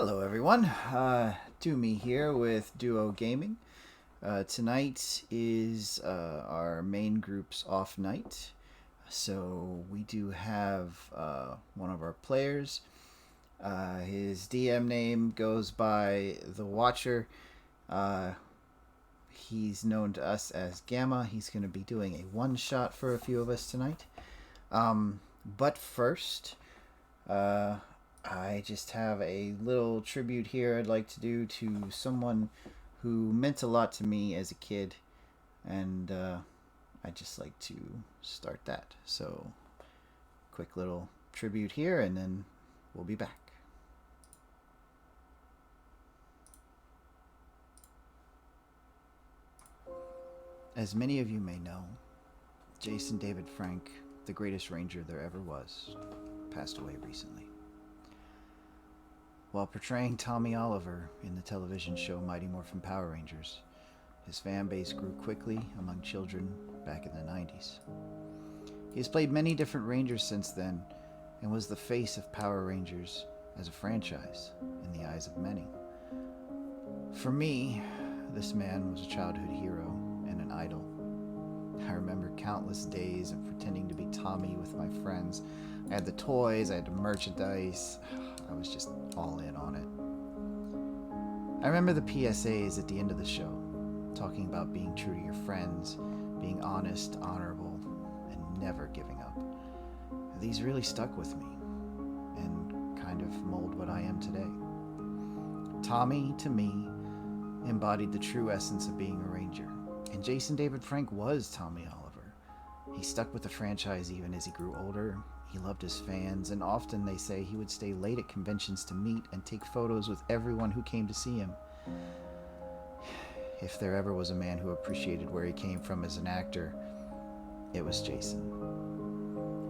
Hello, everyone. Do me here with DuWo Gaming. Tonight is our main group's off night, so we do have one of our players. His DM name goes by the Watcher. Uh, he's known to us as Gamma. He's going to be doing a one shot for a few of us tonight. But first, uh, I just have a little tribute here I'd like to do to someone who meant a lot to me as a kid, and I'd just like to start that. So, quick little tribute here, and then we'll be back. As many of you may know, Jason David Frank, the greatest ranger there ever was, passed away recently. While portraying Tommy Oliver in the television show Mighty Morphin Power Rangers, his fan base grew quickly among children back in the 90s. He has played many different Rangers since then and was the face of Power Rangers as a franchise in the eyes of many. For me, this man was a childhood hero and an idol. I remember countless days of pretending to be Tommy with my friends. I had the toys, I had the merchandise. I was just all in on it. I remember the PSAs at the end of the show, talking about being true to your friends, being honest, honorable, and never giving up. These really stuck with me and kind of mold what I am today. Tommy, to me, embodied the true essence of being a ranger, and Jason David Frank was Tommy Oliver. He stuck with the franchise even as he grew older. He loved his fans, and often they say he would stay late at conventions to meet and take photos with everyone who came to see him. If there ever was a man who appreciated where he came from as an actor, it was Jason.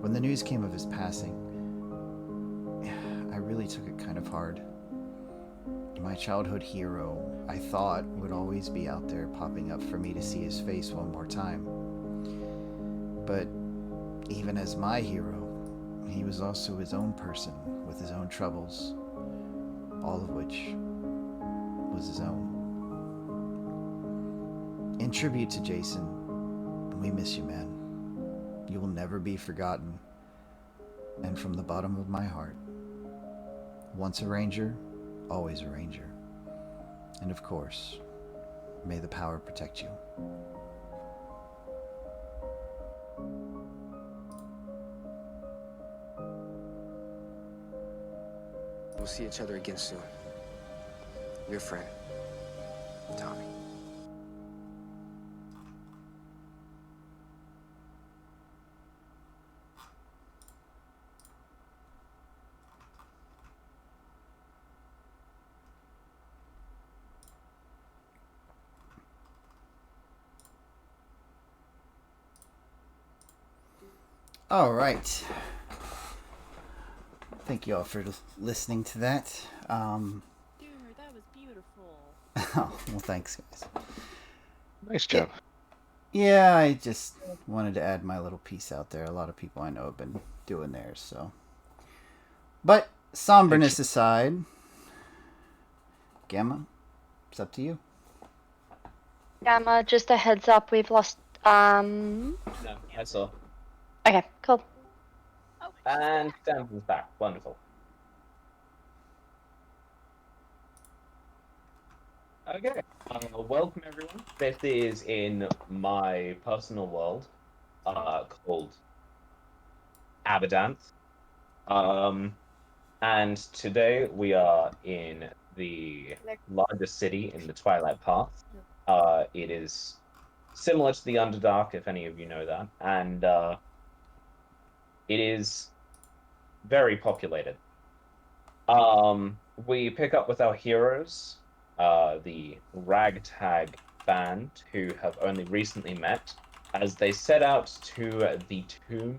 When the news came of his passing, I really took it kind of hard. My childhood hero, I thought, would always be out there popping up for me to see his face one more time. But even as my hero, he was also his own person with his own troubles, all of which was his own. In tribute to Jason, we miss you, man. You will never be forgotten. And from the bottom of my heart, once a ranger, always a ranger. And of course, may the power protect you. We'll see each other again soon. Your friend, Tommy. All right. Thank you all for listening to that. Dude, that was beautiful. Oh, well, thanks, guys. Nice job. Yeah, I just wanted to add my little piece out there. A lot of people I know have been doing theirs, so. But somberness aside, Gamma, it's up to you. Gamma, just a heads up, we've lost, No, I saw. Okay, cool. Oh, And Stanton's back. Wonderful. Okay. Welcome, everyone. This is in my personal world called Abbadanth. And today we are in the largest city in the Twilight Path. It is similar to the Underdark, if any of you know that. And it is very populated. We pick up with our heroes, the Ragtag band, who have only recently met, as they set out to the tomb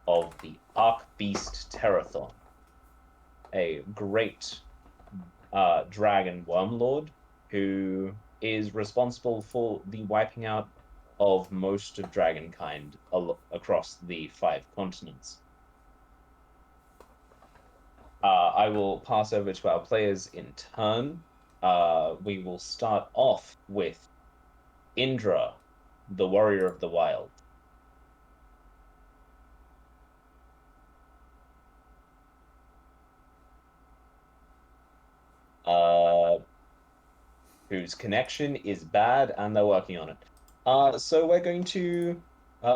of the Archbeast Terrathon, a great dragon wormlord who is responsible for the wiping out of most of dragonkind across the 5 continents. I will pass over to our players in turn. We will start off with Indra, the warrior of the wild. Whose connection is bad and they're working on it. So we're going to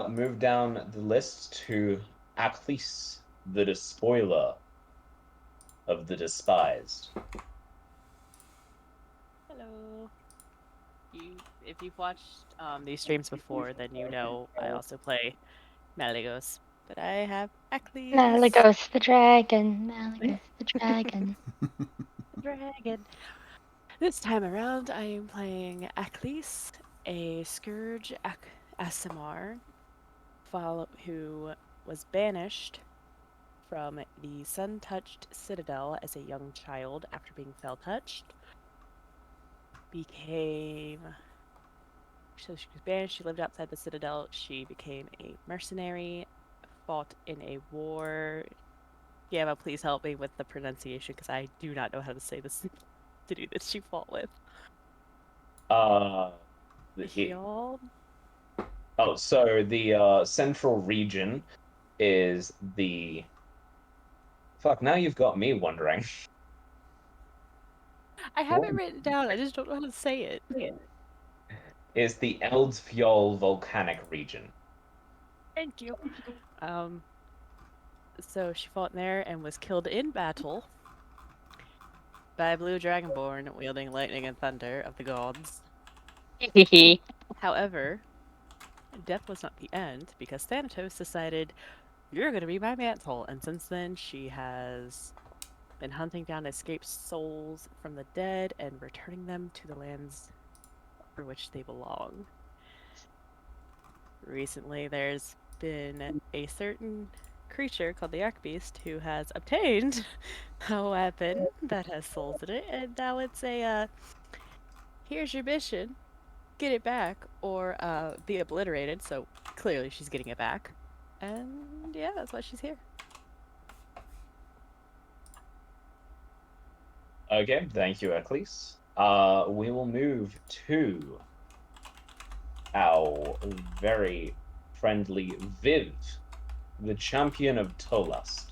move down the list to Aklis, the despoiler of the despised. Hello. If you've watched these streams before, then you know I also play Malagos. But I have Now there Eccles, goes the dragon. Now there goes the dragon. the dragon. This time around, I am playing Eccles, a Scourge Asimar, who was banished from the sun-touched citadel as a young child after being fell-touched. So she was banished, she lived outside the citadel, she became a mercenary, fought in a war. Gamma, please help me with the pronunciation because I do not know how to say this city that she fought with. Y'all? So the central region is the. Fuck, now you've got me wondering. I have it written down, I just don't know how to say it. Is the Eldsfjall volcanic region. Thank you. So she fought in there and was killed in battle by a blue dragonborn wielding lightning and thunder of the gods. However, death was not the end because Thanatos decided, you're going to be my mantle. And since then, she has been hunting down escaped souls from the dead and returning them to the lands for which they belong. Recently, there's been a certain creature called the Archbeast who has obtained a weapon that has souls in it, and now it's here's your mission, get it back or be obliterated. So clearly she's getting it back, and yeah, that's why she's here. Okay, thank you, Eccles. We will move to our very friendly Viv, the champion of Tolust.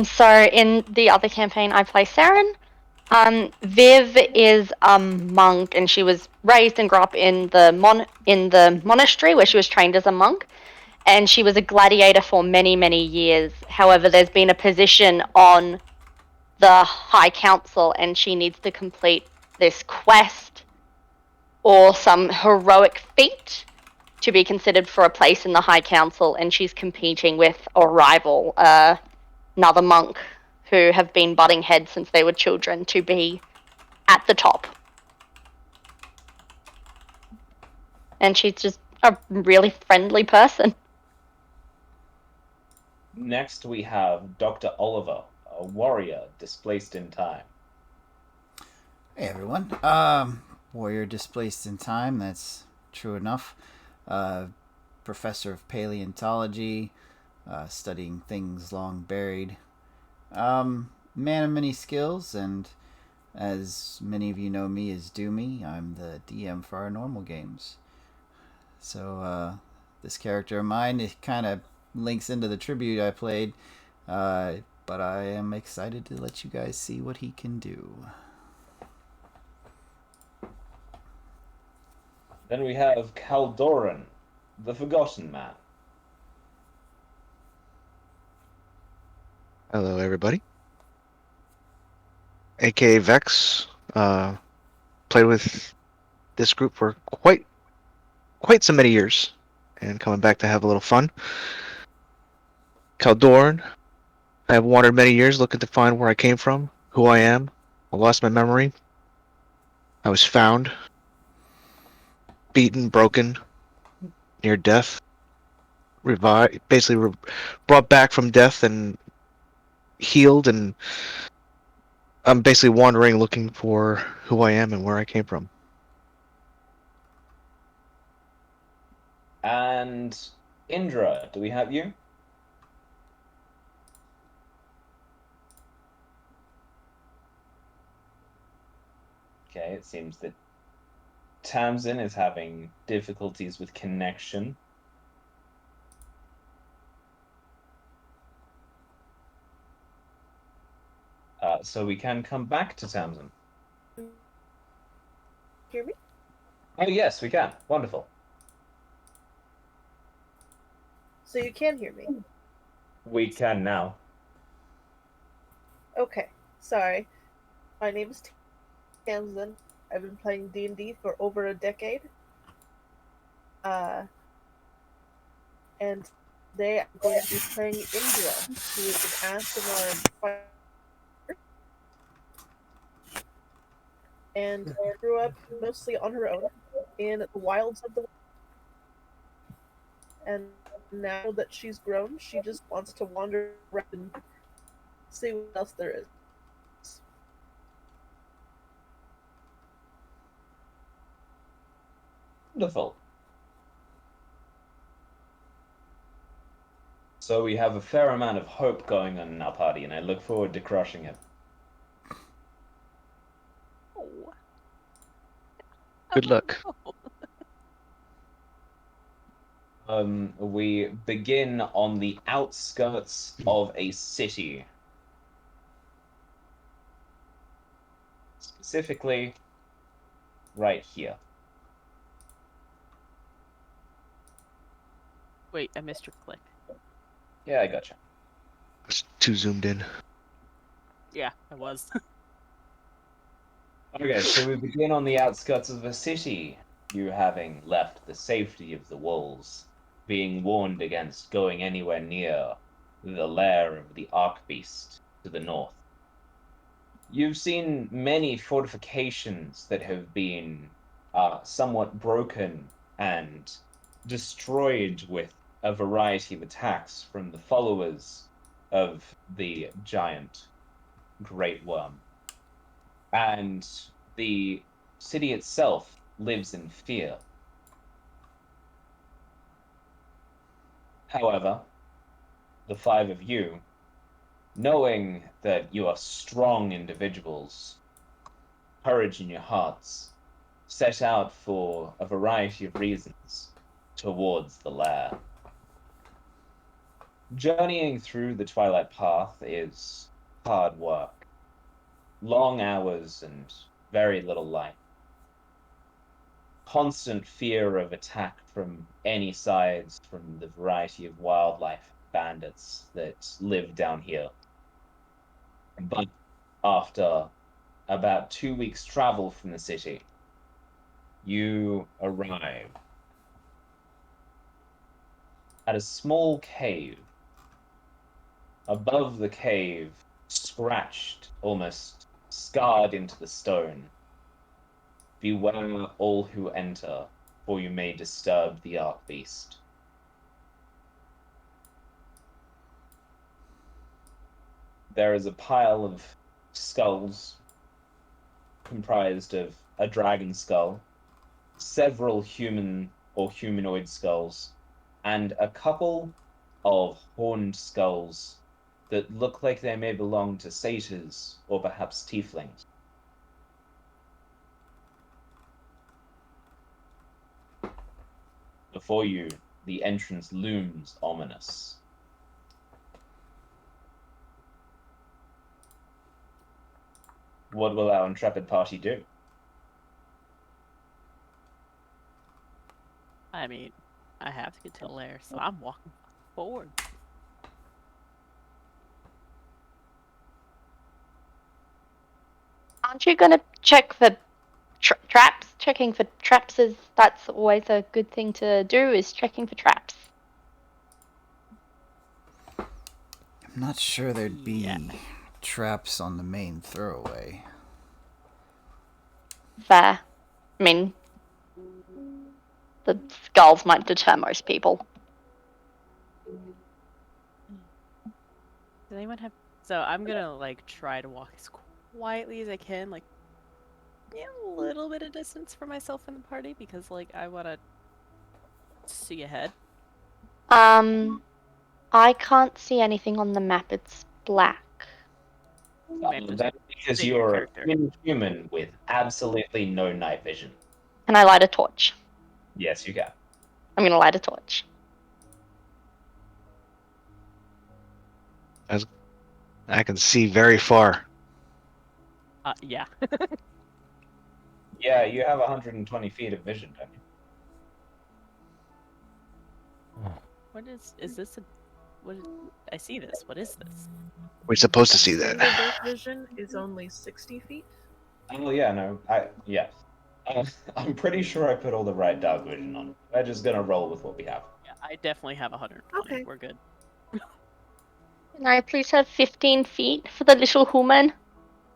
So in the other campaign, I play Saren. Viv is a monk, and she was raised and grew up in the monastery where she was trained as a monk, and she was a gladiator for many, many years. However, there's been a position on the High Council, and she needs to complete this quest or some heroic feat to be considered for a place in the High Council, and she's competing with a rival, another monk who have been butting heads since they were children to be at the top. And she's just a really friendly person. Next, we have Dr. Oliver, a warrior displaced in time. Hey everyone. Warrior displaced in time, that's true enough. Professor of paleontology, studying things long buried. Man of many skills, and as many of you know me as Doomy, I'm the DM for our normal games. So, this character of mine, it kind of links into the tribute I played, but I am excited to let you guys see what he can do. Then we have Caldoran, the Forgotten Man. Hello, everybody. AKA Vex. Played with this group for quite so many years, and coming back to have a little fun. Caldorn. I have wandered many years looking to find where I came from, who I am. I lost my memory. I was found, beaten, broken, near death, revived, basically brought back from death and healed, and I'm basically wandering looking for who I am and where I came from. And Indra, do we have you? Okay, it seems that Tamsin is having difficulties with connection. So we can come back to Tamsin. Hear me? Oh, yes, we can. Wonderful. So you can hear me. We can now. Okay. Sorry. My name is Tamsin. I've been playing D&D for over a decade. And today I'm going to be playing Indra, who is an Asimar fighter. And grew up mostly on her own in the wilds of the. And now that she's grown, she just wants to wander around and see what else there is. Wonderful. So we have a fair amount of hope going on in our party, and I look forward to crushing it. Oh. Good luck. We begin on the outskirts of a city. Specifically, right here. Wait, I missed your click. Yeah, I gotcha. It's too zoomed in. Yeah, I was. Okay, so we begin on the outskirts of a city, you having left the safety of the walls, being warned against going anywhere near the lair of the Archbeast to the north. You've seen many fortifications that have been somewhat broken and destroyed with a variety of attacks from the followers of the giant Great Worm. And the city itself lives in fear. However, the five of you, knowing that you are strong individuals, courage in your hearts, set out for a variety of reasons towards the lair. Journeying through the Twilight Path is hard work, long hours and very little light. Constant fear of attack from any sides from the variety of wildlife bandits that live down here. But after about 2 weeks' travel from the city, you arrive at a small cave. Above the cave, scratched, almost scarred into the stone, beware all who enter, for you may disturb the Archbeast. There is a pile of skulls comprised of a dragon skull, several human or humanoid skulls, and a couple of horned skulls that look like they may belong to satyrs or perhaps tieflings. Before you, the entrance looms ominous. What will our intrepid party do? I mean, I have to get to the lair, so I'm walking forward. Aren't you gonna check for traps? Checking for traps that's always a good thing to do. Is checking for traps. I'm not sure there'd be Yeah. traps on the main throwaway. Fair. I mean, the skulls might deter most people. Does anyone have? So I'm gonna like try to walk as quietly as I can, like a little bit of distance for myself in the party because like I want to see ahead. I can't see anything on the map. It's black. You may have to That Because Save your you're character. a human with absolutely no night vision. Can I light a torch? Yes, you can. I'm gonna light a torch. I can see very far. Yeah. Yeah, you have 120 feet of vision, don't you? What is this what is, I see this. What is this? We're supposed to see that. Standard dark vision is only 60 feet. Oh yeah, no, yes. I'm pretty sure I put all the right dark vision on. We're just gonna roll with what we have. Yeah, I definitely have 120. Okay. We're good. Can I please have 15 feet for the little human?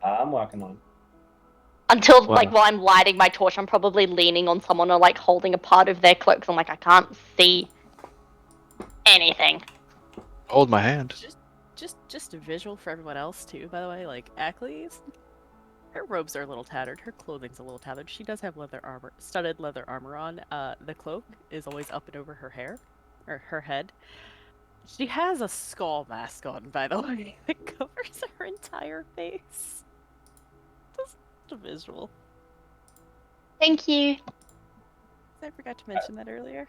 I'm working on it. Until, Wow. while I'm lighting my torch, I'm probably leaning on someone or, holding a part of their cloak. 'Cause I'm I can't see anything. Hold my hand. Just a visual for everyone else too, by the way, Ackley's, her robes are a little tattered, her clothing's a little tattered. She does have studded leather armor on. The cloak is always up and over her hair, or her head. She has a skull mask on, by the way, that covers her entire face. Just a visual. Thank you. I forgot to mention that earlier.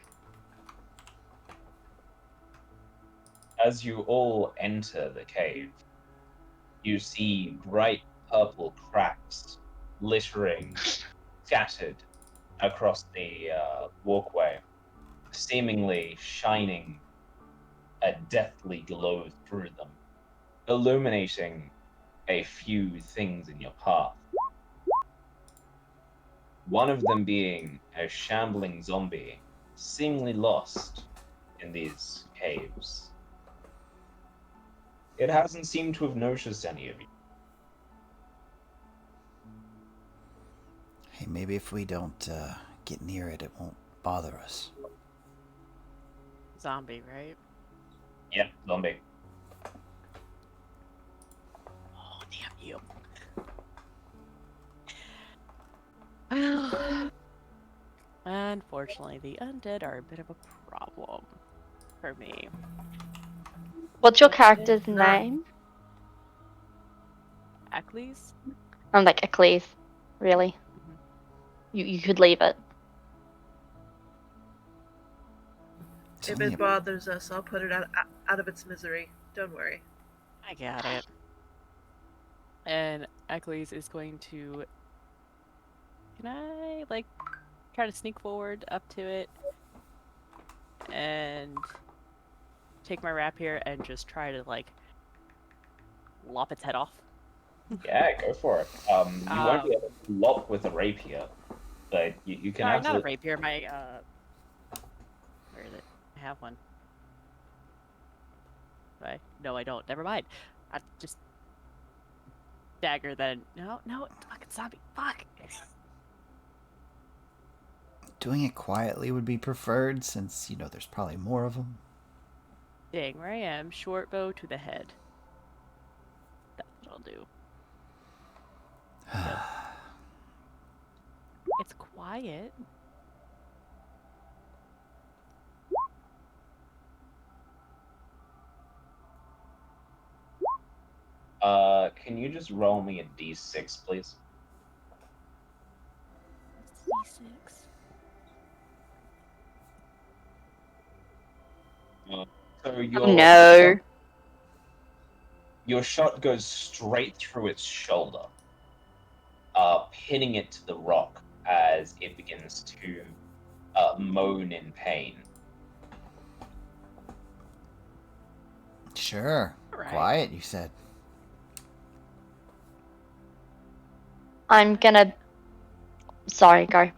As you all enter the cave, you see bright purple cracks littering, scattered across the walkway, seemingly shining a deathly glow through them, illuminating a few things in your path. One of them being a shambling zombie, seemingly lost in these caves. It hasn't seemed to have noticed any of you. Hey, maybe if we don't get near it, it won't bother us. Zombie, right? Yeah, zombie. Oh, damn you. Well, unfortunately, the undead are a bit of a problem for me. What's your character's name? Ackley's? I'm like, Eccles. Really? Mhm. You could leave it. It's If only it bothers us, I'll put it out of its misery. Don't worry. I got it. And Ackley's is going to... Can I, try to sneak forward up to it and take my rapier and just try to, lop its head off? Yeah, go for it. You won't be able to lop with a rapier, but you can Sorry, not a absolutely. rapier, my, where is it? I have one. No, I don't. Never mind. I just... Dagger then. No, fucking zombie. Fuck! doing it quietly would be preferred, since there's probably more of them. Dang, where I am. Short bow to the head. That's what I'll do. Yep. It's quiet. Can you just roll me a d6, please? C6. So Oh no. your shot goes straight through its shoulder, pinning it to the rock as it begins to moan in pain. Sure. Right. Quiet, you said. I'm gonna. Sorry, go.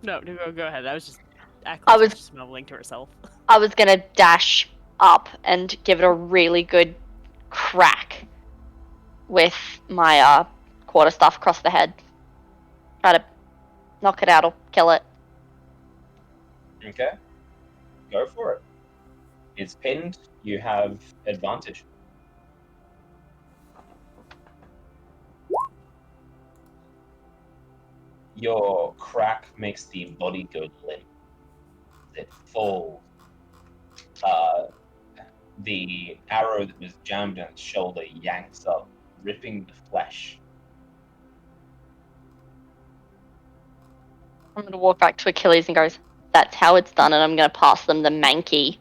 No, go ahead. I was just... I Ackley's was- just mumbling to herself. I was gonna dash up and give it a really good crack with my quarterstaff across the head. Try to knock it out or kill it. Okay, go for it. It's pinned. You have advantage. Your crack makes the body go limp. It falls. The arrow that was jammed in its shoulder yanks up, ripping the flesh I'm gonna walk back to Achilles and goes, "That's how it's done," and I'm gonna pass them the manky,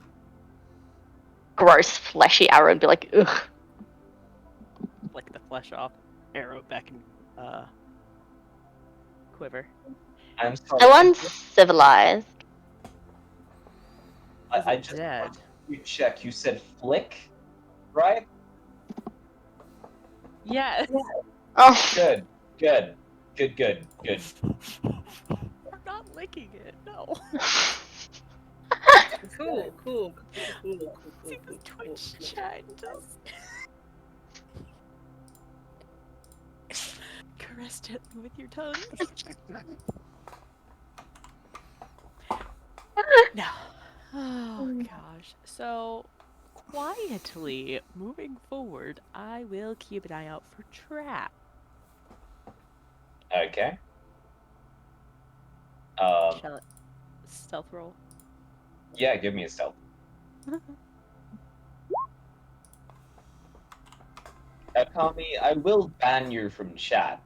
gross, fleshy arrow and be like, "Ugh." Flick the flesh off, arrow back in quiver. I'm sorry. So uncivilized. I just Dead. wanted you check. You said flick, right? Yes. Oh, Good, good, good, good, good. I'm not licking it. No. Cool. See this Twitch chat just caress gently with your tongue. No. Oh gosh. So quietly moving forward, I will keep an eye out for traps. Okay. Shall it stealth roll? Yeah, give me a stealth. Kami, I will ban you from chat.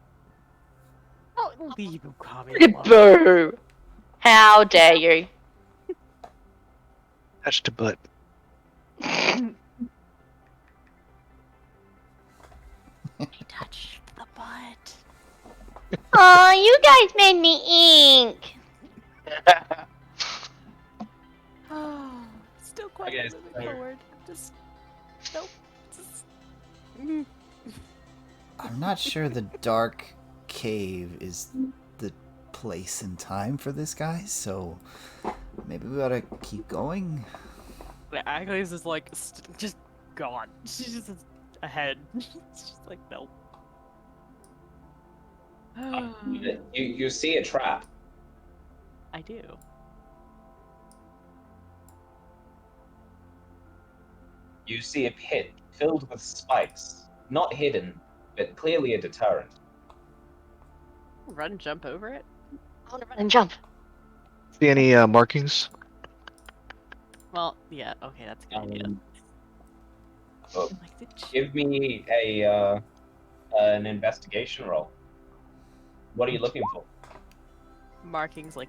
Oh, leave Ukami alone. boo! How dare you? Touch the butt. He touched the butt. Oh, you guys made me ink. Oh, still quietly Okay, moving so- forward. Just nope. Just. Mm. I'm not sure the dark cave is the place and time for this guy, so maybe we ought to keep going. Agnes is like just gone. She's just ahead. She's just like nope. You see a trap. I do. You see a pit filled with spikes, not hidden, but clearly a deterrent. Run, jump over it. I want to run and jump. See any markings? Well, yeah. Okay, that's a good idea. Oh, Like the give me a an investigation roll. What are you looking for? markings like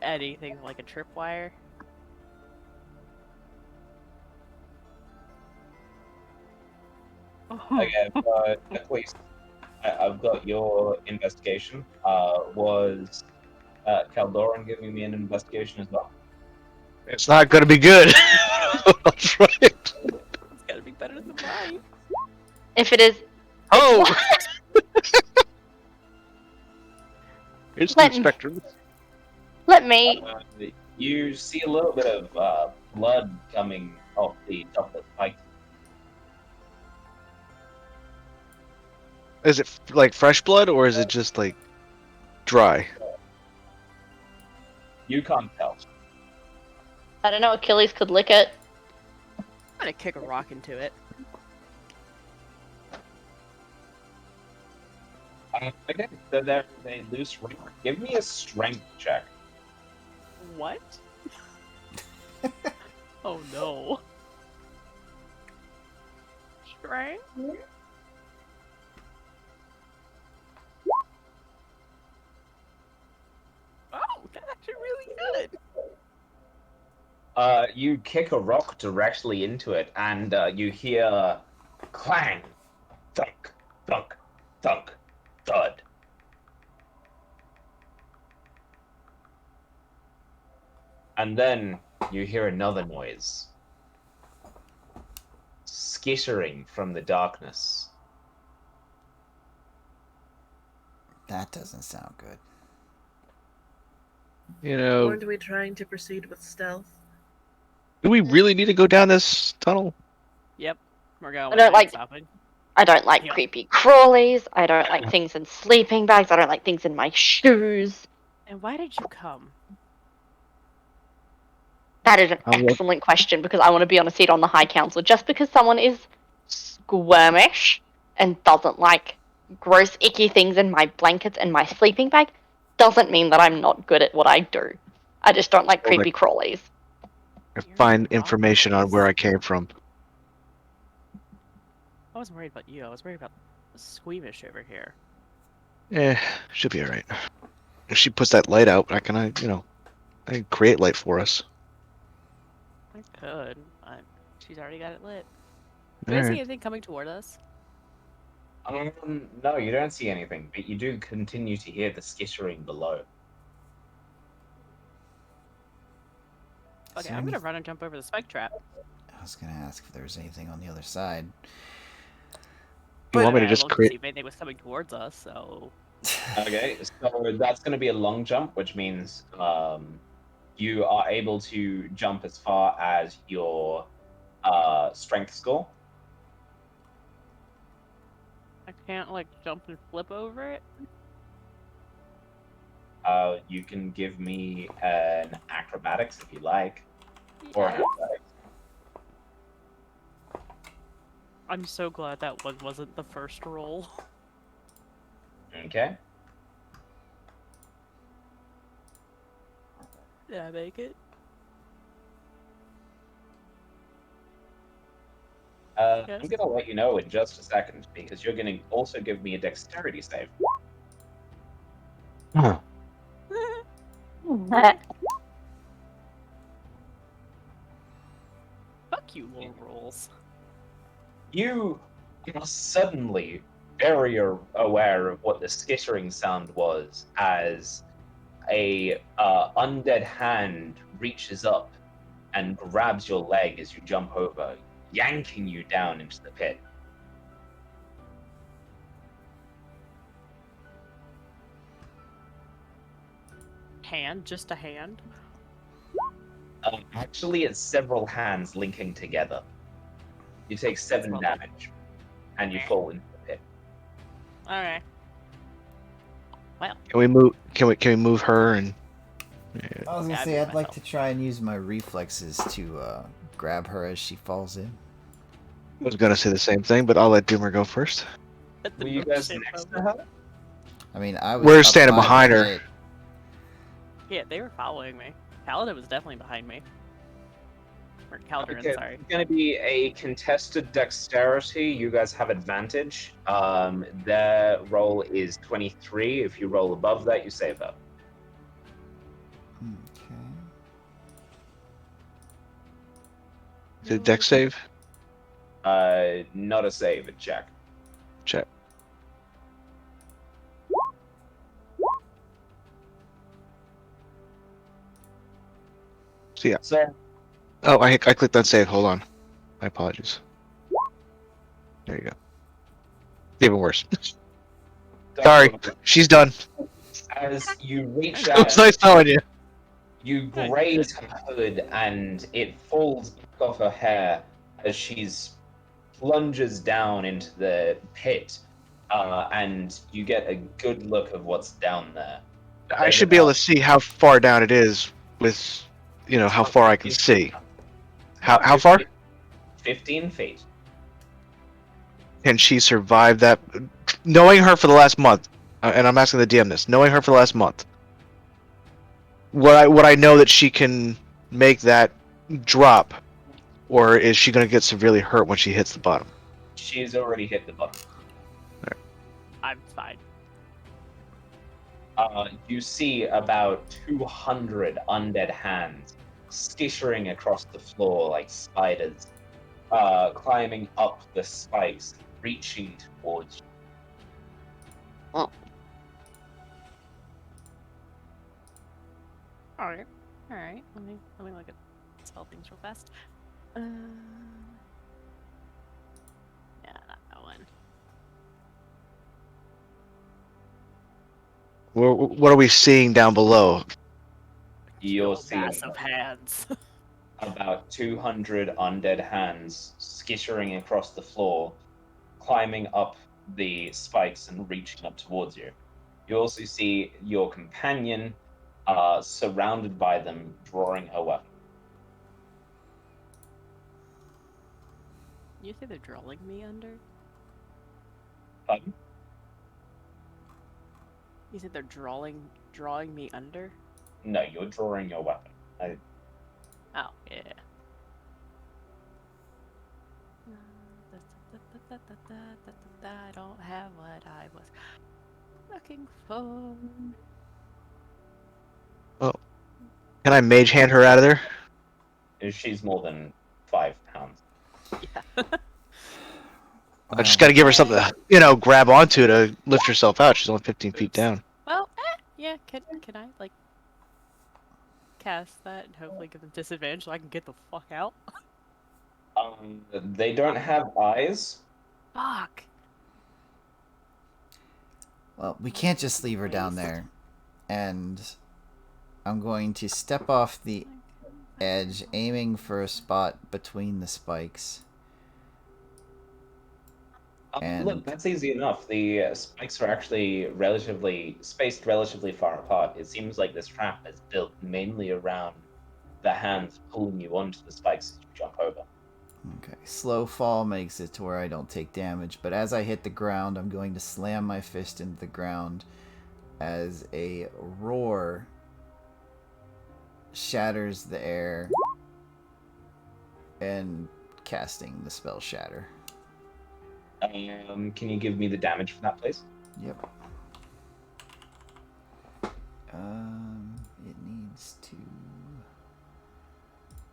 anything like a tripwire. Okay, at least I've got your investigation. Was Caldoran giving me an investigation as well? It's not gonna be good. That's right. It's gotta be better than mine. If it is, Oh! Here's the Let me- inspector. let me. You see a little bit of blood coming off the top of the spike. Is it like fresh blood or is it just like dry? You can't tell. I don't know. Achilles could lick it. I'm gonna kick a rock into it. Okay, so there's a loose ring. Give me a strength check. What? Oh no. Strength? Oh, that's actually really good. You kick a rock directly into it, and you hear clang, thunk, thunk, thunk, thud. And then you hear another noise, skittering from the darkness. That doesn't sound good. You know, Weren't we trying to proceed with stealth? do we really need to go down this tunnel? Yep. We're going I with don't like- stopping. I don't like Yep. creepy crawlies. I don't like things in sleeping bags. I don't like things in my shoes. And why did you come? That is an I will- excellent question because I want to be on a seat on the High Council. Just because someone is squirmish and doesn't like gross, icky things in my blankets and my sleeping bag doesn't mean that I'm not good at what I do. I just don't like Well, creepy crawlies. Find information on where I came from. I wasn't worried about you. I was worried about Squeamish over here. Should be alright. If she puts that light out, I can create light for us. I could. She's already got it lit. All Do I see right. anything coming toward us? No, you don't see anything, but you do continue to hear the skittering below. Is Okay, there I'm gonna any- run and jump over the spike trap. I was gonna ask if there was anything on the other side. You want me to I just looked to see create? if anything was coming towards us, so Okay, so that's going to be a long jump, which means you are able to jump as far as your strength score. I can't like jump and flip over it. You can give me an acrobatics if you like, or an Yes. athletics. I'm so glad that one wasn't the first roll. Okay. Did I make it? I'm Yes. going to let you know in just a second because you're going to also give me a dexterity save. Huh. Fuck you, low rolls. You are suddenly very aware of what the skittering sound was as a undead hand reaches up and grabs your leg as you jump over, yanking you down into the pit. Hand, just a hand. Actually, it's several hands linking together. You take 7 well damage, and you fall into the pit. Okay. Well, Can we move? Can we move her and? I was gonna Yeah, I say moved I'd like myself. to try and use my reflexes to grab her as she falls in. I was gonna say the same thing, but I'll let Doomer go first. At the Were you no guys shit next to moment. her? I mean, I was We're up standing by the behind her. pit. Yeah, they were following me. Paladin was definitely behind me. Or Calderin, Okay, sorry. it's going to be a contested dexterity. You guys have advantage. Their roll is 23. If you roll above that, you save up. Okay. Is it deck save? Not a save, a check. Check. So yeah. So, Oh, I clicked on save. Hold on. My apologies. There you go. Even worse. Sorry, she's done. as you reach It out, was nice knowing you. you graze her hood and it falls back off her hair as she's plunges down into the pit, and you get a good look of what's down there. I There's should be able to about see how far down it is with, how far I can see. How far? 15 feet. Can she survive that? Knowing her for the last month, and I'm asking the DM this, knowing her for the last month, would I know that she can make that drop, or is she going to get severely hurt when she hits the bottom? She's already hit the bottom. I'm fine. You see about 200 undead hands skittering across the floor like spiders, climbing up the spikes, reaching towards you. Alright. Alright. Let me look at spell things real fast. Yeah, not that one. What are we seeing down below? You're Two seeing massive hands. about 200 undead hands skittering across the floor, climbing up the spikes and reaching up towards you. You also see your companion surrounded by them, drawing a weapon. You say they're drawing me under? Pardon? You said they're drawing me under? No, you're drawing your weapon. Oh, yeah. I don't have what I was looking for. Can I mage hand her out of there? She's more than 5 pounds. Yeah. I just gotta give her something to, grab onto to lift herself out. She's only 15 feet down. Well, yeah. Can I like cast that and hopefully give them disadvantage so I can get the fuck out? They don't have eyes. Fuck. Well, we can't just leave her down there. And I'm going to step off the edge, aiming for a spot between the spikes. And Look, that's easy enough. The spikes are actually spaced relatively far apart. It seems like this trap is built mainly around the hands pulling you onto the spikes as you jump over. okay, slow fall makes it to where I don't take damage, but as I hit the ground, I'm going to slam my fist into the ground as a roar shatters the air and casting the spell Shatter. Can you give me the damage for that, please? Yep. It needs to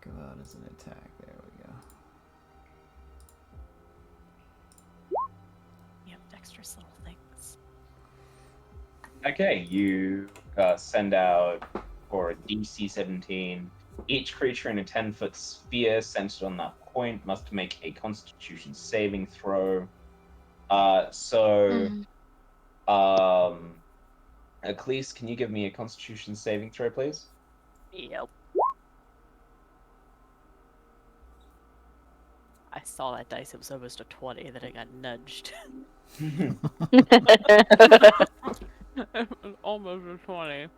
go out as an attack. There we go. Yep, dexterous little things. Okay, you send out for a DC 17. Each creature in a 10-foot sphere centered on that point must make a Constitution saving throw. Ecclese, can you give me a Constitution saving throw, please? Yep. I saw that dice. It was almost a 20. Then it got nudged. It was almost a 20.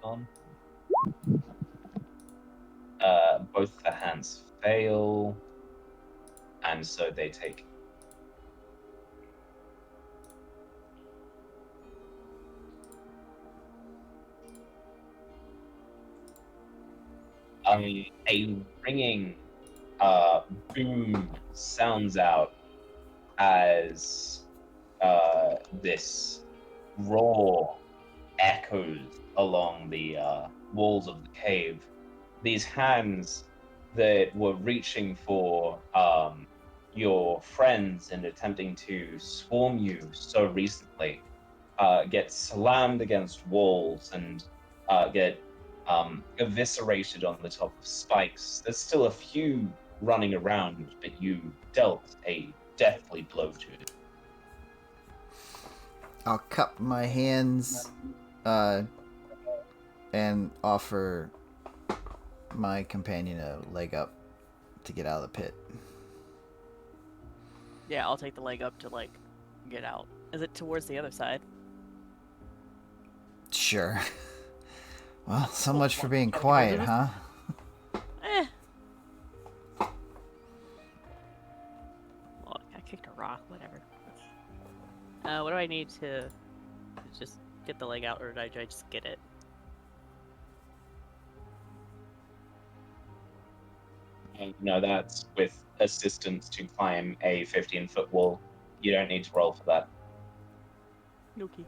Con. Both the hands fail, and so they take. A ringing boom sounds out as this roar echoes along the walls of the cave. These hands that were reaching for your friends and attempting to swarm you so recently get slammed against walls and get eviscerated on the top of spikes. There's still a few running around, but you dealt a deathly blow to it. I'll cup my hands and offer my companion a leg up to get out of the pit. Yeah, I'll take the leg up to like get out. Is it towards the other side? Sure. Well, so much for being quiet, huh? Eh. Well, I kicked a rock, whatever. What do I need to just get the leg out, or did I just get it? No, that's with assistance to climb a 15-foot wall. You don't need to roll for that. Okay.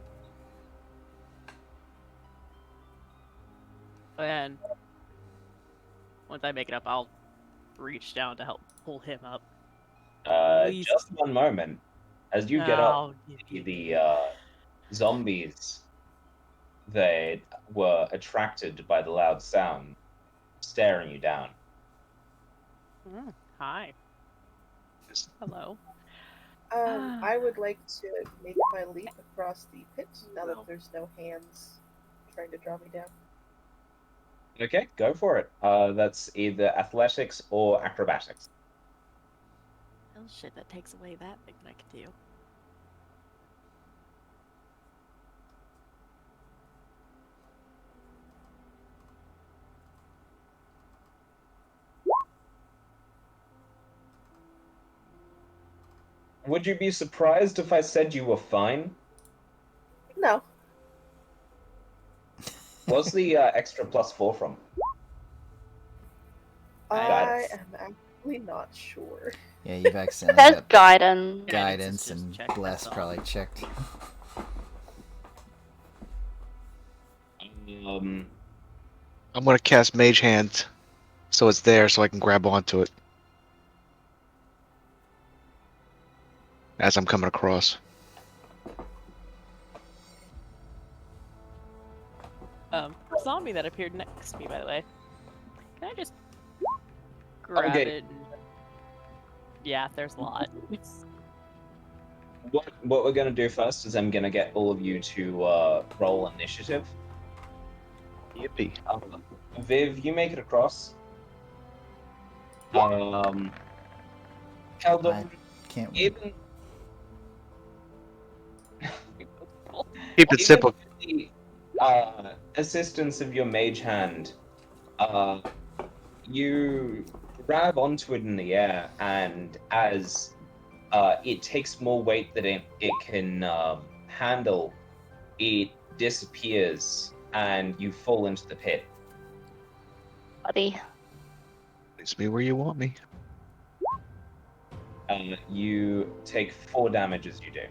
And once I make it up, I'll reach down to help pull him up. Please. Just one moment. As you get up, Oh, the zombies that were attracted by the loud sound staring you down. Hi. Hello. I would like to make my leap across the pit now that there's no hands trying to draw me down. Okay, go for it. That's either athletics or acrobatics. Oh shit, that takes away that thing that I can do. Would you be surprised if I said you were fine? No. What's the extra +4 from? I am actually not sure. Yeah, you've accidentally That's got guidance. guidance is just and checked, bless that's all. probably checked. Um, I'm gonna cast Mage Hand, so it's there, so I can grab onto it as I'm coming across. Zombie that appeared next to me, by the way. Can I just grab Okay. it? Yeah, there's a lot. what we're gonna do first is I'm gonna get all of you to roll initiative. Yippee. Viv, you make it across. Keldon, Can't wait. even Keep it even simple. with the assistance of your mage hand, you grab onto it in the air, and as it takes more weight than it can handle, it disappears, and you fall into the pit. Buddy. Place me where you want me. You take 4 damage as you do.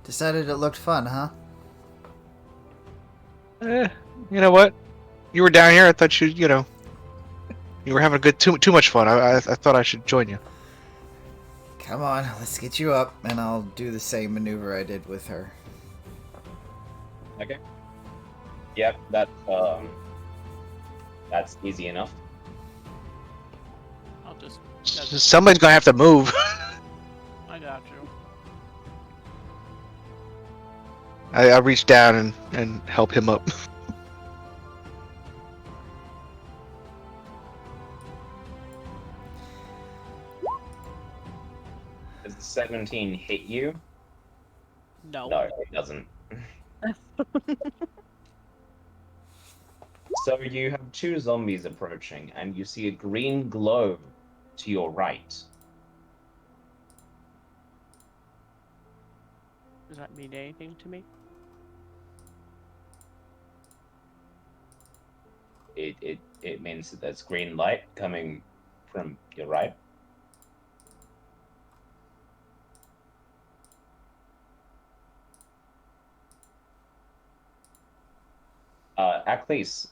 Decided it looked fun, huh? You know what? You were down here. I thought you know, you were having too much fun. I thought I should join you. Come on, let's get you up, and I'll do the same maneuver I did with her. Okay. Yep, that's easy enough. I'll just. Somebody's gonna have to move. I got you. I reach down and help him up. Does the 17 hit you? No. No, it doesn't. So you have 2 zombies approaching, and you see a green glow to your right. Does that mean anything to me? It means that there's green light coming from your right. Acklese,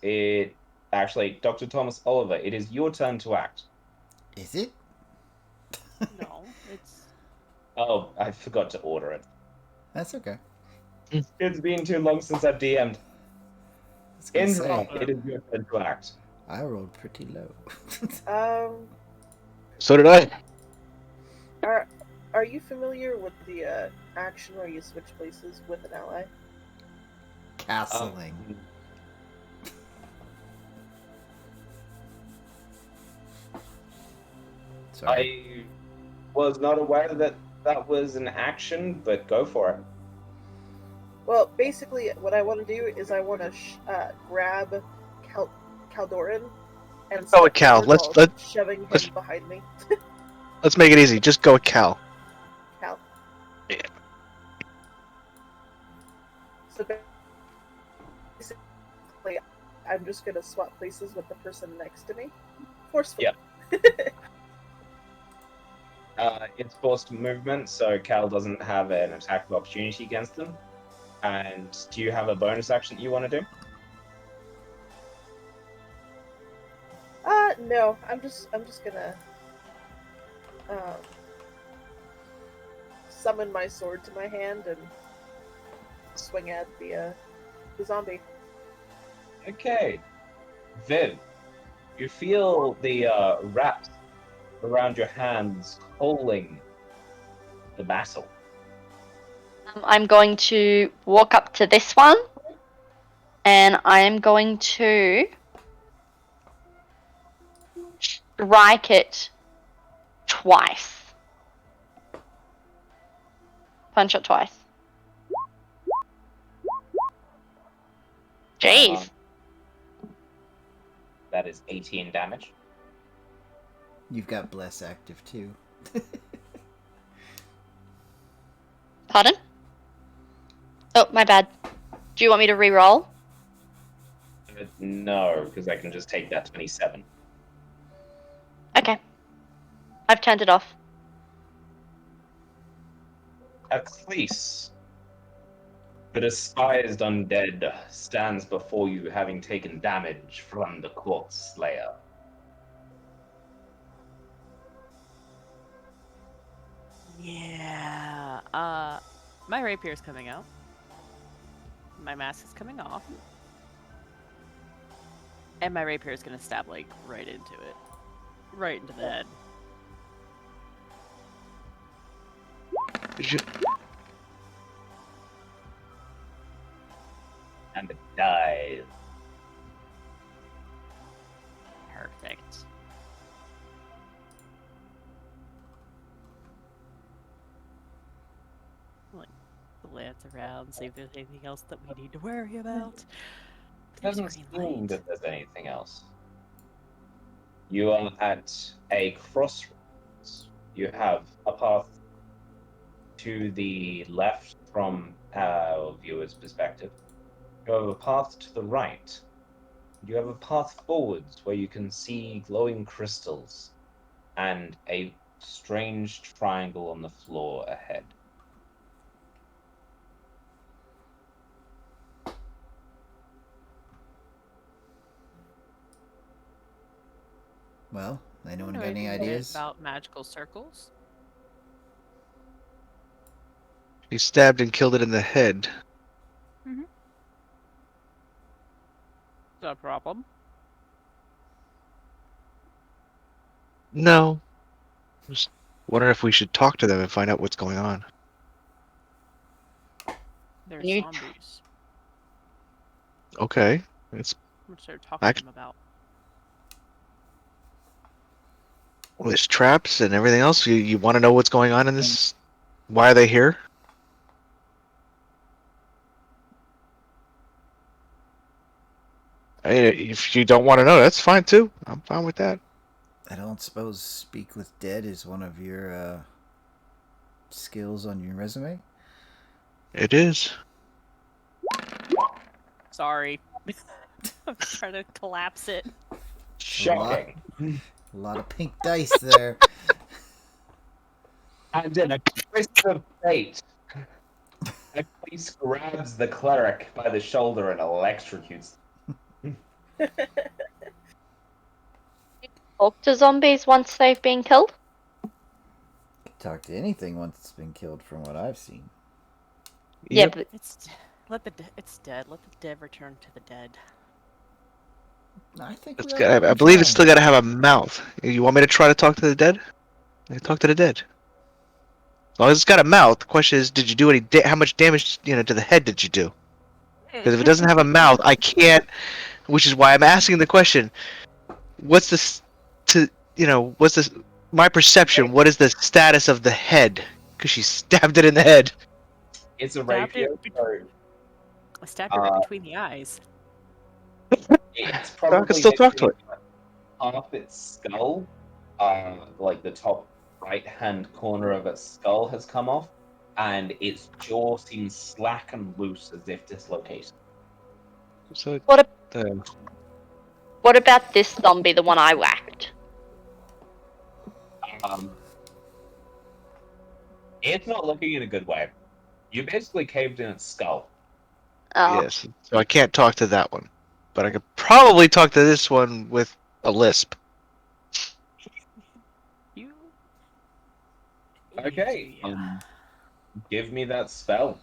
Dr. Thomas Oliver, it is your turn to act. Is it? No, it's. Oh, I forgot to order it. That's okay. It's been too long since I've DM'd. I was gonna In say, wrong, it is your turn to act. I rolled pretty low. So did I. Are you familiar with the action where you switch places with an ally? Castling. Sorry. I was not aware that that was an action, but go for it. Well, basically, what I want to do is I want to grab Caldoran and Go with step Cal. forward while shoving him behind me. Let's make it easy. Just go with Cal. Cal. Yeah. So basically, I'm just gonna swap places with the person next to me, forcefully. Yeah. It's forced movement, so Cal doesn't have an attack of opportunity against them. And do you have a bonus action that you want to do? No. I'm just gonna summon my sword to my hand and swing at the zombie. Okay. Viv, you feel the wraps around your hands calling the battle. I'm going to walk up to this one, and I am going to strike it twice. Punch it twice. Jeez. That is 18 damage. You've got Bless active too. Pardon? Oh, my bad. Do you want me to re-roll? No, because I can just take that 27. Okay. I've turned it off. A fleece. The despised undead stands before you, having taken damage from the corpse slayer. Yeah. My rapier's coming out. My mask is coming off. And my rapier is gonna stab like right into it. Right into the head. Did you- And it dies. Perfect. Like, glance around, see if there's anything else that we need to worry about. There's Doesn't green seem light. that there's anything else. You are at a crossroads. You have a path to the left from our viewer's perspective. You have a path to the right. You have a path forwards where you can see glowing crystals and a strange triangle on the floor ahead. Well, anyone Know got any anything ideas? about magical circles? He stabbed and killed it in the head. Mm-hmm. Is that a problem? No. Just wondering if we should talk to them and find out what's going on. They're You- zombies. Okay. It's What's there to talk to them about? well, there's traps and everything else. You want to know what's going on in this? Why are they here? Hey, if you don't want to know, that's fine too. I'm fine with that. I don't suppose speak with dead is one of your skills on your resume. It is. Sorry. I'm trying to collapse it. Shocking. A lot of pink dice there. And in a twist of fate, a priest grabs the cleric by the shoulder and electrocutes them. Talk to zombies once they've been killed. Talk to anything once it's been killed, from what I've seen. Yeah, Yep. but It's dead. Let the dead return to the dead. I think It's we ought got, to I believe it's try. still got to have a mouth. You want me to try to talk to the dead? Talk to the dead. As long as it's got a mouth, the question is, did you do any? How much damage, to the head did you do? Because if it doesn't have a mouth, I can't. Which is why I'm asking the question. What's this? What's this? My perception. What is the status of the head? Because she stabbed it in the head. It's a Stabbed rapier, it so I stabbed it right between the eyes. it's I can probably still talk to missing it. half its skull. Like the top right-hand corner of its skull has come off, and its jaw seems slack and loose as if dislocated. So what the what about this zombie, the one I whacked? It's not looking in a good way. You basically caved in its skull. Oh, yes. So I can't talk to that one, but I could probably talk to this one with a lisp. You. Okay. Give me that spell.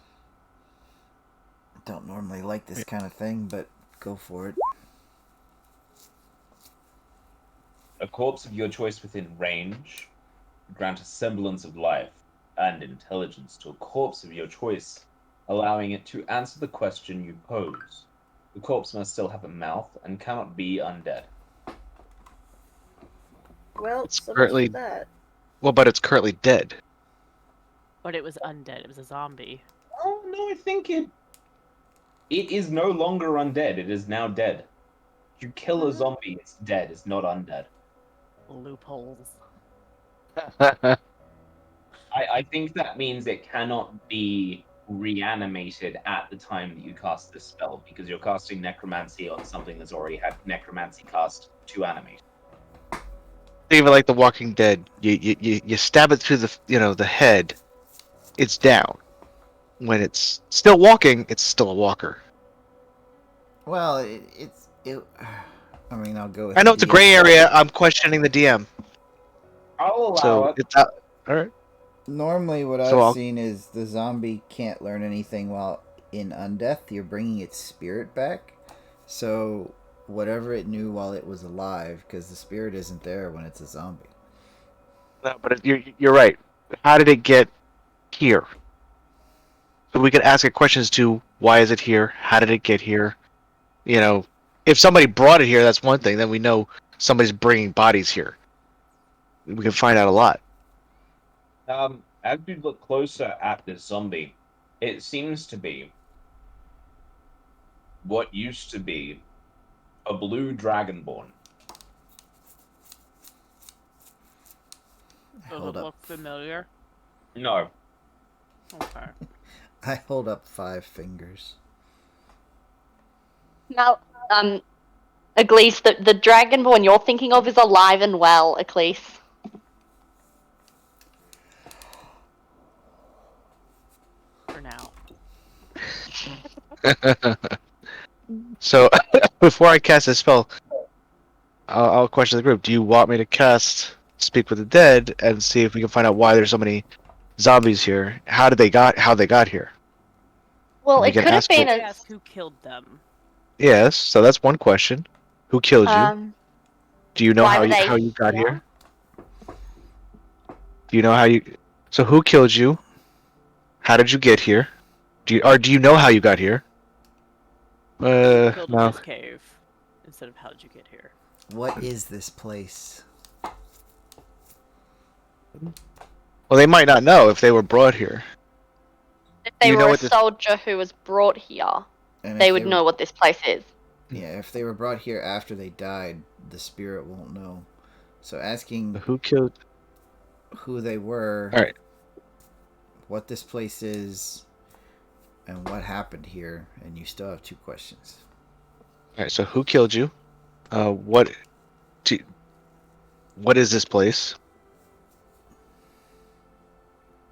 Don't normally like this kind of thing, but go for it. A corpse of your choice within range. Grant a semblance of life and intelligence to a corpse of your choice, allowing it to answer the question you pose. The corpse must still have a mouth and cannot be undead. Well, It's so much currently- for that. Well, but it's currently dead. But it was undead. It was a zombie. Oh no, I think it is no longer undead. It is now dead. If you kill a zombie, it's dead. It's not undead. Loopholes. I think that means it cannot be reanimated at the time that you cast this spell, because you're casting necromancy on something that's already had necromancy cast to animate. Even like The Walking Dead, you stab it through the the head, it's down. When it's still walking, it's still a walker. Well, it. I mean, I'll go with I the know it's a gray DM. area. I'm questioning the DM. I'll allow So it. it's all right. Normally, what So I've I'll seen is the zombie can't learn anything while in undeath. You're bringing its spirit back, so whatever it knew while it was alive, because the spirit isn't there when it's a zombie. no, but you're right. How did it get here? So we could ask it questions to why is it here? How did it get here? You know, if somebody brought it here, that's one thing. Then we know somebody's bringing bodies here. We can find out a lot. As we look closer at this zombie, it seems to be what used to be a blue dragonborn. Does Hold it up. look familiar? No, Okay. I hold up 5 fingers. Now, Elise, the dragonborn you're thinking of is alive and well, Elise. For now. So before I cast this spell, I'll question the group. Do you want me to cast Speak with the Dead and see if we can find out why there's so many zombies here? How they got here? Well, We it can could have ask been it. I ask who killed them. Yes, so that's one question. Who killed you? Do you know why how were they how you got here? here? Do you know how you? So who killed you? How did you get here? Do you know how you got here? Who killed in No. this cave? Instead of how did you get here? What is this place? Well, they might not know if they were brought here. If Do they you know were a what this? soldier who was brought here, And they if would know what this place is. Yeah, if they were brought here after they died, the spirit won't know. So asking Who killed? who they were, All right. what this place is, and what happened here, and you still have 2 questions. All right. So who killed you? What? What is this place?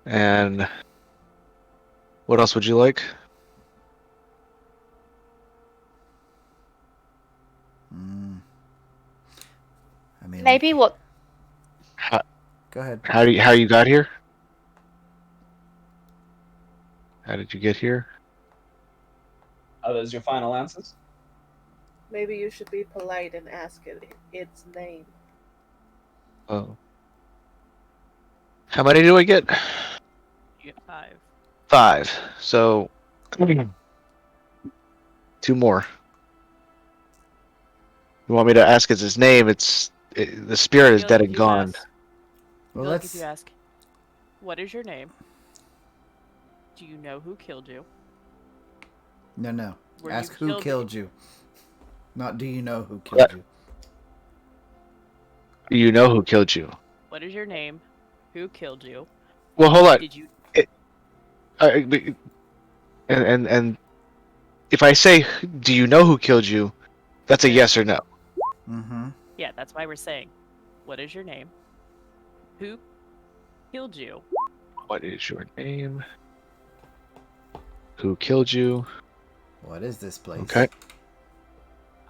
And what else would you like? Mm. I mean, Maybe what? How, Go ahead. how you got here? How did you get here? Are those your final answers? Maybe you should be polite and ask it its name. Oh. How many do I get? You get 5. 5. So 2 more. You want me to ask his name? The spirit is dead and gone. Well, Like if let's. you ask, what is your name? Do you know who killed you? No. Were Ask you who killed you. Not do you know who Yeah. killed you. Do you know who killed you? What is your name? Who killed you? Well, hold on. Did you? And if I say, do you know who killed you? That's a yes or no. Mm-hmm. Yeah, that's why we're saying, what is your name? Who killed you? What is your name? Who killed you? What is this place? Okay.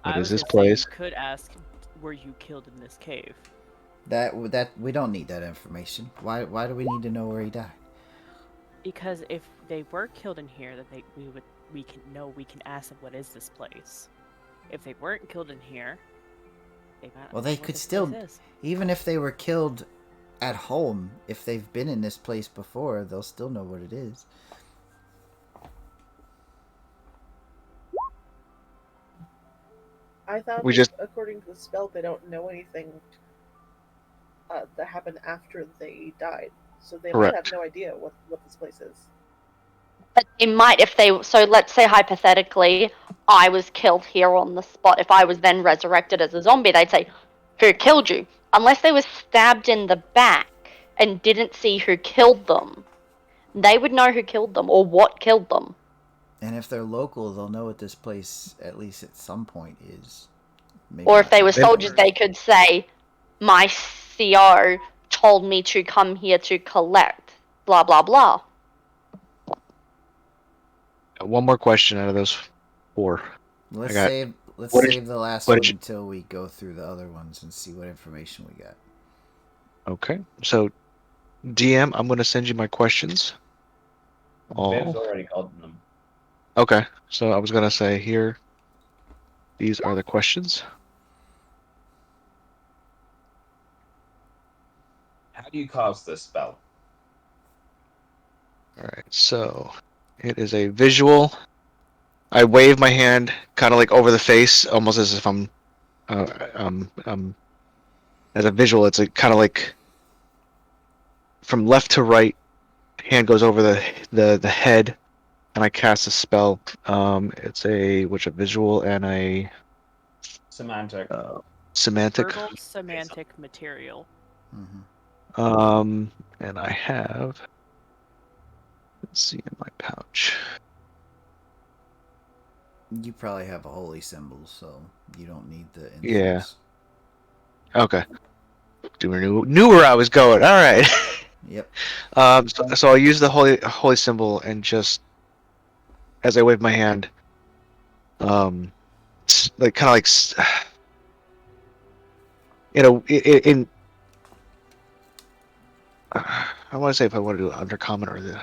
What I is was this gonna say place? you could ask, were you killed in this cave? That we don't need that information. Why do we need to know where he died? Because if they were killed in here, then we can ask them what is this place. If they weren't killed in here, they might. Well, not they know what could this still, place is. even if they were killed at home, if they've been in this place before, they'll still know what it is. I thought We just- according to the spell, they don't know anything that happened after they died. So they might Correct. have no idea what this place is. But they might if they. So let's say hypothetically, I was killed here on the spot. If I was then resurrected as a zombie, they'd say, "Who killed you?" Unless they were stabbed in the back and didn't see who killed them, they would know who killed them or what killed them. And if they're local, they'll know what this place, at least at some point, is. Maybe Or if not they were right soldiers, away. they could say, "My CO told me to come here to collect blah blah blah." One more question out of those 4. Let's got- save let's what did save the last what one did you- until we go through the other ones and see what information we got. Okay. So, DM, I'm going to send you my questions. Viv's All. already gotten them. Okay. So I was going to say here, these are the questions. How do you cast this spell? All right. So it is a visual. I wave my hand kind of like over the face, almost as if I'm as a visual. It's kind of like from left to right. Hand goes over the head, and I cast a spell. It's a visual and a Semantic. semantic. Verbal semantic material. Mm-hmm. And I have. Let's see in my pouch. You probably have a holy symbol, so you don't need the incense. Yeah. Okay. Knew where I was going. All right. Yep. So I'll use the holy symbol and just as I wave my hand, like kind of like in I want to say if I want to do it undercommon or in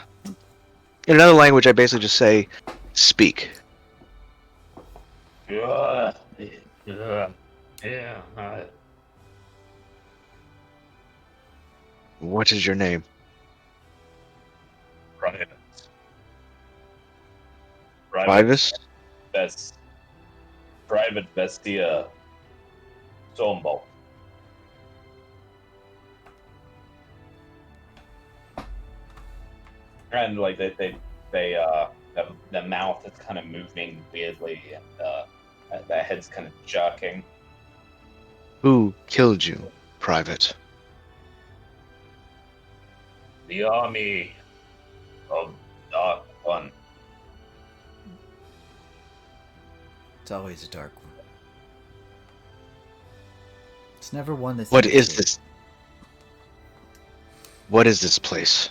another language, I basically just say speak. Yeah. What is your name? Private. Privis? Private Vestia Sombo. And like they their mouth is kind of moving weirdly, and their head's kind of jerking. Who killed you, Private? The army of Dark One. It's always a dark one. It's never one that's What empty. is this? What is this place?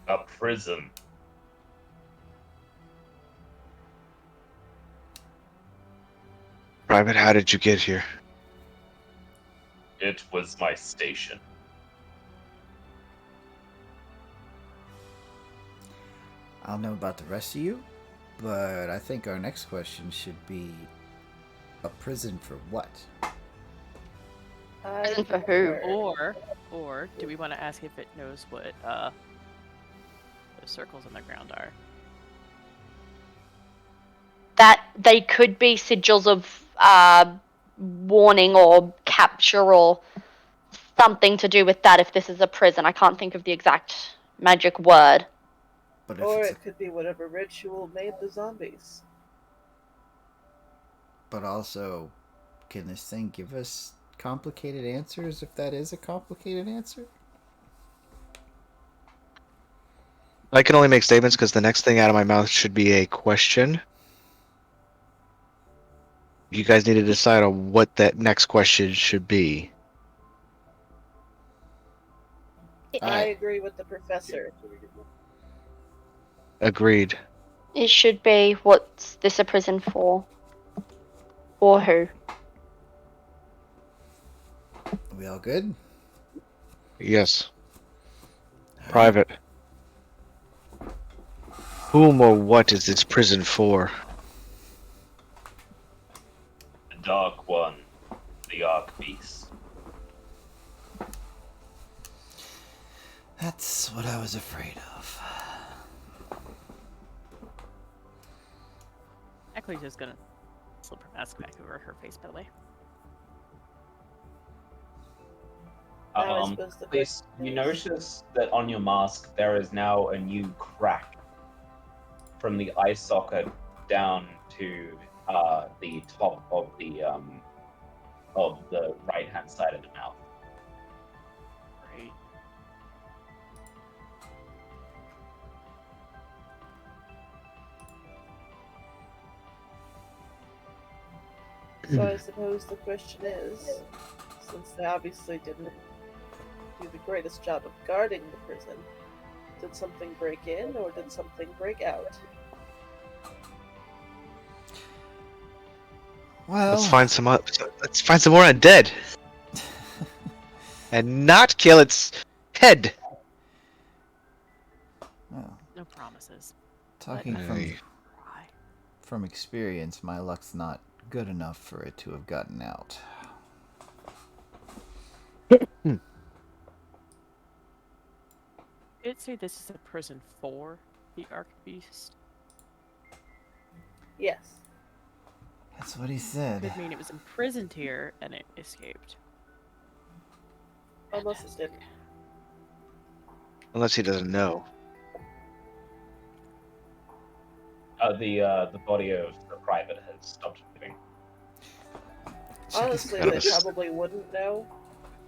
A prison. Private, how did you get here? It was my station. I don't know about the rest of you, but I think our next question should be a prison for what? Prison for who? Or do we want to ask if it knows what those circles on the ground are? That they could be sigils of warning or capture or something to do with that if this is a prison. I can't think of the exact magic word. But if Or it's it could be whatever ritual made the zombies. but also, can this thing give us complicated answers if that is a complicated answer? I can only make statements because the next thing out of my mouth should be a question. You guys need to decide on what that next question should be. I agree with the professor. Agreed. It should be, what's this a prison for? Or who? We all good? Yes. Private. Whom or what is this prison for? The Dark One. The Arc Beast. That's what I was afraid of. Actually, just gonna slip her mask back over her face, by the way. Now I suppose the Please, question you is- notice that on your mask there is now a new crack from the eye socket down to the top of the right hand side of the mouth. Right. So I suppose the question is, since they obviously didn't do the greatest job of guarding the prison, Did something break in, or did something break out? Well, Let's find some more undead and not kill its head. well, No promises. talking But from Hey. try. from experience, my luck's not good enough for it to have gotten out. Did it say this is a prison for the Archbeast? Yes. That's what he said. Could mean it was imprisoned here and it escaped. Unless it didn't. Unless he doesn't know. The body of the private has stopped moving. Check his Honestly, Kind they of a- probably wouldn't know,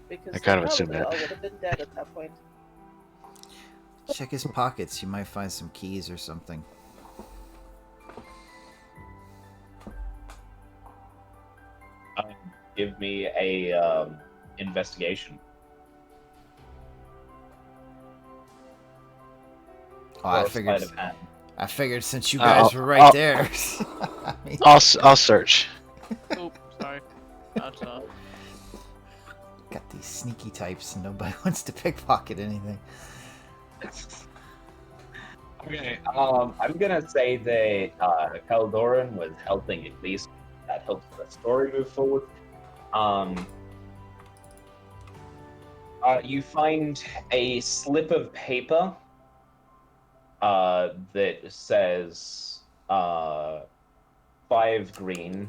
because I they kind of probably assumed that. all would have been dead at that point. Check his pockets. You might find some keys or something. Give me a investigation. Oh, Or sleight of hand. I figured since you I'll- guys were right I'll- there. I mean, I'll search. Oh, sorry. That's got these sneaky types, and nobody wants to pickpocket anything. Okay. I'm gonna say that Caldoran was helping at least. That helps the story move forward. You find a slip of paper that says 5 green,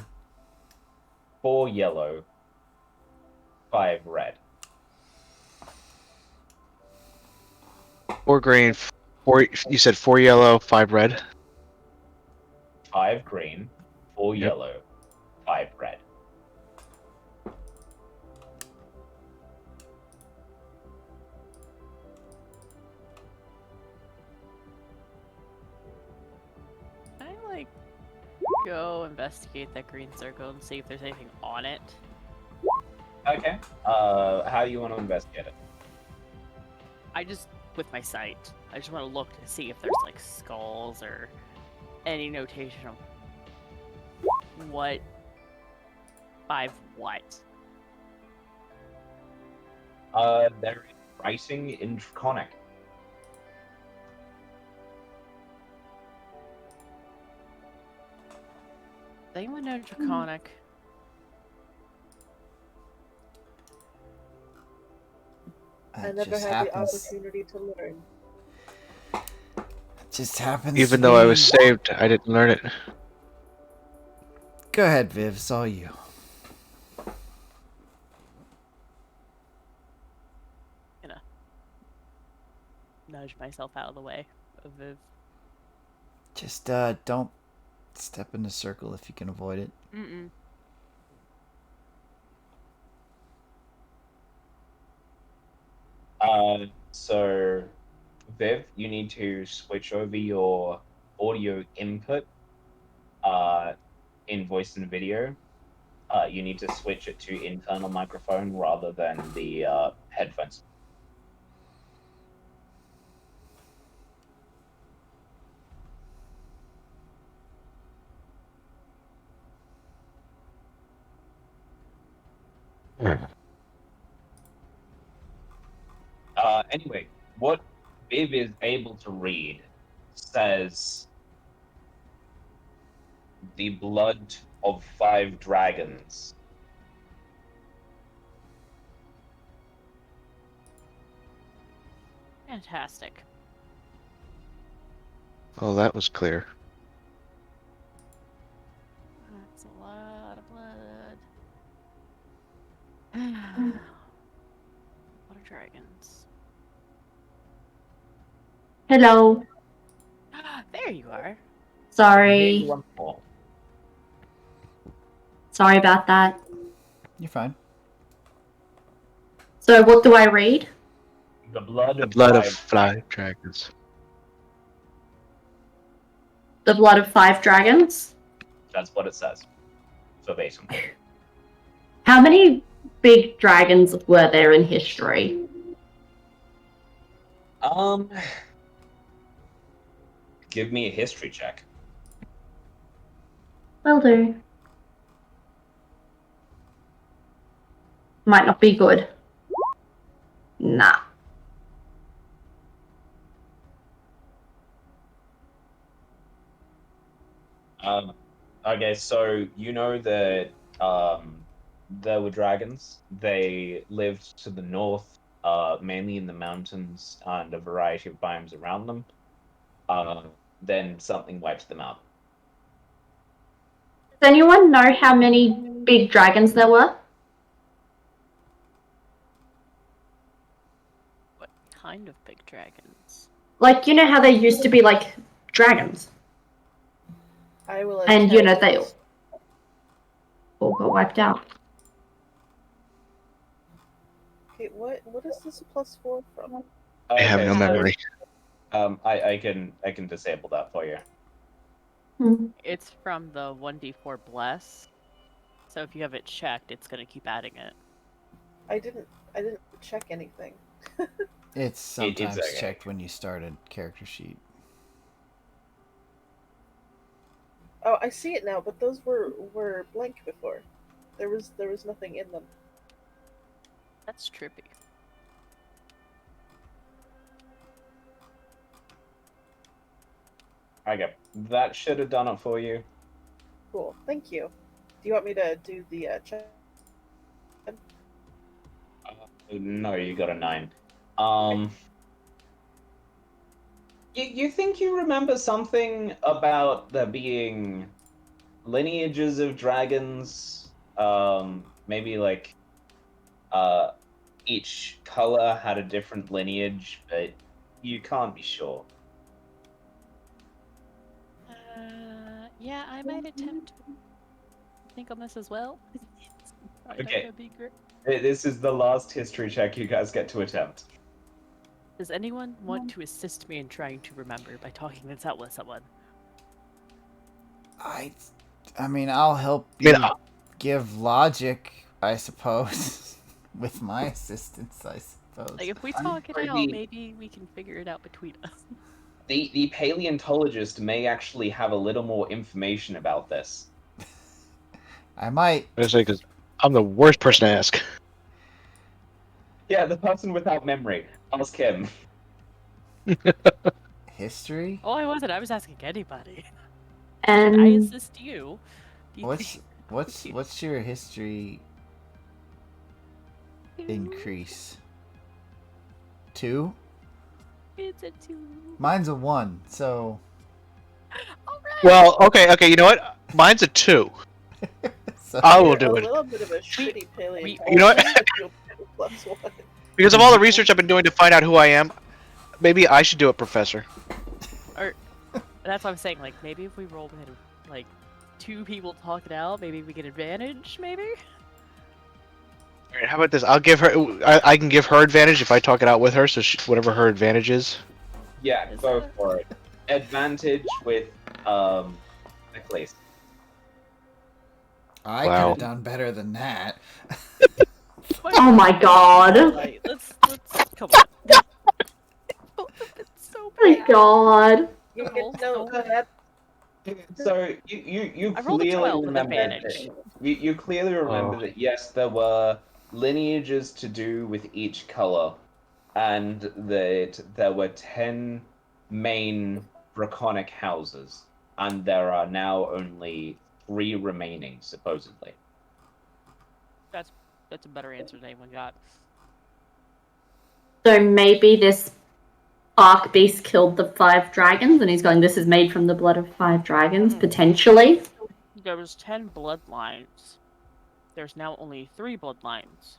4 yellow, 5 red. 4 green, 4. You said 4 yellow, 5 red. 5 green, 4 Yep. yellow, 5 red. Can I, like, go investigate that green circle and see if there's anything on it? Okay. How do you want to investigate it? I just, with my sight, I just want to look to see if there's, like, skulls or any notation of what 5 what. There is writing in Draconic. Does anyone know Draconic? I That never just had the happens. opportunity to learn. Just happens. Even to though I be- was saved, I didn't learn it. Go ahead, Viv. It's all you. Gonna nudge myself out of the way of Viv. Just don't step in the circle if you can avoid it. Mm-mm. So, Viv, you need to switch over your audio input in voice and video. You need to switch it to internal microphone rather than the headphones. Anyway, what Viv is able to read says the blood of 5 dragons. Fantastic. Oh, that was clear. That's a lot of blood. What are dragons? Hello. There you are. Sorry. Once more. Sorry about that. You're fine. So what do I read? The blood The of blood of 5 5 dragons. The blood of 5 dragons? That's what it says. Verbatim. How many big dragons were there in history? give me a history check. Will do. Might not be good. Nah. Okay, so you know that there were dragons. They lived to the north, mainly in the mountains and a variety of biomes around them. Then something wiped them out. Does anyone know how many big dragons there were? What kind of big dragons? Like, you know how there used to be, like, dragons? I will And, you know, attempt they this. all got wiped out. Okay, what is this a +4 from? I have Okay, no so, memory. I can disable that for you. It's from the 1d4 bless. So if you have it checked, it's gonna keep adding it. I didn't check anything. It's sometimes okay. checked when you start a character sheet. Oh, I see it now, but those were blank before. There was nothing in them. That's trippy. Okay, that should have done it for you. Cool, thank you. Do you want me to do the check? No, you got a 9. You think you remember something about there being lineages of dragons? Maybe like each color had a different lineage, but you can't be sure. Yeah, I might attempt to think on this as well. Probably not Okay. gonna be great. This is the last history check you guys get to attempt. Does anyone want to assist me in trying to remember by talking this out with someone? I mean, I'll help I mean, you give logic, I suppose, with my assistance, I suppose. Like, if we I'm talk it sorry, out, maybe we can figure it out between us. The paleontologist may actually have a little more information about this. I might. I say because I'm the worst person to ask. Yeah, the person without memory. Ask him. History? Oh, I wasn't. I was asking anybody. And I assist you. Do you What's think- what's your history increase? 2? It's a 2. Mine's a 1, so Alright. Well, okay. You know what? Mine's a 2. so I will You're do a it. little bit of a shitty paleontologist. You know what? if you'll put +1. Because of all the research I've been doing to find out who I am, maybe I should do it, Professor. Or that's what I'm saying. Like, maybe if we roll with like 2 people talk it out, maybe we get advantage. Maybe. All right, how about this? I'll give her. I can give her advantage if I talk it out with her. So whatever her advantage is. Yeah, Is go that- for it. Advantage with Nicholas. I Wow. could have done better than that. oh my god. Like, let's come on. It's so Oh my bad. god. You Roll, get no roll. that. So you I rolled a clearly 12 with remember advantage. you clearly remember that yes, there were lineages to do with each color, and that there were 10 main draconic houses, and there are now only 3 remaining, supposedly. That's a better answer than anyone got. So maybe this Ark Beast killed the 5 dragons and he's going, this is made from the blood of 5 dragons, potentially. There was 10 bloodlines. There's now only 3 bloodlines.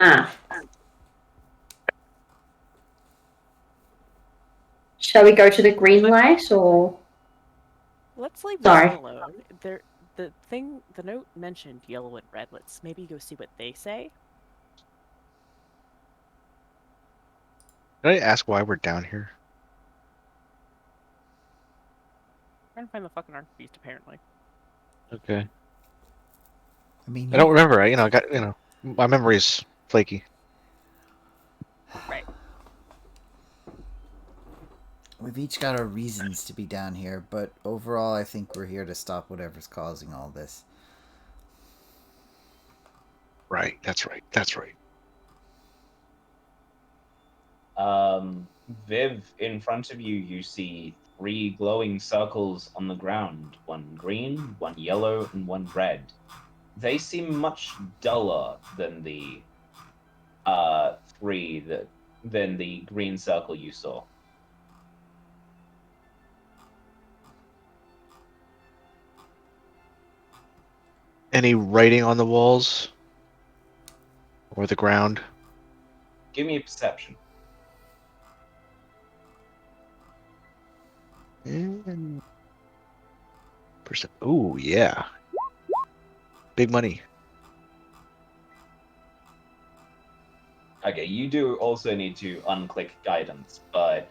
Ah. Shall we go to the green light or? Let's leave Sorry. this alone. The note mentioned yellow and red. Let's maybe go see what they say. Can I ask why we're down here? Trying to find the fucking Archbeast, apparently. Okay. I mean, I don't remember. I got my memory's flaky. Right. We've each got our reasons to be down here, but overall I think we're here to stop whatever's causing all this. Right. That's right. That's right. Viv, in front of you, you see 3 glowing circles on the ground. 1 green, 1 yellow, and 1 red. They seem much duller than the 3 than the green circle you saw. Any writing on the walls or the ground? Give me a perception. Ooh, yeah. Big money. Okay, you do also need to unclick guidance, but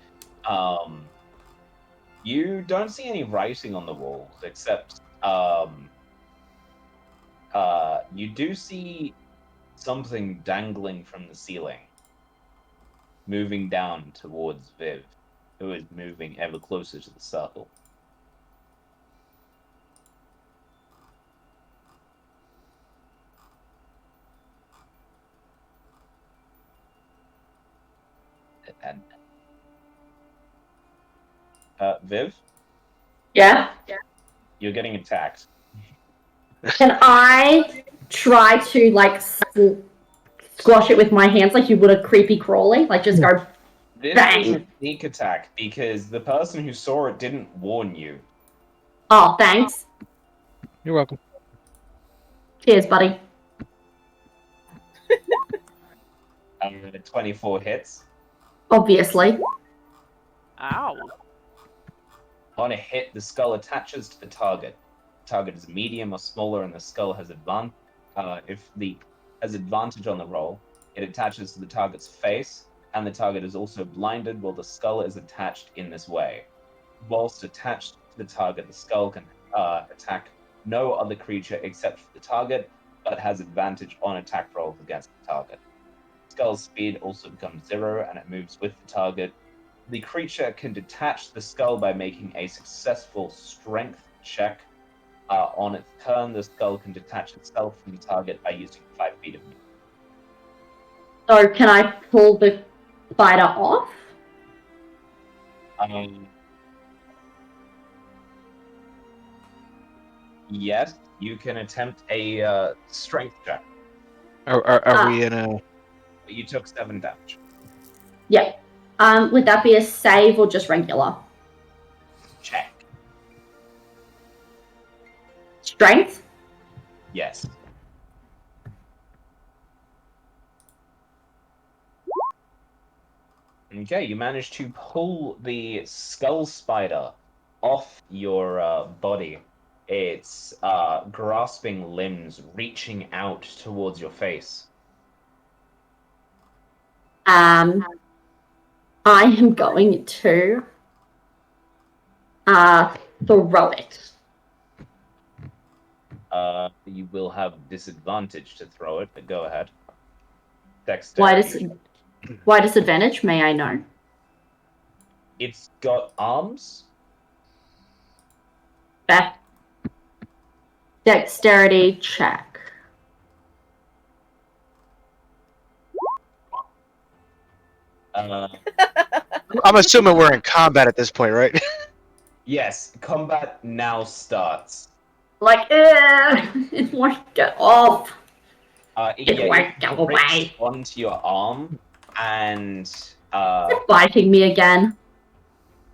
you don't see any writing on the walls except you do see something dangling from the ceiling, moving down towards Viv, who is moving ever closer to the circle. And Viv, Yeah. you're getting attacked. Can I try to like squash it with my hands like you would a creepy crawly? Like just go This bang. is a sneak attack because the person who saw it didn't warn you. Oh, thanks. You're welcome. Cheers, buddy. 24 hits. Obviously. Ow. On a hit, the skull attaches to the target. The target is medium or smaller, and the skull has advantage. If the has advantage on the roll, it attaches to the target's face, and the target is also blinded while the skull is attached in this way. Whilst attached to the target, the skull can attack no other creature except for the target, but has advantage on attack rolls against the target. Skull's speed also becomes 0, and it moves with the target. The creature can detach the skull by making a successful strength check. On its turn, the skull can detach itself from the target by using 5 feet of movement. So can I pull the spider off? Yes, you can attempt a strength check. Are we in a? You took 7 damage. Yeah. Would that be a save or just regular? Check. Strength? Yes. Okay, you managed to pull the skull spider off your body. Its grasping limbs reaching out towards your face. I am going to throw it. You will have disadvantage to throw it, but go ahead. Dexterity. Why disadvantage, may I know? It's got arms. Back. Dexterity check. I'm assuming we're in combat at this point, right? Yes, combat now starts. Like, it won't get off. It won't go away. Onto your arm, and It's biting me again.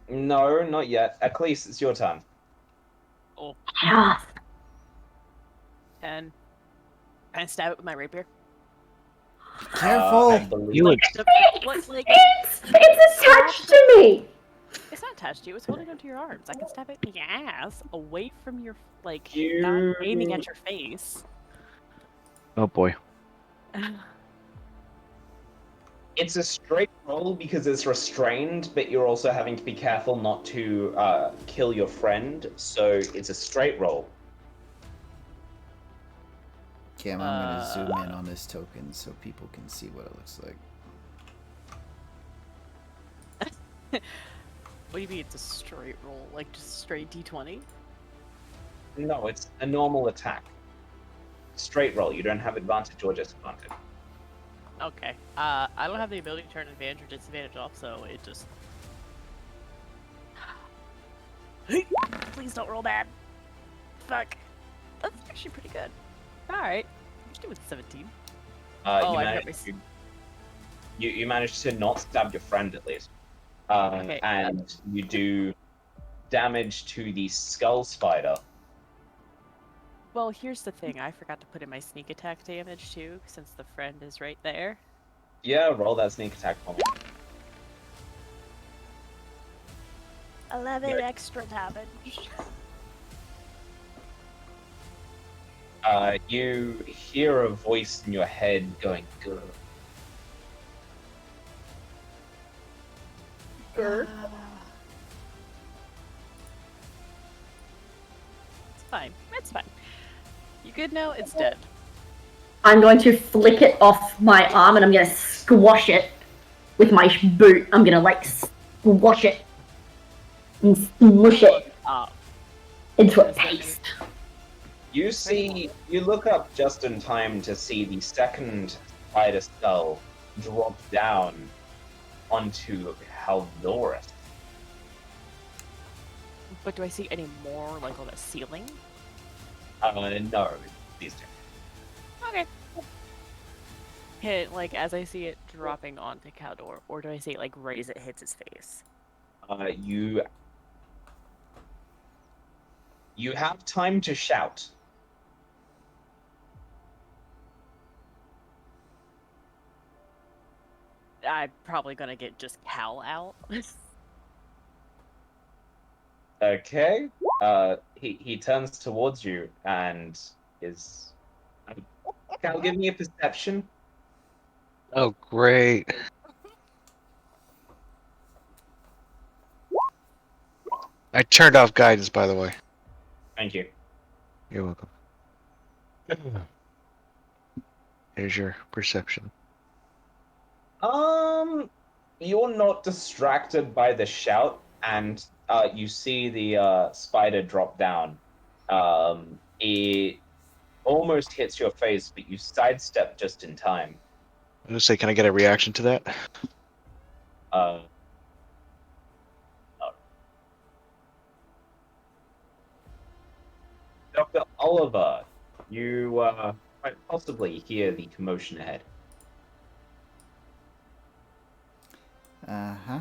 no, not yet. Ecclese, it's your turn. Yeah. And can I stab it with my rapier? Careful! I believe You would. It's attached to me. It's not attached to you. It's holding onto your arms. I can stab it in the ass, away from your not aiming at your face. Oh boy. It's a straight roll because it's restrained, but you're also having to be careful not to kill your friend, so it's a straight roll. Cam, I'm gonna zoom in on this token so people can see what it looks like. What do you mean it's a straight roll? Like just straight d20? No, it's a normal attack. Straight roll. You don't have advantage or disadvantage. Okay. I don't have the ability to turn advantage or disadvantage off, so it just. Please don't roll bad. Fuck. That's actually pretty good. Alright. Let's do it 17. Oh, I got my. You managed to not stab your friend at least. Okay, And you do damage to the skull spider. Well, here's the thing. I forgot to put in my sneak attack damage too, since the friend is right there. Yeah, roll that sneak attack for me. 11 Yeah. extra damage. You hear a voice in your head going, "Good." Grr. It's fine. It's fine. You good now? It's dead. I'm going to flick it off my arm and I'm going to squash it with my boot. I'm going to like squash it and smush it Up. into a paste. You look up just in time to see the second spider skull drop down onto Haldoris. But do I see any more, like, on the ceiling? No, these two. Okay. Hit, like, as I see it dropping onto Caldor, or do I see it, like, right as it hits his face? You have time to shout. I'm probably gonna get just Cal out. Okay. He turns towards you and is. Cal, give me a perception. Oh, great. I turned off guidance, by the way. Thank you. You're welcome. Here's your perception. You're not distracted by the shout, and you see the spider drop down. It almost hits your face, but you sidestep just in time. I'm gonna say, can I get a reaction to that? No. Dr. Oliver, you quite possibly hear the commotion ahead. Uh-huh.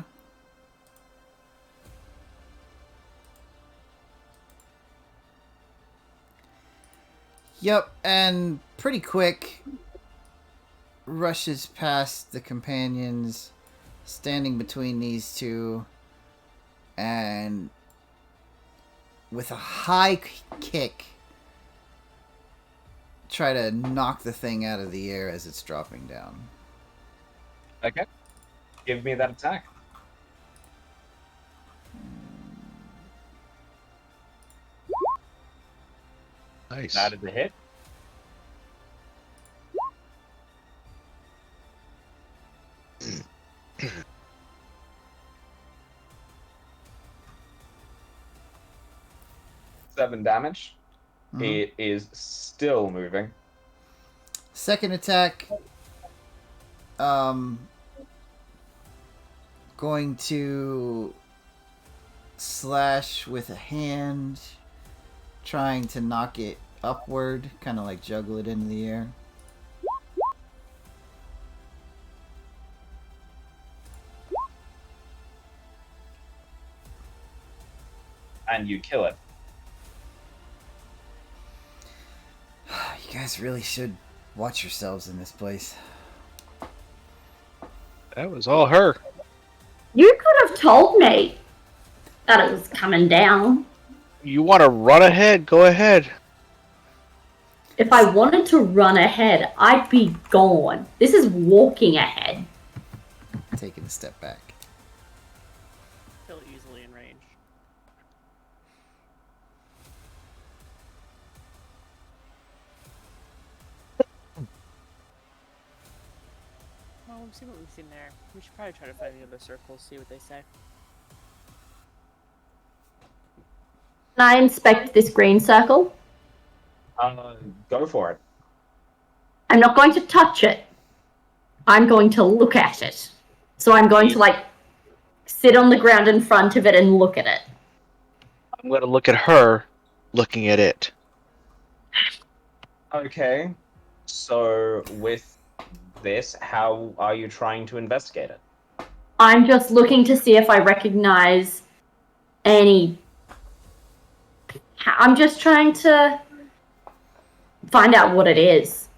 Yep, and pretty quick rushes past the companions standing between these two and with a high kick try to knock the thing out of the air as it's dropping down. Okay. Give me that attack. Nice. That is a hit. Seven damage. Mhm. It is still moving. Second attack, going to slash with a hand, trying to knock it upward, kind of like juggle it into the air. And you kill it. You guys really should watch yourselves in this place. That was all her. You could have told me that it was coming down. You want to run ahead? Go ahead. If I wanted to run ahead, I'd be gone. This is walking ahead. Taking a step back. Still easily in range. Well, we'll see what we've seen there. We should probably try to find the other circles, see what they say. Can I inspect this green circle? Go for it. I'm not going to touch it. I'm going to look at it. So I'm going to, like, sit on the ground in front of it and look at it. I'm going to look at her looking at it. Okay. So with this, how are you trying to investigate it? I'm just looking to see if I recognize any... I'm just trying to find out what it is.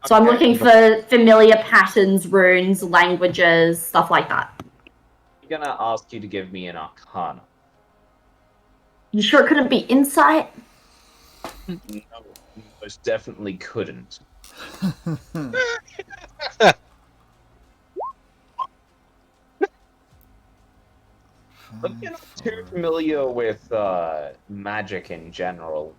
So I'm looking for familiar patterns, runes, languages, stuff like that. I'm gonna ask you to give me an arcana. You sure it couldn't be insight? No, most definitely couldn't. But you're not too familiar with magic in general.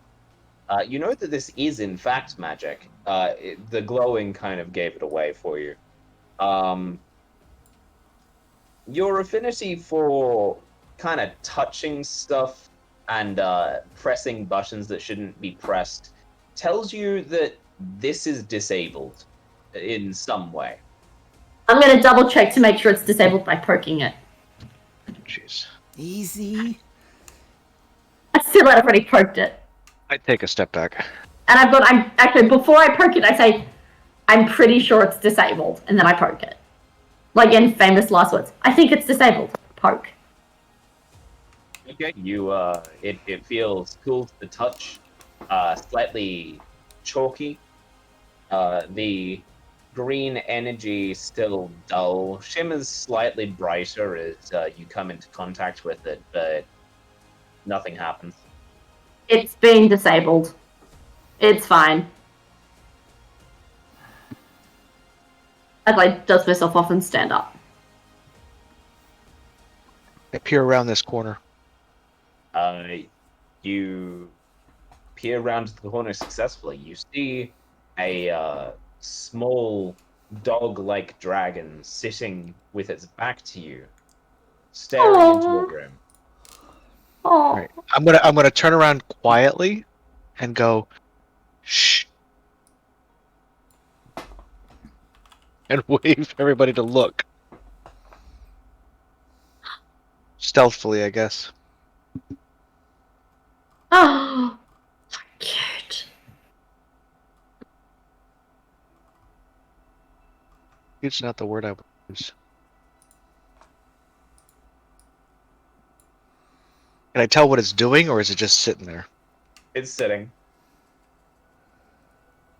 You know that this is in fact magic. The glowing kind of gave it away for you. Your affinity for kind of touching stuff and pressing buttons that shouldn't be pressed tells you that this is disabled in some way. I'm going to double check to make sure it's disabled by poking it. Jeez. Easy. I still had already poked it. I take a step back. And I'm actually, before I poke it, I say, I'm pretty sure it's disabled. And then I poke it. Like in famous last words. I think it's disabled. Poke. Okay. You, it feels cool to the touch, slightly chalky. The green energy still dull, shimmers slightly brighter as you come into contact with it, but nothing happens. It's being disabled. It's fine. I'd like dust myself off and stand up. I peer around this corner. You peer around the corner successfully. You see a small dog-like dragon sitting with its back to you, staring into a room. Oh. Right. I'm gonna turn around quietly and go, shh, and wave for everybody to look. Stealthily, I guess. Oh. So cute. It's not the word I would use. Can I tell what it's doing, or is it just sitting there? It's sitting.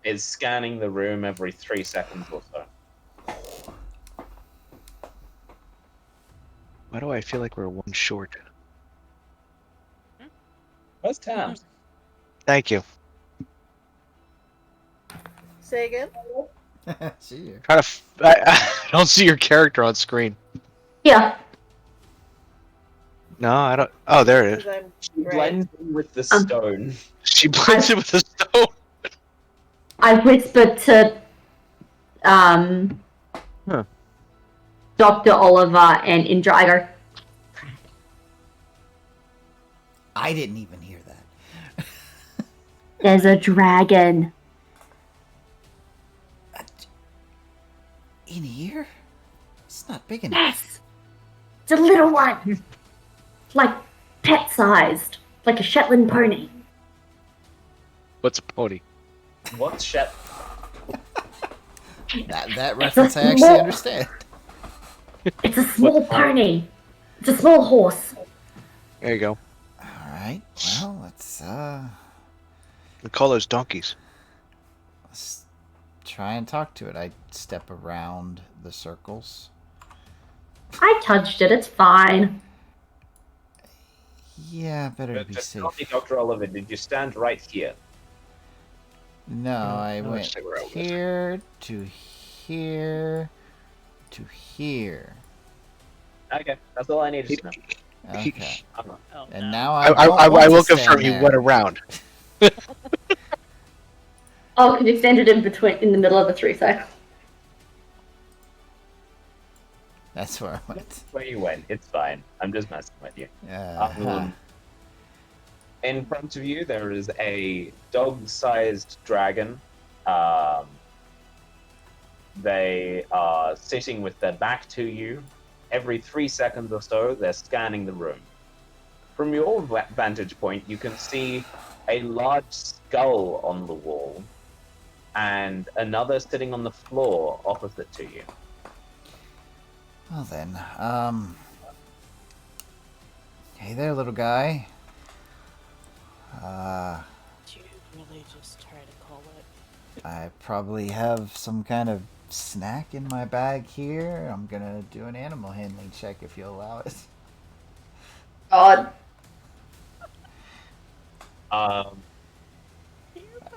It's scanning the room every 3 seconds or so. Why do I feel like we're one short? Where's Tams? Thank you. Say again? See you. I don't see your character on screen. Yeah. No, I don't. Oh, there it is. Because I'm She right. blends in with the stone. She blends in with the stone. I whispered to Dr. Oliver and Indra. I go, I didn't even hear that. there's a dragon. In here? It's not big enough. Yes. It's a little one. Like pet-sized. Like a Shetland pony. What's a pony? What's Shet? That reference I actually understand. It's a small pony. It's a small horse. There you go. Alright, well, let's We call those donkeys. try and talk to it. I step around the circles. I touched it. It's fine. Yeah, better to be Just safe. tell me, Dr. Oliver, did you stand right here? No, I no, went stay where I was. here to here to here. Okay, that's all I needed to know. Okay. Oh, And no. now I don't want to will stand confirm you there. went around. Oh, because you stand it in the middle of the 3 circle. That's where I went. Where you went, it's fine. I'm just messing with you. Uh-huh. In front of you, there is a dog-sized dragon. They are sitting with their back to you. Every 3 seconds or so, they're scanning the room. From your vantage point, you can see a large skull on the wall and another sitting on the floor opposite to you. Well then, hey there, little guy. Did you really just try to call it? I probably have some kind of snack in my bag here. I'm gonna do an animal handling check if you allow it. God.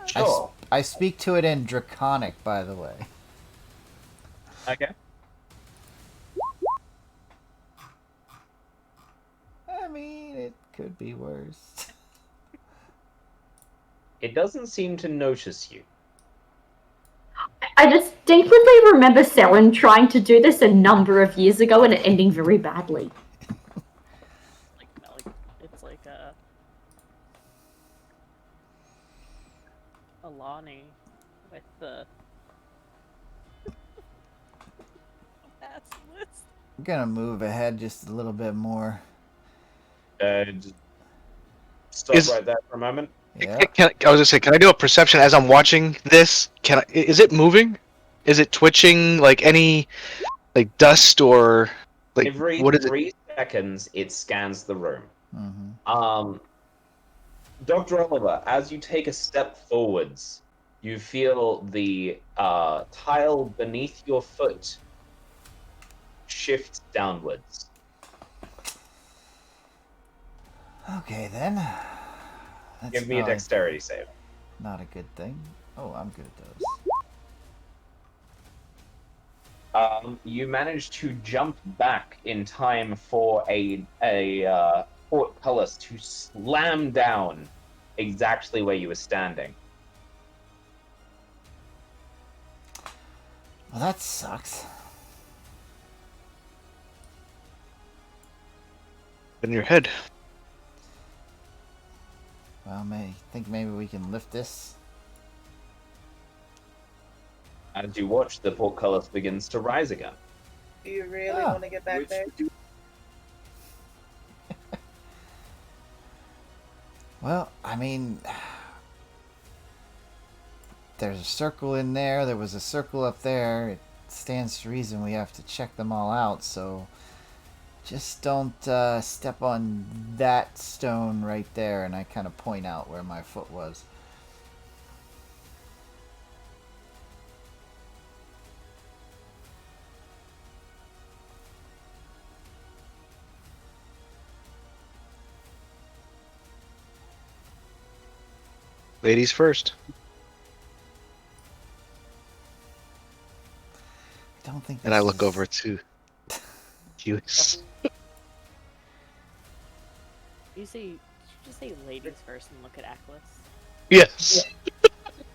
Sure. I speak to it in Draconic, by the way. Okay. I mean, it could be worse. It doesn't seem to notice you. I distinctly remember Seren trying to do this a number of years ago and it ending very badly. It's like a Lonnie with the basilisk. I'm gonna move ahead just a little bit more. Just stop right there for a moment. Yeah. I was gonna say, can I do a perception as I'm watching this? Is it moving? Is it twitching? Like any, like dust or like Every what is it? 3 seconds, it scans the room. Mm-hmm. Dr. Oliver, as you take a step forwards, you feel the tile beneath your foot shift downwards. Okay then. That's Give me a probably dexterity save. not a good thing. Oh, I'm good at those. You manage to jump back in time for a portcullis to slam down exactly where you were standing. Well, that sucks. In your head. Well, think maybe we can lift this. As you watch, the portcullis begins to rise again. Do you really want to get back there? Well, I mean, there's a circle in there. There was a circle up there. It stands to reason we have to check them all out. So just don't step on that stone right there. And I kind of point out where my foot was. Ladies first. I don't think. And I look over to you. You just say ladies first and look at Aklis? Yes.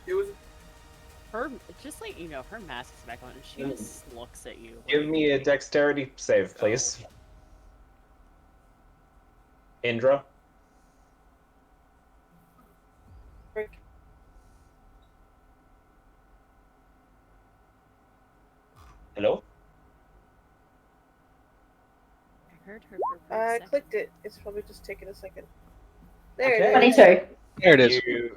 It was Her, just like you know, her mask is back on, and she just looks at you. Give me a dexterity save, please. Indra. Hello? I heard her for a I second. clicked it. It's probably just taking a second. There Okay. it is. 22. There it is. You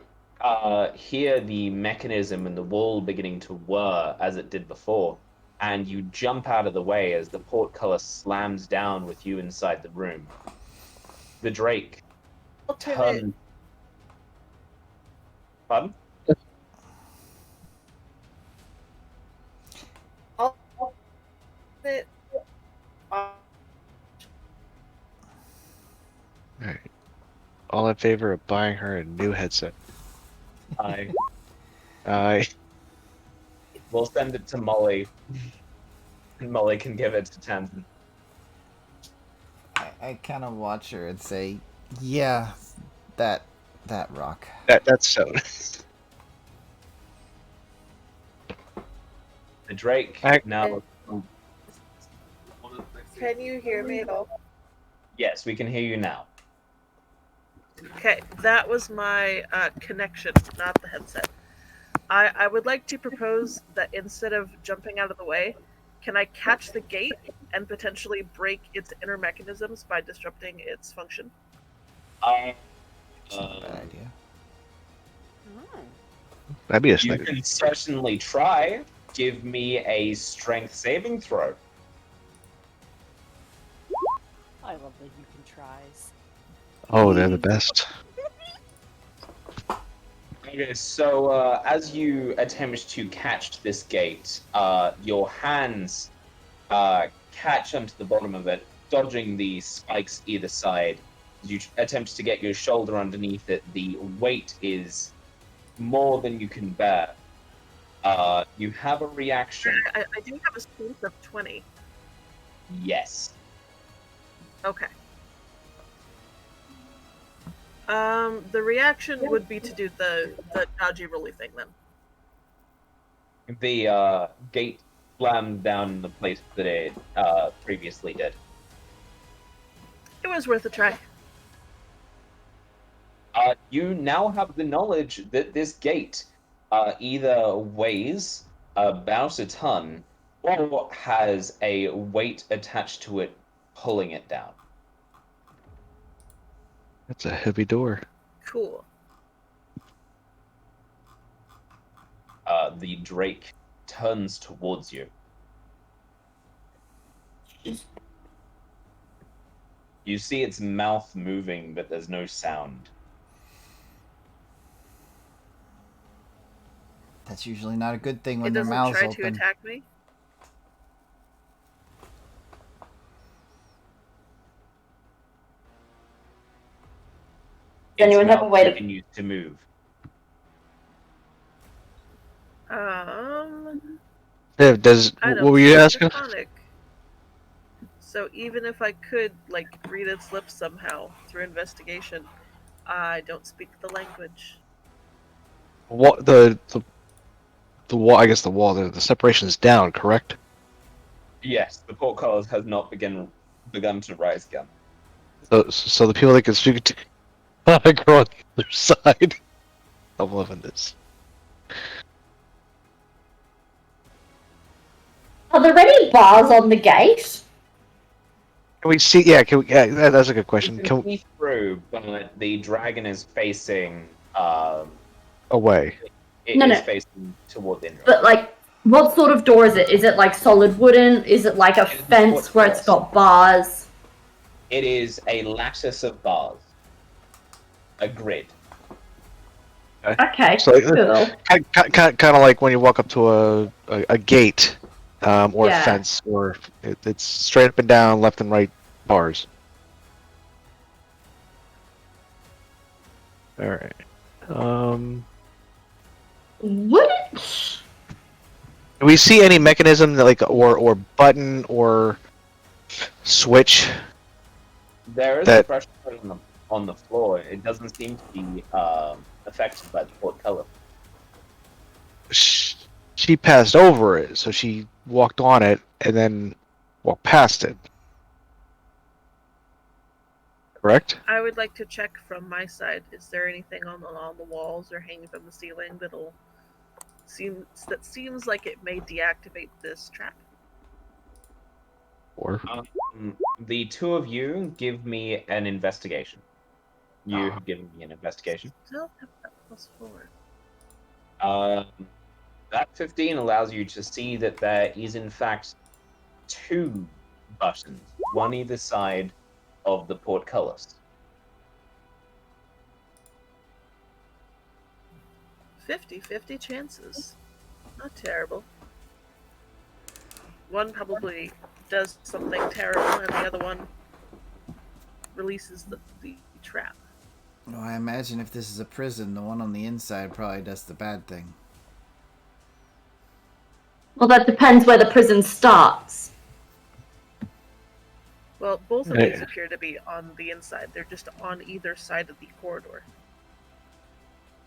hear the mechanism and the wall beginning to whir as it did before, and you jump out of the way as the portcullis slams down with you inside the room. The Drake turns. Pardon? It. Alright. All in favor of buying her a new headset. I will send it to Molly. And Molly can give it to Tamsin. I kind of watch her and say, "Yeah, that rock." that's so. The Drake now. Can you hear me at all? Yes, we can hear you now. Okay, that was my connection, not the headset. I would like to propose that instead of jumping out of the way, can I catch the gate and potentially break its inner mechanisms by disrupting its function? Uh, It's not a bad idea. Oh. That'd be a you snake. can certainly try. Give me a strength saving throw. I love the you can tries. Oh, they're the best. Okay, so as you attempt to catch this gate, your hands catch onto the bottom of it, dodging the spikes either side. As you attempt to get your shoulder underneath it, the weight is more than you can bear. You have a reaction. I do have a strength of 20. Yes. Okay. The reaction would be to do the dodgy rolly thing then. The gate slammed down in the place that it previously did. It was worth a try. You now have the knowledge that this gate either weighs about a ton or has a weight attached to it pulling it down. That's a heavy door. Cool. The Drake turns towards you. You see its mouth moving, but there's no sound. That's usually not a good thing It when their doesn't mouths try open. to attack me. Does anyone Its have a mouth way to- continues to move. Yeah, does I what don't were you speak asking? Draconic. So even if I could, like, read its lips somehow through investigation, I don't speak the language. What the wall? I guess the wall. The separation is down, correct? Yes, the portcullis has not begun to rise again. So the people that can speak to go on the other side. I'm loving this. Are there any bars on the gate? Can we see? Yeah, can we, yeah, that's a good question. You Can can see through, but the dragon is facing. away? It No, is no. facing toward the inner. But like, what sort of door is it? Is it like solid wooden? Is it like a It is fence where it's got bars? It is a lattice of bars, a grid. Okay, So cool. kind of like when you walk up to a gate, or a Yeah. fence, or it's straight up and down, left and right bars. All right. Would it? Do we see any mechanism that, like, or button or switch? There is That- a pressure on the floor. It doesn't seem to be affected by the portcullis. She passed over it, so she walked on it and then walked past it. Correct? I would like to check from my side. Is there anything on the walls or hanging from the ceiling that seems like it may deactivate this trap? Or The two of you give me an investigation. You have given me an investigation. Still have that +4. That 15 allows you to see that there is, in fact, two buttons, one either side of the portcullis. 50-50 chances. Not terrible. One probably does something terrible, and the other one releases the trap. Well, I imagine if this is a prison, the one on the inside probably does the bad thing. Well, that depends where the prison starts. Well, both of Yeah. these appear to be on the inside. They're just on either side of the corridor.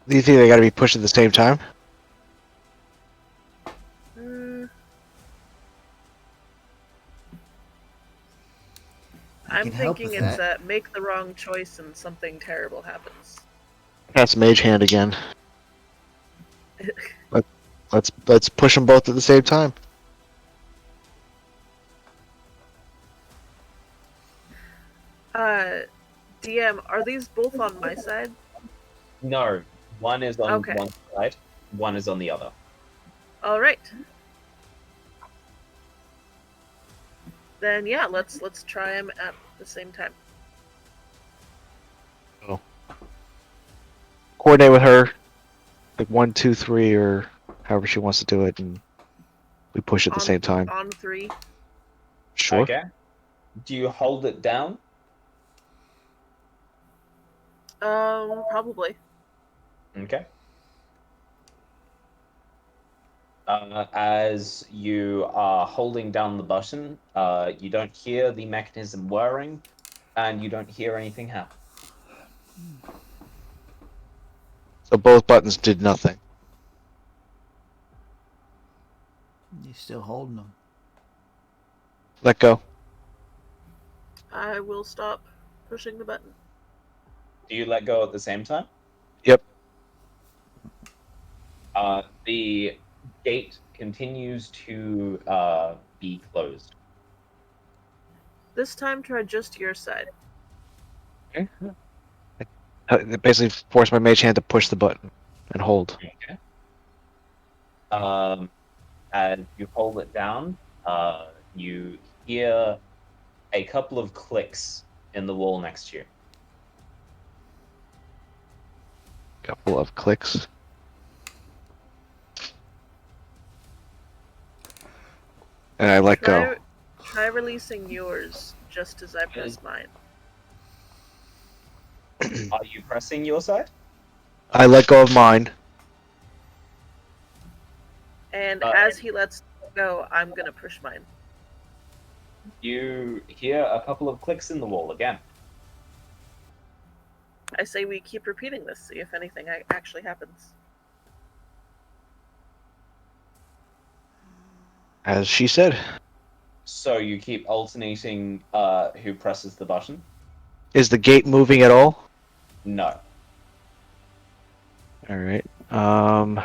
do you think they got to be pushed at the same time? I'm can help thinking with it's that. make the wrong choice and something terrible happens. That's Mage Hand again. Let's push them both at the same time. DM, are these both on my side? No, one is on Okay. one side, one is on the other. All right. Then yeah, let's try them at the same time. Coordinate with her, like 1, 2, 3, or however she wants to do it, and we push at the same time. On 3. Sure. Okay. Do you hold it down? Probably. Okay. As you are holding down the button, you don't hear the mechanism whirring, and you don't hear anything happen. So both buttons did nothing. You're still holding them. Let go. I will stop pushing the button. Do you let go at the same time? Yep. The gate continues to be closed. This time, try just your side. Okay. It basically forced my Mage Hand to push the button and hold. Okay. As you hold it down, you hear a couple of clicks in the wall next to you. Couple of clicks. And I let go. Try releasing yours just as I press mine. Are you pressing your side? I let go of mine. And as he lets go, I'm gonna push mine. You hear a couple of clicks in the wall again. I say we keep repeating this, see if anything actually happens. As she said. So you keep alternating who presses the button? Is the gate moving at all? No. Alright. I'm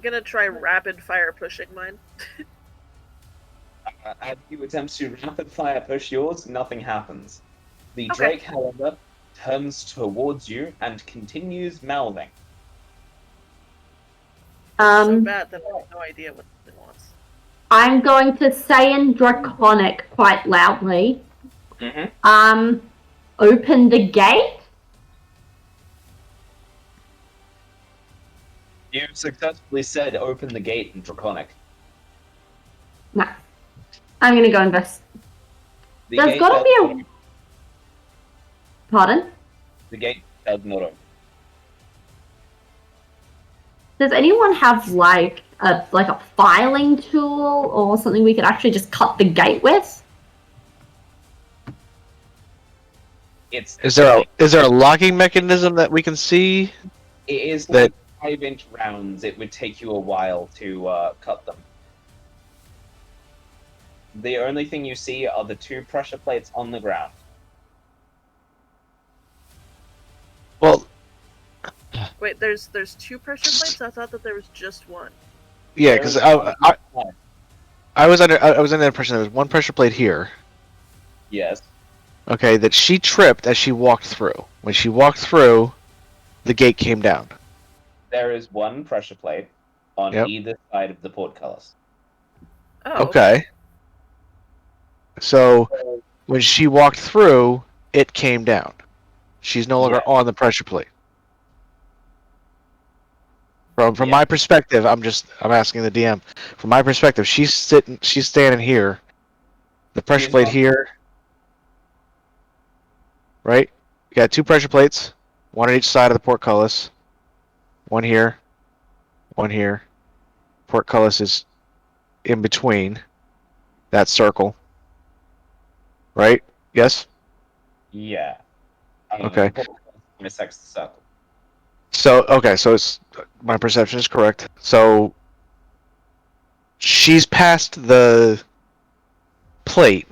gonna try rapid fire pushing mine. As you attempt to rapid fire push yours, nothing happens. The Okay. Drake, however, turns towards you and continues mouthing. So bad that I have no idea what it wants. I'm going to say in Draconic quite loudly. Mm-hmm. Open the gate. You successfully said open the gate in Draconic. No. I'm gonna go invest. The There's gate gotta does- be a. Pardon? The gate does not open. Does anyone have like a filing tool or something we could actually just cut the gate with? It's Is there a locking mechanism that we can see? It is that- like 5-inch rounds. It would take you a while to cut them. The only thing you see are the 2 pressure plates on the ground. Well, Wait, there's 2 pressure plates? I thought that there was just one. yeah, because I was under the impression there was one pressure plate here. Yes. Okay, that she tripped as she walked through. When she walked through, the gate came down. There is one pressure plate on Yep. either side of the portcullis. Oh. Okay. So when she walked through, it came down. She's no longer Yeah. on the pressure plate. From Yeah. my perspective, I'm asking the DM. From my perspective, she's standing here. The pressure She's plate not- here. Right? You got 2 pressure plates, one on each side of the portcullis. One here, one here. Portcullis is in between that circle. Right? Yes? Yeah. Okay. The portcullis bisects the circle. So it's my perception is correct. So she's past the plate,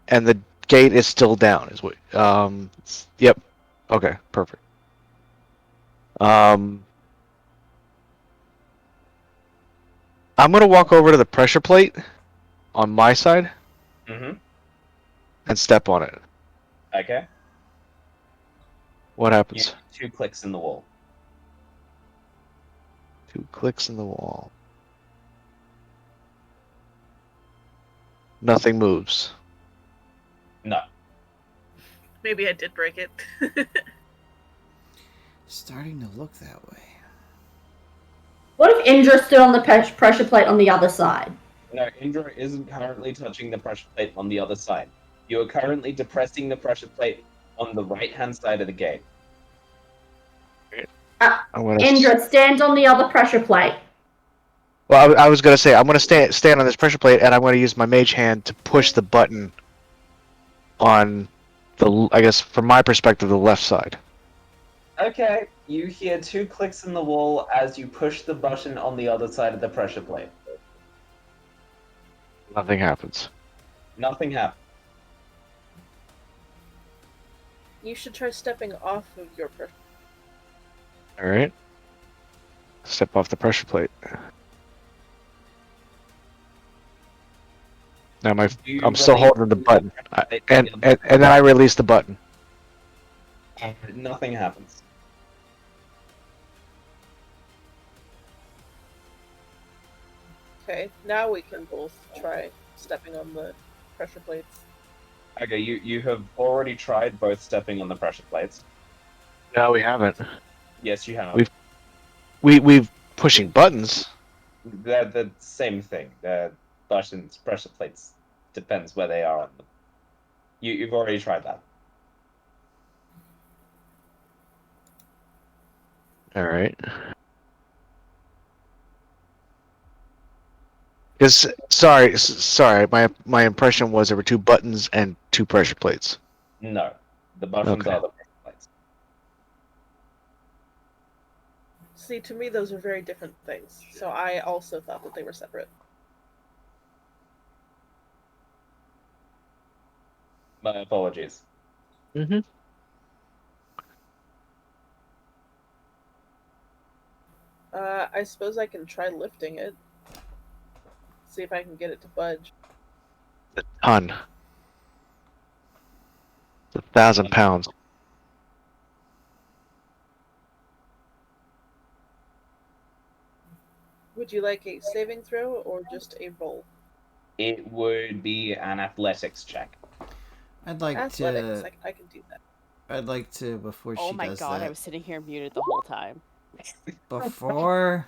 and the gate is still down. Is what? Yep. Okay. Perfect. I'm gonna walk over to the pressure plate on my side Mm-hmm. and step on it. Okay. What You happens? 2 clicks in the wall. 2 clicks in the wall. Nothing moves. No. Maybe I did break it. Starting to look that way. What if Indra stood on the pressure plate on the other side? No, Indra isn't currently touching the pressure plate on the other side. You are currently depressing the pressure plate on the right-hand side of the gate. I'm gonna. Indra, stand on the other pressure plate. Well, I was gonna say I'm gonna stand on this pressure plate, and I'm gonna use my mage hand to push the button on the. I guess from my perspective, the left side. Okay, you hear 2 clicks in the wall as you push the button on the other side of the pressure plate. Nothing happens. Nothing happens. You should try stepping off of your pressure. All right. Step off the pressure plate. Now I'm still holding the button, and then I release the button. Nothing happens. Okay, now we can both try stepping on the pressure plates. Okay, you have already tried both stepping on the pressure plates. No, we haven't. Yes, you have. We've pushing buttons. They're the same thing. They're buttons, pressure plates. Depends where they are on them. You've already tried that. All right. Because sorry, my impression was there were 2 buttons and 2 pressure plates. No, the buttons Okay. are the pressure plates. See, to me, those are very different things. So I also thought that they were separate. My apologies. Mm-hmm. I suppose I can try lifting it. See if I can get it to budge. A ton. It's 1,000 pounds. Would you like a saving throw or just a roll? It would be an athletics check. I'd like Athletics, to. I can do that. I'd like to before Oh she my does god, I that. was sitting here muted the whole time. Before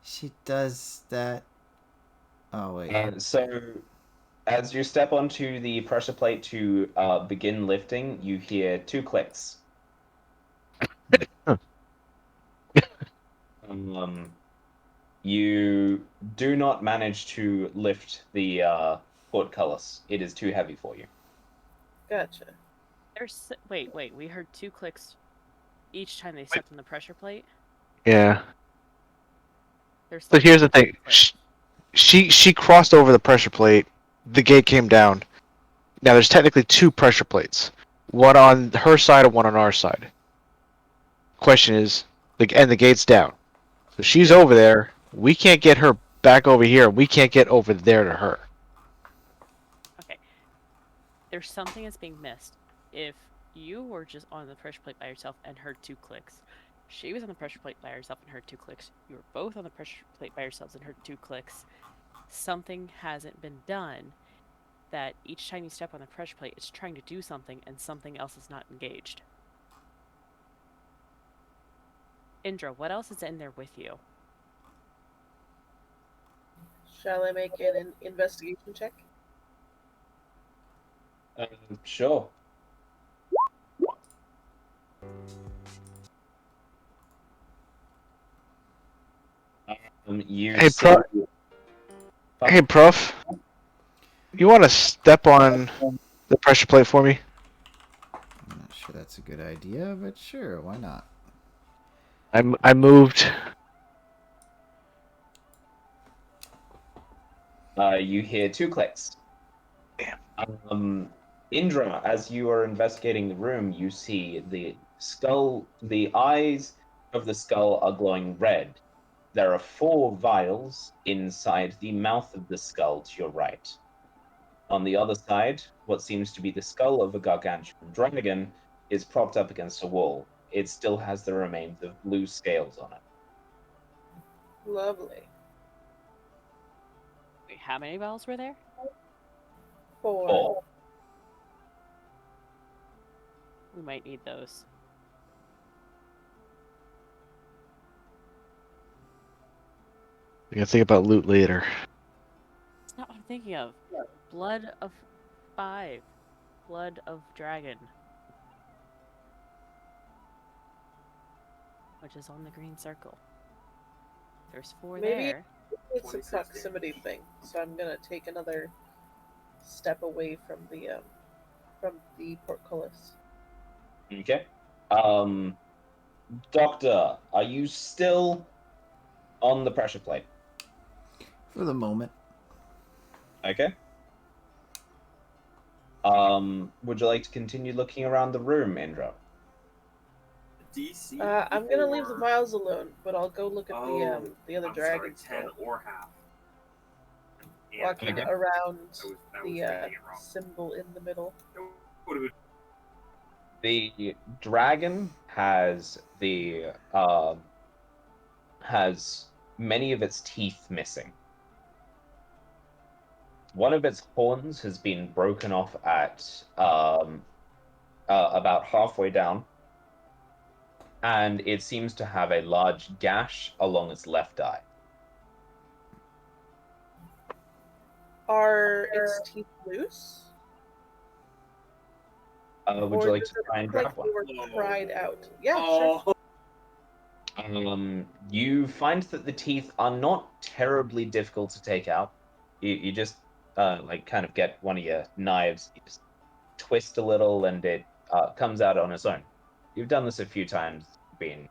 she does that. Oh wait. So, as you step onto the pressure plate to begin lifting, you hear 2 clicks. You do not manage to lift the portcullis. It is too heavy for you. Gotcha. Wait, we heard 2 clicks each time they stepped on the pressure plate. Yeah. There's So here's the thing. clicks. She crossed over the pressure plate. The gate came down. Now there's technically 2 pressure plates. One on her side and one on our side. Question is, and the gate's down. So she's over there. We can't get her back over here. We can't get over there to her. Okay. There's something that's being missed. If you were just on the pressure plate by yourself and heard 2 clicks, she was on the pressure plate by herself and heard 2 clicks, you were both on the pressure plate by yourselves and heard 2 clicks, something hasn't been done. That each time you step on the pressure plate, it's trying to do something and something else is not engaged. Indra, what else is in there with you? Shall I make an investigation check? Sure. Hey, Prof. You want to step on the pressure plate for me? I'm not sure that's a good idea, but sure, why not? I moved. You hear 2 clicks. Indra, as you are investigating the room, you see the skull, the eyes of the skull are glowing red. There are 4 vials inside the mouth of the skull to your right. On the other side, what seems to be the skull of a gargantuan dragon is propped up against a wall. It still has the remains of blue scales on it. Lovely. Wait, how many vials were there? 4. 4. We might need those. We can think about loot later. That's not what I'm thinking of. Blood of 5. Blood of dragon. Which is on the green circle. There's 4 Maybe there. it's a proximity thing, so I'm gonna take another step away from the portcullis. Okay. Doctor, are you still on the pressure plate? For the moment. Okay. Would you like to continue looking around the room, Indra? DC. I'm gonna leave the vials alone, but I'll go look at the other I'm dragon sorry, 10 still. or half. Walking Okay. around I was the thinking it wrong. symbol in the middle. Would've been- The dragon has has many of its teeth missing. One of its horns has been broken off at about halfway down, and it seems to have a large gash along its left eye. Are its teeth loose? Would Or you like does to it try and look grab like one? they were pried out? Yeah, sure. Oh, You find that the teeth are not terribly difficult to take out. You just like kind of get one of your knives, you just twist a little, and it comes out on its own. You've done this a few times, been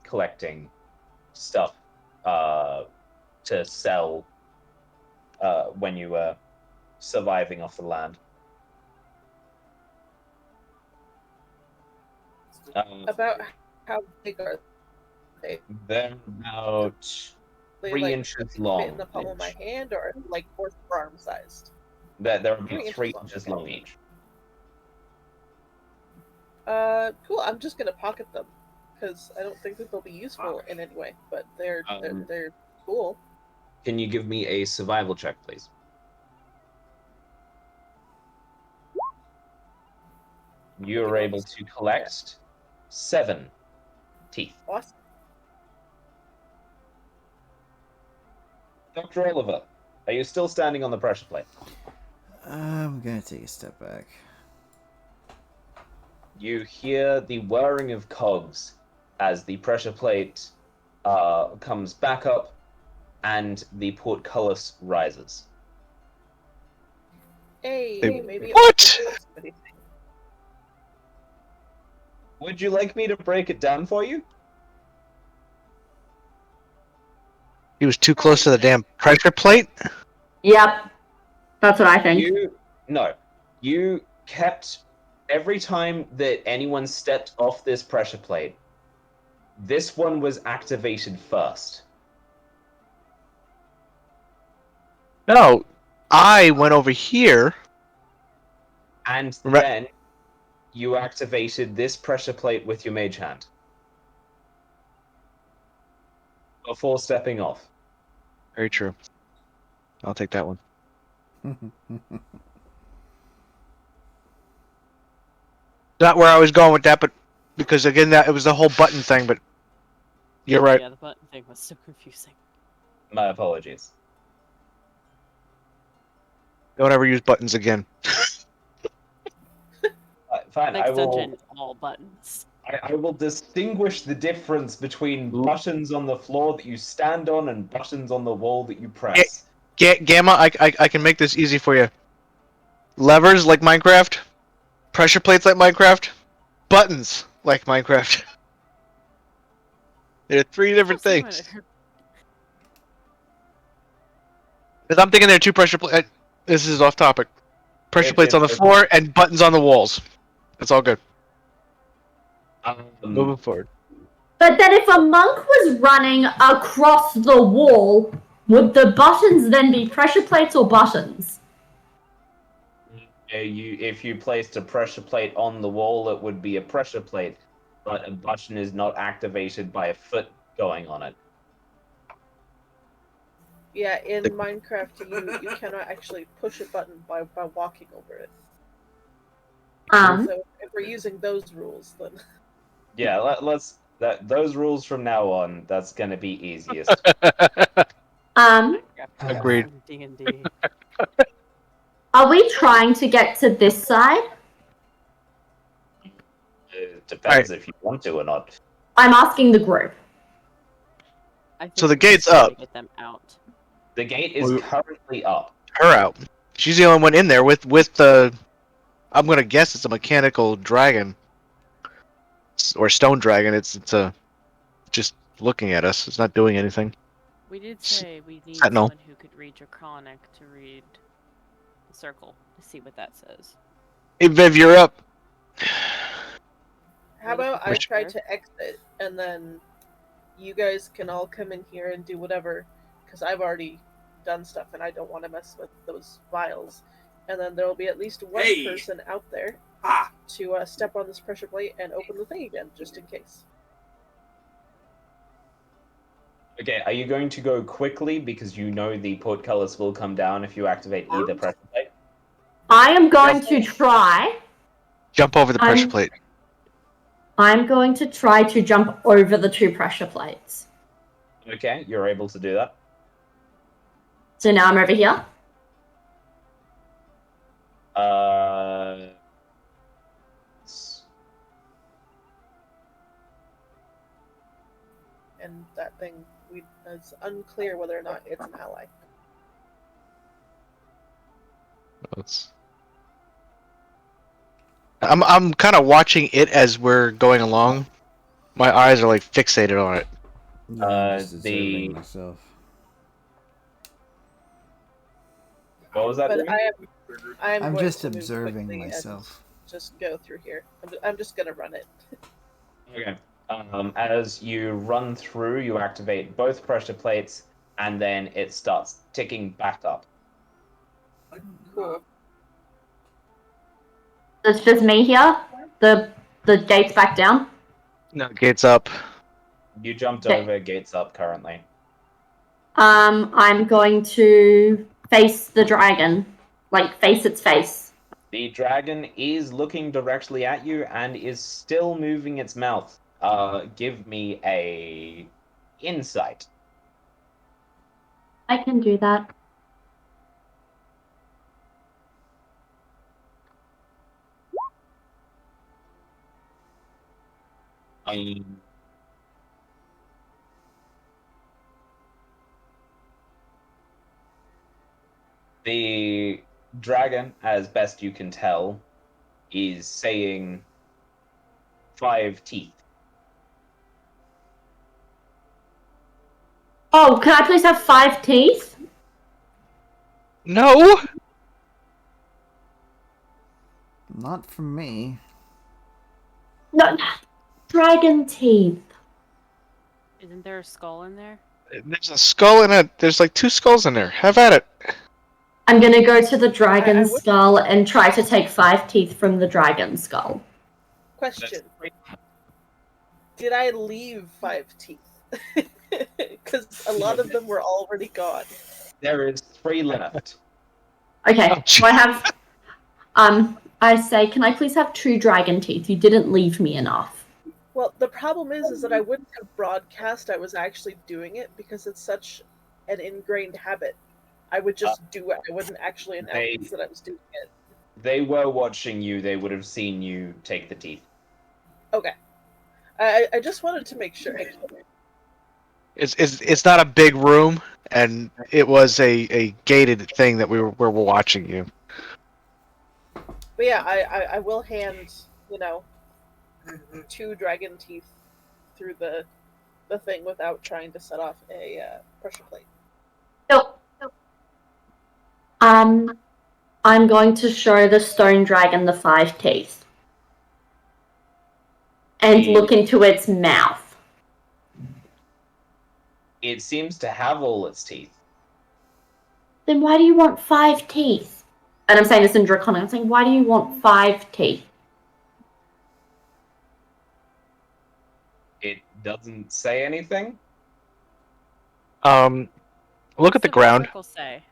collecting stuff to sell when you were surviving off the land. About how big are they? They're about They 3 like inches fit long. in the palm of my hand, or like forearm sized? They're 3 about inches 3 long, inches okay. long each. Cool. I'm just gonna pocket them because I don't think that they'll be useful in any way. But they're cool. Can you give me a survival check, please? You are able to collect 7 teeth. Awesome. Dr. Oliver, are you still standing on the pressure plate? I'm gonna take a step back. You hear the whirring of cogs as the pressure plate comes back up and the portcullis rises. Hey, maybe What? it's a proximity thing. Would you like me to break it down for you? He was too close to the damn pressure plate? Yep. That's what I think. You kept every time that anyone stepped off this pressure plate, this one was activated first. No. I went over here. And Right. then you activated this pressure plate with your mage hand. Before stepping off. Very true. I'll take that one. Not where I was going with that, but because again, it was the whole button thing. But you're right. Yeah, the button thing was so confusing. My apologies. Don't ever use buttons again. Fine, Next I will. dungeon, all buttons. I will distinguish the difference between buttons on the floor that you stand on and buttons on the wall that you press. Gamma, I can make this easy for you. Levers like Minecraft, pressure plates like Minecraft, buttons like Minecraft. They're 3 different Oh, see what things. Because I'm thinking there are two pressure plates. This is off topic. Pressure If plates on the it's floor and buttons on the walls. That's all good. Moving forward. But then if a monk was running across the wall, would the buttons then be pressure plates or buttons? if you placed a pressure plate on the wall, it would be a pressure plate, but a button is not activated by a foot going on it. Yeah, in Minecraft, you cannot actually push a button by walking over it. So if we're using those rules, then Yeah, let's those rules from now on. That's gonna be easiest. Agreed. D&D. Are we trying to get to this side? It depends if you want to or not. I'm asking the group. I think So the we're just gate's trying up. to get them out. The gate is currently up. Her out. She's the only one in there with the. I'm gonna guess it's a mechanical dragon. Or stone dragon. It's just looking at us. It's not doing anything. We did say we need Sentinel. someone who could read Draconic to read the circle to see what that says. Hey Viv, you're up. how about I Which- try to exit and then you guys can all come in here and do whatever, because I've already done stuff and I don't want to mess with those vials. And then there will be at least one person out there to step on this pressure plate and open the thing again, just in case. Okay, are you going to go quickly because you know the portcullis will come down if you activate either pressure plate? I am going to try. Jump over the pressure plate. I'm going to try to jump over the two pressure plates. Okay, you're able to do that. So now I'm over here. And that thing, it's unclear whether or not it's an ally. I'm kind of watching it as we're going along. My eyes are like fixated on it. Yeah, I'm just observing myself. What was that? But I'm I'm going just to move observing quickly and myself. just go through here. I'm just gonna run it. Okay. As you run through, you activate both pressure plates, and then it starts ticking back up. Cool. It's just me here. The gate's back down. No, gates up. You jumped Okay. over, gates up currently. I'm going to face the dragon. Like, face its face. The dragon is looking directly at you and is still moving its mouth. Give me a insight. I can do that. The dragon, as best you can tell, is saying 5 teeth. Oh, can I please have 5 teeth? No. Not from me. No, dragon teeth. Isn't there a skull in there? There's a skull in it. There's like 2 skulls in there. Have at it. I'm gonna go to the dragon I would- skull and try to take 5 teeth from the dragon skull. Question: did I leave 5 teeth? Because a lot of them were already gone. There is 3 left. Okay, Oh, so I have. I say, can I please have 2 dragon teeth? You didn't leave me enough. Well, the problem is that I wouldn't have broadcast I was actually doing it because it's such an ingrained habit. I would just do it. I wouldn't actually announce that I was doing it. They were watching you. They would have seen you take the teeth. Okay. I just wanted to make sure. It's not a big room, and it was a gated thing that we were watching you. But yeah, I will hand, 2 dragon teeth through the thing without trying to set off a pressure plate. No. I'm going to show the stone dragon the 5 teeth. And look into its mouth. It seems to have all its teeth. Then why do you want 5 teeth? And I'm saying this in Draconic. I'm saying, why do you want 5 teeth? It doesn't say anything. Look at the ground. Circle say.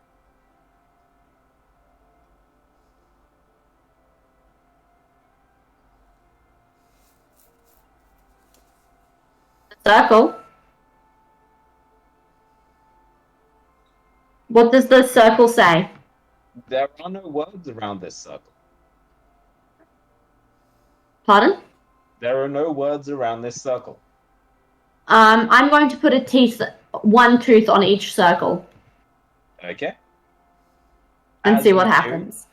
Circle? What does the circle say? There are no words around this circle. Pardon? There are no words around this circle. I'm going to put one tooth on each circle. Okay. And As see what you happens.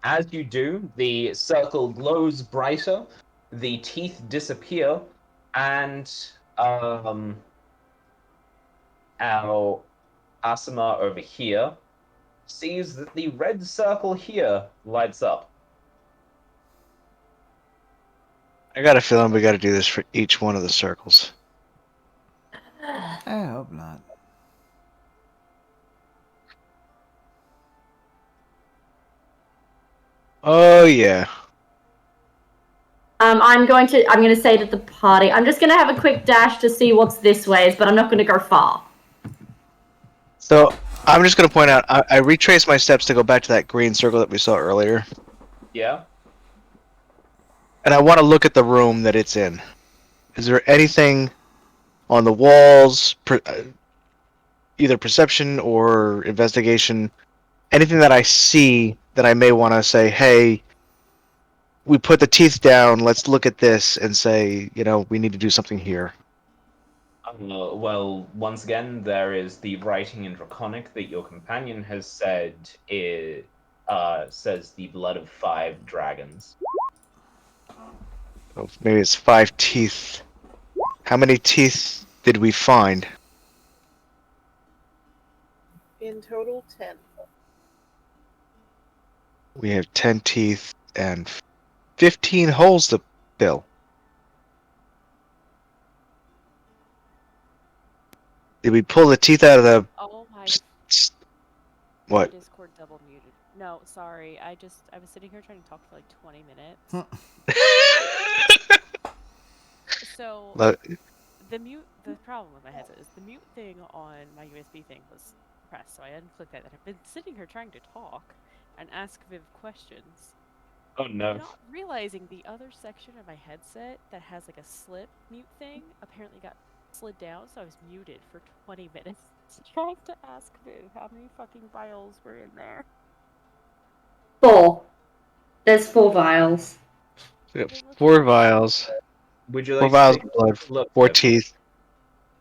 As you do, the circle glows brighter, the teeth disappear, and our Asima over here sees that the red circle here lights up. I got a feeling we got to do this for each one of the circles. I hope not. Oh yeah. I'm going to say to the party, I'm just going to have a quick dash to see what's this ways, but I'm not going to go far. So I'm just going to point out, I retraced my steps to go back to that green circle that we saw earlier. Yeah? And I want to look at the room that it's in. Is there anything on the walls, either perception or investigation, anything that I see that I may want to say, hey, we put the teeth down, let's look at this and say, we need to do something here. Well, once again, there is the writing in Draconic that your companion has said says the blood of 5 dragons. So maybe it's 5 teeth. How many teeth did we find? In total, 10. We have 10 teeth and 15 holes to fill. Did we pull the teeth out of the... Oh my... What? My Discord double muted. No, sorry. I was sitting here trying to talk for like 20 minutes. So, the problem with my headset is the mute thing on my USB thing was pressed, so I unclicked that. And I've been sitting here trying to talk and ask Viv questions. Oh no. Not realizing the other section of my headset that has like a slip mute thing apparently got slid down, so I was muted for 20 minutes trying to ask Viv how many fucking vials were in there. 4. There's 4 vials. We got 4 vials. Would you 4 like vials to of blood, look 4 at teeth,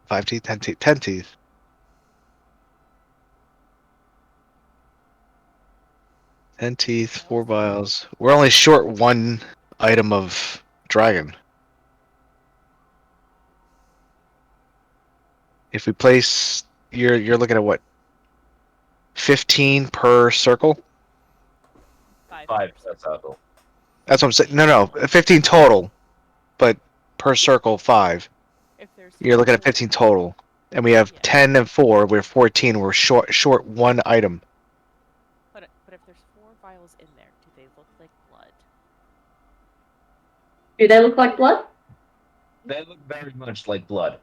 5 teeth, 10 teeth, 10 teeth. 10 teeth, 4 vials. We're only short 1 item of dragon. If we place, you're looking at what? 15 per circle? 5 per circle. That's what I'm saying. No, 15 total, but per circle 5. If there's You're looking at 15 total, and we have 10 and 4. We're 14. We're short 1 item. But if there's 4 vials in there, do they look like blood? Do they look like blood? They look very much like blood.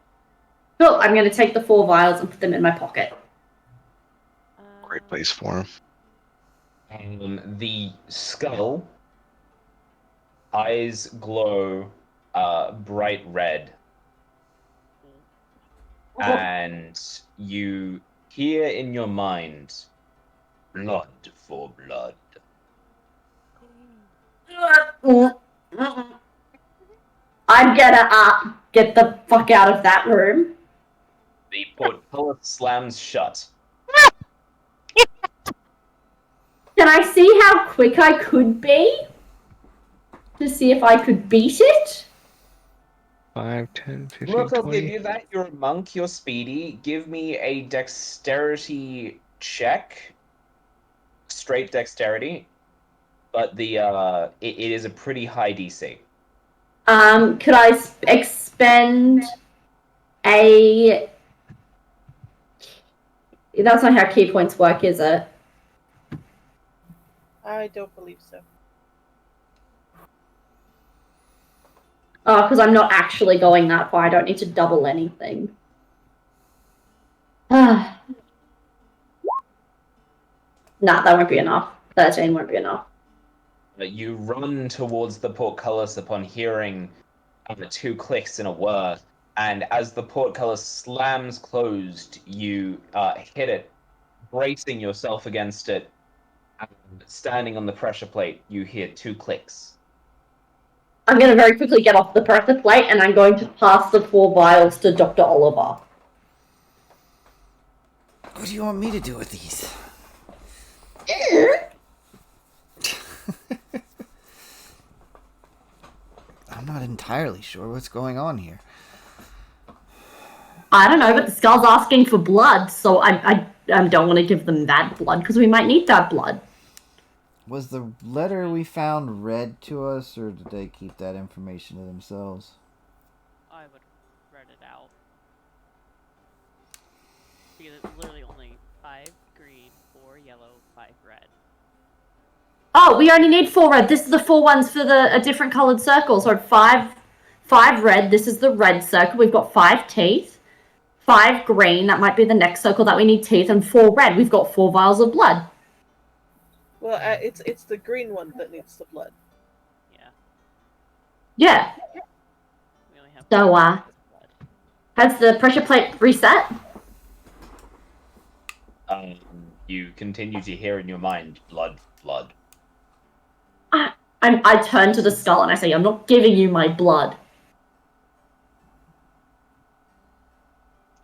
Cool, I'm going to take the 4 vials and put them in my pocket. Great place for them. The skull eyes glow bright red. And you hear in your mind, blood for blood. I'm gonna get the fuck out of that room. The portcullis slams shut. Can I see how quick I could be? To see if I could beat it? 5, 10, 15, Look, I'll 20. give you that. You're a monk, you're speedy. Give me a dexterity check straight dexterity, but it is a pretty high DC. Could I expend a... That's not how key points work, is it? I don't believe so. Oh, because I'm not actually going that far. I don't need to double anything. Nah, that won't be enough. 13 won't be enough. You run towards the portcullis upon hearing the two clicks in a whir, and as the portcullis slams closed, you hit it, bracing yourself against it, and standing on the pressure plate, you hear two clicks. I'm going to very quickly get off the pressure plate, and I'm going to pass the 4 vials to Dr. Oliver. What do you want me to do with these? I'm not entirely sure what's going on here. I don't know, but the skull's asking for blood, so I don't want to give them that blood, because we might need that blood. Was the letter we found read to us, or did they keep that information to themselves? I would have read it out. Because it's literally only 5 green, 4 yellow, 5 red. Oh, we only need 4 red. This is the 4 ones for a different coloured circle. So 5 red. This is the red circle. We've got 5 teeth. 5 green. That might be the next circle that we need teeth. And 4 red. We've got 4 vials of blood. Well, it's the green one that needs the blood. Yeah. Yeah. We only have So, blood. has the pressure plate reset? You continue to hear in your mind, blood, blood. I turn to the skull and I say, I'm not giving you my blood.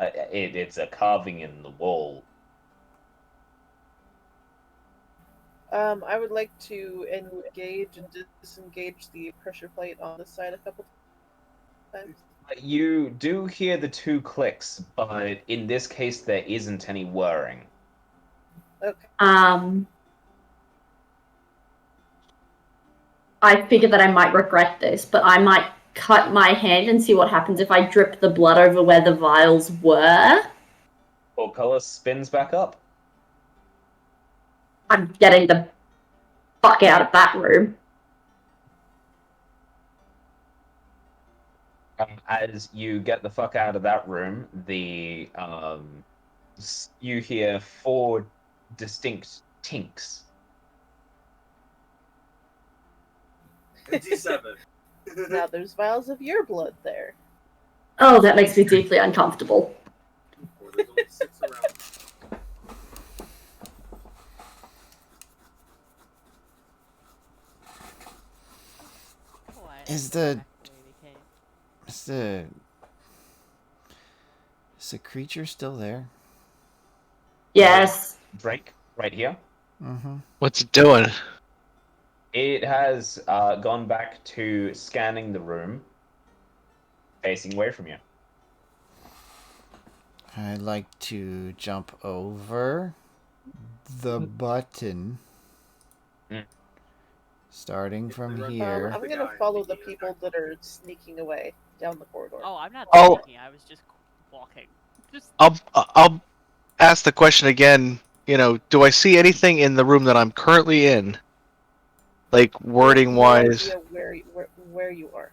It's a carving in the wall. I would like to engage and disengage the pressure plate on this side a couple times. You do hear the 2 clicks, but in this case there isn't any whirring. Okay. I figured that I might regret this, but I might cut my hand and see what happens if I drip the blood over where the vials were. Portcullis spins back up. I'm getting the fuck out of that room. As you get the fuck out of that room, you hear 4 distinct tinks. 57. Now there's vials of your blood there. Oh, that makes me deeply uncomfortable. There's only 6 around. Is the creature still there? Yes. Drake, right here. Mm-hmm. What's it doing? It has gone back to scanning the room, facing away from you. I'd like to jump over the button. Starting from here. I'm gonna follow the people that are sneaking away down the corridor. Oh, I'm not Oh. sneaking. I was just walking. Just I'll ask the question again. You know, do I see anything in the room that I'm currently in? Like wording wise. I have no idea where you are.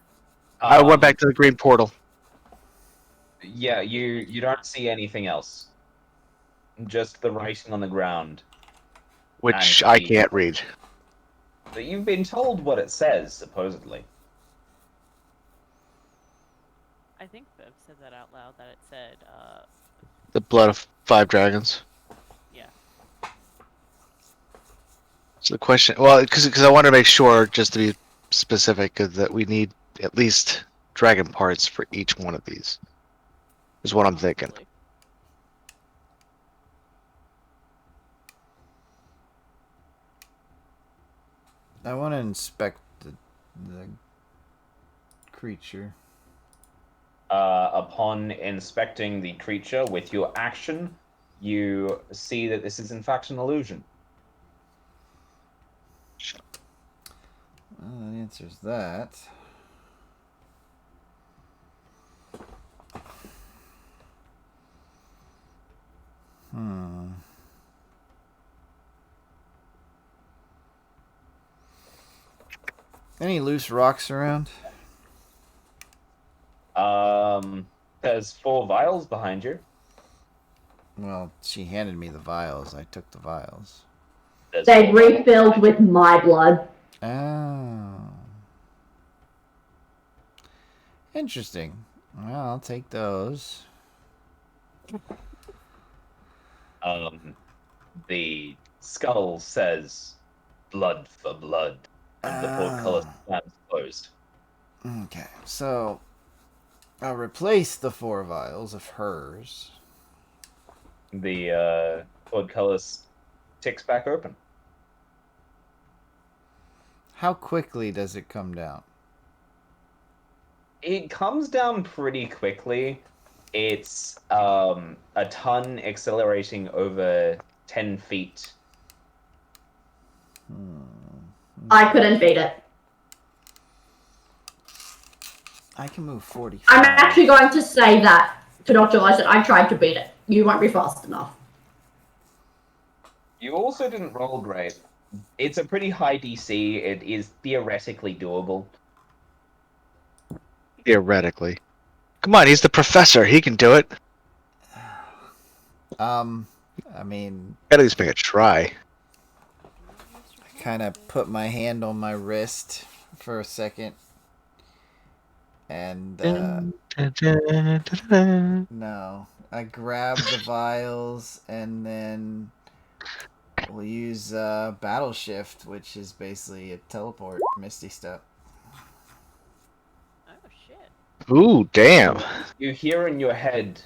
I went back to the green portal. Yeah, you don't see anything else. Just the writing on the ground. Which And I the- can't read. But you've been told what it says, supposedly. I think Viv said that out loud. That it said, The blood of 5 dragons. yeah. So the question, well, because I want to make sure, just to be specific, that we need at least dragon parts for each one of these. Is what I'm thinking. Possibly. I want to inspect the creature. Upon inspecting the creature with your action, you see that this is in fact an illusion. Well, that answers that. Any loose rocks around? There's 4 vials behind you. Well, she handed me the vials. I took the vials. There's They 4 vials. refilled with my blood. Oh. Interesting. Well, I'll take those. The skull says, "Blood for blood," and the portcullis slams closed. Okay, so I'll replace the 4 vials of hers. The portcullis ticks back open. How quickly does it come down? It comes down pretty quickly. It's a ton accelerating over 10 feet. I couldn't beat it. I can move 40. I'm actually going to say that to Dr. Lyson. I tried to beat it. You won't be fast enough. You also didn't roll great. It's a pretty high DC. It is theoretically doable. Theoretically. Come on, he's the professor. He can do it. I mean, At least make a try. I kind of put my hand on my wrist for a second. And, no. I grab the vials and then we'll use Battle Shift, which is basically a teleport, Misty Step. Oh shit. Ooh, damn. You hear in your head,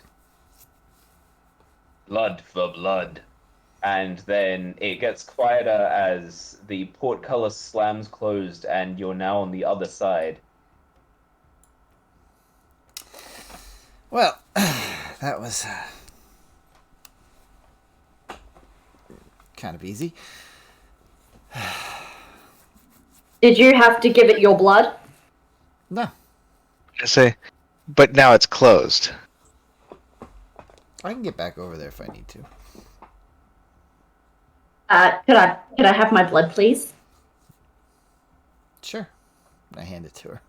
"Blood for blood," and then it gets quieter as the portcullis slams closed and you're now on the other side. Well, that was kind of easy. Did you have to give it your blood? No. I say, but now it's closed. I can get back over there if I need to. Could I have my blood, please? Sure. I hand it to her.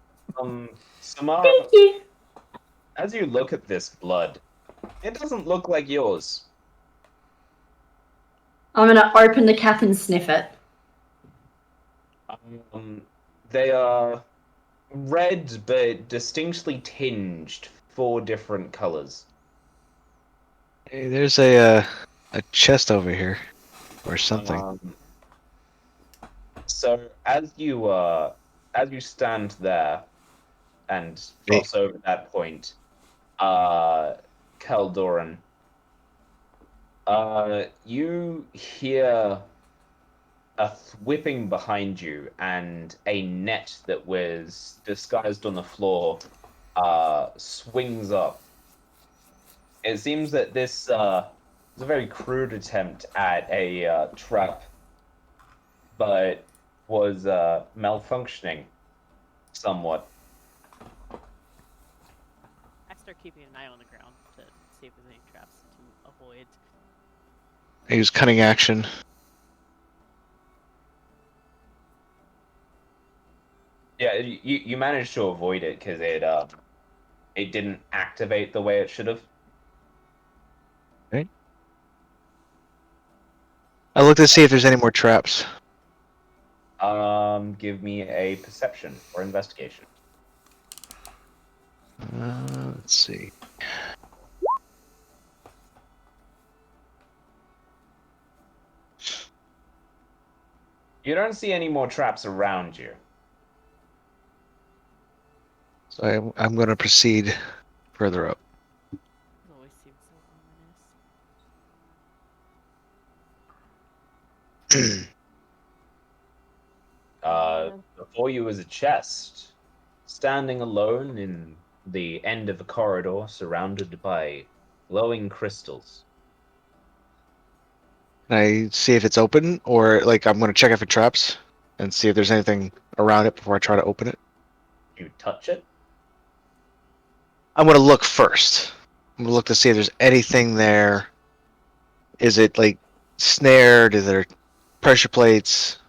Samara, Thank you. as you look at this blood, it doesn't look like yours. I'm gonna open the cap and sniff it. They are red but distinctly tinged, 4 different colors. Hey, there's a chest over here. Or something. So as you stand there and cross over that point, Caldoran, you hear a whipping behind you and a net that was disguised on the floor swings up. It seems that this was a very crude attempt at a trap, but was malfunctioning somewhat. I start keeping an eye on the ground to see if there's any traps to avoid. I use cunning action. Yeah, you managed to avoid it because it didn't activate the way it should have. Right. I look to see if there's any more traps. Give me a perception or investigation. Let's see. You don't see any more traps around you. So I'm going to proceed further up. It always seems so ominous. Before you is a chest, standing alone in the end of a corridor surrounded by glowing crystals. Can I see if it's open, or like I'm going to check if it traps? and see if there's anything around it before I try to open it. You touch it. I'm gonna look first. I'm gonna look to see if there's anything there. Is it like snared? Is there pressure plates?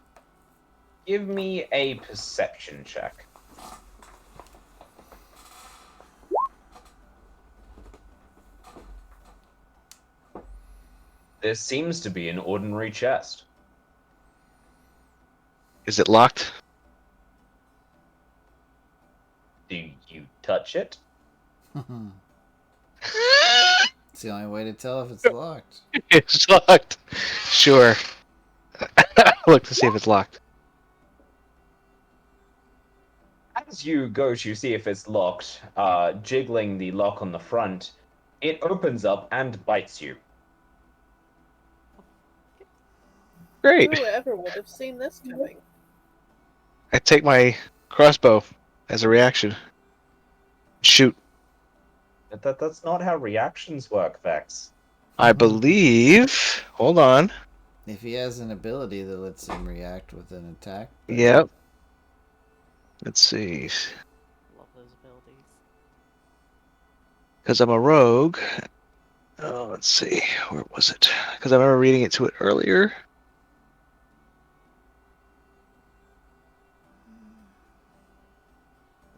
Give me a perception check. This seems to be an ordinary chest. Is it locked? Do you touch it? It's the only way to tell if it's locked. It's locked. Sure. Look to see if it's locked. As you go to see if it's locked, jiggling the lock on the front, it opens up and bites you. Great. Whoever would have seen this coming? I take my crossbow as a reaction. Shoot. That's not how reactions work, Vex. I believe. Hold on. If he has an ability that lets him react with an attack. then- Yep. Let's see. Love those abilities. Because I'm a rogue. Oh, let's see. Where was it? Because I remember reading it to it earlier.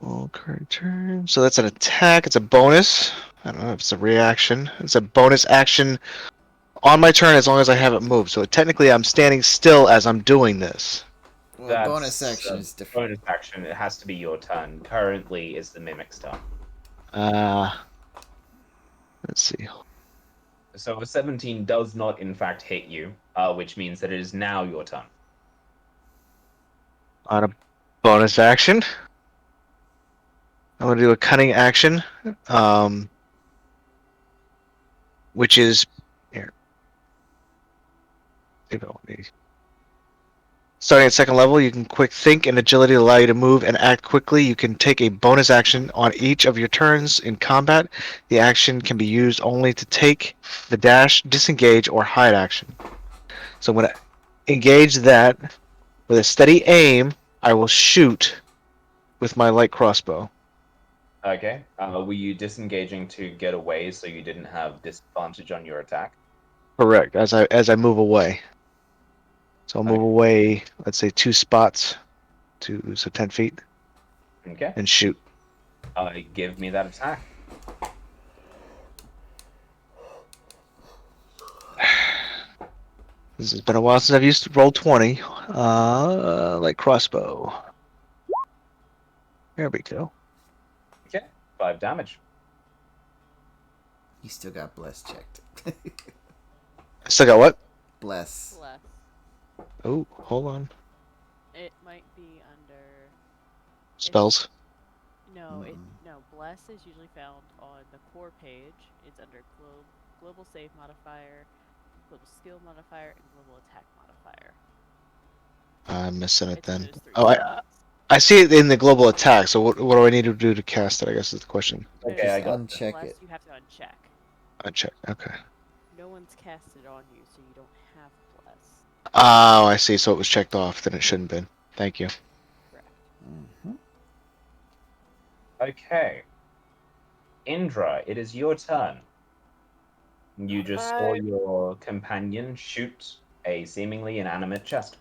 All current turn. So that's an attack. It's a bonus. I don't know if it's a reaction. It's a bonus action on my turn as long as I haven't moved. So technically, I'm standing still as I'm doing this. Well, That's bonus action a is different. Bonus action. It has to be your turn. Currently, is the mimic's turn. Let's see. So a 17 does not, in fact, hit you, which means that it is now your turn. On a bonus action, I'm going to do a cunning action, which is here. Starting at second level, you can quick think and agility allow you to move and act quickly. You can take a bonus action on each of your turns in combat. The action can be used only to take the dash, disengage, or hide action. So I'm going to engage that with a steady aim. I will shoot with my light crossbow. Okay. Were you disengaging to get away so you didn't have disadvantage on your attack? Correct. As I move away. So I'll move Okay. away, let's say 2 spots, so 10 feet, Okay. and shoot. Give me that attack. This has been a while since I've used roll 20. Like crossbow. There we go. Okay. 5 damage. You still got bless checked. I still got what? Bless. Bless. Oh, hold on. It might be under. Spells. No, Bless is usually found on the core page. It's under global save modifier, global skill modifier, and global attack modifier. I'm missing it It's in then. those 3 Oh, spots. I see it in the global attack. So what do I need to do to cast it? I guess is the question. No, Okay, I got uncheck Bless, it. you have to uncheck. Uncheck. Okay. No one's cast it on you, so you don't have Bless. Oh, I see. So it was checked off. Then it shouldn't have been. Thank you. Correct. Mm-hmm. Okay. Indra, it is your turn. You just saw your companion shoot a seemingly inanimate chest.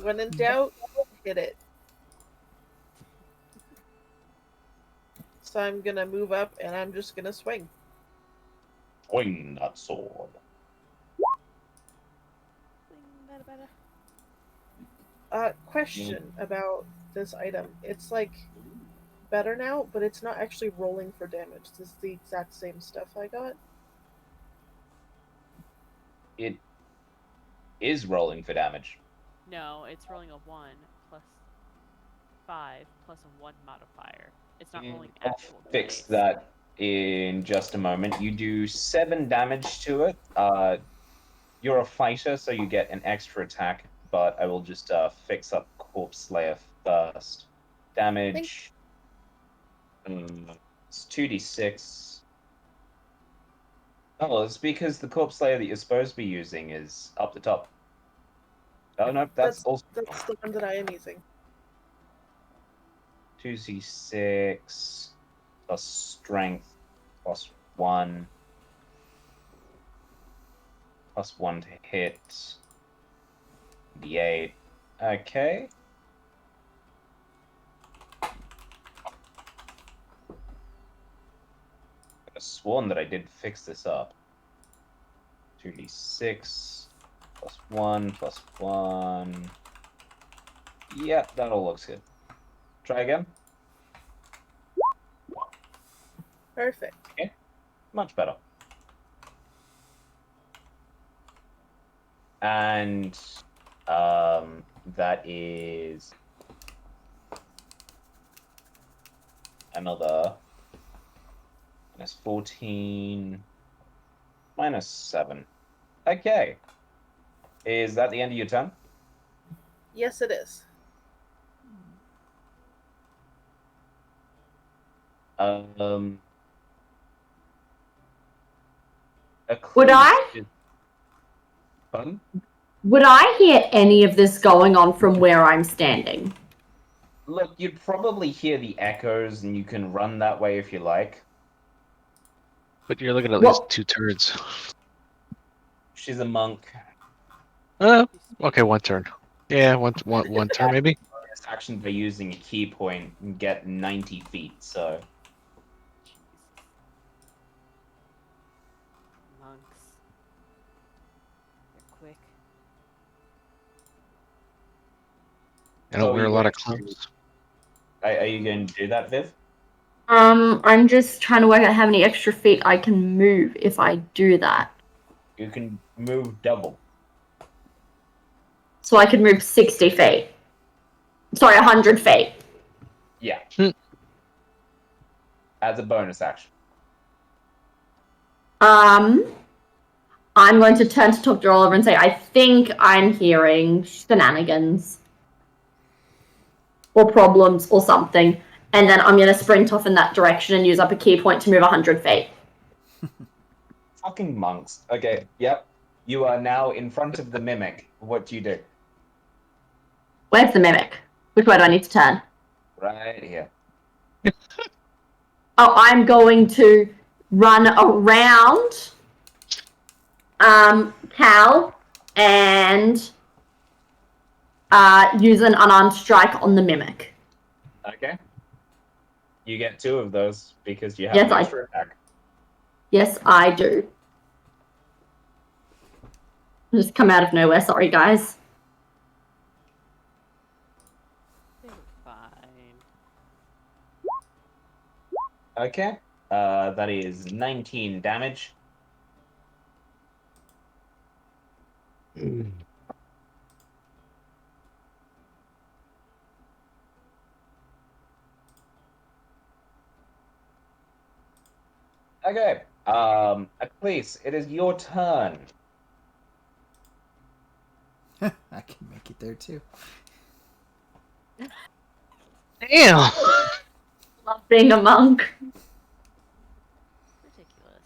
When in doubt, hit it. So I'm gonna move up and I'm just gonna swing. Swing that sword. Question about this item. It's like better now, but it's not actually rolling for damage. This is the exact same stuff I got. It is rolling for damage. No, it's rolling a 1 plus 5 plus a 1 modifier. It's not rolling I'll actual fix dice. that in just a moment. You do 7 damage to it. You're a fighter, so you get an extra attack, but I will just fix up Corpse Slayer first. Damage. It's 2d6. Oh, it's because the Corpse Slayer that you're supposed to be using is up the top. Oh no, that's also That's the one that I am using. 2c6 plus strength plus 1 plus 1 to hit. D8. Okay. I could have sworn that I did fix this up. 2d6 plus 1 plus 1. Yep, that all looks good. Try again. Perfect. Okay, much better. And that is another minus 14 minus 7. Okay. Is that the end of your turn? Yes, it is. Um, Would I? Pardon? Would I hear any of this going on from where I'm standing? Look, you'd probably hear the echoes, and you can run that way if you like. But you're looking at Well- least 2 turns. She's a monk. Okay, 1 turn. Yeah, one turn maybe. Bonus action by using a key point and get 90 feet, so. Jesus. Monks. They're quick. I don't Oh, wear a you lot of going to- clothes. Are you going to do that, Viv? I'm just trying to work out how many extra feet I can move if I do that. You can move double. So I could move 60 feet. Sorry, 100 feet. Yeah. As a bonus action. I'm going to turn to Dr. Oliver and say, I think I'm hearing shenanigans. Or problems or something. And then I'm going to sprint off in that direction and use up a key point to move 100 feet. Fucking monks. Okay, yep. You are now in front of the mimic. What do you do? Where's the mimic? Which way do I need to turn? Right here. Oh, I'm going to run around Cal and use an unarmed strike on the mimic. Okay. You get 2 of those because you have Yes, an extra attack. Yes, I do. Just come out of nowhere. Sorry, guys. They were fine. Okay. That is 19 damage. Okay. Please, it is your turn. I can make it there too. Damn! Love being a monk. Ridiculous.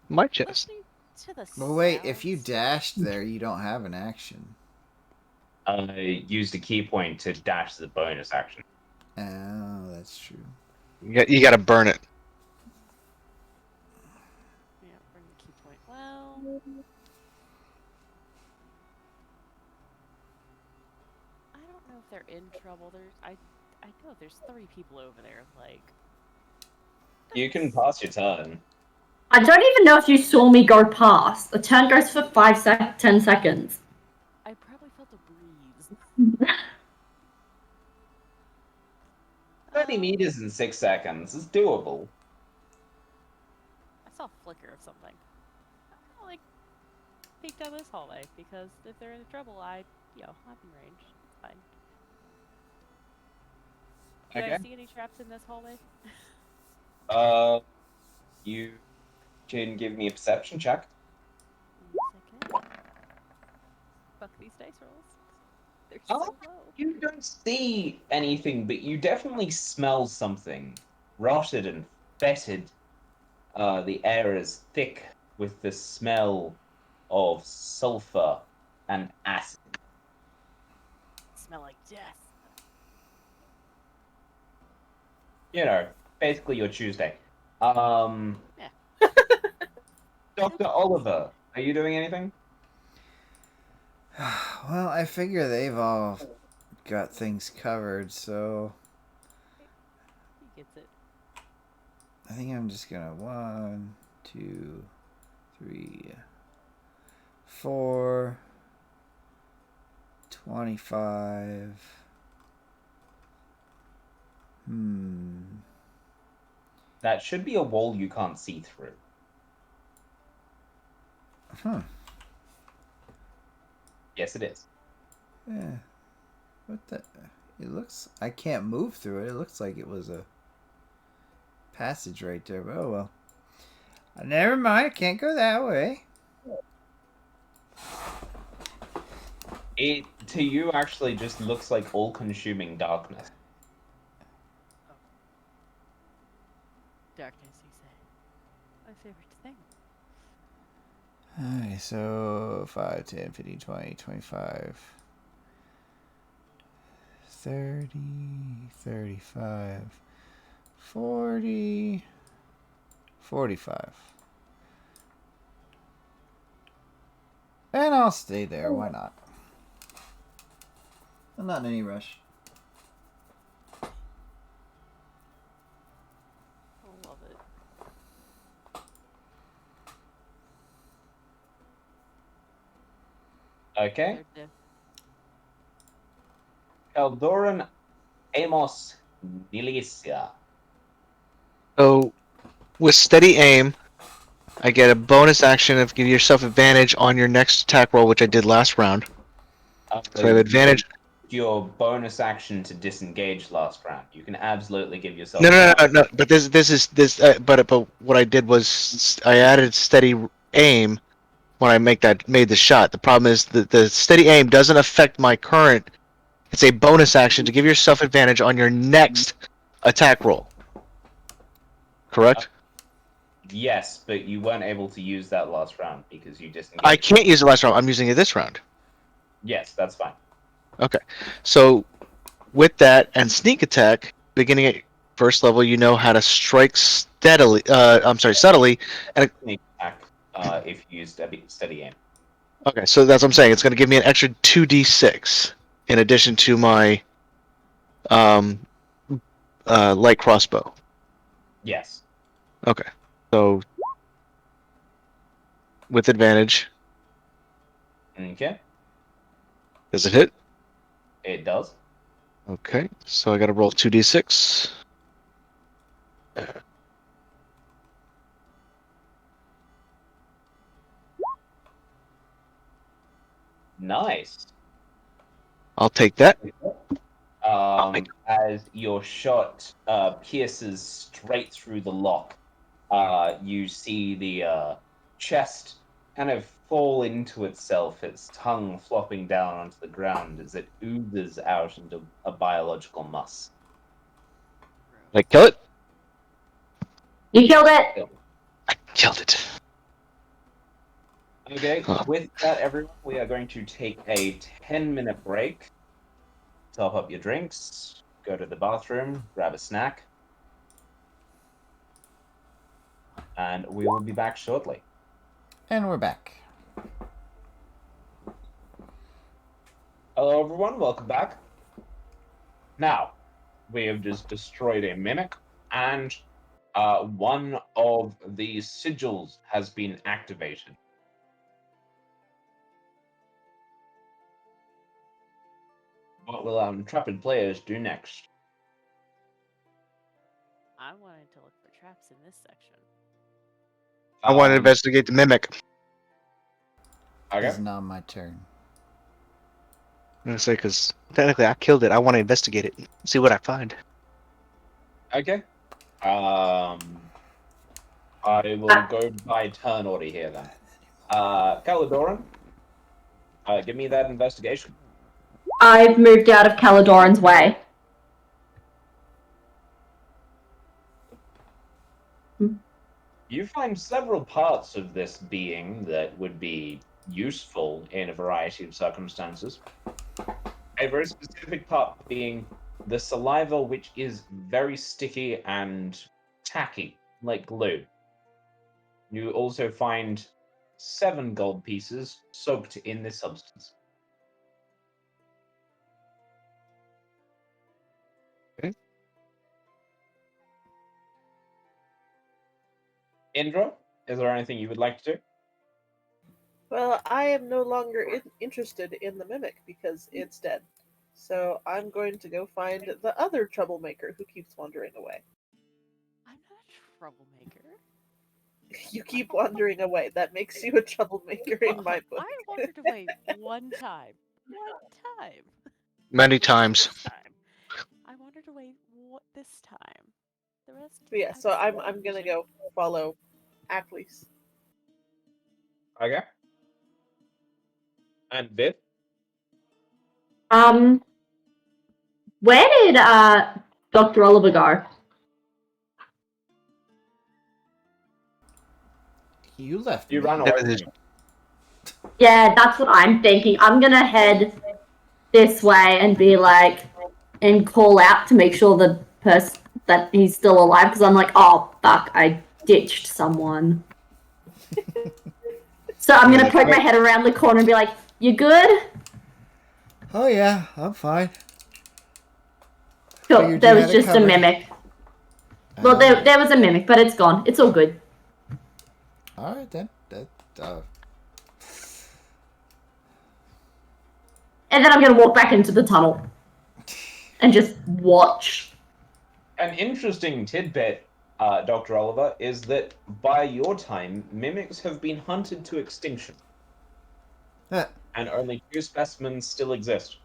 My chest. Listening to the Well, wait, if you sounds- dashed there, you don't have an action. Use the key point to dash the bonus action. Oh, that's true. You gotta burn it. Yeah, bring the key point. Well, I don't know if they're in trouble. I know there's 3 people over there. Like, You can pass your turn. I don't even know if you saw me go past. The turn goes for 10 seconds. I probably felt a breeze. 30 meters in 6 seconds is doable. I saw a flicker of something. I'll, like, peek down this hallway because if they're in trouble, I'm in range. It's fine. Do I see any traps in this hallway? You can give me a perception check. Okay. Fuck these dice rolls. They're so low. You don't see anything, but you definitely smell something. Rotted and fetid. The air is thick with the smell of sulfur and acid. Smell like death. You know, basically your Tuesday. Yeah. Dr. Oliver, are you doing anything? Well, I figure they've all got things covered, so He gets it. I think I'm just gonna 1, 2, 3, 4, 25. That should be a wall you can't see through. Huh. Yes, it is. Yeah. What the? It looks. I can't move through it. It looks like it was a passage right there. But oh well. Never mind. I can't go that way. It, to you, actually just looks like all-consuming darkness. Darkness, you say. My favorite thing. Alright, so 5, 10, 15, 20, 25, 30, 35, 40, 45. And I'll stay there. Why not? I'm not in any rush. I love it. Okay. They're death. Caldoran Amos Nilicia. So, with steady aim, I get a bonus action of give yourself advantage on your next attack roll, which I did last round. So I have advantage. Your bonus action to disengage last round. You can absolutely give yourself. No. But this is. But what I did was I added steady aim when I made the shot. The problem is that the steady aim doesn't affect my current. It's a bonus action to give yourself advantage on your next attack roll. Correct? Yes, but you weren't able to use that last round because you disengaged. I can't use it last round. I'm using it this round. Yes, that's fine. Okay. So with that and sneak attack, beginning at first level, you know how to strike steadily. Subtly. And Sneak attack if you use steady aim. okay, so that's what I'm saying. It's going to give me an extra 2d6 in addition to my light crossbow. Yes. Okay. So with advantage, Okay. does it hit? It does. Okay. So I got to roll 2d6. Nice. I'll take that. As your shot pierces straight through the lock, you see the chest kind of fall into itself, its tongue flopping down onto the ground as it oozes out into a biological muss. Like kill it? You killed it. I killed it. Okay, Huh. with that, everyone, we are going to take a 10-minute break. Top up your drinks, go to the bathroom, grab a snack, and we will be back shortly. And we're back. Hello, everyone. Welcome back. Now, we have just destroyed a mimic, and one of the sigils has been activated. What will our intrepid players do next? I wanted to look for traps in this section. I want to investigate the mimic. Okay. It's not my turn. I'm gonna say because technically I killed it. I want to investigate it, see what I find. Okay. I will go by turn order here then. Caladoran, give me that investigation. I've moved out of Caladoran's way. You find several parts of this being that would be useful in a variety of circumstances. A very specific part being the saliva, which is very sticky and tacky, like glue. You also find 7 gold pieces soaked in this substance. Okay. Indra, is there anything you would like to do? Well, I am no longer interested in the mimic because it's dead. So I'm going to go find the other troublemaker who keeps wandering away. I'm not a troublemaker. You keep wandering away. That makes you a troublemaker in my book. I wandered away one time. One time. Many times. This time. I wandered away this time. The rest. But yeah, so I'm gonna go follow Ackley's. Okay. And Viv? Where did Dr. Oliver go? You left You me. ran away Yeah, from there's- me. Yeah, that's what I'm thinking. I'm gonna head this way and be like, and call out to make sure the person that he's still alive, because I'm like, oh fuck, I ditched someone. So I'm gonna poke my head around the corner and be like, you good? Oh yeah, I'm fine. Sure, Figured there you was had it just a covered. mimic. Well, there was a mimic, but it's gone. It's all good. All right then. And then I'm gonna walk back into the tunnel and just watch. An interesting tidbit, Dr. Oliver, is that by your time, mimics have been hunted to extinction. And only 2 specimens still exist.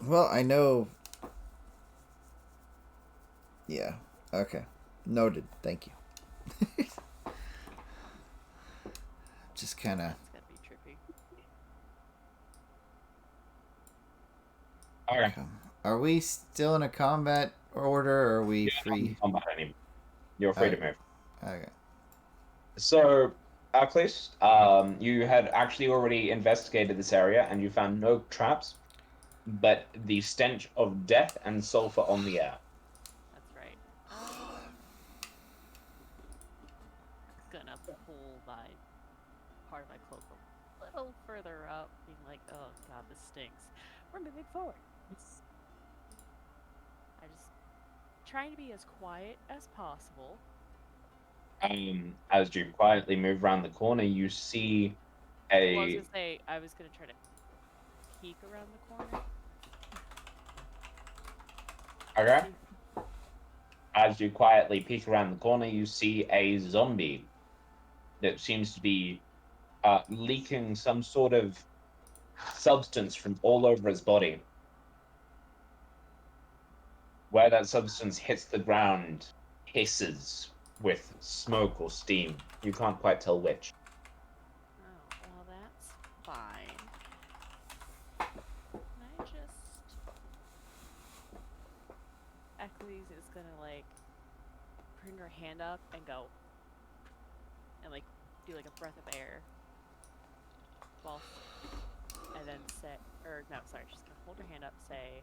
Well, I know. Yeah. Okay. Noted. Thank you. Just kind of. It's gonna be trippy. Okay. Are we still in a combat order, or are we You're not in free? combat anymore. You're free to move. Okay. So, Aklis, you had actually already investigated this area and you found no traps, but the stench of death and sulfur on the air. That's right. Gonna pull my part of my cloak a little further up, being like, oh god, this stinks. We're moving forward. I just trying to be as quiet as possible. As you quietly move around the corner, you see Well, I was a. gonna say I was gonna try to peek around the corner. Okay. As you quietly peek around the corner, you see a zombie that seems to be leaking some sort of substance from all over its body. Where that substance hits the ground, hisses with smoke or steam. You can't quite tell which. Oh, well, that's fine. Can I just... Eccles is gonna, like, bring her hand up and go... And, like, do, like, a breath of air. While... And then say... Or, no, sorry, she's gonna hold her hand up, say...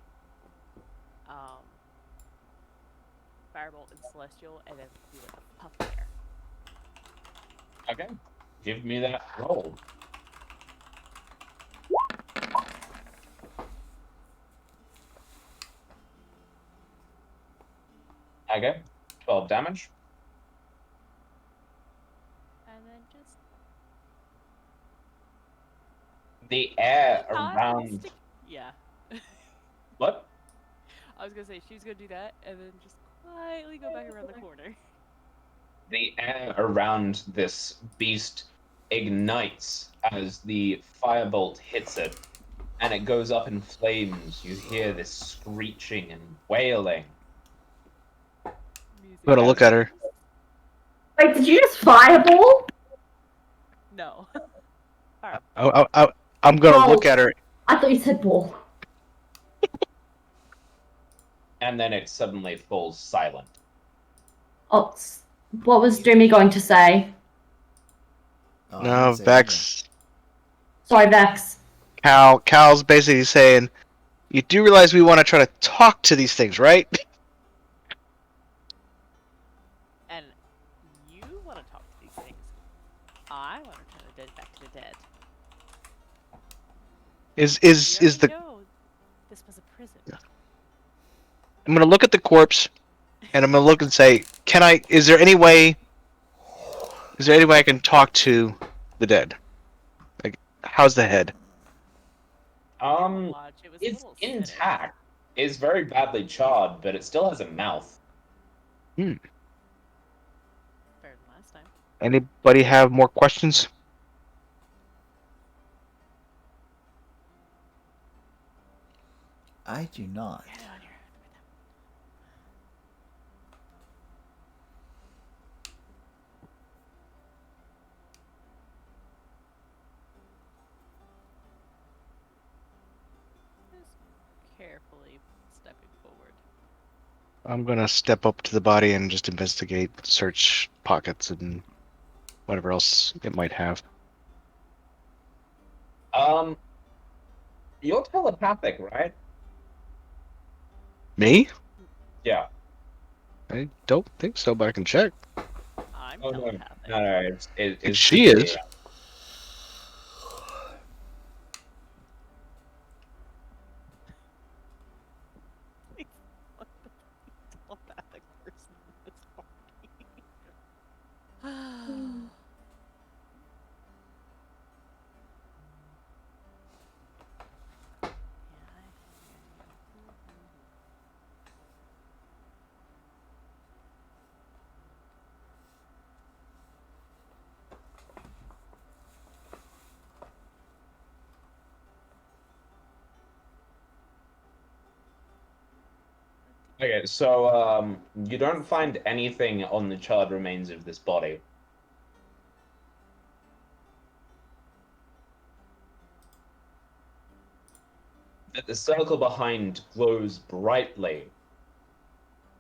Firebolt and Celestial, and then do, like, a puff of air. Okay. Give me that roll. Okay. 12 damage. And then just... The air Not around. stick- Yeah. What? I was gonna say, she's gonna do that, and then just quietly go back around the corner. The air around this beast ignites as the firebolt hits it, and it goes up in flames. You hear this screeching and wailing. Music. I'm gonna look at her. Wait, did you just fireball? No. I'm gonna look at her. I thought you said ball. And then it suddenly falls silent. Oh, what was Doomy going to say? Oh, I No, didn't say Vex. Sorry, Vex. Cal's basically saying, you do realize we want to try to talk to these things, right? And you want to talk to these things. I want to turn the dead back to the dead. Is We is already is the know this was a prison. I'm gonna look at the corpse, and I'm gonna look and say, can I? Is there any way? Is there any way I can talk to the dead? Like, how's the head? Watch, it was a It's little intact. It's very badly charred, but it still has a mouth. better than last time. Anybody have more questions? I do not. Get on your own with them. Just carefully stepping forward. I'm gonna step up to the body and just investigate, search pockets and whatever else it might have. You're telepathic, right? Me? Yeah. I don't think so, but I can check. I'm Oh no, telepathic. no, it's She just is. Please, what the telepathic person in this party? Yeah, I hear you. Okay, so you don't find anything on the charred remains of this body. But the circle behind glows brightly.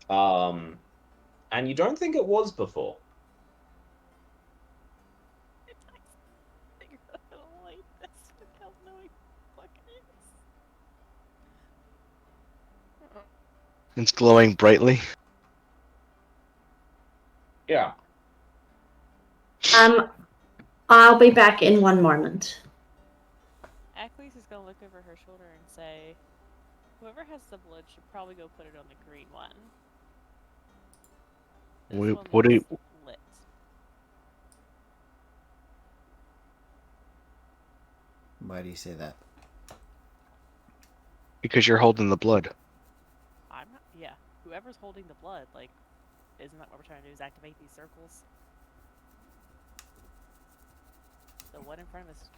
And you don't think it was before. I don't like this without knowing what it is. It's glowing brightly. Yeah. I'll be back in one moment. Achilles is gonna look over her shoulder and say, "Whoever has the blood should probably go put it on the green one. This one What do looks you, lit." Why do you say that? because you're holding the blood. I'm not. Yeah, whoever's holding the blood, like, isn't that what we're trying to do? Is activate these circles? The one in front of us is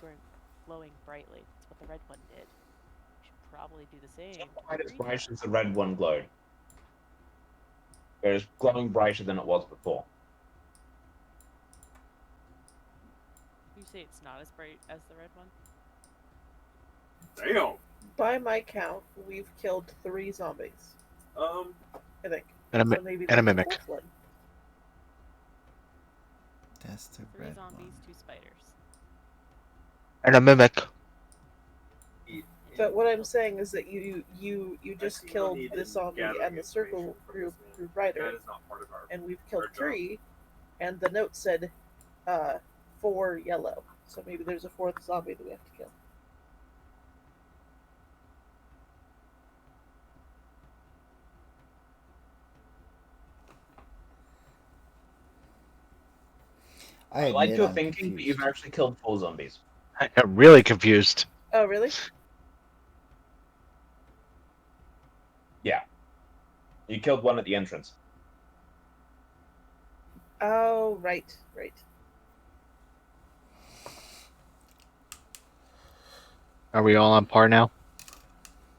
glowing brightly. That's what the red one did. We should probably do the same. Not to the quite as green bright one. as the red one glowed. It was glowing brighter than it was before. You say it's not as bright as the red one? Damn. By my count, we've killed 3 zombies. I think. And So maybe a there's mimic. 4th one. That's the 3 red zombies, one. 2 spiders. And a mimic. But what I'm saying is that you just killed the zombie and the circle grew brighter, That is not part of our. and we've killed our job. 3, and the note said 4 yellow. So maybe there's a 4th zombie that we have to kill. I like admit your I'm thinking, but you've confused. actually killed 4 zombies. I'm really confused. Oh, really? Yeah. You killed one at the entrance. Oh, right. Are we all on par now?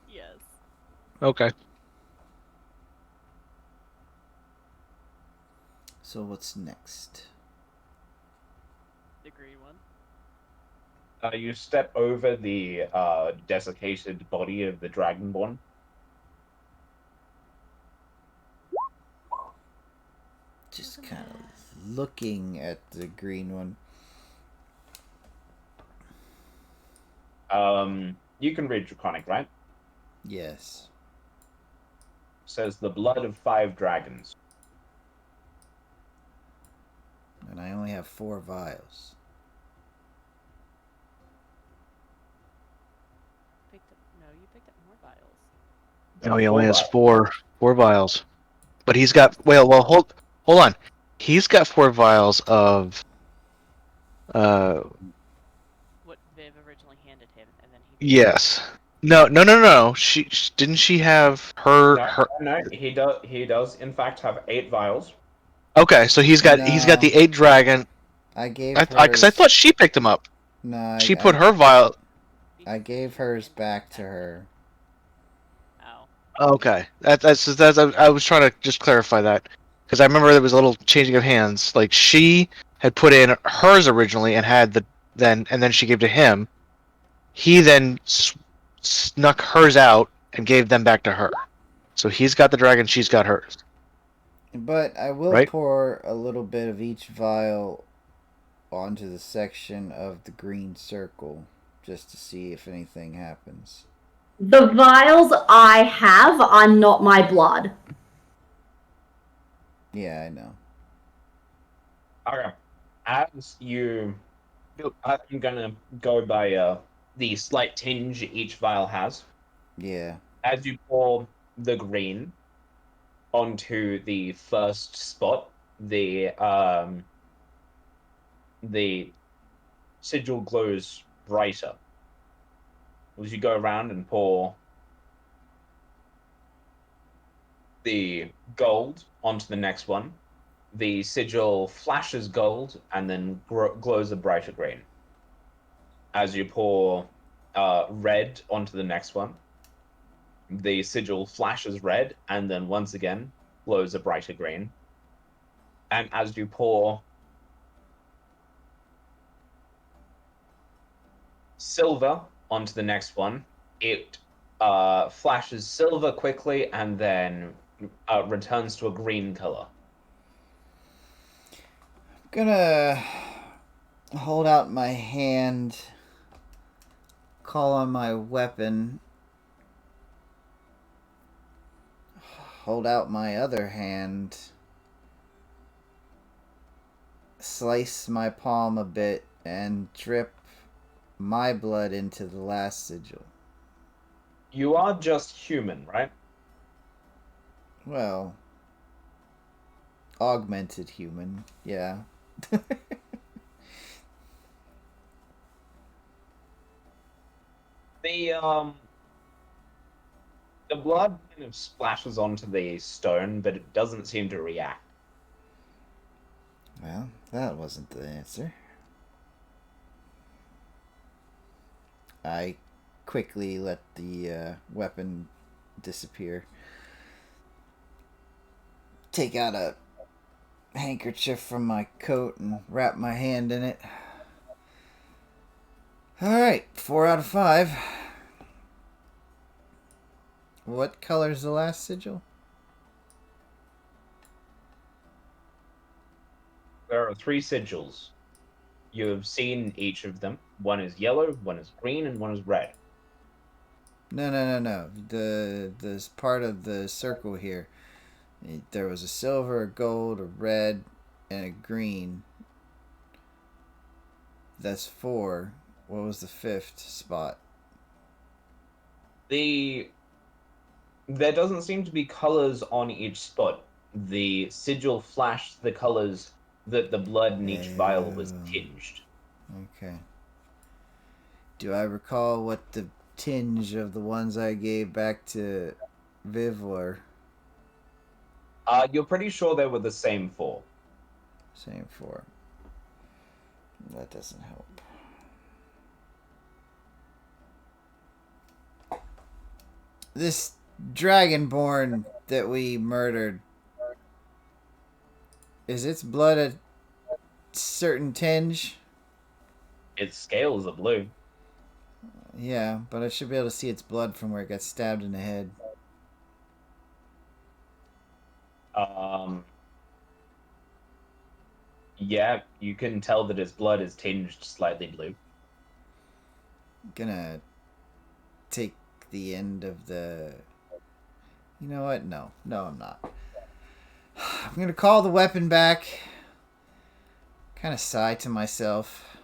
Yes. Okay. So what's next? The green one. You step over the desiccated body of the Dragonborn. Just kind of looking at the green one. You can read Draconic, right? Yes. Says the blood of 5 dragons. And I only have 4 vials. You picked up more vials. No, he only 4 has vials. four vials. But he's got hold on. He's got 4 vials of What Viv originally handed him, and then he. yes. No. Didn't she have her. No, he does in fact have 8 vials. Okay, so he's got No. the 8 dragon. I gave Because I hers. thought she picked him up. No, She put her vial. I gave hers back to her. Oh. Okay, that's I was trying to just clarify that because I remember there was a little changing of hands. Like she had put in hers originally and had and then she gave to him. He then snuck hers out and gave them back to her. So he's got the dragon, she's got hers. But I will Right? pour a little bit of each vial onto the section of the green circle just to see if anything happens. The vials I have are not my blood. Yeah, I know. Okay. As you... I'm gonna go by the slight tinge each vial has. Yeah. As you pour the green onto the first spot, the sigil glows brighter. As you go around and pour the gold onto the next one, the sigil flashes gold and then glows a brighter green. As you pour red onto the next one, the sigil flashes red and then once again glows a brighter green. And as you pour silver onto the next one, it flashes silver quickly and then returns to a green color. I'm gonna hold out my hand, call on my weapon, hold out my other hand, slice my palm a bit, and drip my blood into the last sigil. You are just human, right? Well, augmented human, yeah. The blood kind of splashes onto the stone, but it doesn't seem to react. Well, that wasn't the answer. I quickly let the weapon disappear. Take out a handkerchief from my coat and wrap my hand in it. Alright, 4 out of 5. What color's the last sigil? There are 3 sigils. You have seen each of them. One is yellow, one is green, and one is red. No. This part of the circle here. There was a silver, a gold, a red, and a green. That's 4. What was the 5th spot? There doesn't seem to be colors on each spot. The sigil flashed the colors that the blood in each vial was tinged. Okay. Do I recall what the tinge of the ones I gave back to Viv were? You're pretty sure they were the same 4. Same 4. That doesn't help. This dragonborn that we murdered, is its blood a certain tinge? Its scales are blue. Yeah, but I should be able to see its blood from where it got stabbed in the head. Yeah, you can tell that its blood is tinged slightly blue. gonna take the end of the. You know what? No, I'm not. I'm gonna call the weapon back. Kind of sigh to myself.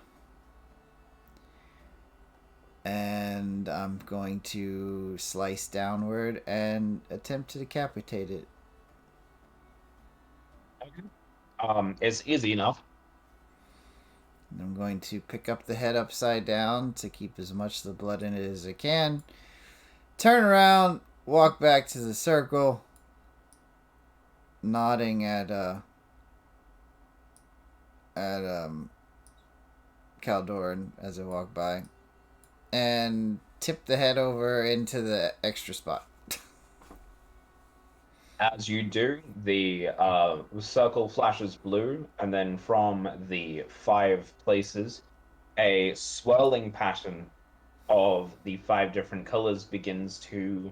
And I'm going to slice downward and attempt to decapitate it. It's easy enough. And I'm going to pick up the head upside down to keep as much of the blood in it as I can. Turn around, walk back to the circle, nodding at Caldorn as I walk by, and tip the head over into the extra spot. As you do, the circle flashes blue, and then from the 5 places, a swirling pattern of the 5 different colors begins to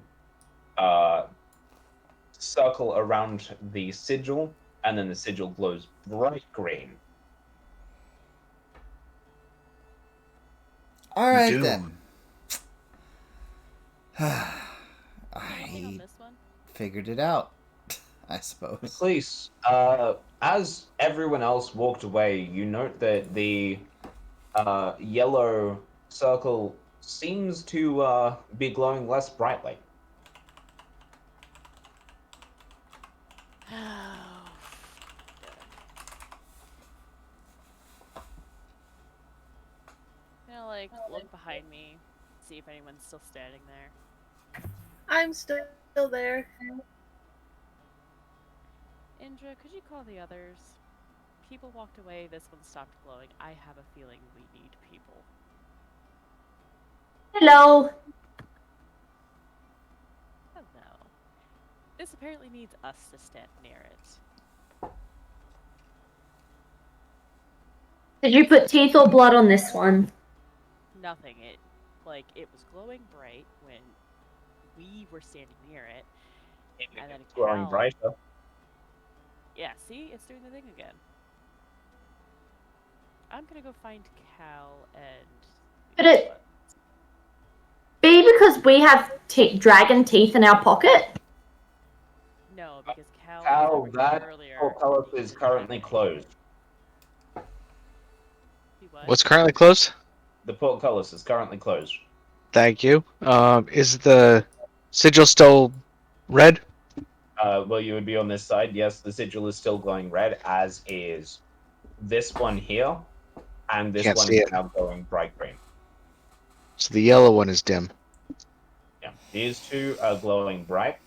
circle around the sigil, and then the sigil glows bright green. All right Do. then. On I this one? figured it out, I suppose. Please, as everyone else walked away, you note that the yellow circle seems to be glowing less brightly. Like look behind me, see if anyone's still standing there. I'm still there. Indra, could you call the others? People walked away, this one stopped glowing. I have a feeling we need people. Hello. Hello. This apparently needs us to stand near it. Did you put teeth or blood on this one? Nothing. It was glowing bright when we were standing near it. And then It's glowing brighter. Yeah, see? It's doing the thing again. I'm gonna go find Cal and... Could it be because we have dragon teeth in our pocket? No, because Cal Cal, was over here that earlier. portcullis is currently closed. What's currently closed? The portcullis is currently closed. Thank you. Is the sigil still red? Well, you would be on this side. Yes, the sigil is still glowing red, as is this one here, and this Can't one see is it. now glowing bright green. So the yellow one is dim. Yeah, these two are glowing bright.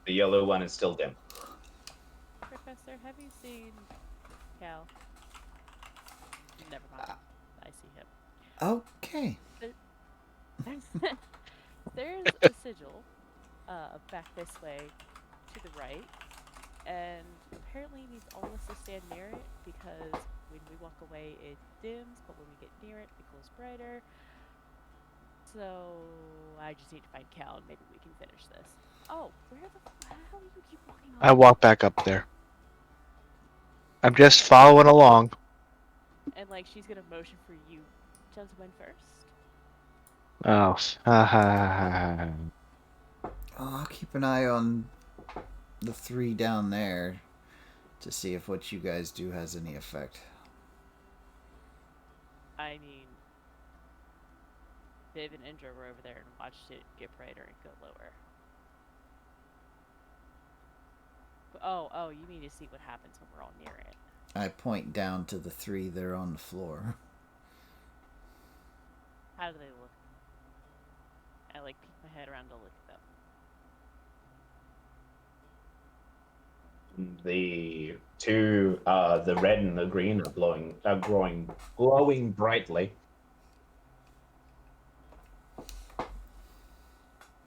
The yellow one is still dim. Professor, have you seen Cal? Never mind. I see him. Okay. There's a sigil back this way to the right, and apparently needs all of us to stand near it because when we walk away it dims, but when we get near it, it glows brighter. So I just need to find Cal and maybe we can finish this. Oh, where the hell do you keep walking on? I walk back up there. I'm just following along. And she's gonna motion for you gentlemen first. Oh. I'll keep an eye on the 3 down there to see if what you guys do has any effect. I mean, Viv and Indra were over there and watched it get brighter and go lower. But, oh, you mean to see what happens when we're all near it. I point down to the 3 that are on the floor. How do they look? I peek my head around to look at them. The two, the red and the green are glowing brightly.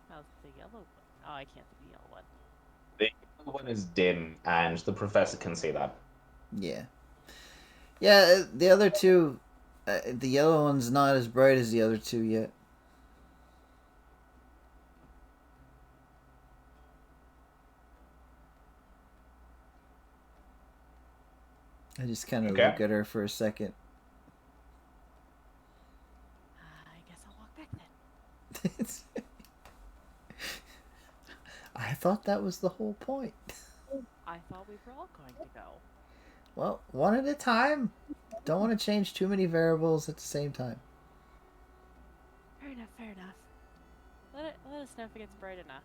How's the yellow one? Oh, I can't see the yellow one. The yellow one is dim, and the professor can see that. Yeah. Yeah, the other 2, the yellow one's not as bright as the other 2 yet. I just kind of look at her for a second. thought that was the whole point. I thought we were all going to go. Well, one at a time. Don't want to change too many variables at the same time. Fair enough, fair enough. Let us know if it gets bright enough.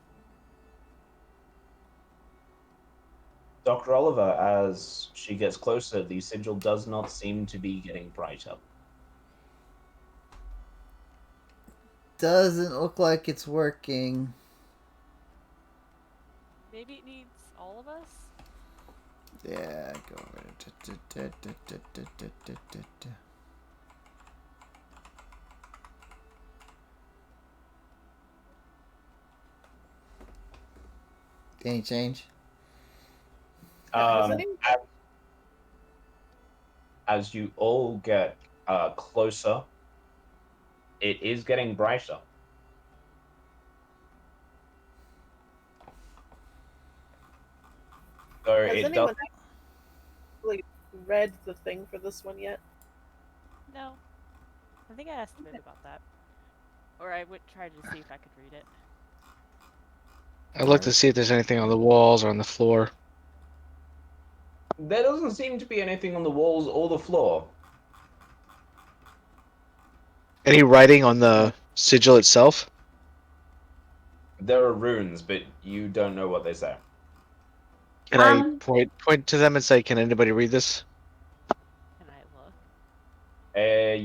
Dr. Oliver, as she gets closer, the sigil does not seem to be getting brighter. Doesn't look like it's working. Maybe it needs all of us? Yeah, go over it. Any change? Has anyone- As you all get closer, it is getting brighter. So Has it anyone does. actually read the thing for this one yet? No. I think I asked Viv about that. Or I would try to see if I could read it. I'd look to see if there's anything on the walls or on the floor. There doesn't seem to be anything on the walls or the floor. Any writing on the sigil itself? There are runes, but you don't know what they say. Can I point to them and say, "Can anybody read this?" Can I look?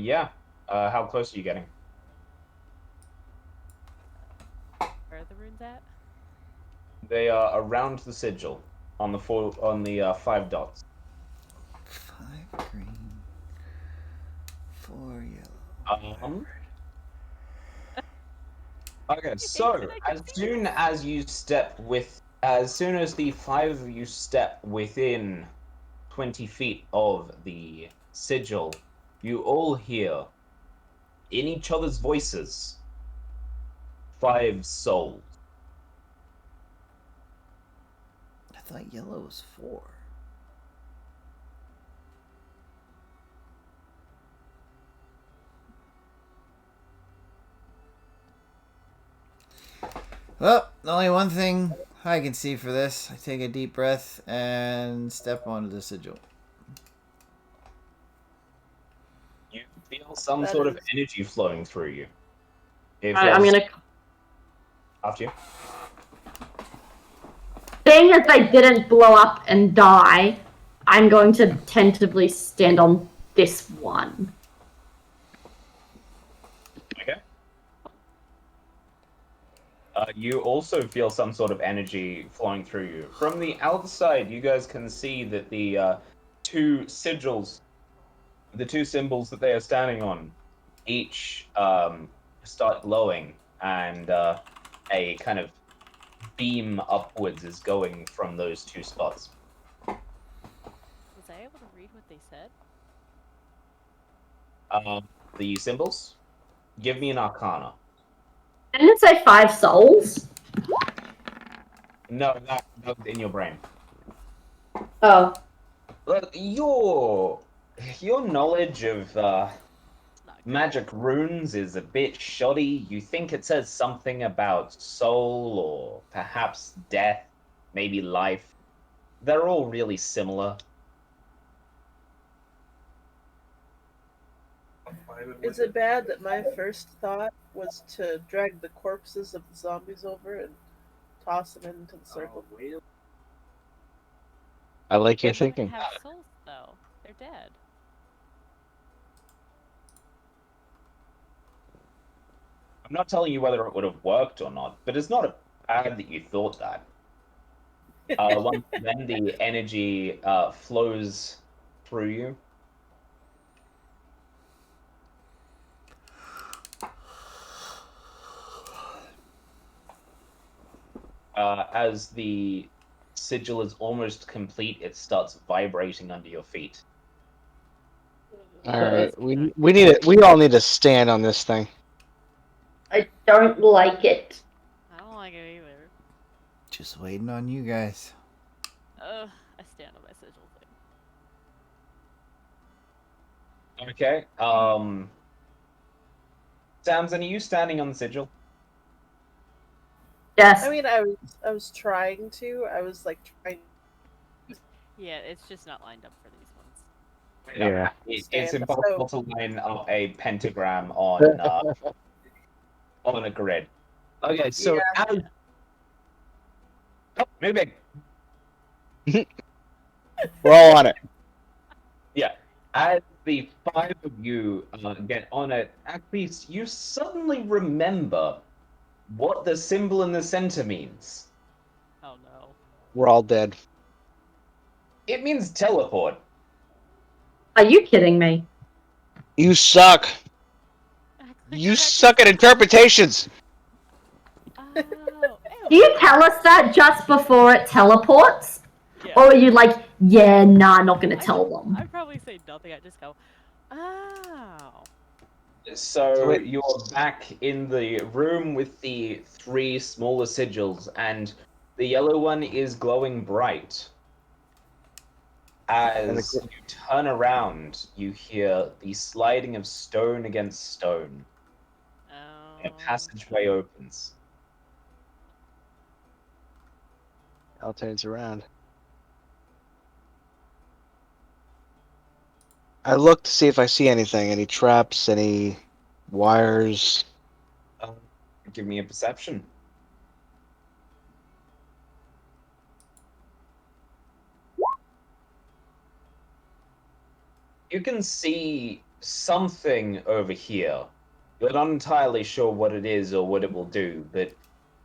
Yeah. How close are you getting? Where are the runes at? They are around the sigil on the 5 dots. 5 green, 4 yellow. Okay, so as soon as the 5 of you step within 20 feet of the sigil, you all hear in each other's voices 5 souls. I thought yellow was 4. Well, only one thing I can see for this. I take a deep breath and step onto the sigil. You feel some sort of energy flowing through you. I'm gonna. After you. Seeing as they didn't blow up and die, I'm going to tentatively stand on this one. Okay. You also feel some sort of energy flowing through you. From the outside, you guys can see that the 2 sigils, the 2 symbols that they are standing on, each start glowing, and a kind of beam upwards is going from those 2 spots. Was I able to read what they said? The symbols? Give me an arcana. Didn't it say 5 souls? No, that was in your brain. Oh. Look, your knowledge of magic runes is a bit shoddy. You think it says something about soul or perhaps death, maybe life. They're all really similar. Is it bad that my first thought was to drag the corpses of the zombies over and toss them into the circle? I like your They don't thinking. have souls, though. They're dead. I'm not telling you whether it would have worked or not, but it's not bad that you thought that. Once then the energy flows through you. As the sigil is almost complete, it starts vibrating under your feet. All right, we need it. We all need to stand on this thing. I don't like it. I don't like it either. Just waiting on you guys. I stand on my sigil thing. Okay. Samson, are you standing on the sigil? Yes. I mean, I was trying to. I was like trying Yeah, it's just not lined up for these ones. Yeah. It's stand. impossible So to line up a pentagram on a grid. Okay, so yeah, as moving. We're all on it. Yeah, as the five of you get on it, actually, you suddenly remember what the symbol in the center means. Oh no. We're all dead. It means teleport. Are you kidding me? You suck. Act like You that suck at doesn't- interpretations. Oh, Do ew. you tell us that just before it teleports? Yeah. Or are you like, yeah, nah, not gonna tell them? I'd probably say nothing. I'd just go, oh. So So wait. you're back in the room with the three smaller sigils, and the yellow one is glowing bright. And As you turn around, you hear the sliding of stone against stone, and a Oh. passageway opens. Al turns around. I look to see if I see anything. Any traps? Any wires? Give me a perception. You can see something over here. You're not entirely sure what it is or what it will do, but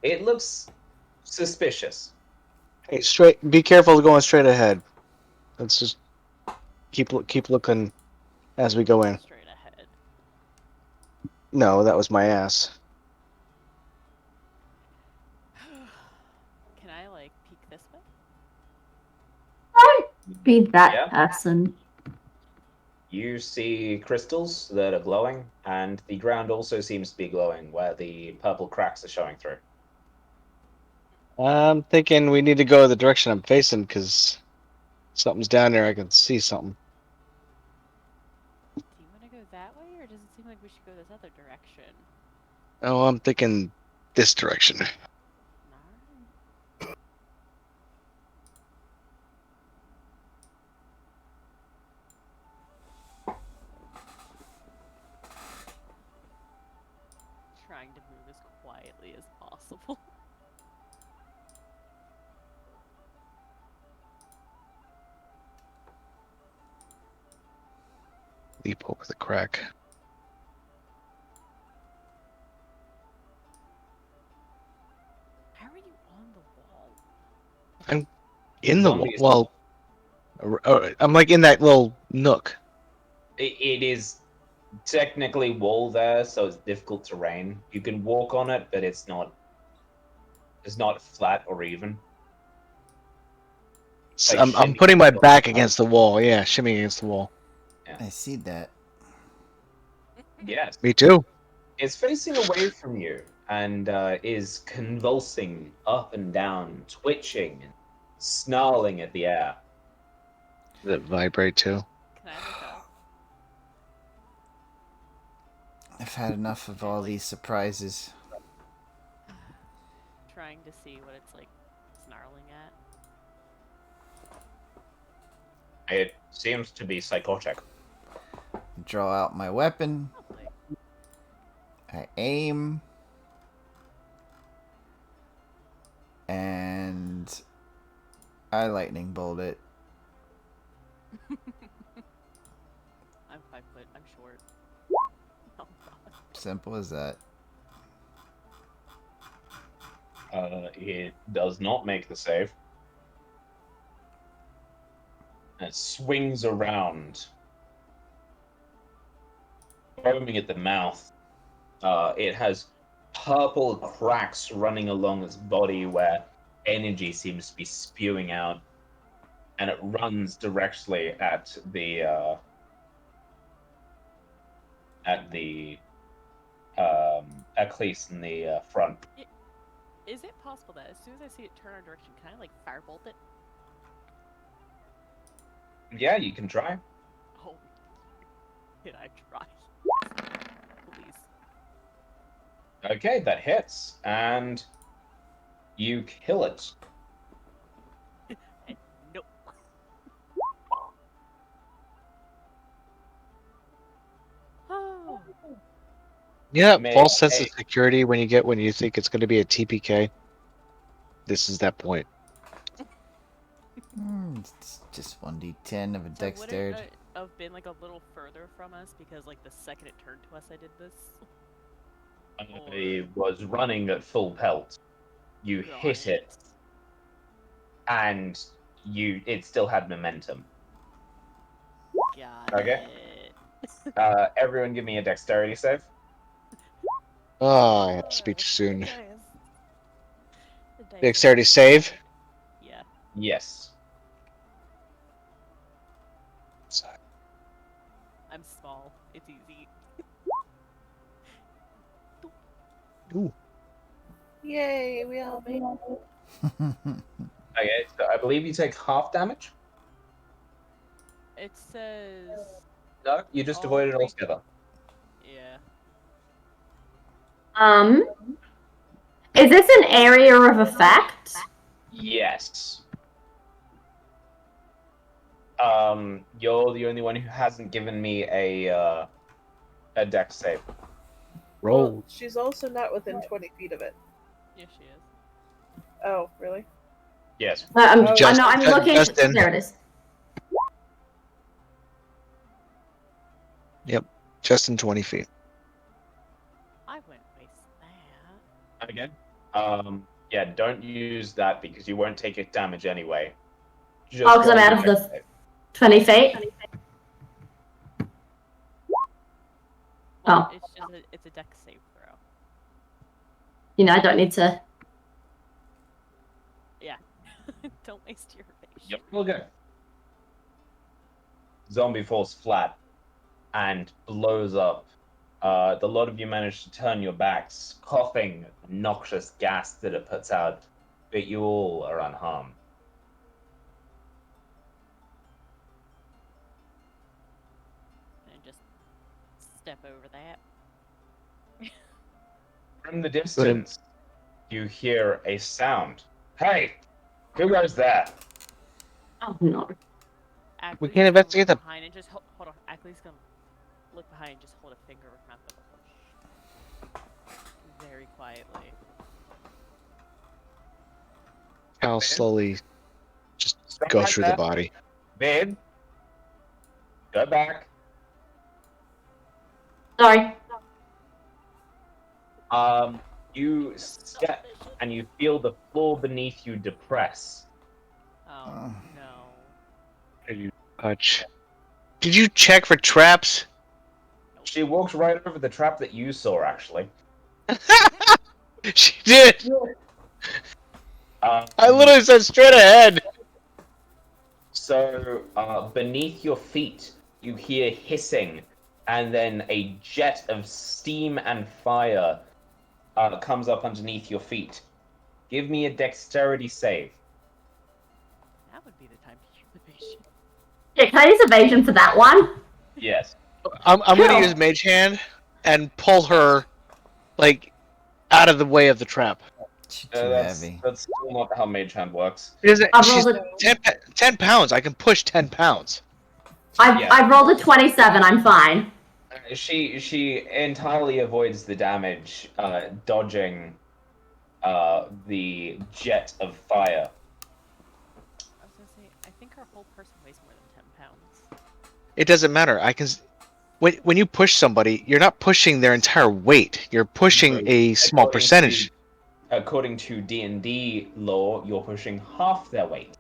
it looks suspicious. Hey, straight. Be careful going straight ahead. Let's just keep looking as we go in. Straight ahead. No, that was my ass. Can I, like, peek this way? Don't be that Yeah. person. You see crystals that are glowing, and the ground also seems to be glowing where the purple cracks are showing through. I'm thinking we need to go the direction I'm facing because something's down there. I can see something. Do you want to go that way, or does it seem like we should go this other direction? Oh, I'm thinking this direction. Alright. Trying to move as quietly as possible. Leap over the crack. How are you on the wall? In the Zombie wall. Well, I'm like in that little nook. It is technically wall there, so it's difficult terrain. You can walk on it, but it's not flat or even. So Like I'm shimmy. putting my back against the wall. Yeah, shimmying against the wall. I see that. Yes. Me too. It's facing away from you and is convulsing up and down, twitching, and snarling at the air. Does it vibrate too? Can I look up? I've had enough of all these surprises. Trying to see what it's like snarling at. It seems to be psychotic. Draw out my weapon. Lovely. I aim. And I lightning bolt it. I'm 5 foot. I'm short. Oh god. Simple as that. It does not make the save. And it swings around, foaming at the mouth. It has purple cracks running along its body where energy seems to be spewing out, and it runs directly at the Eccles in the front. Is it possible that as soon as I see it turn our direction, can I like firebolt it? Yeah, you can try. Oh, can I try? Please. Okay, that hits, and You kill it. And nope. Oh. Yeah, May false sense I- of security when you think it's going to be a TPK. This is that point. It's just 1d10 of a So dexterity. would it have been like a little further from us because like the second it turned to us, I did this. I was running at full pelt. You Got hit it, and it still had momentum. Got Okay. it. Everyone, give me a dexterity save. Oh, I have speech soon. The dice are Dexterity so save. bad. Yeah. Yes. I'm small. It's easy. Ooh. Yay, we all made it. Okay, so I believe you take half damage. It says No, you just all avoid it three- altogether. Yeah. Is this an area of effect? Yes. You're the only one who hasn't given me a dex save. Roll. Well, she's also not within 20 feet of it. Yes, she is. Oh, really? Yes. I'm Justin. looking. Justin. There it is. Yep, just in 20 feet. I wouldn't waste that. Again. Yeah, don't use that because you won't take it damage anyway. Just Oh, because I'm roll out your of dex the save. 20 feet. Well, Oh. it's a dex save throw. I don't need to. Yeah. Don't waste your evasion. Yep, we'll go. Zombie falls flat and blows up. The lot of you manage to turn your backs, coughing noxious gas that it puts out, but you all are unharmed. And just step over that. From the distance, you hear a sound. Hey, who goes there? Oh no. Ackley's can't gonna investigate look the- behind and just hold on. Ackley's gonna look behind and just hold a finger around the bush. Very quietly. I'll slowly just Stop go right through there. the body. Vid, go back. Sorry. You step and you feel the floor beneath you depress. Oh no. You touch. Did you check for traps? She walked right over the trap that you saw, actually. She did. I literally said straight ahead. So, beneath your feet, you hear hissing, and then a jet of steam and fire comes up underneath your feet. Give me a dexterity save. That would be the time to use evasion. Yeah, can I use evasion for that one? Yes. I'm gonna Cool. use Mage Hand and pull her, like, out of the way of the trap. She's too That's heavy. still not how Mage Hand works. She's I rolled a 10 pounds. I can push 10 pounds. I rolled a 27. I'm fine. She entirely avoids the damage, dodging the jet of fire. I was gonna say, I think our whole person weighs more than 10 pounds. It doesn't matter. When you push somebody, you're not pushing their entire weight. You're pushing a small percentage. According to D&D law, you're pushing half their weight.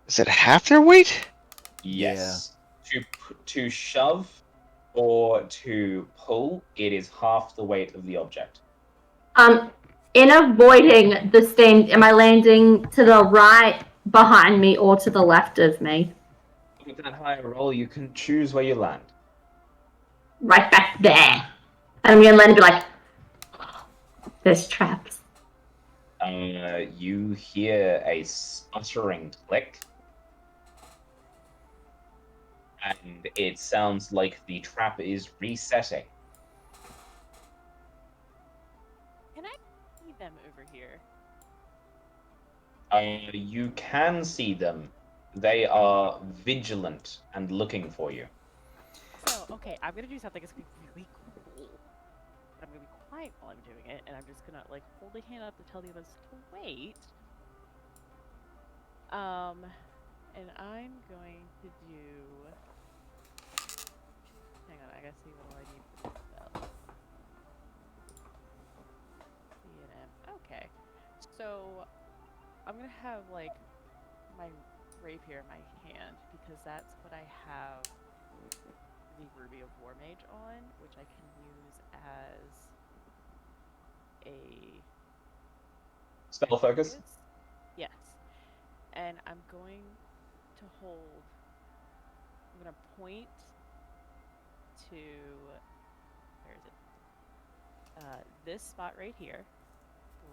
Is it half their weight? Yes. To shove or to pull, it is half the weight of the object. In avoiding the steam, am I landing to the right behind me or to the left of me? With that higher roll, you can choose where you land. Right back there. And I'm gonna land and be like, there's traps. You hear a sputtering click, and it sounds like the trap is resetting. Can I here? You can see them. They are vigilant and looking for you. So, okay, I'm gonna do something that's gonna be really cool. But I'm gonna be quiet while I'm doing it, and I'm just gonna like hold a hand up to tell the others to wait. And I'm going to do. Hang on, I gotta see what do I need for this spell. C&M. Okay, so I'm gonna have like my rapier in my hand because that's what I have the Ruby of War Mage on, which I can use as a Spell focus. Yes. And I'm going to hold. I'm gonna point to where is it? This spot right here,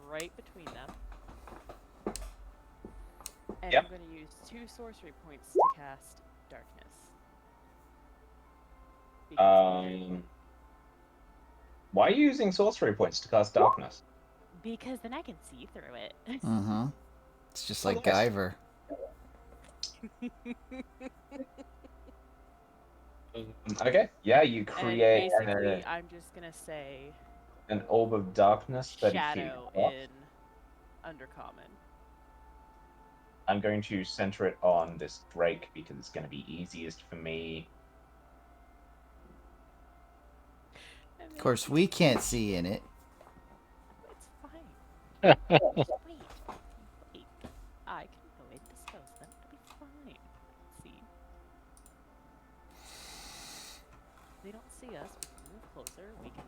right between them. And Yep. I'm going to use 2 sorcery points to cast darkness. Why are you using sorcery points to cast darkness? Because then I can see through it. Mm-hmm. It's just Oh, like nice. Guyver. Okay. Yeah, you create And basically, I'm just gonna say an orb of darkness 30 feet shadow across. in Undercommon. I'm going to center it on this Drake because it's going to be easiest for me. Of course, we can't see in it. It's fine. Wait. I can go and dispose them. It'll be fine. See? They don't see us. We can move closer. We can,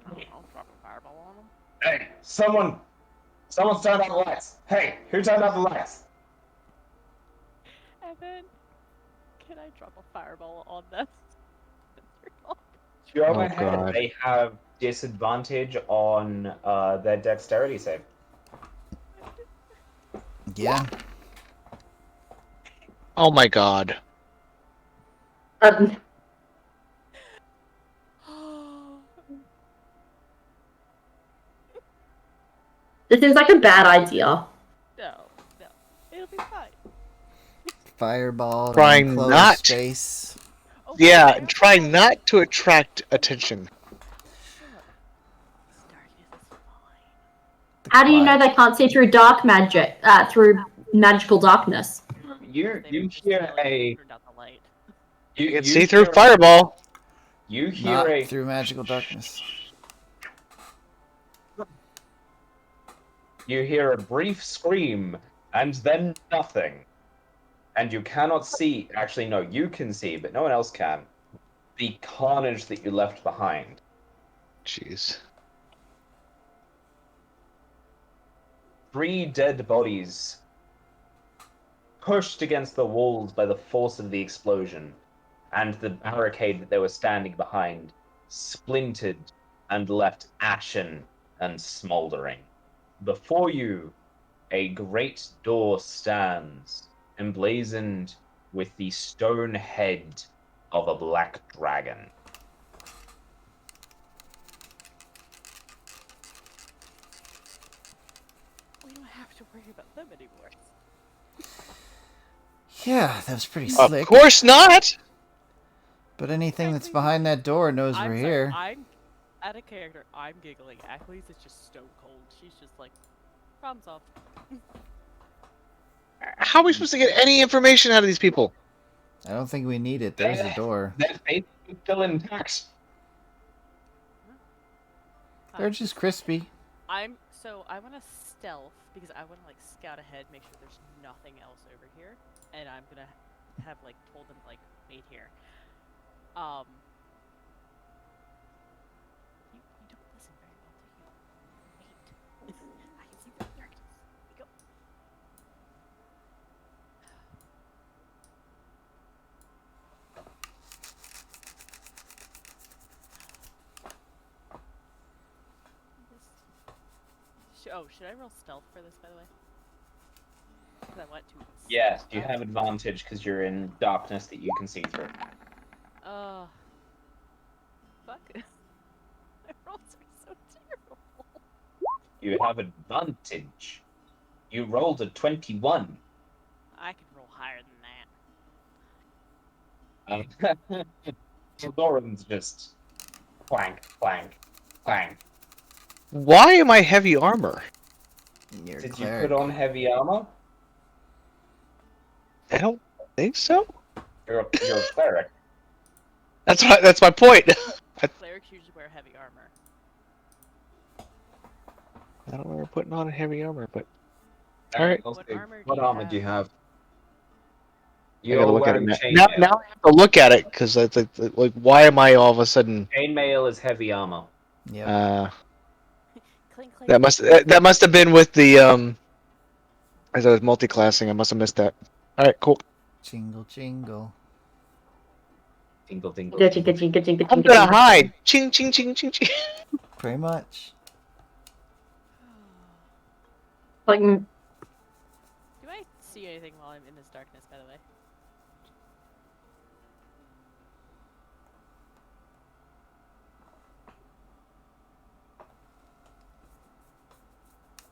I don't know, drop a fireball on them. Hey, someone's turned out the lights. Hey, who turned out the lights? And then, can I drop a fireball on them? Go Oh, ahead. God. They have disadvantage on their dexterity save. Yeah. Oh my god. This seems like a bad idea. No. It'll be fine. Fireball in Trying enclosed not- space. Oh, Yeah, fireball? try not to attract attention. This darkness is fine. How do you know they can't see through dark magic? Through magical darkness? You They would just hear be, like, a turned out the light. You can see through fireball. You hear Not a through magical darkness. You hear a brief scream and then nothing. And you cannot see, actually no, you can see, but no one else can, the carnage that you left behind. Jeez. 3 dead bodies pushed against the walls by the force of the explosion, and the barricade that they were standing behind splintered and left ashen and smoldering. Before you, a great door stands, emblazoned with the stone head of a black dragon. We don't have to worry about them anymore. Yeah, that was pretty Of slick. course not! But anything that's behind that door knows we're here. I'm out of character. I'm giggling. Achilles is just stone cold. She's just like, problem solved. How are we supposed to get any information out of these people? I don't think we need it. There's a door. Their faith is still intact. They're just crispy. I want to stealth because I want to like scout ahead, make sure there's nothing else over here, and I'm gonna have like told them like wait here. You don't listen very well, do you? Wait. I can see the darkness. We go. Should I roll stealth for this, by the way? Because I want to. Yes, you have advantage because you're in darkness that you can see through. Fuck. My rolls are so terrible. You have advantage. You rolled a 21. I could roll higher than that. Lauren's just clank, clank, clank. Why am I heavy armor? You're a Did you cleric. put on heavy armor? I don't think so. You're a cleric. That's my point. Clerics usually wear heavy armor. I don't remember putting on a heavy armor, but all Alright, right. let's What see. armor do What you armor have? do you have? I gotta You're look at it wearing now. chainmail. Now I have to look at it because it's like, why am I all of a sudden? Chainmail is heavy armor. Yep. Clink, clink. That must have been with the as I was multi-classing. I must have missed that. All right, cool. Jingle, jingle. Tingle, tingle, Jinka, tingle. jinka, jinka, I'm jinka, gonna jinka. hide. Ching, ching, ching, ching, ching. Pretty much. Like, Do I see anything while I'm in this darkness, by the way?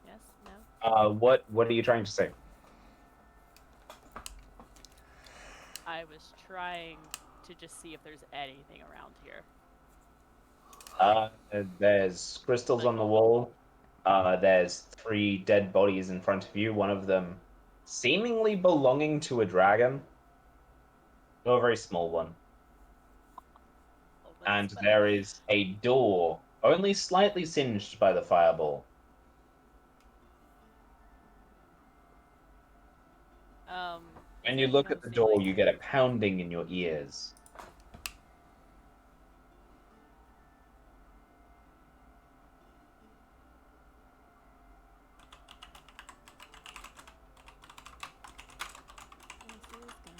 Yes? No? What are you trying to say? I was trying to just see if there's anything around here. There's crystals on the wall. There's 3 dead bodies in front of you. One of them seemingly belonging to a dragon. Or a very small one. Oh, And that's there is a door, only slightly singed by the fireball. When you look at the door, you get a pounding in your ears. This is gonna be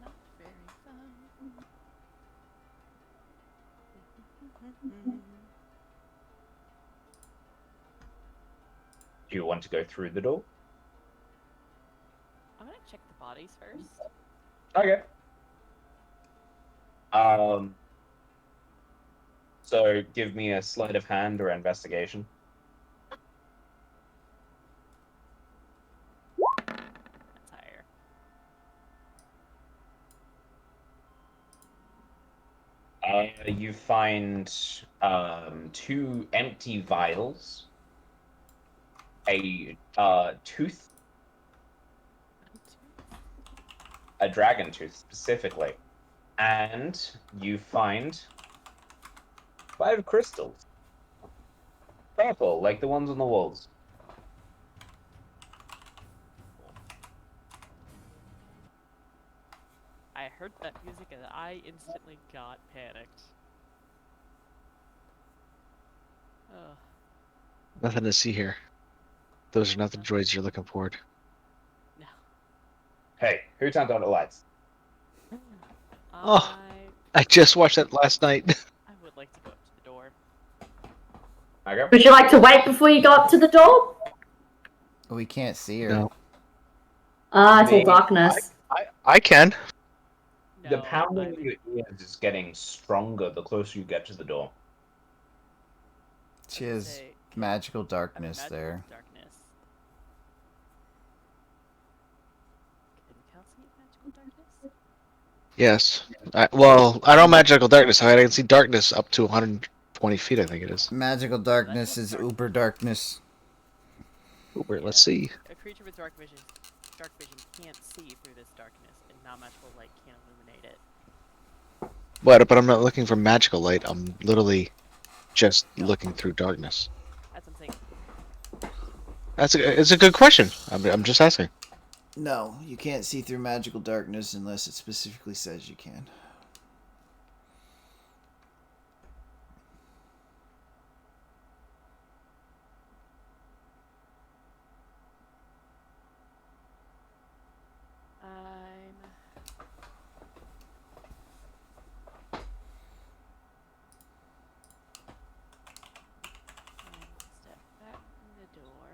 not very fun. Do you want to go through the door? I'm gonna check the bodies first. Okay. So give me a sleight of hand or investigation. That's higher. You find 2 empty vials, a tooth, a dragon tooth specifically, and you find 5 crystals, purple like the ones on the walls. I heard that music and I instantly got panicked. Ugh. Nothing to see here. Those are not the droids you're looking for. No. Hey, who turned on the lights? Oh. I just watched that last night. I would like to go up to the door. Okay. would you like to wait before you go up to the door? We can't see her. No. Ah, it's all Me- darkness. I can. The No, pounding I in would- your ears is getting stronger the closer you get to the door. She I would has say- magical I mean, darkness magical there. Darkness. Can Cal see magical darkness? Yes. Well, I don't magical darkness. I can see darkness up to 120 feet. I think it is. Magical darkness is uber darkness. Uber, let's see. A creature with dark vision can't see through this darkness, and non-magical light can't illuminate it. But I'm not looking for magical light. I'm literally just looking through darkness. That's what I'm saying. It's a good question. I'm just asking. No, you can't see through magical darkness unless it specifically says you can. Step back from the door.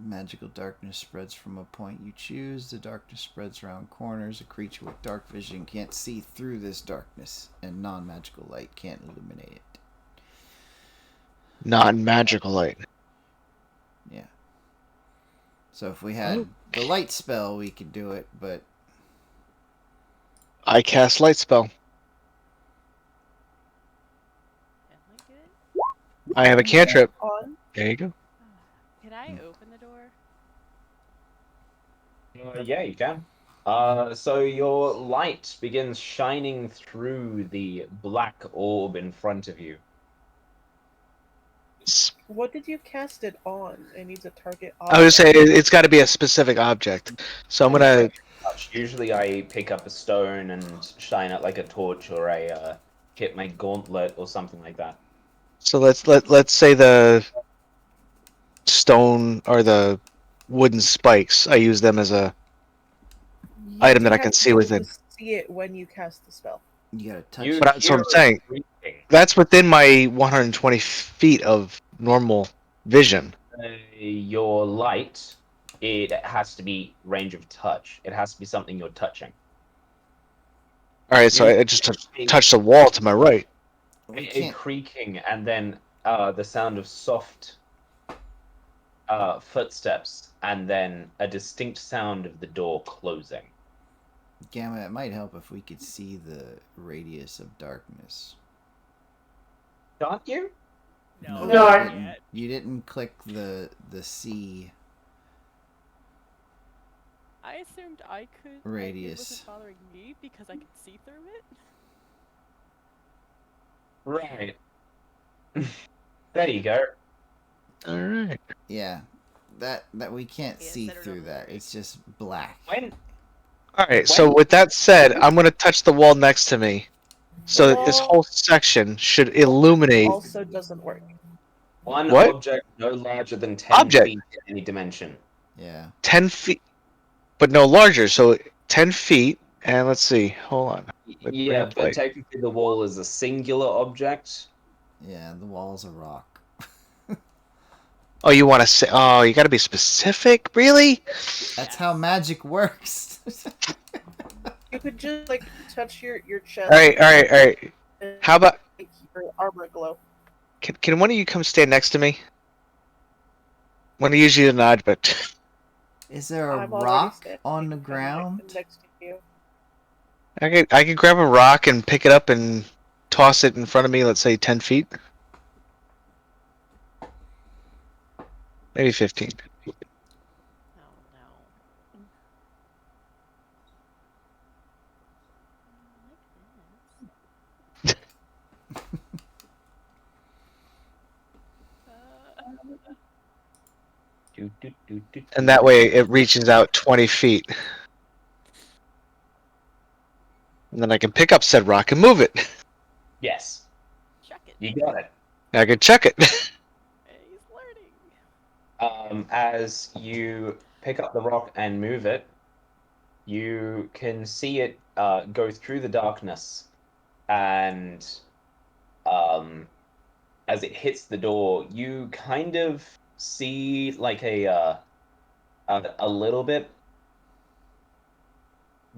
Magical darkness spreads from a point you choose. The darkness spreads around corners. A creature with dark vision can't see through this darkness, and non-magical light can't illuminate it. Non-magical light. Yeah. So if we had the light spell, we could do it, but I cast light spell. Am I good? I have a cantrip. On. There you go. Can I open the door? Yeah, you can. So your light begins shining through the black orb in front of you. What did you cast it on? It needs a target I would say object. it's got to be a specific object. So I'm gonna. Usually I pick up a stone and shine it like a torch, or hit my gauntlet or something like that. So let's say the stone or the wooden spikes. I use them as a item that I can see within. See it when you cast the spell. you gotta touch You it. But that's what I'm hear saying. creaking. That's within my 120 feet of normal vision. Your light, it has to be range of touch. It has to be something you're touching. All right, so I just touched the wall to my right. We A can't. creaking, and then the sound of soft footsteps, and then a distinct sound of the door closing. Gamma, it might help if we could see the radius of darkness. Can't you? No. you No. didn't. You didn't click the C. I assumed I could. like, Radius. It wasn't bothering me because I could see through it. Right. There you go. All right. Yeah, that we can't Yeah, see set it through over that. there. It's just black. When All right. So with that said, I'm gonna touch the wall next to me, so that this Wall whole section should illuminate. also doesn't work. one What? object no larger than 10 Object. feet in any dimension. Yeah. 10 feet, but no larger. So 10 feet, and let's see. Hold on. Bring Yeah, up but light. technically the wall is a singular object. Yeah, the wall's a rock. Oh, you want to say? Oh, you got to be specific. Really? That's how magic works. You could just like touch your chest. All right. All right. All right. And How about make your armor glow. can one of you come stand next to me? Want to use you to nod, but Is there a I'm already rock standing on the right ground? next to you. I could grab a rock and pick it up and toss it in front of me. Let's say 10 feet, maybe 15. Oh no. Like this. And that way it reaches out 20 feet. And then I can pick up said rock and move it. Yes, Chuck it. you got it. I can chuck it. Hey, he's learning. As you pick up the rock and move it, you can see it go through the darkness, and as it hits the door, you kind of see like a little bit,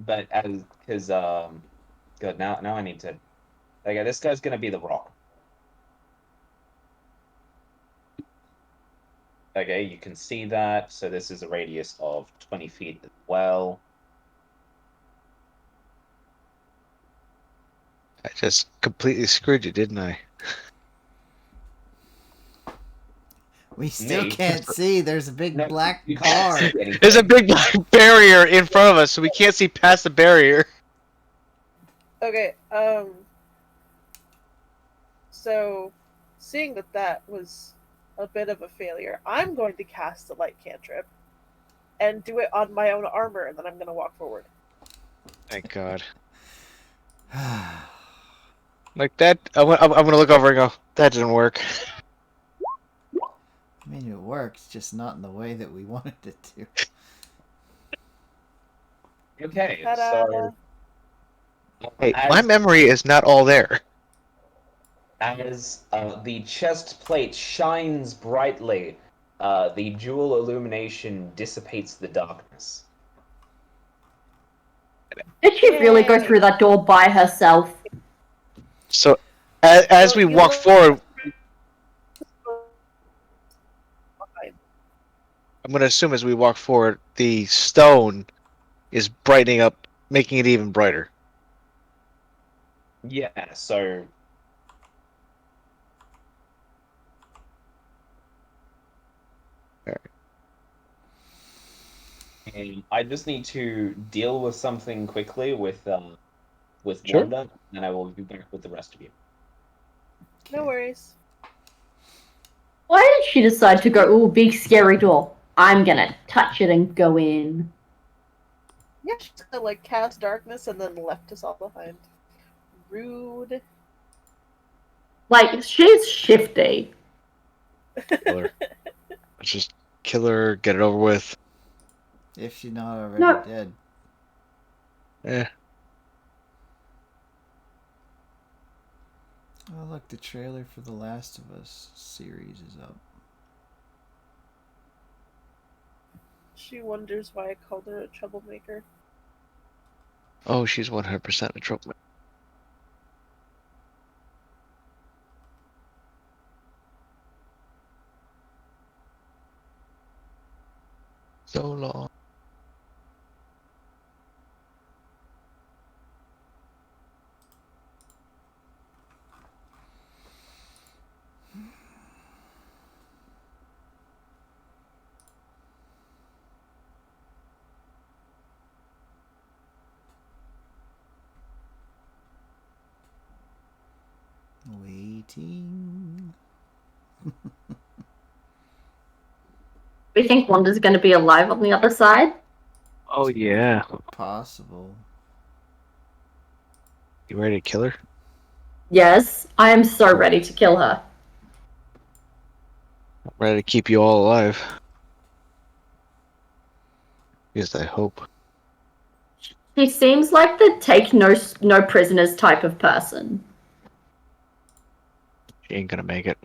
but as because good now I need to. Okay, this guy's gonna be the rock. Okay, you can see that. So this is a radius of 20 feet as well. I just completely screwed you, didn't I? We still Me? can't see. There's a big No, black you can't car. see anything. There's a big black barrier in front of us, so we can't see past the barrier. Okay, so seeing that was a bit of a failure, I'm going to cast the light cantrip and do it on my own armor, and then I'm going to walk forward. Thank God. Like that, I'm gonna look over and go, that didn't work. I mean, it works, just not in the way that we wanted it to. Okay, Ta-da! so Hey, as, my memory is not all there. as the chest plate shines brightly, The jewel illumination dissipates the darkness. Did she really go Yay. through that door by herself? So, as Well, we you walk look- forward, I'm going to assume as we walk forward, the stone is brightening up, making it even brighter. Yeah, so I just need to deal with something quickly with Sure. Wanda, and I will be back with the rest of you. No worries. Why did she decide to go, ooh, big scary door? I'm gonna touch it and go in. Yeah, she said, like, cast darkness and then left us all behind. Rude. Like, she's shifty. Kill her. Let's just kill her, get it over with. If she's not already No. dead. Eh. Oh, look, the trailer for The Last of Us series is up. She wonders why I called her a troublemaker. Oh, she's 100% a troublemaker. So long. Waiting. We think Wanda's gonna be alive on the other side? Oh, yeah. Possible. You ready to kill her? Yes, I am so ready to kill her. I'm ready to keep you all alive. Yes, I hope. She seems like the take no prisoners type of person. She ain't gonna make it.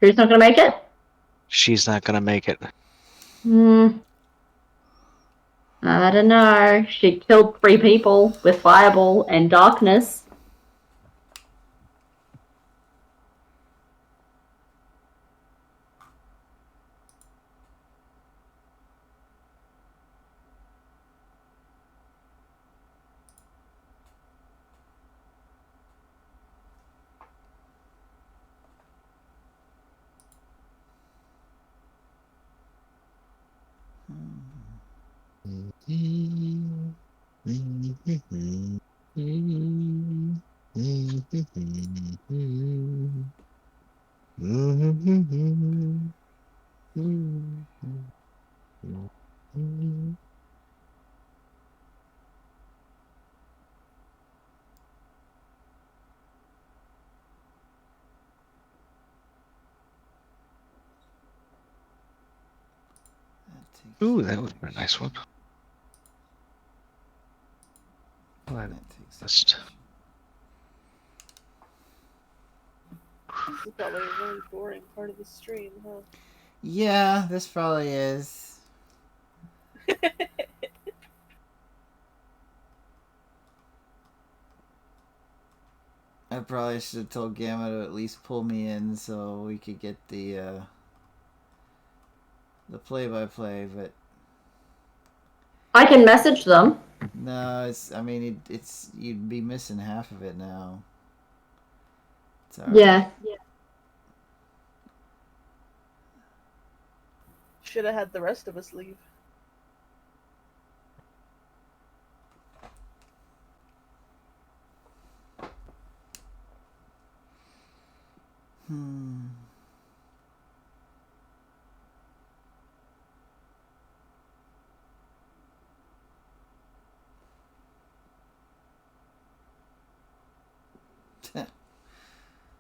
Who's not gonna make it? She's not gonna make it. I don't know. She killed 3 people with fireball and darkness. Ooh, that would be a nice one. That takes Just This is probably a really boring part of the stream, huh? Yeah, this probably is. I probably should have told Gamma to at least pull me in so we could get the play-by-play, but I can message them. no, it's. I mean, it's you'd be missing half of it now. It's all right. Yeah. Should have had the rest of us leave.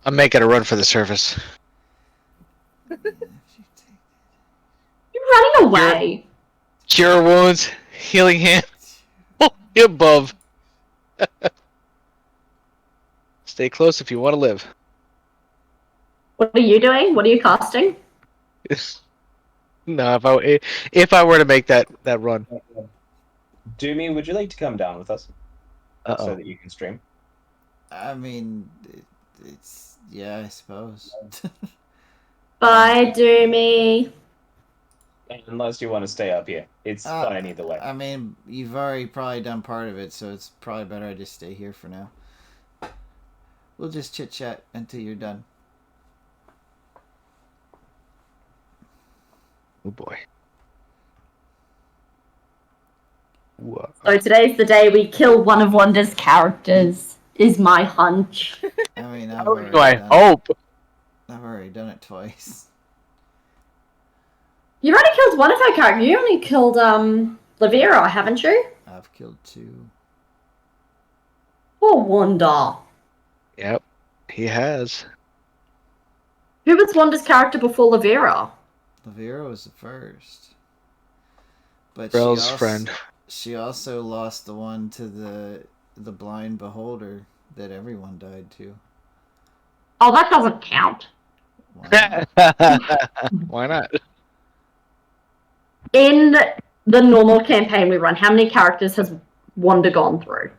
I'm making a run for the surface. You're running away. Cure wounds, healing hand. Oh, you're above. Stay close if you want to live. What are you doing? What are you casting? No, if I were to make that run. Doomy, would you like to come down with us so Uh-oh. that you can stream? I mean, yeah, I suppose. Bye, Doomy. Unless you want to stay up here. It's fine either way. I mean, you've already probably done part of it, so it's probably better I just stay here for now. We'll just chit chat until you're done. Oh boy. Whoa. So today's the day we kill one of Wanda's characters, is my hunch. I mean, I've How already do I done hope? I've already done it twice. You've already killed one of her characters. You only killed, Lavera, haven't you? I've killed 2. Poor Wanda. Yep, he has. Who was Wanda's character before Lavera? Lavera was the first. But Rel's friend. She also lost the one to the blind beholder that everyone died to. Oh, that doesn't count. Why not? Why not? In the normal campaign we run, how many characters has Wanda gone through?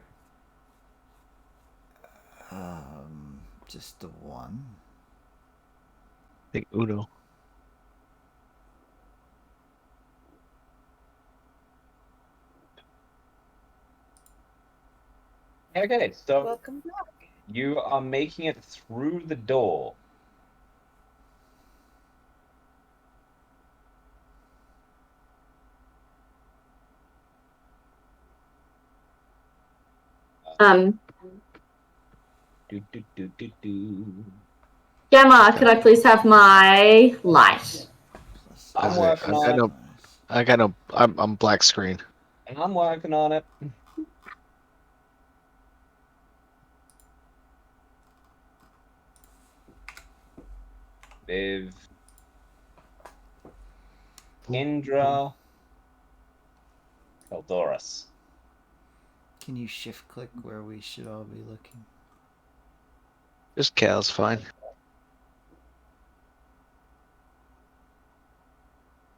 Just the one. I think Uno. Okay, so Welcome back. you are making it through the door. Gemma, could I please have my light? I'm working on it. I got no. I'm black screen. And I'm working on it. Viv. Indra. Eldoris. Can you shift click where we should all be looking? Just Cal's fine.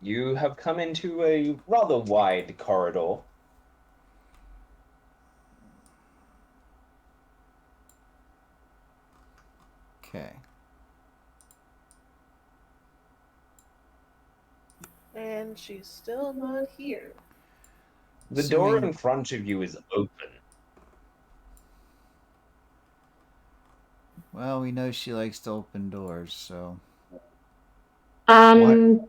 You have come into a rather wide corridor. Okay. And she's still not here. The So door we- in front of you is open. Well, we know she likes to open doors, so I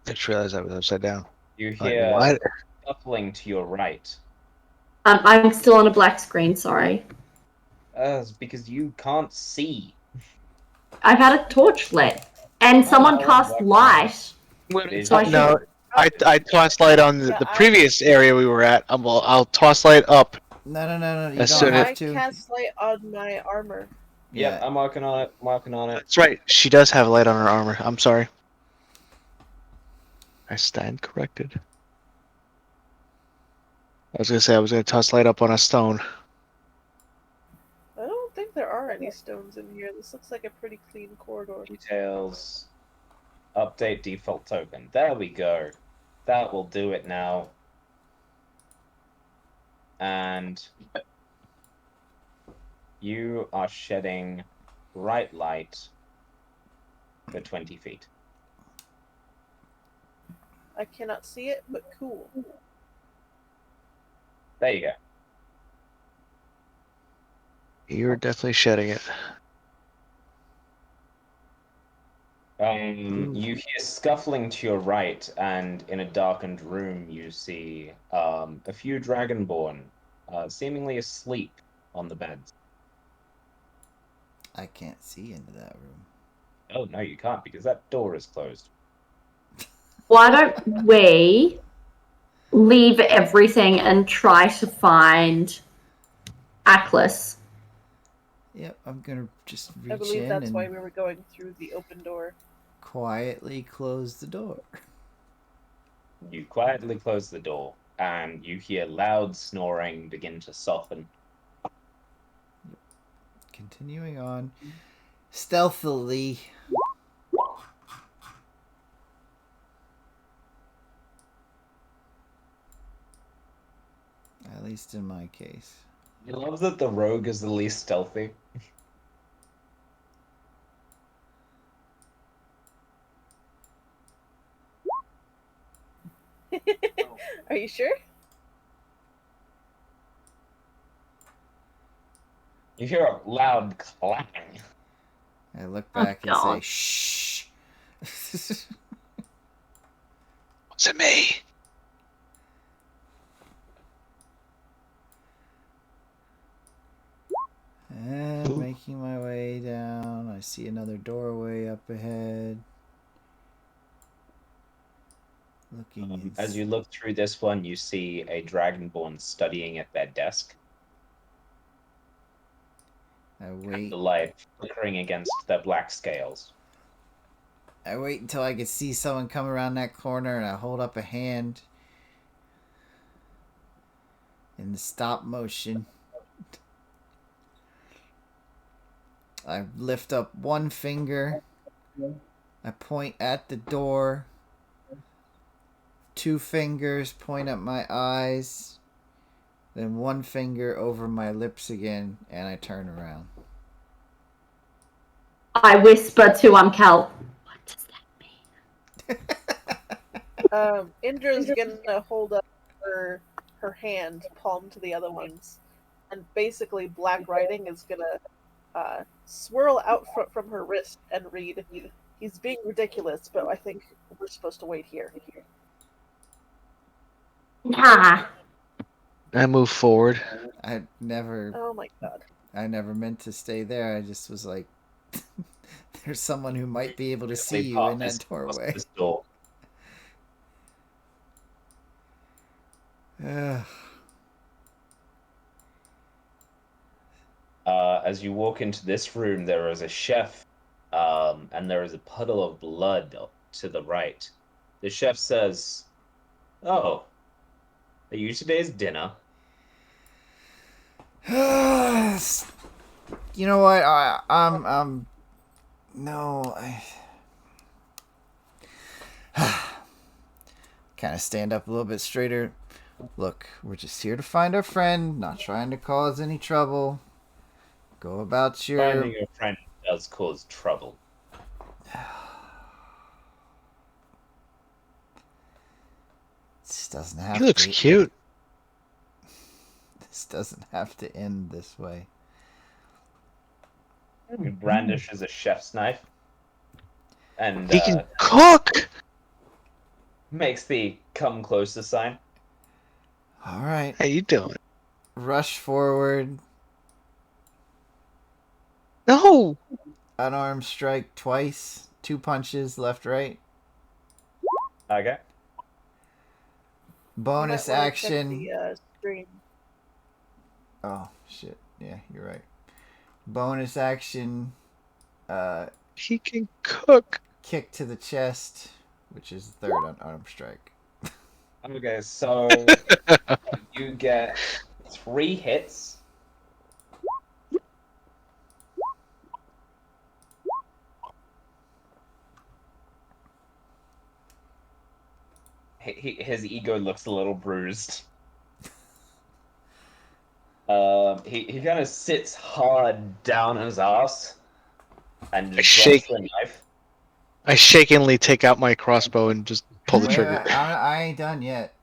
just realized I was upside down. You Like, hear what? shuffling to your right. I'm still on a black screen, sorry. It's because you can't see. I've had a torch lit. And someone Oh, cast okay. light. Vision. So I should- No, I tossed light on the previous area we were at. I'll toss light up. no. You As don't soon have I to. cast light on my armor. Yep, I'm working on it. I'm working on it. That's right. She does have light on her armor. I'm sorry. I stand corrected. I was gonna say I was gonna toss light up on a stone. I don't think there are any stones in here. This looks like a pretty clean corridor. Details. Update default token. There we go. That will do it now. And you are shedding bright light for 20 feet. I cannot see it, but cool. There you go. You're definitely shedding it. You hear scuffling to your right, and in a darkened room, you see a few dragonborn, seemingly asleep on the beds. I can't see into that room. Oh no, you can't because that door is closed. Why don't we leave everything and try to find Atlas? Yep, I'm gonna just I reach believe in that's and why we were going through the open door. quietly close the door. You quietly close the door, and you hear loud snoring begin to soften. Continuing on stealthily. At least in my case. I love that the rogue is the least stealthy. Are you sure? You hear a loud clang. I look Oh, back and say, God. shh. Was it me? And making my way down, I see another doorway up ahead. Looking As you look through this one, you see a dragonborn studying at their desk. I And wait. the light flickering against their black scales. I wait until I can see someone come around that corner, and I hold up a hand in the stop motion. I lift up one finger. I point at the door. 2 fingers point at my eyes. Then 1 finger over my lips again, and I turn around. I whisper to Cal. What does that mean? Indra's gonna hold up her hand, palm to the other ones, and basically black writing is gonna swirl out from her wrist and read, "He's being ridiculous, but I think we're supposed to wait here." Nah. I move forward. I never Oh my god. meant to stay there. I just was like, there's someone who might be able to see They you pop in this- that doorway. this door. Ugh. As you walk into this room, there is a chef, and there is a puddle of blood to the right. The chef says, "Oh, are you today's dinner?" You know what? I'm no, kind of stand up a little bit straighter. Look, we're just here to find our friend, not trying to cause any trouble. Go about your... Finding your friend does cause trouble. This doesn't have He looks to... cute. This doesn't have to end this way. He brandishes a chef's knife and He can cook. makes the "come closer" sign. All right. How you doing? Rush forward. No. Unarmed strike twice. 2 punches, left, right. Okay. Bonus You might wanna check action. the stream. Oh, shit. Yeah, you're right. Bonus action. He can cook. Kick to the chest, which is the third unarmed strike. Okay, so you get 3 hits. His ego looks a little bruised. He kind of sits hard down on his ass and just drops the knife. I shakenly take out my crossbow and just pull the Wait, trigger. I ain't done yet.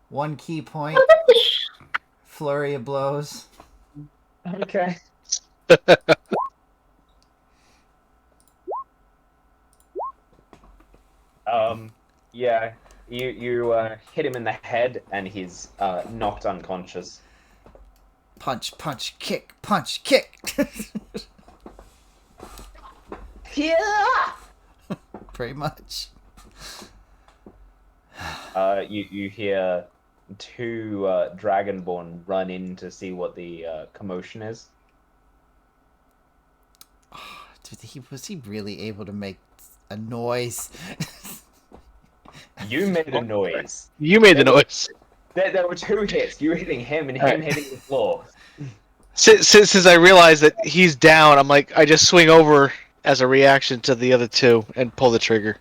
1 key point. Flurry of blows. Okay. Yeah, you hit him in the head and he's knocked unconscious. Punch, punch, kick, punch, kick. Yeah. Pretty much. You hear 2 dragonborn run in to see what the commotion is. Dude, was he really able to make a noise? You made a noise. You made the noise. There were 2 hits. You hitting him and him hitting the floor. Since I realized that he's down, I'm like, I just swing over as a reaction to the other 2 and pull the trigger.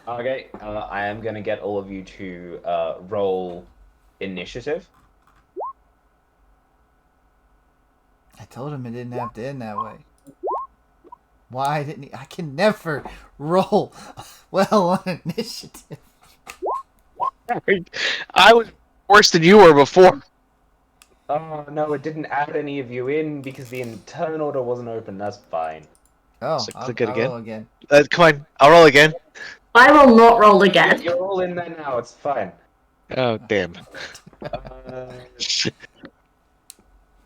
Okay, I am gonna get all of you to roll initiative. I told him it didn't have to end that way. Why didn't he? I can never roll well on initiative. I was worse than you were before. Oh no, it didn't add any of you in because the turn order wasn't open. That's fine. Oh, So I'll click it again. roll again. Come on, I'll roll again. I will not roll again. You're all in there now. It's fine. Oh damn.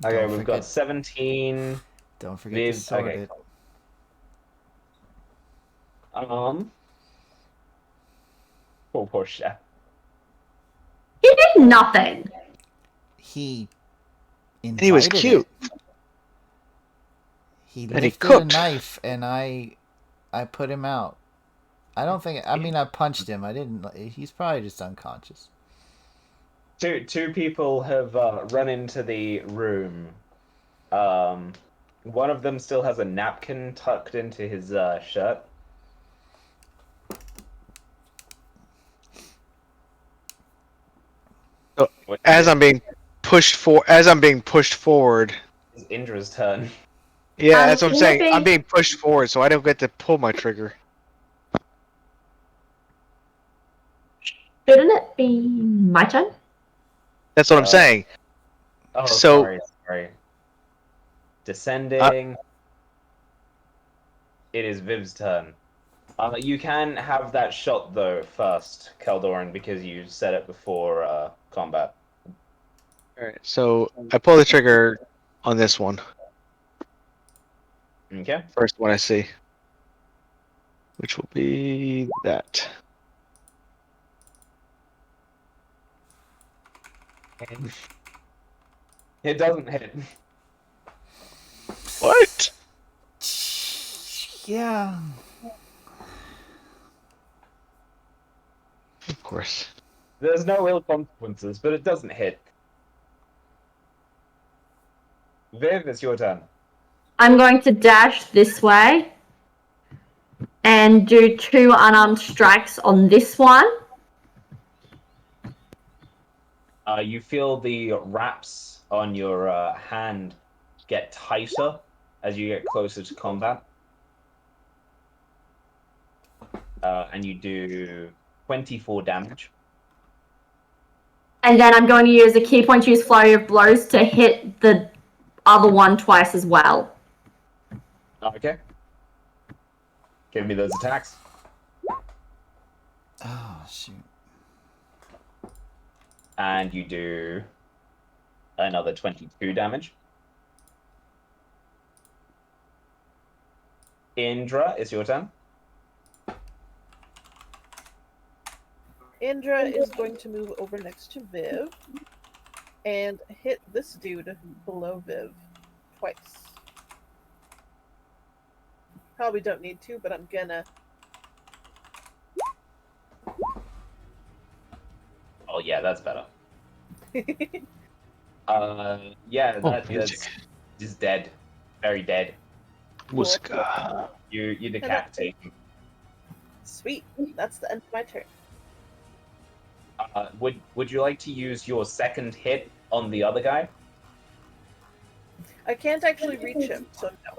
Okay, Don't we've got forget. 17. Don't forget to sort Okay, it. cool. Poor chef. He did nothing. He And he was invited cute. it. He And he lifted a cooked. knife, and I put him out. I don't think. I mean, I punched him. I didn't. He's probably just unconscious. Two people have run into the room. One of them still has a napkin tucked into his shirt. So, as I'm being pushed forward. It's Indra's turn. Yeah, that's what I'm Shouldn't saying. it I'm be- being pushed forward, so I don't get to pull my trigger. Shouldn't it be my turn? That's what I'm saying. Oh, So- sorry. Descending. It is Viv's turn. You can have that shot though first, Caldoran, because you said it before combat. Alright, so I pull the trigger on this one. Okay. First one I see. Which will be that. It doesn't hit. What? Yeah. Of course. There's no ill consequences, but it doesn't hit. Viv, it's your turn. I'm going to dash this way and do 2 unarmed strikes on this one. You feel the wraps on your hand get tighter as you get closer to combat. And you do 24 damage. And then I'm going to use a key point to use flurry of blows to hit the other one twice as well. Okay. Give me those attacks. Oh shoot. And you do another 22 damage. Indra, it's your turn. Indra is going to move over next to Viv and hit this dude below Viv twice. Probably don't need to, but I'm gonna. Oh yeah, that's better. Yeah, that's just dead. Very dead. Wuska. You decapitate him. Sweet. That's the end of my turn. Would you like to use your second hit on the other guy? I can't actually reach him, so no.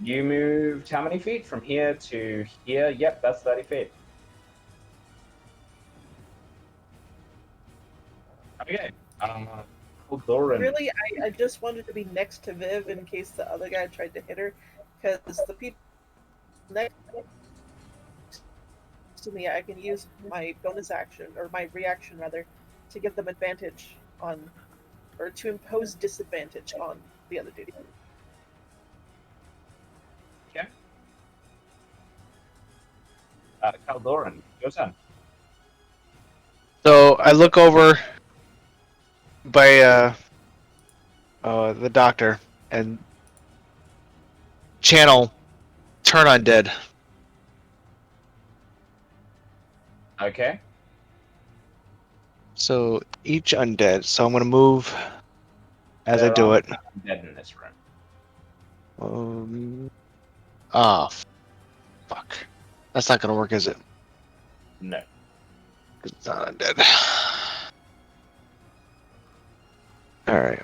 You moved how many feet? From here to here? Yep, that's 30 feet. Okay. Doran. Really, I just wanted to be next to Viv in case the other guy tried to hit her, because the people next to me, I can use my bonus action, or my reaction rather, to give them advantage on, or to impose disadvantage on the other dude. Okay. Caldoran, your turn. So I look over by the doctor and channel turn undead. Okay. So each undead. So I'm gonna move as I do it. Dead in this room. Fuck. That's not gonna work, is it? No. It's not undead. Alright.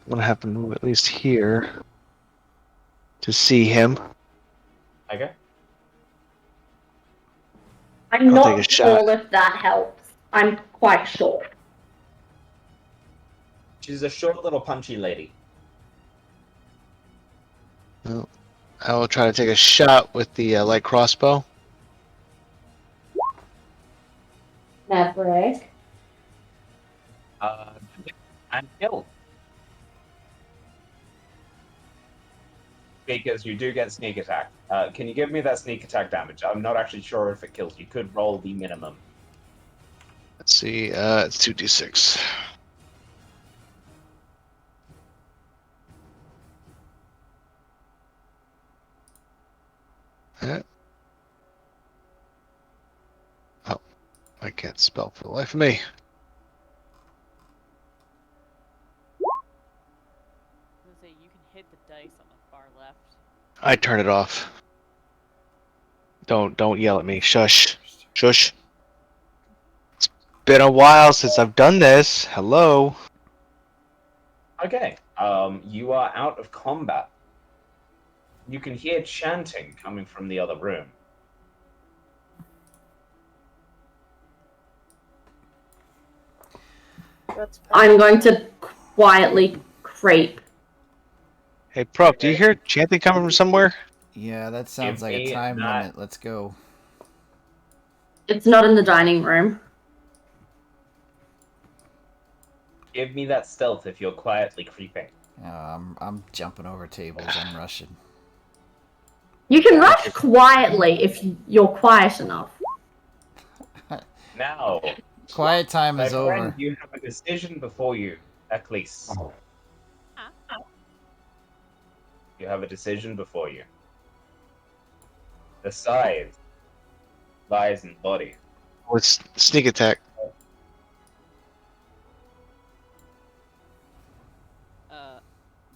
I'm gonna have to move at least here to see him. Okay. I'm I'll take a not shot. tall if that helps. I'm quite short. She's a short little punchy lady. Well, I will try to take a shot with the light crossbow. Maverick. And kill. Because you do get sneak attack. Can you give me that sneak attack damage? I'm not actually sure if it kills. You could roll the minimum. Let's see, it's 2d6. Oh, I can't spell for the life of me. You can hit the dice on the far left. I turn it off. Don't yell at me. Shush. Shush. It's been a while since I've done this. Hello. Okay. You are out of combat. You can hear chanting coming from the other room. That's I'm going to quietly creep. Hey, Prop, do you hear chanting coming from somewhere? Yeah, that sounds Give like a me time that. limit. Let's go. It's not in the dining room. Give me that stealth if you're quietly creeping. I'm jumping over tables. I'm rushing. You can rush quietly if you're quiet enough. Now, Quiet time my is friend, over. you have a decision before you, at least. You have a decision before you. The scythe lies in body. With sneak attack.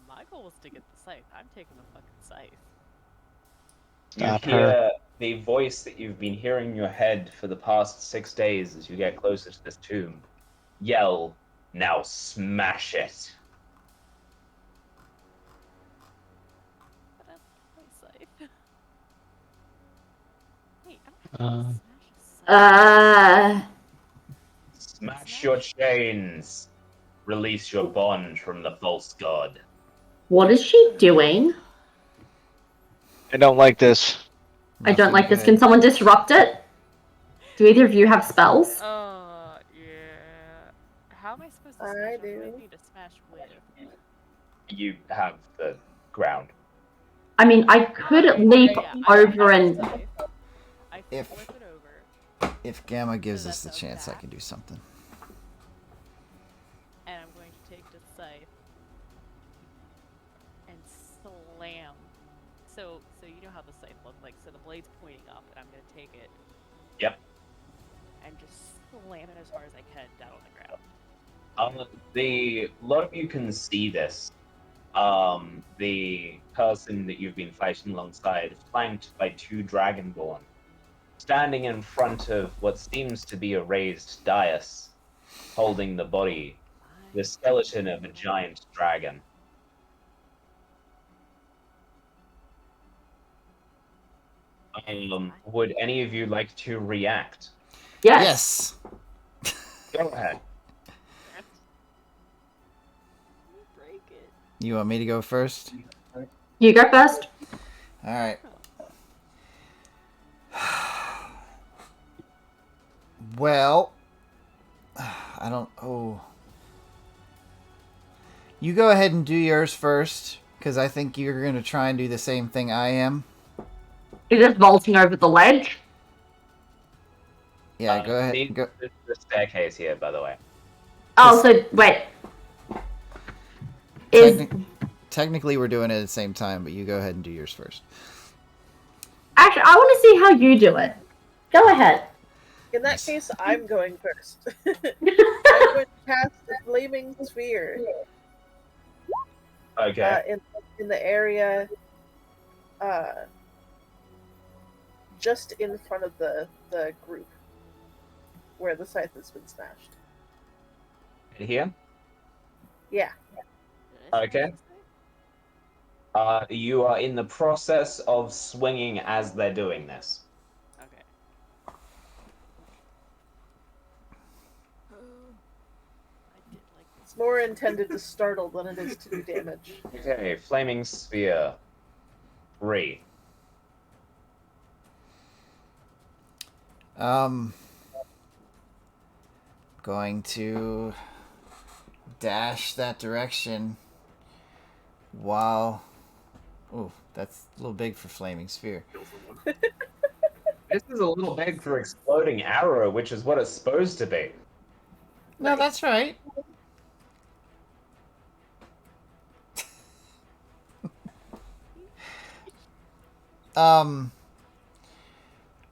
My goal was to get the scythe. I'm taking the fucking scythe. Stop You hear her. the voice that you've been hearing in your head for the past 6 days as you get closer to this tomb yell, "Now smash it!" But that's my scythe. Wait, I don't have Uh, to smash a scythe. Smash your chains! Release your bond from the false god. What is she doing? I don't like this. I don't Nothing like this. good. Can someone disrupt it? Do either of you have spells? Yeah. How am I supposed to I smash? do. What do I need to smash with? You have the ground. I mean, I could leap Yeah, I over have and. the scythe. I If- flip it over, If Gamma gives So us the that's chance, I that. can do something. and I'm going to take the scythe and slam. So you know how the scythe looks like. So the blade's pointing up, and I'm going to take it. Yep. And just slam it as hard as I can down on the ground. A lot of you can see this. The person that you've been fighting alongside, flanked by 2 Dragonborn, standing in front of what seems to be a raised dais, holding the body, the skeleton of a giant dragon. Would any of you like to react? Yes. Go ahead. Break it. You want me to go first? You go first. All right. Well, I don't. Oh. You go ahead and do yours first, because I think you're going to try and do the same thing I am. You're just vaulting over the ledge. Yeah, go ahead. Go. There's the staircase here, by the way. Oh, so wait. Technically, we're doing it at the same time, but you go ahead and do yours first. Actually, I want to see how you do it. Go ahead. In that case, I'm going first. I'm going to cast the flaming sphere Okay. in the area just in front of the group where the scythe has been smashed. Here? Did Yeah. I Okay. smash this thing? You are in the process of swinging as they're doing this. Okay. I did like It's more intended to startle than it is to do damage. Okay, Flaming Sphere. 3. Going to dash that direction while. Oh, that's a little big for Flaming Sphere. Kill someone. This is a little big for Exploding Arrow, which is what it's supposed to be. No, that's right.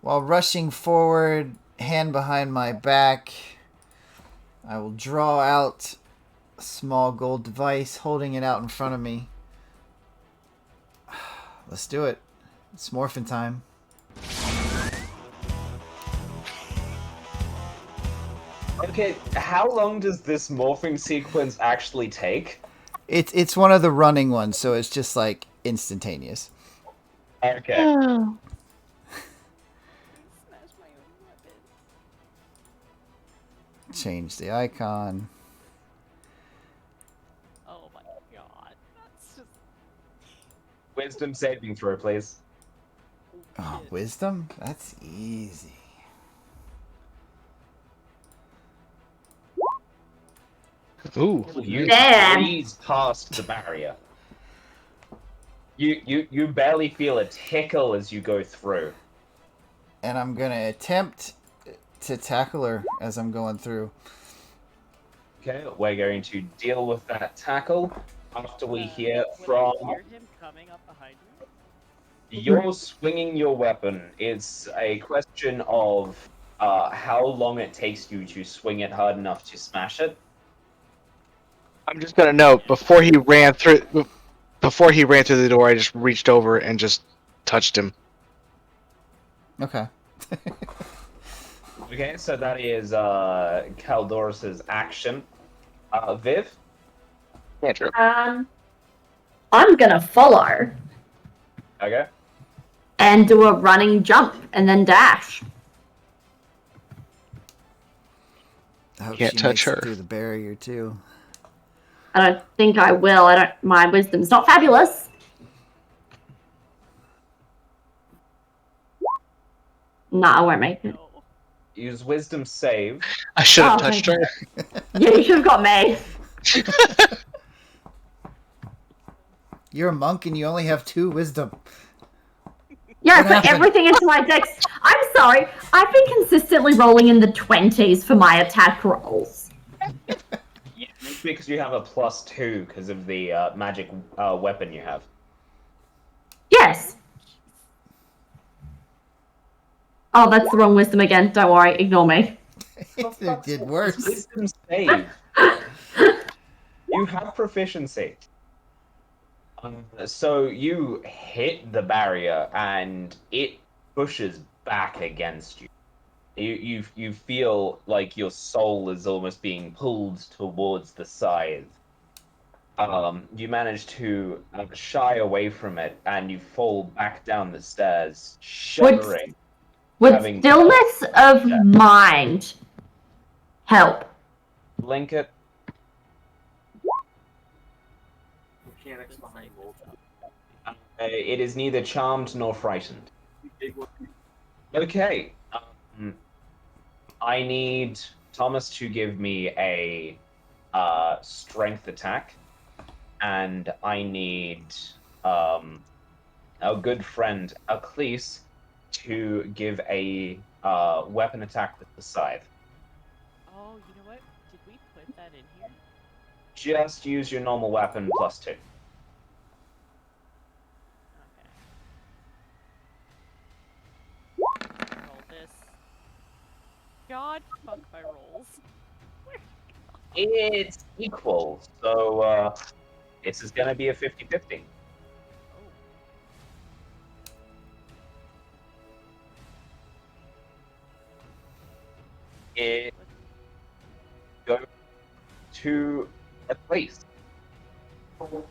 While rushing forward, hand behind my back, I will draw out a small gold device, holding it out in front of me. Let's do it. It's morphin' time. Okay, how long does this morphing sequence actually take? It's one of the running ones, so it's just like instantaneous. Okay. Oh. smash my own weapon. Change the icon. Oh my god. That's just Wisdom saving throw, please. Oh, shit. wisdom? That's easy. Ooh. You Damn. breeze past the barrier. You barely feel a tickle as you go through. And I'm gonna attempt to tackle her as I'm going through. Okay, we're going to deal with that tackle after we hear Would from I hear him coming up behind me? you're swinging your weapon. It's a question of how long it takes you to swing it hard enough to smash it. I'm just gonna note before he ran through the door, I just reached over and just touched him. Okay. Okay, so that is Caldorus's action. Viv? Yeah, sure. I'm gonna follow Okay. and do a running jump and then dash. I hope Can't she touch makes it her. through the barrier too. I don't think I will. My wisdom's not fabulous. Nah, I won't make it. No. Use wisdom save. I should have Oh, touched okay. her. Yeah, you should have got me. You're a monk and you only have 2 wisdom. Yeah, I What put happened? everything into my dex. I'm sorry. I've been consistently rolling in the 20s for my attack rolls. Yeah, it's because you have a +2 because of the magic weapon you have. Yes. Oh, that's the wrong wisdom again. Don't worry. Ignore me. It did worse. Wisdom save. You have proficiency. So you hit the barrier and it pushes back against you. You feel like your soul is almost being pulled towards the scythe. You manage to shy away from it and you fall back down the stairs, shuddering. Would Having stillness of mind help? Blink it. Mechanics behind gold. It is neither charmed nor frightened. Big one. Okay. I need Thomas to give me a strength attack, and I need our good friend Aclese to give a weapon attack with the scythe. Oh, you know what? Did we put that in here? Just use your normal weapon +2. Okay. Roll this. God, fuck my rolls. It's equal, so this is going to be a 50-50. It goes to a place. I got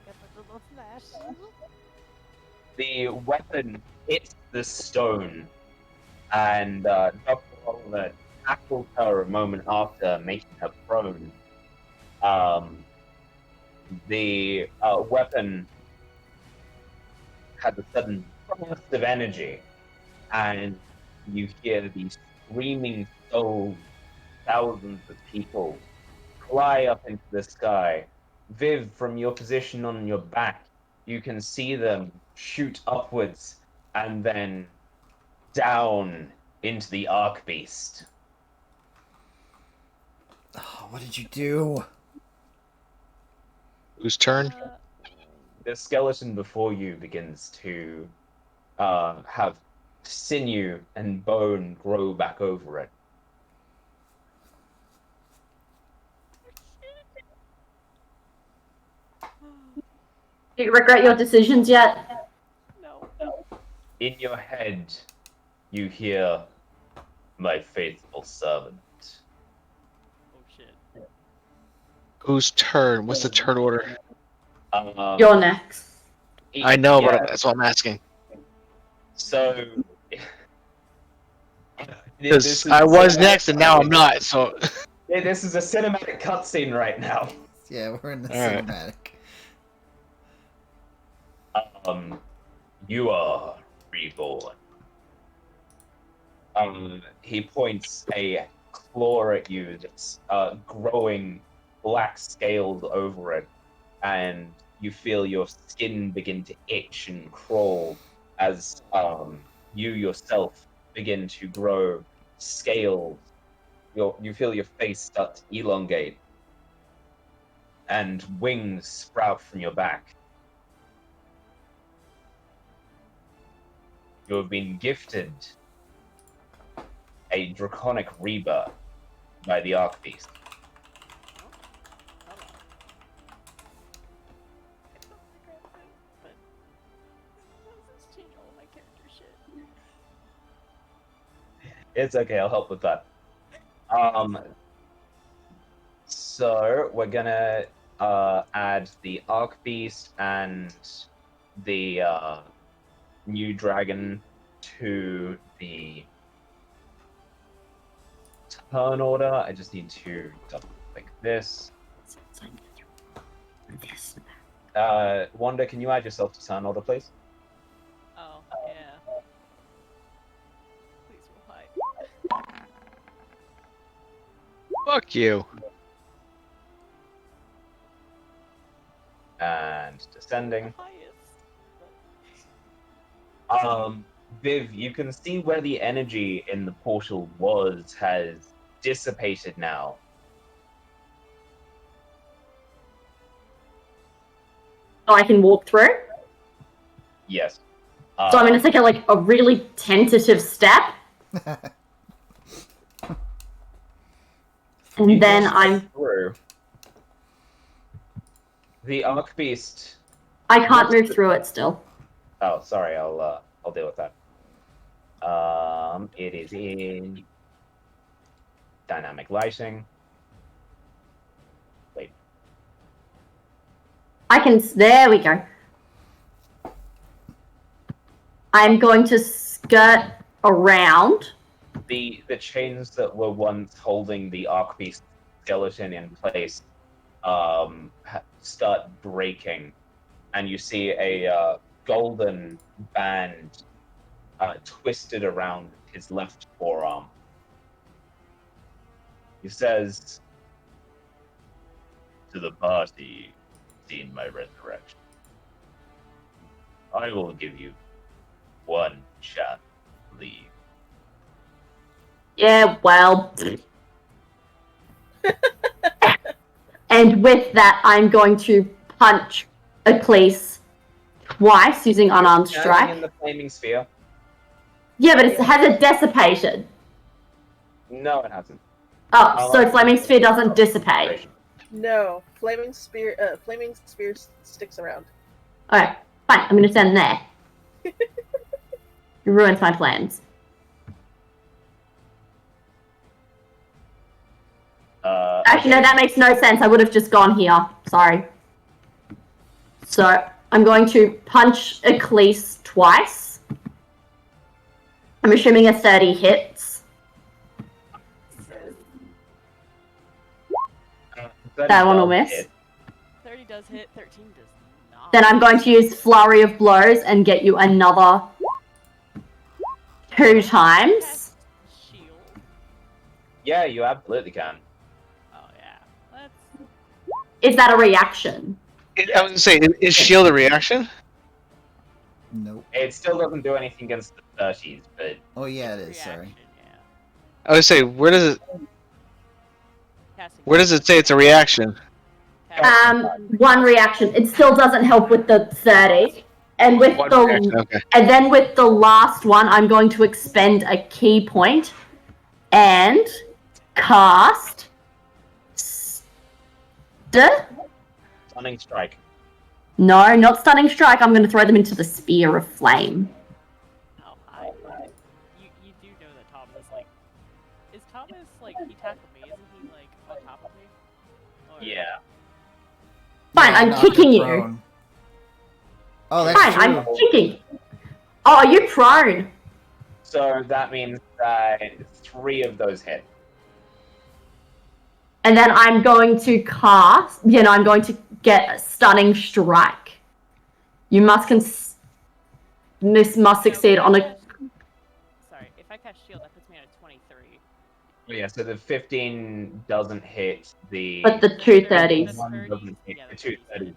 the little smash. The weapon hits the stone, and Dr. Oliver tackles her a moment after, making her prone. The weapon has a sudden burst of energy, and you hear these screaming souls, thousands of people, fly up into the sky. Viv, from your position on your back, you can see them shoot upwards and then down into the Arc Beast. Oh, what did you do? Whose turn? The skeleton before you begins to have sinew and bone grow back over it. Do you regret your decisions yet? No. In your head, you hear, "My faithful servant." Oh shit. Whose turn? What's the turn order? You're next. I know, yeah, but that's what I'm asking. So, Because I was next and now I'm not, so. Yeah, this is a cinematic cutscene right now. Yeah, we're in the All right. cinematic. You are reborn. He points a claw at you that's growing black scales over it, and you feel your skin begin to itch and crawl as you yourself begin to grow scales. You feel your face start to elongate, and wings sprout from your back. You have been gifted a draconic rebirth by the Archbeast. But how does this change all of my character shit? It's okay, I'll help with that. So we're gonna add the Archbeast and the new dragon to the turn order. I just need to double click this. Wanda, can you add yourself to turn order, please? Oh, yeah. Please roll high. Fuck you. And descending. Highest. Viv, you can see where the energy in the portal has dissipated now. So I can walk through? Yes. So I'm going to take a really tentative step. And then I'm... through. The Archbeast. I can't move through it still. Oh, sorry. I'll deal with that. It is in dynamic lighting. Wait. I can... There we go. I'm going to skirt around. The chains that were once holding the Archbeast skeleton in place start breaking, and you see a golden band twisted around his left forearm. He says, "To the party, seen my resurrection. I will give you one chance to leave." Yeah, well... And with that, I'm going to punch Eclise twice using unarmed strike. In the flaming sphere? Yeah, but it has a dissipation. No, it hasn't. Oh, so flaming sphere doesn't dissipate. No, flaming spear sticks around. Alright, fine. I'm going to stand there. You ruined my plans. Actually, no, okay. that makes no sense. I would have just gone here. Sorry. So I'm going to punch Ecclese twice. I'm assuming a 30 hits. That one will miss. 30 does hit, 13 does not. Then I'm going to use Flurry of Blows and get you another 2 times. Cast shield. Yeah, you absolutely can. Oh yeah. Let's. Is that a reaction? I was gonna say, is shield a reaction? Nope. It still doesn't do anything against the 30s, but Oh yeah, it it's is. Sorry. reaction, yeah. I would say, where does it say it's a reaction? One reaction. It still doesn't help with the 30. And with One the reaction, okay. and then with the last one, I'm going to expend a key point and cast Stunning Strike. No, not Stunning Strike. I'm going to throw them into the Sphere of Flame. Oh, you do know that Thomas is Thomas he tackled me? Isn't he on top of me? Or... Yeah. Fine, I'm knocked her kicking you. prone. Oh, that's Fine, true. I'm kicking. Oh, you're prone. So that means that 3 of those hit. And then I'm going to cast. I'm going to get a Stunning Strike. You must This must succeed on a. Sorry, if I cast shield, that puts me at a 23. Oh, yeah, so the 15 doesn't hit the. But the 230s. One doesn't hit the 230s.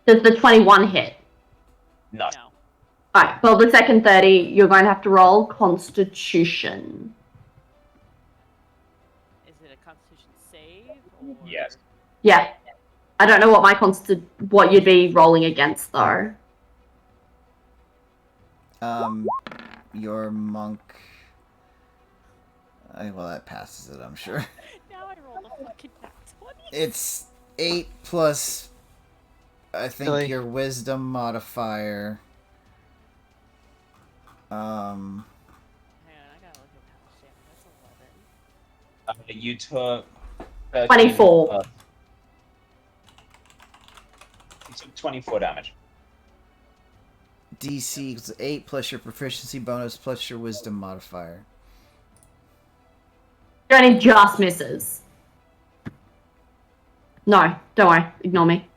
Does the 21 hit? No. Alright, well, the second 30, you're going to have to roll Constitution. Is it a Constitution save? Or... Yes. Yeah. I don't know what you'd be rolling against, though. Your monk. Well, that passes it, I'm sure. Now I rolled a fucking nat 20. It's 8 plus, I think, Really? your wisdom modifier. Hang on, I gotta look at how much damage. That's 11. You took 13 24. You took 24 damage. DC equals 8 plus your proficiency bonus plus your wisdom modifier. It only just misses. No, don't worry. Ignore me.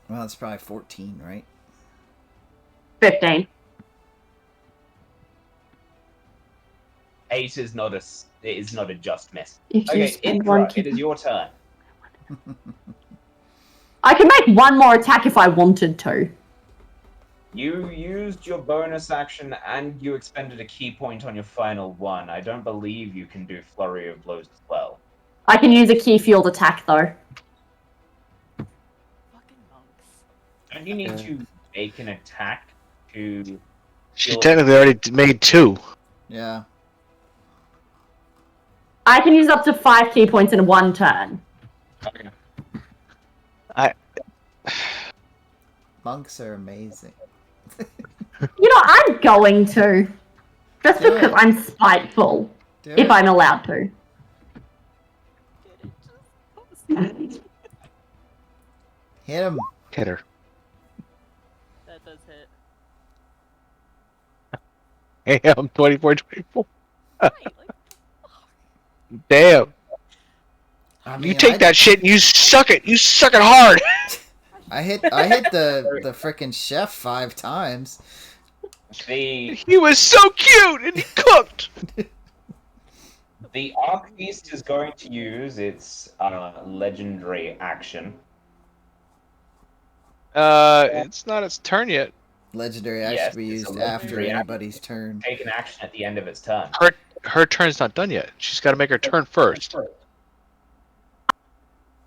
Well, it's probably 14, right? 15. 8 is not a just miss. If you Okay, spend Indra, one key it is your turn. I can make one more attack if I wanted to. You used your bonus action and you expended a key point on your final one. I don't believe you can do Flurry of Blows as well. I can use a key field attack, though. Fucking monks. Don't you need to make an attack to... She technically already made 2. Yeah. I can use up to 5 key points in one turn. Okay. Monks are amazing. I'm going to. Just Do because it. I'm spiteful. Do If it. I'm allowed to. Hit him. Hit her. That does hit. Hey, I'm 24, 24. Right, Damn. I You mean, take that shit and you suck it. You suck it hard. I hit the frickin' chef 5 times. The He was so cute and he cooked. The Archbeast is going to use its legendary action. It's not its turn yet. Legendary action Yes, to be it's a used legendary after action. anybody's turn. Take an action at the end of its turn. Her turn's not done yet. She's got to make her turn first.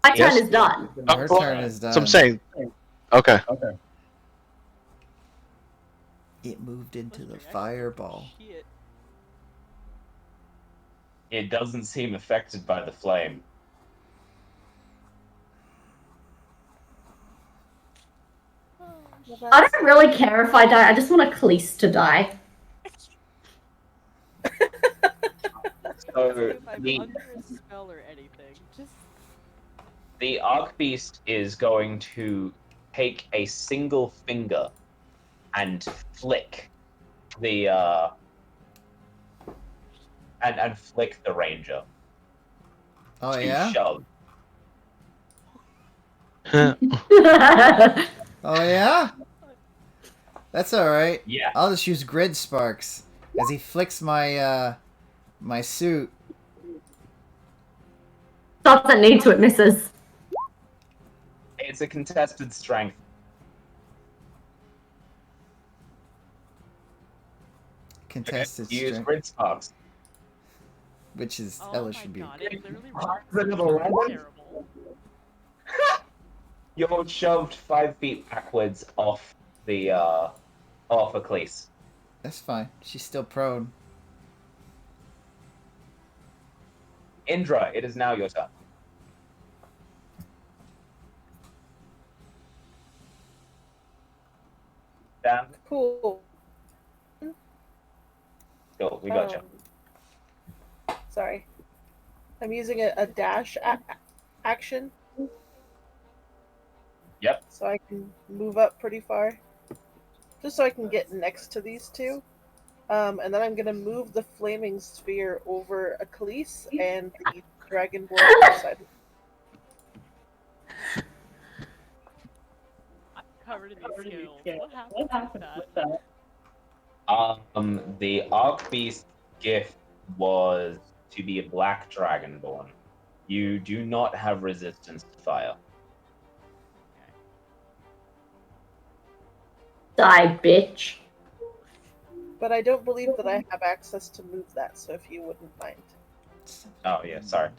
My turn Yes. is done. Her Oh, turn is done. So I'm saying. Okay. It moved into the Legendary action? fireball. Shit. It doesn't seem affected by the flame. I don't really care if I die. I just want Ecclese to die. So if I'm the under a spell or anything. Just the Archbeast is going to take a single finger and flick the and flick the ranger Oh to yeah? shove. Oh yeah? That's alright. Yeah. I'll just use grid sparks as he flicks my my suit. Doesn't need to, it misses. It's a contested strength. Contested Use strength, grid sparks. which is oh hellish my rebuke. god, it literally Another one? terrible. You're shoved 5 feet backwards off the off Ecclese. That's fine. She's still prone. Indra, it is now your turn. Dan, Cool. go. We got you. Sorry. I'm using a dash action. Yep. So I can move up pretty far. Just so I can get next to these two. And then I'm going to move the flaming sphere over Ecclese and the dragonborn beside me. I'm covered in these scales. What happened with that? The Archbeast gift was to be a black dragonborn. You do not have resistance to fire. Die, bitch. But I don't believe that I have access to move that, so if you wouldn't mind. Oh yeah, sorry.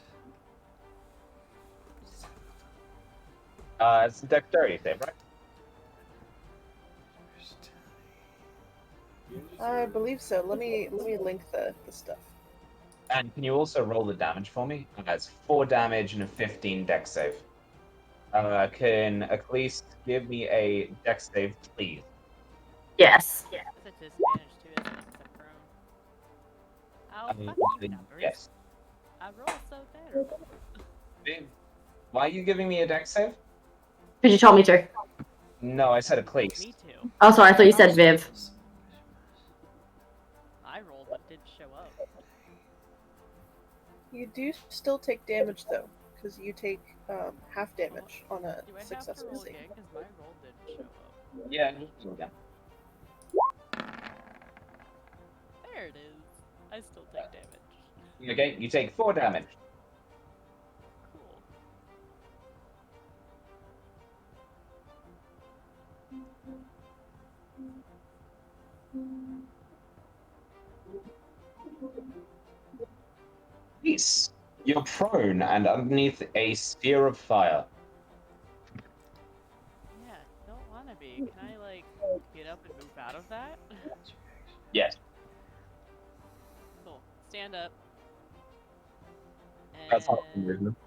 It's a dexterity save, right? I believe so. Let me link the stuff. And can you also roll the damage for me? That's 4 damage and a 15 dex save. Can Ecclese give me a dex save, please? Yes. That's a disadvantage too, isn't it? 'Cause I'm prone. Oh, fuck you, numbers. Yes. I roll so terrible. Why are you giving me a dex save? Because you told me to. No, I said Ecclese. Me too. Oh, sorry, I thought you said Viv. I rolled but didn't show up. You do still take damage though, because you take half damage on a Do I have to successful roll save. again? Because my roll didn't show up. Yeah, just roll again. There it is. I still take damage. Okay, you take 4 damage. Cool. Peace. You're prone and underneath a sphere of fire. Yeah, don't want to be. Can I, like, get up and move out of that? Yes. Cool. Stand up. And... That's not movement.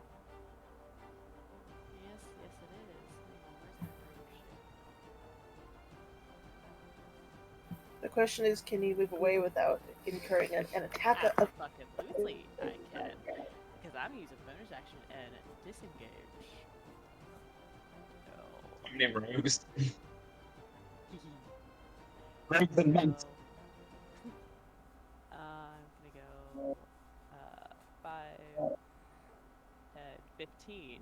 Yes, yes it is. Hang on, where's my brave shit? The question is, can you move away without incurring an attack of... Fucking loosely, I can. Because I'm using bonus action and disengage. So... Too many rogues. So, I'm gonna go 5, 10, 15.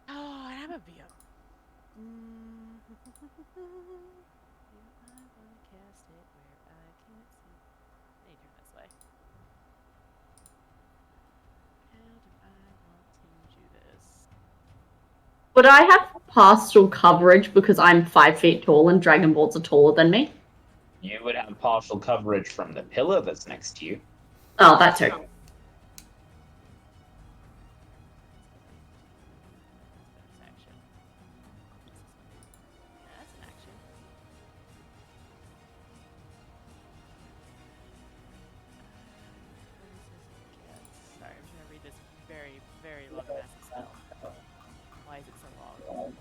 Oh, and I'm gonna be up. I'm gonna cast it where I can't see. I need to turn this way. How do I want to do this? Would I have partial coverage because I'm 5 feet tall and dragonborns are taller than me? You would have partial coverage from the pillar that's next to you. Oh, that too. Bonus action. Yeah, that's an action. Sorry, I'm trying to read this very, very long massive spell. Why is it so long?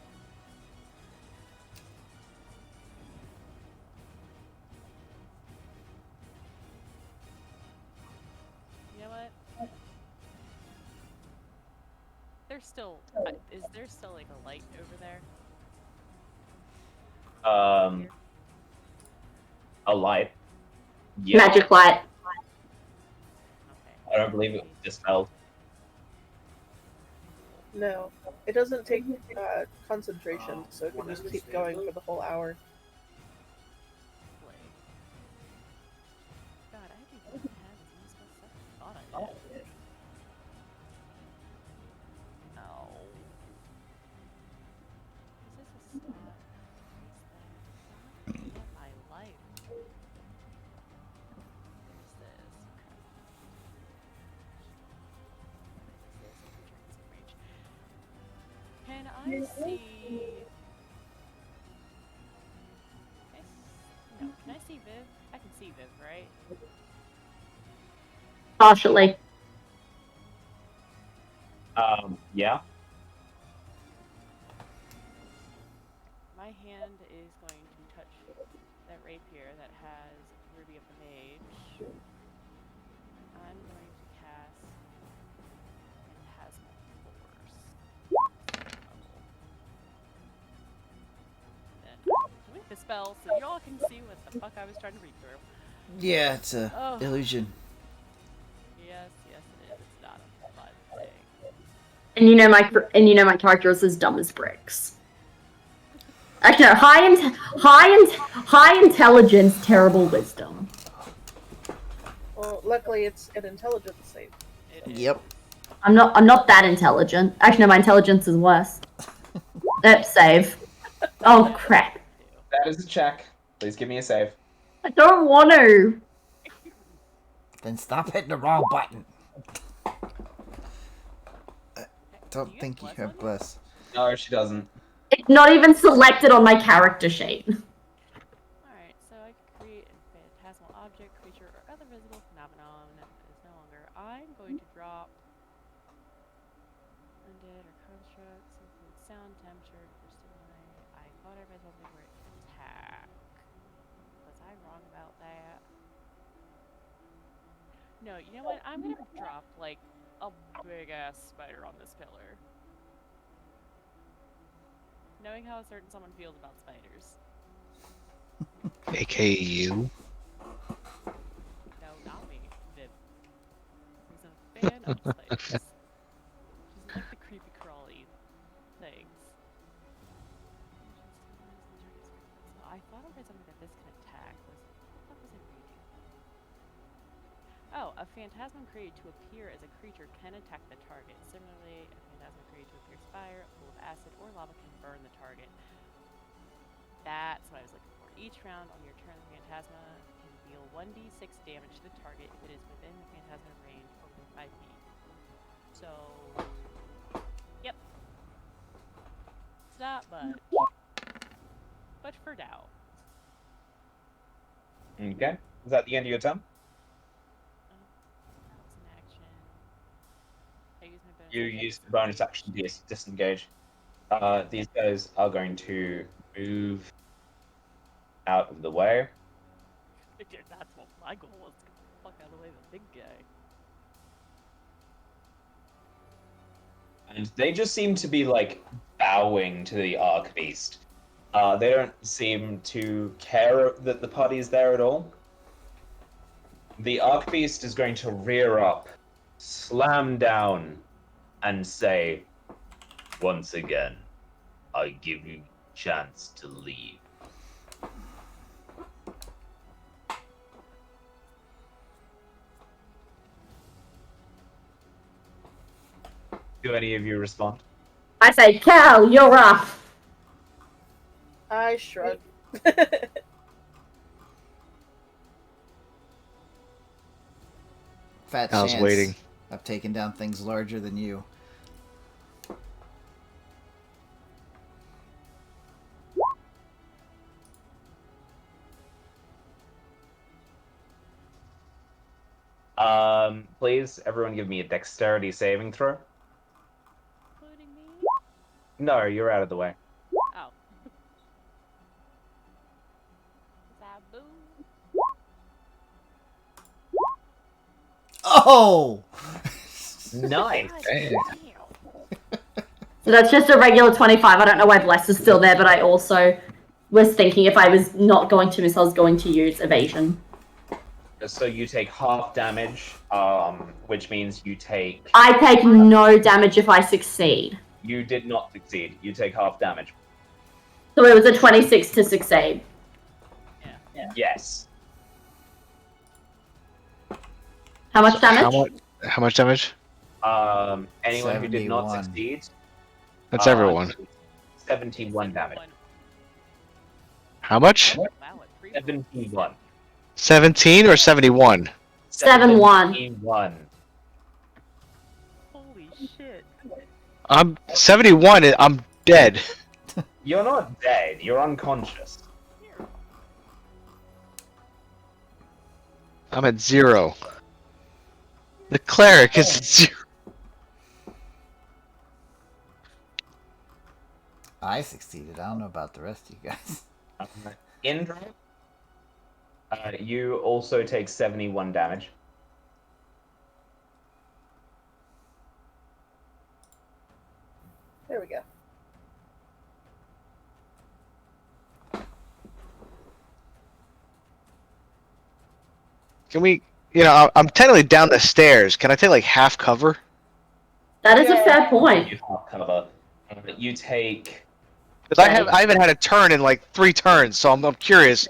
You know what? there still like a light over there? Here? A light. Yeah, Magic light. Okay. I don't believe it was dispelled. No, it doesn't take concentration, so it can just keep going for the whole hour. Play. God, I didn't even have as much stuff as I thought I did. Oh. Is this a slot? Is that? Get my life. There's this. Can I see? No, can I see Viv? I can see Viv, right? Partially. Yeah. My hand is going to touch that rapier that has Ruby of the Mage. I'm going to cast Phantasmal Force. Then doing the spell so y'all can see what the fuck I was trying to read through. Yeah, it's a illusion. Yes, it is. It's not a fun thing. And you know my character is as dumb as bricks. Actually, no, high intelligence, terrible wisdom. Well, luckily it's an intelligence save. Yep. I'm not that intelligent. Actually, no, my intelligence is worse. Save. Oh crap! That is a check. Please give me a save. I don't want to. Then stop hitting the wrong button. Don't think you have bless. No, she doesn't. It's not even selected on my character sheet. Alright, so I can create a phantasmal object, creature, or other visible phenomenon that is no longer. I'm going to drop undead or constructs, include sound, temperature, or stimuli. I thought I read something where it can attack. Was I wrong about that? No, you know what? I'm gonna drop like a big ass spider on this pillar. Knowing how a certain someone feels about spiders. AKA you. No, not me. Viv. Who's a fan of spiders. She's like the creepy crawly things. I thought I read something that this can attack. What was I reading? Oh, a phantasm created to appear as a creature can attack the target. Similarly, a phantasm created to appear as fire, full of acid, or lava can burn the target. That's what I was looking for. Each round on your turn, the phantasma can deal 1d6 damage to the target if it is within the phantasma range or within 5 feet. So, yep. It's not much. But for now. Okay. Is that the end of your turn? That was an action. I used my bonus You action. use the bonus action to disengage. These guys are going to move out of the way. That's what my goal was, to get the fuck out of the way of the big guy. And they just seem to be, like, bowing to the Archbeast. They don't seem to care that the party's there at all. The Archbeast is going to rear up, slam down, and say, "Once again, I give you a chance to leave." Do any of you respond? I say, Cal, you're up. I shrug. Fat I was chance waiting. of taking down things larger than you. Please, everyone give me a dexterity saving throw. Including me? No, you're out of the way. Oh. Zaboo. Oh! Nice. God Dang. damn. That's just a regular 25. I don't know why Bless is still there, but I also was thinking if I was not going to miss, I was going to use evasion. So you take half damage, which means you take... I take no damage if I succeed. You did not succeed. You take half damage. So it was a 26 to succeed. Yeah. Yes. How much damage? How much damage? Anyone who did not 71. succeed... That's everyone. 71 damage. How much? Wow, at 3 71. 17 or 71? 7-1. 71. Holy shit. I'm 71. I'm dead. You're not dead. You're unconscious. I'm at 0. The cleric is at 0. I succeeded. I don't know about the rest of you guys. Indra, you also take 71 damage. There we go. Can we? I'm technically down the stairs. Can I take like half cover? That is a fair point. You have cover. You take... Because I haven't had a turn in like 3 turns, so I'm curious.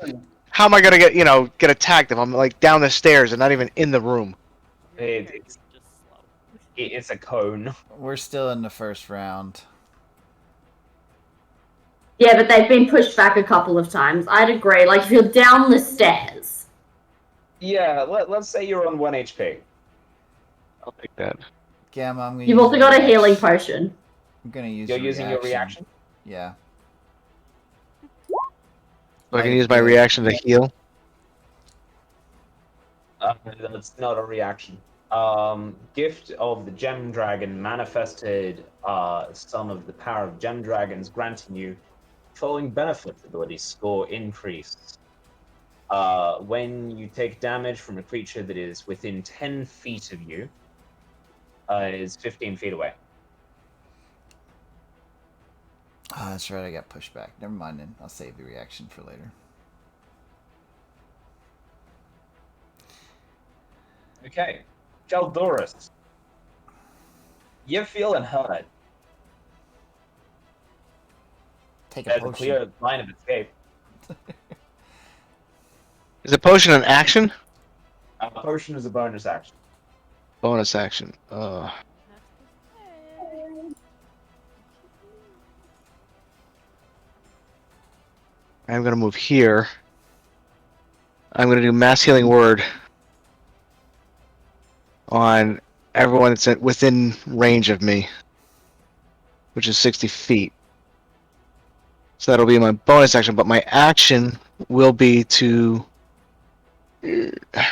How am I gonna get attacked if I'm like down the stairs and not even in the room? It's Just slow. it's a cone. We're still in the first round. Yeah, but they've been pushed back a couple of times. I'd agree. Like, if you're down the stairs. Yeah, let's say you're on 1 HP. I'll take that. Gamma, I'm gonna You've use also my got a reaction. healing potion. I'm gonna use You're a using your reaction? Yeah. So I can use my reaction to heal. That's not a reaction. Gift of the Gem Dragon manifested some of the power of Gem Dragons, granting you following benefit ability score increase. When you take damage from a creature that is within 10 feet of you, is 15 feet away. Oh, that's right. I got pushed back. Never mind then. I'll save the reaction for later. Okay. Galdoris. You're feeling hurt. Take a There's a potion. clear line of escape. Is a potion an action? Potion is a bonus action. Bonus action. I'm gonna move here. I'm gonna do mass healing word on everyone that's within range of me, which is 60 feet. So that'll be my bonus action, but my action will be to...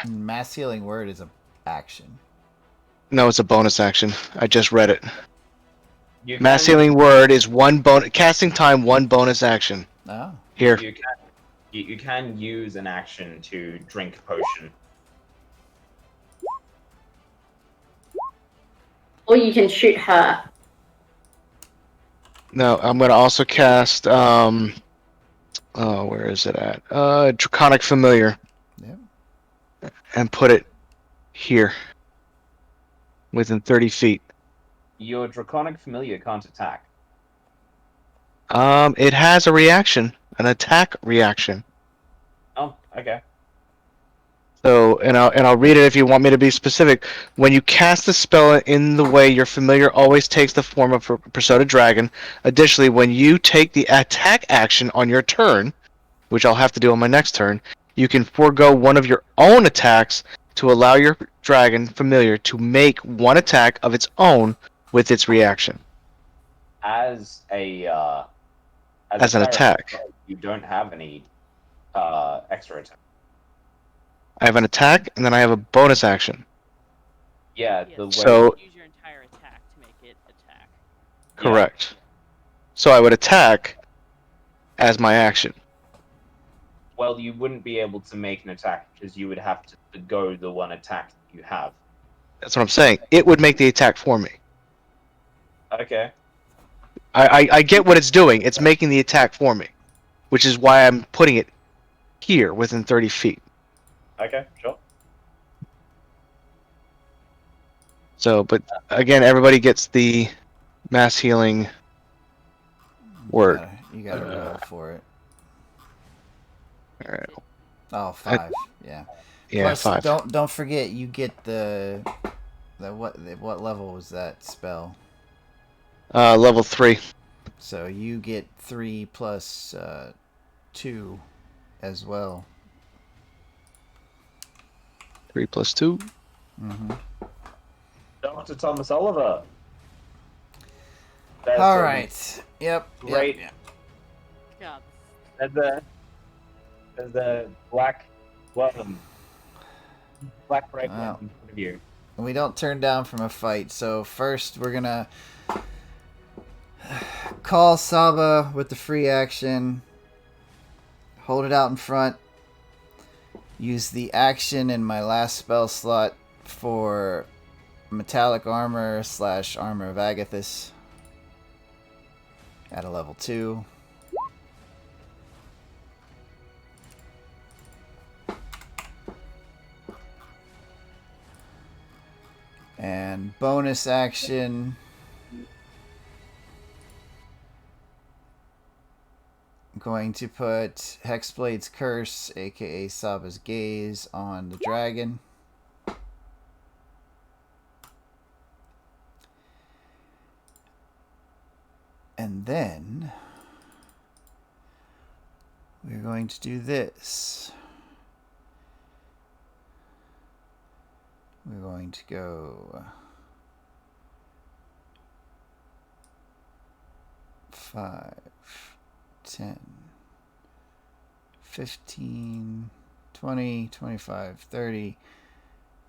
Mass healing word is a action. No, it's a bonus action. I just read it. You Mass can- healing word is one bonus casting time, one bonus action. Oh. Here. You can use an action to drink potion. Or you can shoot her. No, I'm gonna also cast where is it at? Draconic Familiar. Yep. And put it here. Within 30 feet. Your Draconic Familiar can't attack. It has a reaction, an attack reaction. Oh, okay. So, and I'll read it if you want me to be specific. When you cast the spell in the way your familiar always takes the form of a Persona Dragon. Additionally, when you take the attack action on your turn, which I'll have to do on my next turn, you can forego one of your own attacks to allow your dragon familiar to make one attack of its own with its reaction. As an attack. You don't have any extra attack. I have an attack, and then I have a bonus action. Yeah, Yes, the way So- use your entire attack to make it attack. Correct. So I would attack as my action. well, you wouldn't be able to make an attack because you would have to go the one attack that you have. That's what I'm saying. It would make the attack for me. Okay. I get what it's doing. It's making the attack for me, which is why I'm putting it here within 30 feet. Okay, sure. So, but again, everybody gets the mass healing word. You gotta roll for it. All right. Oh, 5. Yeah. Yeah, Plus, 5. Don't forget you get the what level was that spell? Level 3. So you get 3 plus 2 as well. 3 plus 2. Mm-hmm. Dr. Thomas Oliver. All right. Yep. Great. Yep. God. There's the black worm. Black break Wow. in front of you. We don't turn down from a fight. So first we're gonna call Saba with the free action. Hold it out in front. Use the action in my last spell slot for metallic armor / armor of Agathis at a level 2. And bonus action, I'm going to put Hexblade's Curse, aka Saba's Gaze, on the dragon. And then we're going to do this. We're going to go 5, 10, 15, 20, 25, 30,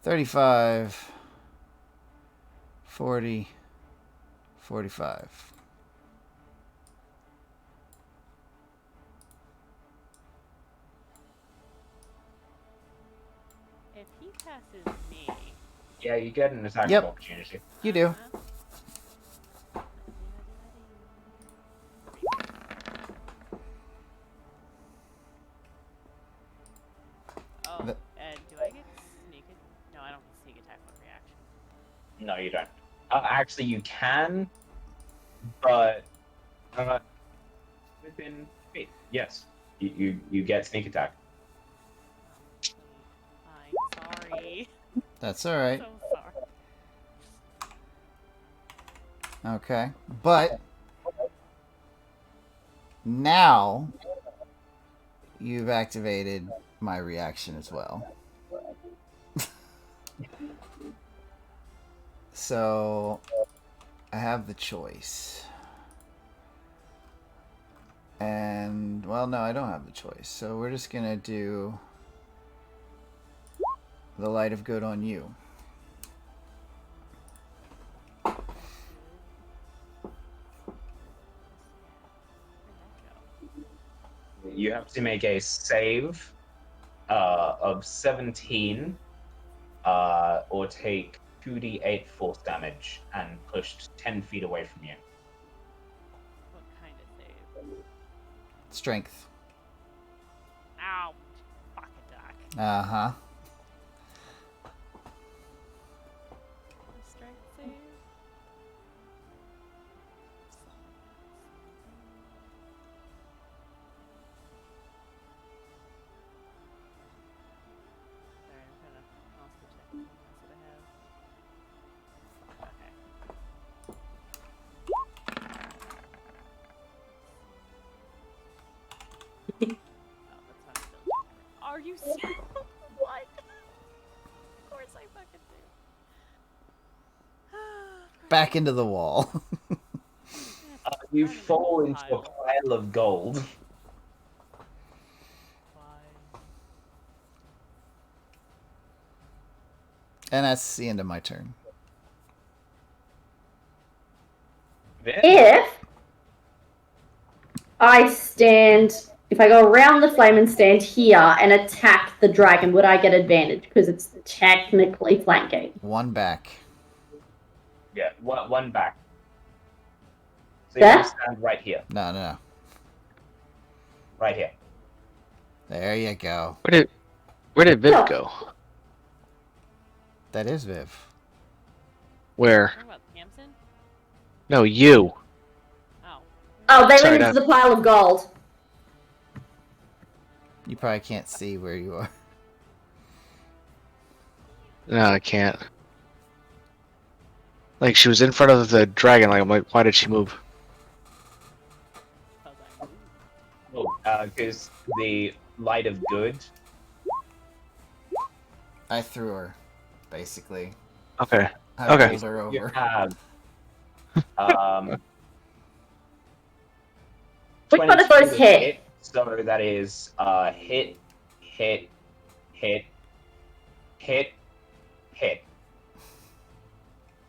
35, 40, 45. If he passes me. Yeah, you get an attack Yep. of opportunity. You do. Oh, The- and do I get sneak? No, I don't get sneak attack on reaction. No, you don't. Actually, you can, but within feet. Yes, you get sneak attack. Fine, sorry. That's all right. So sorry. Okay. But now you've activated my reaction as well. So I have the choice. And, well, no, I don't have the choice. So we're just going to do the light of good on you. You have to make a save of 17 or take 2d8 force damage and pushed 10 feet away from you. What kind of save? Strength. Ow! Fuck attack. Uh-huh. Strength save? Sorry, I'm trying to also check the ones that I have. Okay. Oh, that's not still. Are you serious? What? Of course I fucking do. Back into the wall. You fall into a pile of gold. And that's the end of my turn. If I stand, if I go around the flame and stand here and attack the dragon, would I get advantage? Because it's technically flanking. One back. Yeah, one back. So you're There? gonna stand right here. No. Right here. There you go. Where did Viv Sure. go? That is Viv. Where? Talking about Samson? No, you. Oh. Oh, they Sorry, went into the pile of gold. You probably can't see where you are. No, I can't. Like, she was in front of the dragon. Like, I'm like, why did she move? I was like, ooh. Because the light of good. I threw her, basically. Okay. I Okay. rolled her You over. have Which one of 22 those to hit? so that is hit, hit, hit, hit, hit.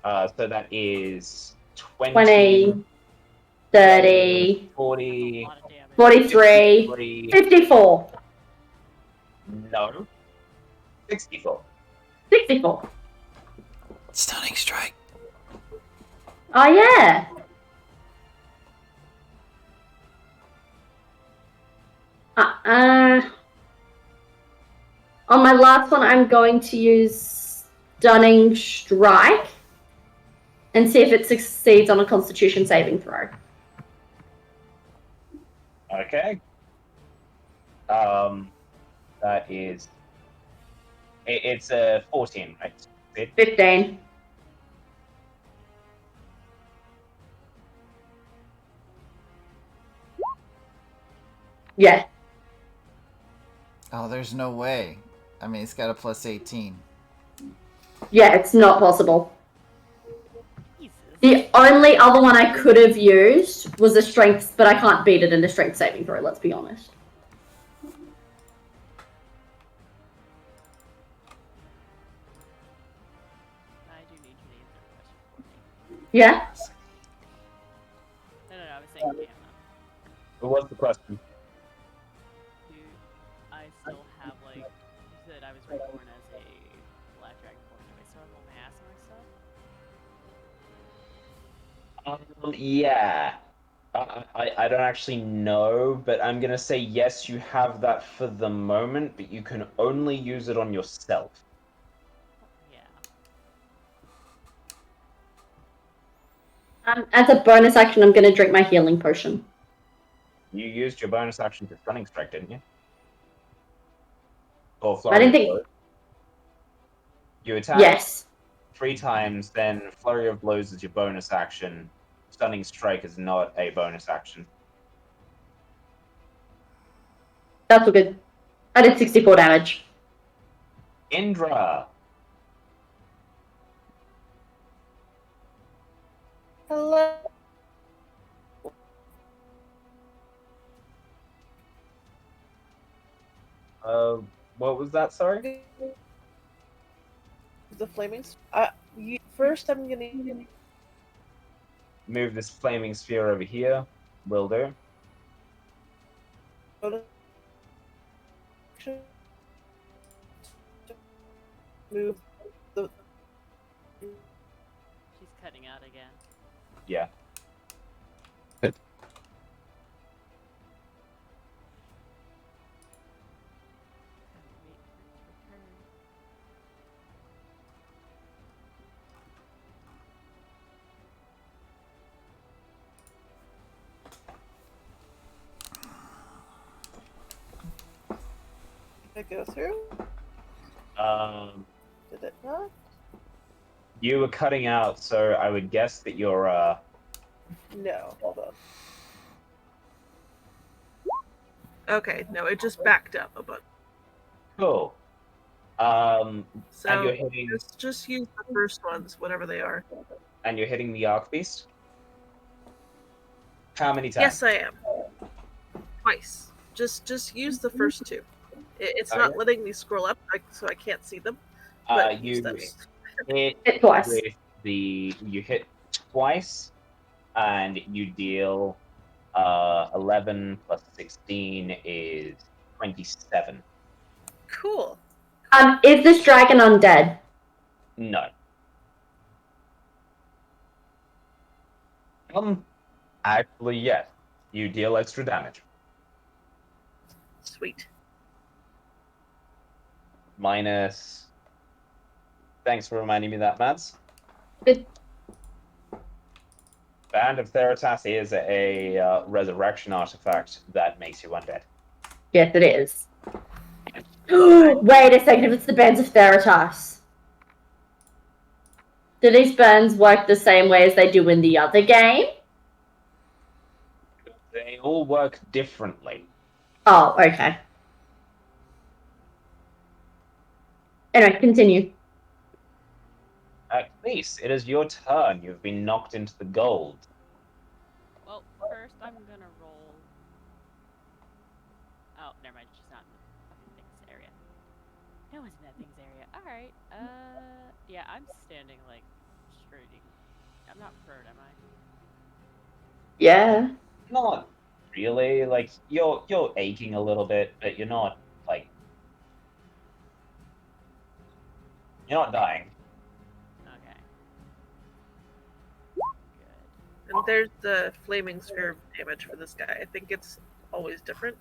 So that is 20, 30, 40, A lot of damage. 43, 53, 54, no, 64. 64. Stunning strike. Oh, yeah. On my last one, I'm going to use Stunning Strike and see if it succeeds on a Constitution saving throw. Okay. That is. It's a 14, right? 15. Yeah. Oh, there's no way. I mean, it's got a plus 18. Yeah, it's not possible. Jesus. The only other one I could have used was a strength, but I can't beat it in a strength saving throw, let's be honest. I do need you to answer a question for me. Yeah? No, I was saying Gamma. What's the question? Do I still have, like, you said I was reborn as a black dragonborn. Do I still have all my Asimar stuff? Yeah. I don't actually know, but I'm gonna say yes, you have that for the moment, but you can only use it on yourself. Yeah. As a bonus action, I'm going to drink my healing potion. You used your bonus action to stunning strike, didn't you? Or I flurry didn't of think. blows. You attack Yes. 3 times, then flurry of blows is your bonus action. Stunning strike is not a bonus action. That's all good. I did 64 damage. Indra. Hello. What was that? Sorry. The flaming. First, I'm gonna. Move this flaming sphere over here. Will do. Move the. She's cutting out again. Yeah. Wait for it to return. Did it go through? Did it not? You were cutting out, so I would guess that you're No. Hold on. Okay, no, it just backed up a bit. cool. And So you're hitting just use the first ones, whatever they are. and you're hitting the Archbeast. How many times? Yes, I am. Twice. Just use the first two. It's not Okay. letting me scroll up, so I can't see them. But use You those. hit Hit twice. with you hit twice, and you deal 11 plus 16 is 27. Cool. Is this dragon undead? No. Actually, yes. You deal extra damage. Sweet. Minus. Thanks for reminding me that, Mads. Good. Band of Theratas is a resurrection artifact that makes you undead. Yes, it is. Wait a second, if it's the Bands of Theratas. Do these burns work the same way as they do in the other game? They all work differently. Oh, okay. Anyway, continue. At least it is your turn. You've been knocked into the gold. Well, first I'm gonna roll. Oh, never mind. She's not in the fucking things area. No one's in that things area. All right. Yeah, I'm standing like straight. I'm not prone, am I? Yeah. Not really. Like you're aching a little bit, but you're not like you're not dying. Okay. Good. And there's the flaming sphere of damage for this guy. I think it's always different.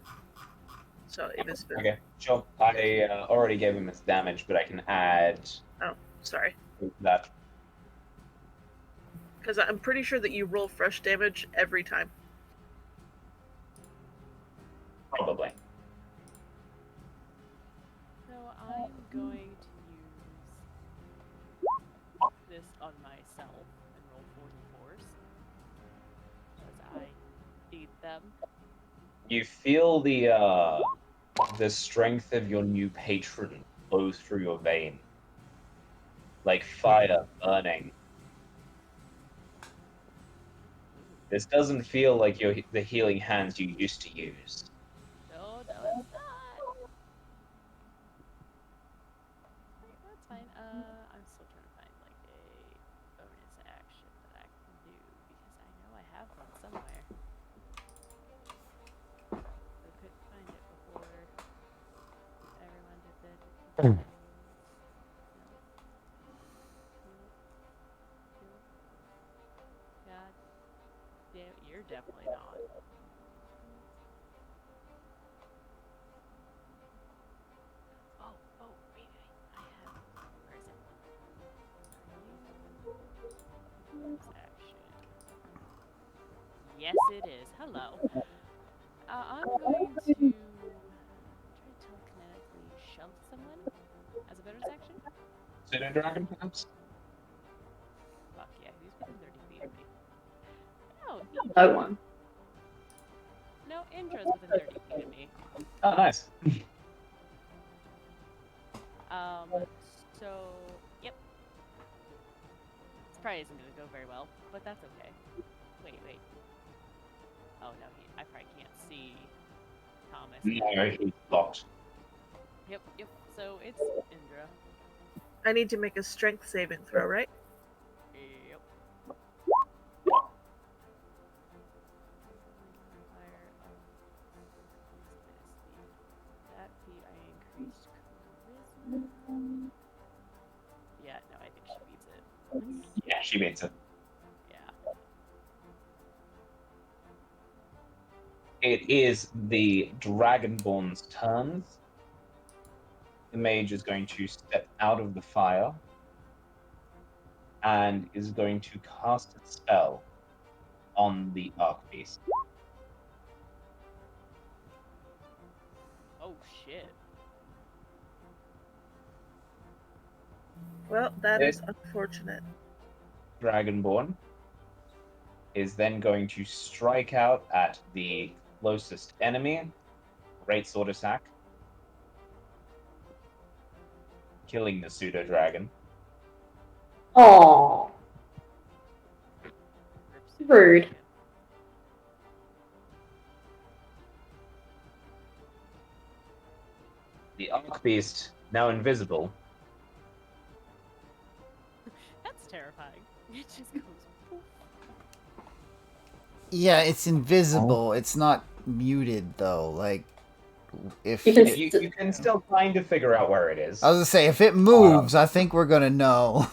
So it is. Okay, sure. I already gave him its damage, but I can add Oh, sorry. that. Because I'm pretty sure that you roll fresh damage every time. Probably. So I'm going to use this on myself and roll 44s. Because I need them. You feel the strength of your new patron flow through your vein, like fire burning. This doesn't feel like the healing hands you used to use. No, it's not. That's fine. I'm still trying to find like a bonus action that I can do because I know I have one somewhere. I couldn't find it before everyone did the. God damn, you're definitely not. Oh, wait, I have. Where is it? Action. Yes, it is. Hello. I'm going to try to telekinetically shove someone as a bonus action. Pseudo dragon, perhaps? Fuck yeah, who's within 30 feet of me? No, No one. no, Indra's within 30 feet of me. Oh, nice. So, yep. This probably isn't going to go very well, but that's okay. Wait. Oh, no, I probably can't see Thomas. No, he's blocked. Yep, so it's Indra. I need to make a strength saving throw, right? Yep. That feat I increased charisma. Yeah, no, I think she beats it. Yeah, she beats it. Yeah. It is the Dragonborn's turn. The mage is going to step out of the fire and is going to cast a spell on the Archbeast. Oh shit. Well, that is unfortunate. Dragonborn is then going to strike out at the closest enemy. Great sword attack. Killing the pseudo dragon. Oh, rude. The Archbeast, now invisible, That's terrifying. It just goes poof. Yeah, it's invisible. It's not muted though. Like if You can you can still kind of figure out where it is. I was gonna say if it moves, I think we're gonna know.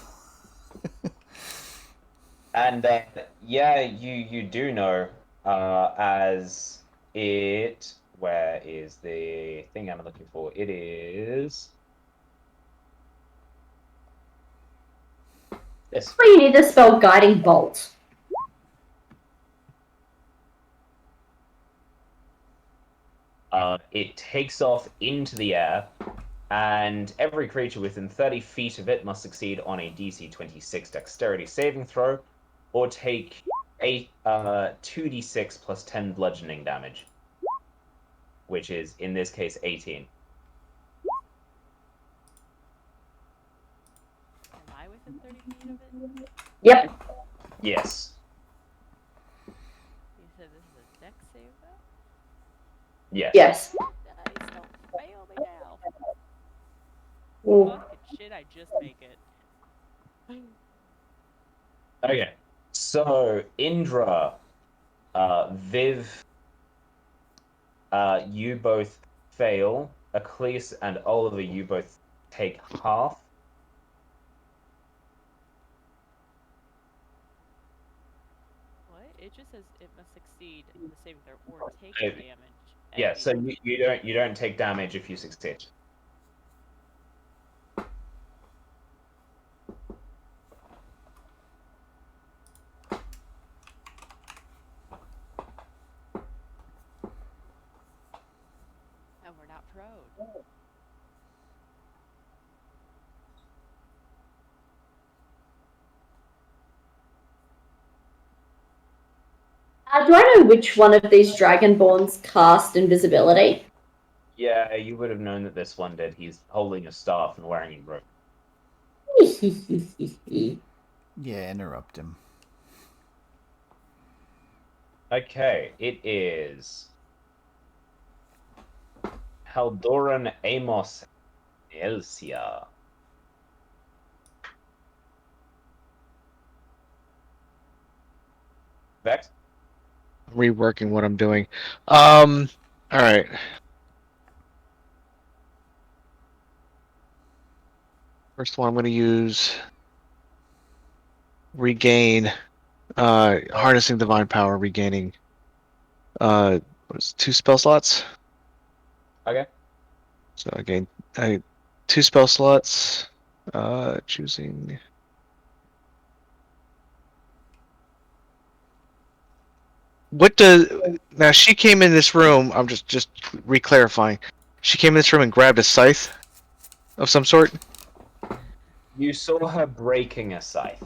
And yeah, you do know as it. Where is the thing I'm looking for? It is this. Oh, you need the spell Guiding Bolt. It takes off into the air, and every creature within 30 feet of it must succeed on a DC 26 Dexterity saving throw, or take 2d6 plus 10 bludgeoning damage, which is in this case 18. Am I within 30 feet of it? Yep. Yes. You said this is a dex save, though? Yes. Yes. Nice, don't fail me now. Ooh. Fucking shit, I just make it. Okay. So Indra, Viv, you both fail. Eccles and Oliver, you both take half. What? It just says it must succeed the saving throw or take Okay. damage. Yeah, and so be- you don't take damage if you succeed. And we're not prone. Do I know which one of these Dragonborns cast invisibility? Yeah, you would have known that this one did. He's holding a staff and wearing a robe. Yeah, interrupt him. Okay, it is Haldoran Amos Elsia. Vex? Reworking what I'm doing. All right. First one I'm going to use regain, harnessing divine power, regaining, what is it, 2 spell slots. Okay. So again, 2 spell slots. Choosing. What does now? She came in this room. I'm just re-clarifying. She came in this room and grabbed a scythe of some sort. You saw her breaking a scythe.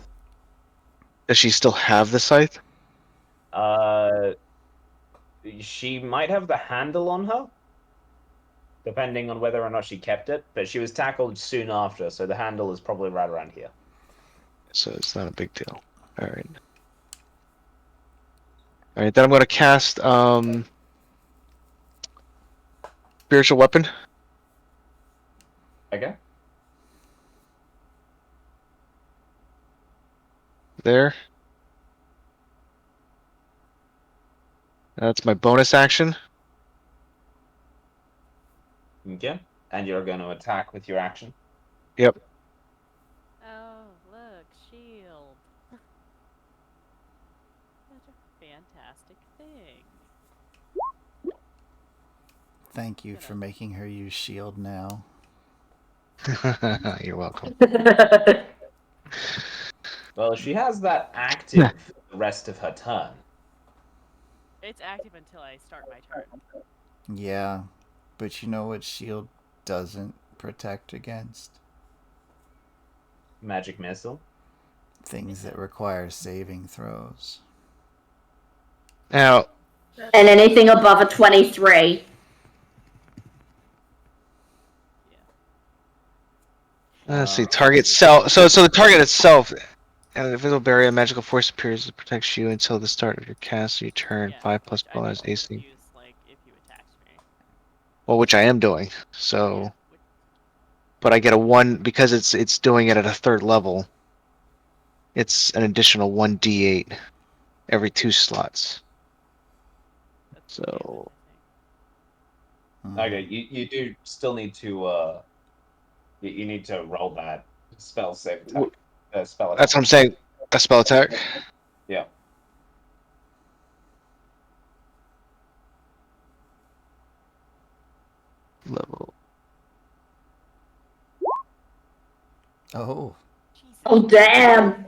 Does she still have the scythe? She might have the handle on her, depending on whether or not she kept it, but she was tackled soon after, so the handle is probably right around here. So it's not a big deal. All right. All right. Then I'm going to cast spiritual weapon. Okay. There. That's my bonus action. Okay. And you're going to attack with your action. Yep. Oh, look, shield. Such a fantastic thing. Thank you for making her use shield now. You're welcome. Well, she has that active for the rest of her turn. It's active until I start my turn. Yeah, but you know what shield doesn't protect against? Magic missile. Things that require saving throws. Now, And anything above a 23. let's see. Target self. So the target itself, and the invisible barrier, magical force appears to protect you until the start of your cast. Your turn. Yeah, 5 plus which I bonus think AC. would use, like, if you attacked me. Well, which I am doing. So, Yeah, but I get a 1 because it's doing it at a 3rd level. It's an additional 1d8 every 2 slots. that's So Okay, you do still need to you need to roll that spell save attack. Spell that's attack. what I'm saying. A spell attack. Yeah. level. Oh. Jesus. Oh, damn.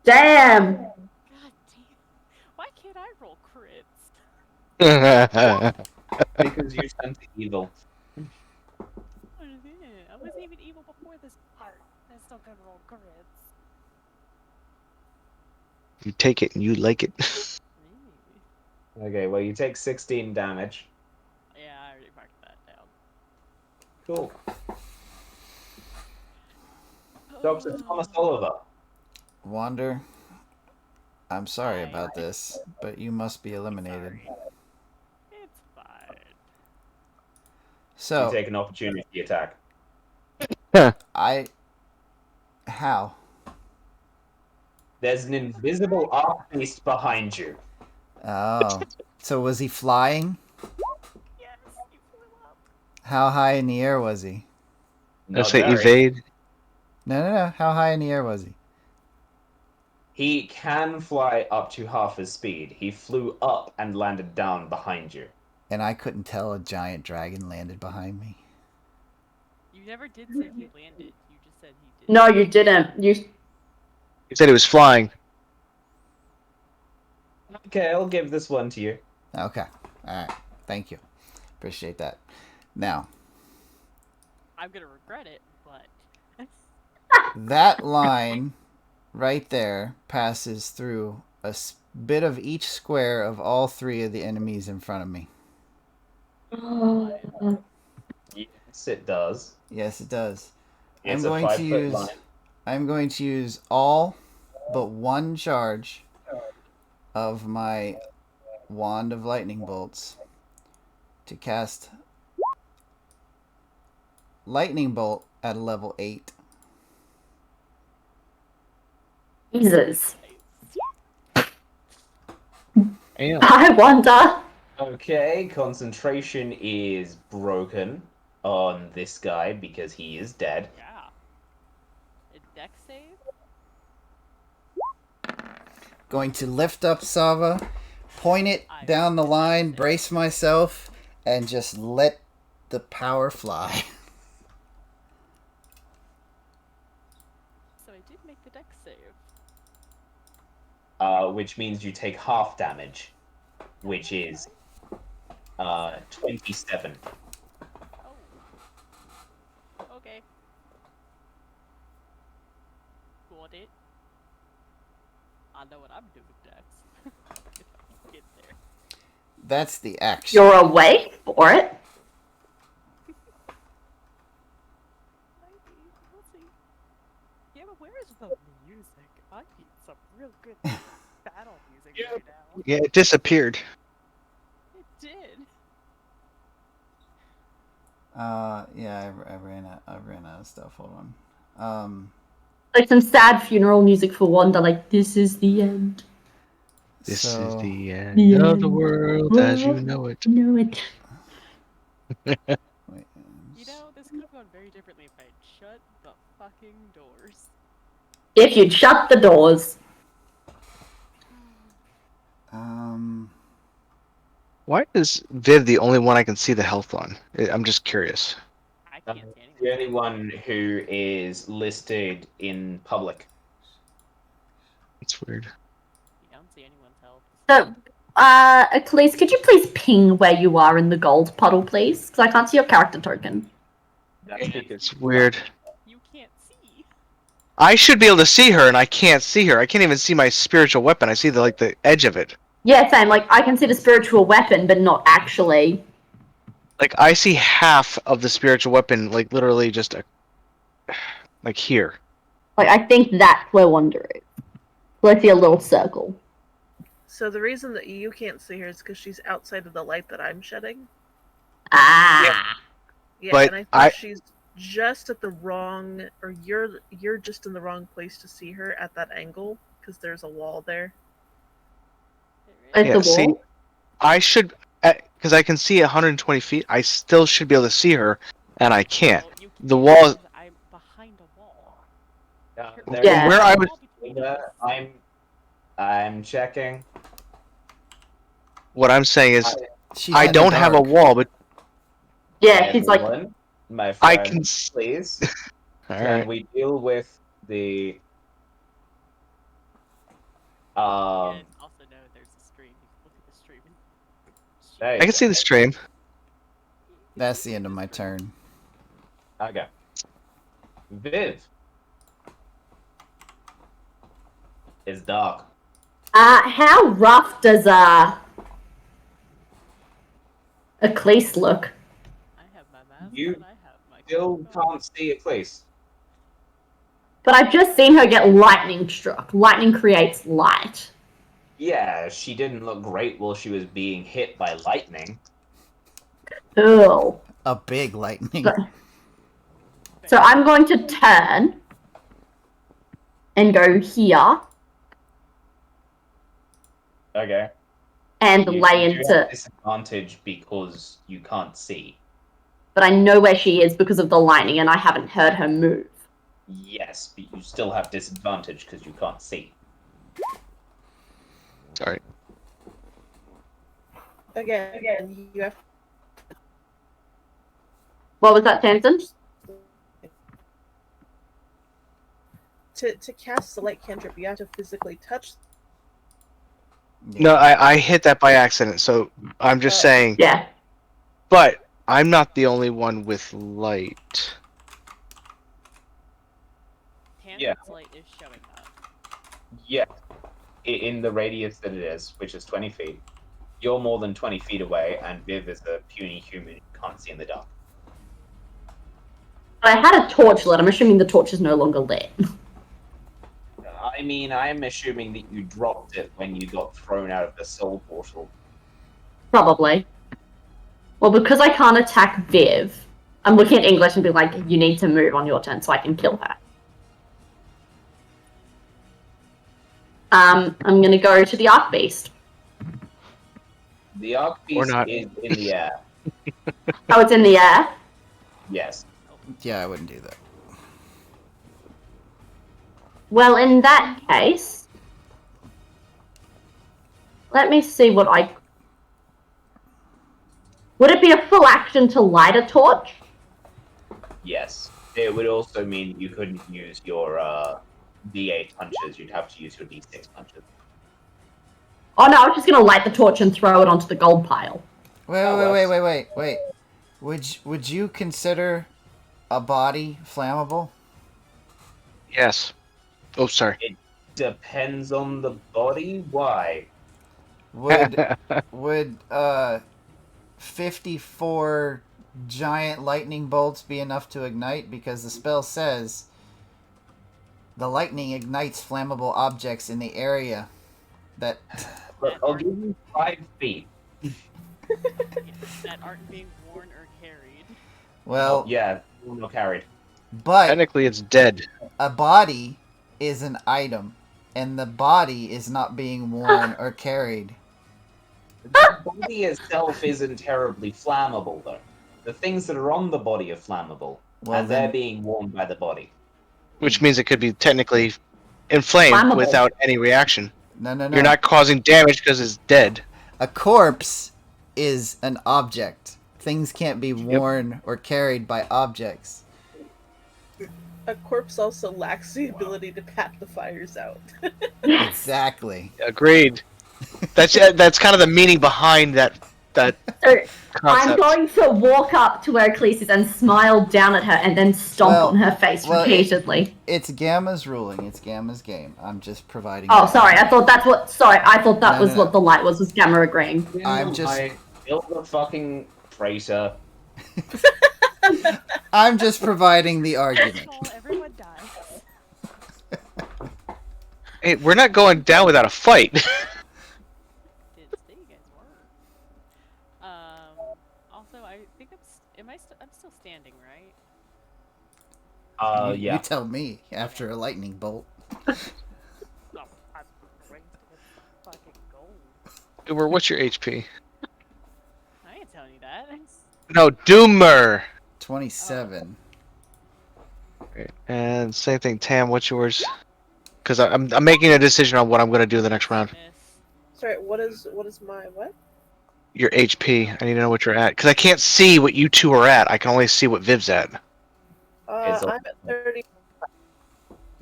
Damn. God damn. Why can't I roll crits? Because you turned to evil. Oh, yeah. I wasn't even evil before this part. I still can roll crits. You take it and you like it. Really? Okay, well, you take 16 damage. Yeah, I already marked that down. Cool. Dr. Thomas Oliver. Wander, I'm sorry Hi. about this, but you must be eliminated. Sorry. It's fine. You So, take an opportunity attack. How? There's an invisible arc beast behind you. Oh. So was he flying? Yes, you flew up. How high in the air was he? I Not say very. evade. No. How high in the air was he? He can fly up to half his speed. He flew up and landed down behind you. And I couldn't tell a giant dragon landed behind me. You never did say he landed. You just said he did. No, you didn't. You. He said he was flying. Okay, I'll give this one to you. Okay. Alright. Thank you. Appreciate that. Now, I'm gonna regret it, but that line right there passes through a bit of each square of all three of the enemies in front of me. Yes, it does. Yes, it does. It's a 5-foot line. I'm going to use all but one charge of my Wand of Lightning Bolts to cast Lightning Bolt at a level 8. Jesus. Damn. I wonder. Okay, concentration is broken on this guy because he is dead. yeah. A deck save? Going to lift up Sava, point it down the line, brace myself, and just let the power fly. So I did make the deck save. Which means you take half damage, which is 27. Oh. Okay. Got it. I know what I'm doing next. If I can get there. That's the action. You're awake for it. Maybe. We'll see. Yeah, but where is the music? I need some real good battle music right now. Yeah, it disappeared. It did. Yeah, I ran out of stuff. Hold on. Like some sad funeral music for Wanda, like, this is the end. This So, is the end The of the end. world as you know it. Know it. wait, You know, this could have gone very differently if I had shut the fucking doors. If you'd shut the doors. Why is Viv the only one I can see the health on? I'm just curious. I can't see anyone. The only one who is listed in public. It's weird. You don't see anyone's health. So, Achilles, could you please ping where you are in the gold puddle, please? Because I can't see your character token. That's because It's weird. You can't see. I should be able to see her, and I can't see her. I can't even see my spiritual weapon. I see the edge of it. Yeah, same. Like, I can see the spiritual weapon, but not actually. Like I see half of the spiritual weapon, like literally just like here. Like, I think that's where Wanda is. So I see a little circle. So the reason that you can't see her is because she's outside of the light that I'm shedding. Ah. Yeah, But and I- think she's just at the wrong, or you're just in the wrong place to see her at that angle because there's a wall there. At Yeah, the see, wall? I should, because I can see 120 feet. I still should be able to see her, and I can't. Well, you The can't wall- because I'm behind a wall. Yeah. Where I was, I'm checking. what I'm saying is, she's I in the don't have a dark. wall, but Yeah, she's like, Evelyn, my I friend, can. please. All Can right. we deal with the And also know there's a stream. You can look at the stream. there I you can see the stream. That's the end of my turn. Okay. Viv. It's dark. how rough does Ecclese look? I have my mask You on, I have my Still coat on. can't see it, please. But I've just seen her get lightning struck. Lightning creates light. Yeah, she didn't look great while she was being hit by lightning. Ew. A big lightning. So I'm going to turn and go here Okay. and You lay do into. have disadvantage because you can't see. But I know where she is because of the lightning, and I haven't heard her move. Yes, but you still have disadvantage because you can't see. Sorry. Again, you have What was that, Samson? to cast the light cantrip. You have to physically touch. No, I hit that by accident, so I'm just saying. Yeah. But I'm not the only one with light. Yeah. Tangent's light is showing up. Yeah, in the radius that it is, which is 20 feet. You're more than 20 feet away, and Viv is a puny human who can't see in the dark. I had a torch lit. I'm assuming the torch is no longer lit. I mean, I'm assuming that you dropped it when you got thrown out of the soul portal. Probably. Well, because I can't attack Viv, I'm looking at English and be like, you need to move on your turn so I can kill her. I'm going to go to the Archbeast. The Archbeast is in the air. Oh, it's in the air? Yes. Yeah, I wouldn't do that. Well, in that case, let me see what I... Would it be a full action to light a torch? Yes. It would also mean you couldn't use your D8 punches. You'd have to use your D6 punches. Oh no, I was just going to light the torch and throw it onto the gold pile. Wait. Would you consider a body flammable? Yes. Oh, sorry. It depends on the body. Why? Would 54 giant lightning bolts be enough to ignite? Because the spell says the lightning ignites flammable objects in the area that... Look, I'll give you 5 feet. That aren't being worn or carried. Well, Yeah, no carried. but Technically, it's dead. a body is an item, and the body is not being worn or carried. The body itself isn't terribly flammable, though. The things that are on the body are flammable, Well, and they're being worn by the body. Which means it could be technically inflamed Flammable. without any reaction. No. You're not causing damage because it's dead. A corpse is an object. Things can't be worn or carried by objects. A corpse also lacks the ability to pat the fires out. Exactly. Agreed. That's kind of the meaning behind that So I'm concept. going to walk up to where Ecclese is and smile down at her and then stomp on her face repeatedly. It's Gamma's ruling. It's Gamma's game. I'm just providing... Oh, sorry. I thought that's what... Sorry, I thought that was No. what the light was Gamma agreeing. I'm just... Build the fucking traitor. I'm just providing the argument. Everyone dies. Hey, we're not going down without a fight. Didn't say you guys were. Also, I think I'm still standing, right? Yeah. You tell me after a lightning bolt. No, I'm raised against fucking gold. Uber, what's your HP? I ain't telling you that. No, Doomer. 27. And same thing, Tam. What's yours? Because I'm making a decision on what I'm going to do the next round. Miss. Sorry, what is my what? your HP. I need to know what you're at because I can't see what you two are at. I can only see what Viv's at. It's I'm at 30.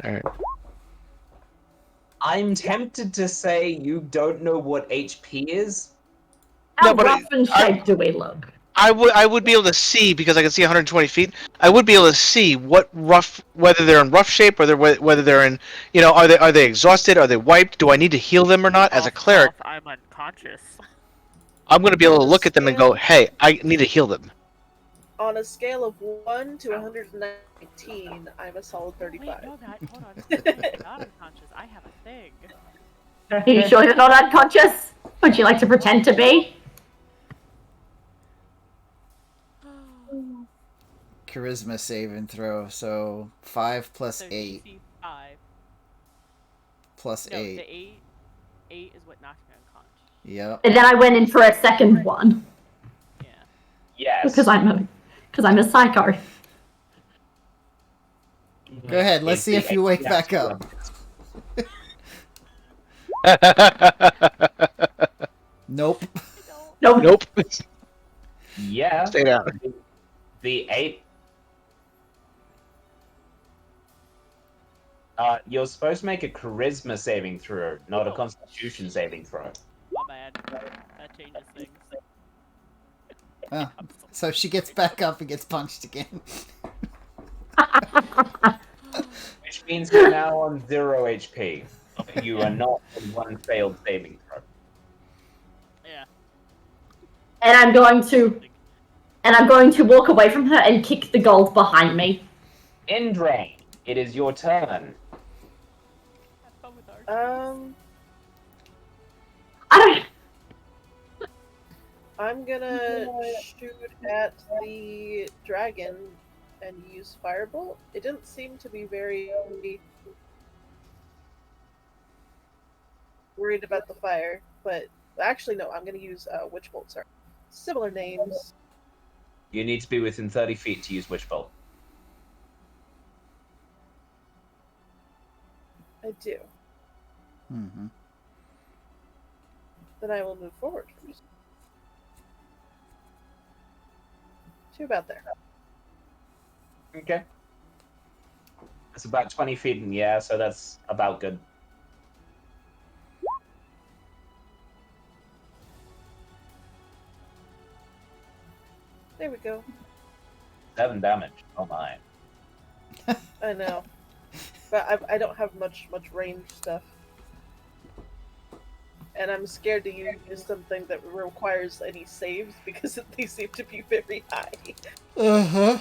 All right. I'm tempted to say you don't know what HP is. How No, but rough and shape do we look? I would be able to see because I can see 120 feet. I would be able to see whether they're in rough shape or whether they're in, are they exhausted? Are they wiped? Do I need to heal them or not? As a cleric, I'm unconscious. I'm going to be able to On a look at them and go, scale- "Hey, I need to heal them." On a scale of 1 to 119, I'm a solid 35. Wait, no, not. Hold on. I'm not unconscious. I have a thing. Are you sure you're not unconscious? Would you like to pretend to be? Charisma save and throw. So 5 plus So 8 DC 5. plus No, 8. the 8 is what knocked me unconscious. Yep. And then I went in for a second one Yeah. Yes. because I'm a psycho. Go ahead. Let's It's see the if you wake 8 back up. Nope. Nope. Nope. Yeah. Stay down. The 8. You're supposed to make a charisma saving throw, not a constitution saving throw. My bad. That changes things. Oh, so she gets back up and gets punched again. Which means you're now on 0 HP. You are not on 1 failed saving throw. Yeah. And I'm going to walk away from her and kick the gold behind me. Indra, it is your turn. Have fun with our I don't. I'm gonna shoot at the dragon and use firebolt. It didn't seem to be very worried about the fire, but actually no, I'm gonna use witch bolt. Sorry, similar names. You need to be within 30 feet to use Witch Bolt. I do. Mm-hmm. Then I will move forward first. To about there. Okay. It's about 20 feet in the air, so that's about good. There we go. 7 damage. Oh my. I know, but I don't have much range stuff, and I'm scared to use something that requires any saves because they seem to be very high. Uh-huh.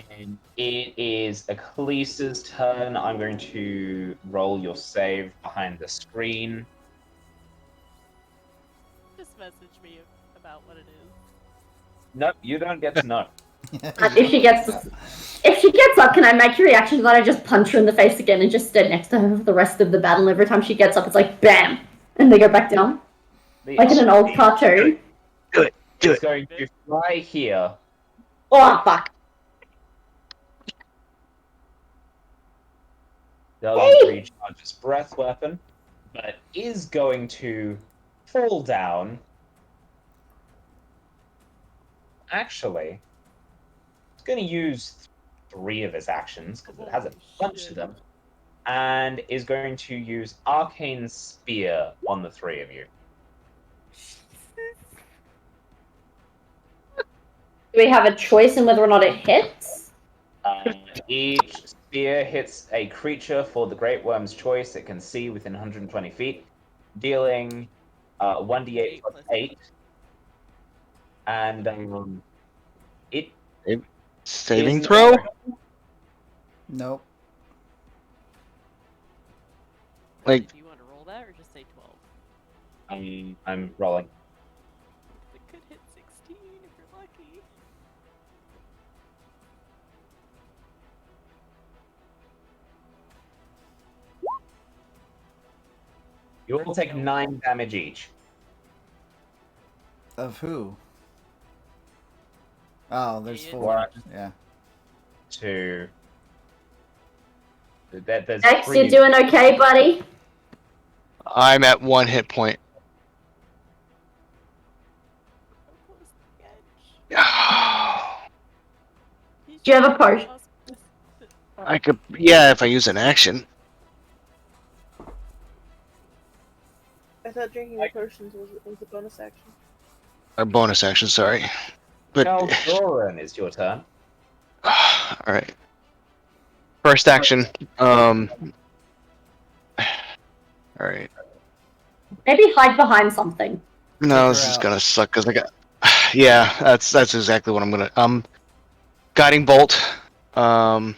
And it is Achilles' turn. I'm going to roll your save behind the screen. Just message me about what it is. Nope, you don't get to know. If she gets up, can I make a reaction that I just punch her in the face again and just stand next to her for the rest of the battle? Every time she gets up, it's like bam, and they go back down, like in an old cartoon. It's going to fly here. Oh fuck! Doesn't recharge its breath weapon, but is going to fall down. Actually, it's going to use 3 of its actions because it has a bunch of them, and is going to use Arcane Spear on the 3 of you. Do we have a choice in whether or not it hits? Each spear hits a creature for the Great Worm's choice it can see within 120 feet, dealing 1d8 plus 8. And it Saving is- throw? Nope. Like, Do you want to roll that or just say 12? I'm rolling. It could hit 16 if you're lucky. You all take 9 damage each. Of who? Oh, there's Ian. 4. Yeah. 2, There's X, three. you doing okay, buddy? I'm at 1 hit point. So close to the edge. He's Do you have a just potion? I could, yeah, if I use an action. I thought drinking the potions was a bonus action. A bonus action, sorry. But Caldoran, it's your turn. all right. First action. All right. Maybe hide behind something. No, Take this her is out. gonna suck because I got. Yeah, that's exactly what I'm gonna. Guiding bolt. To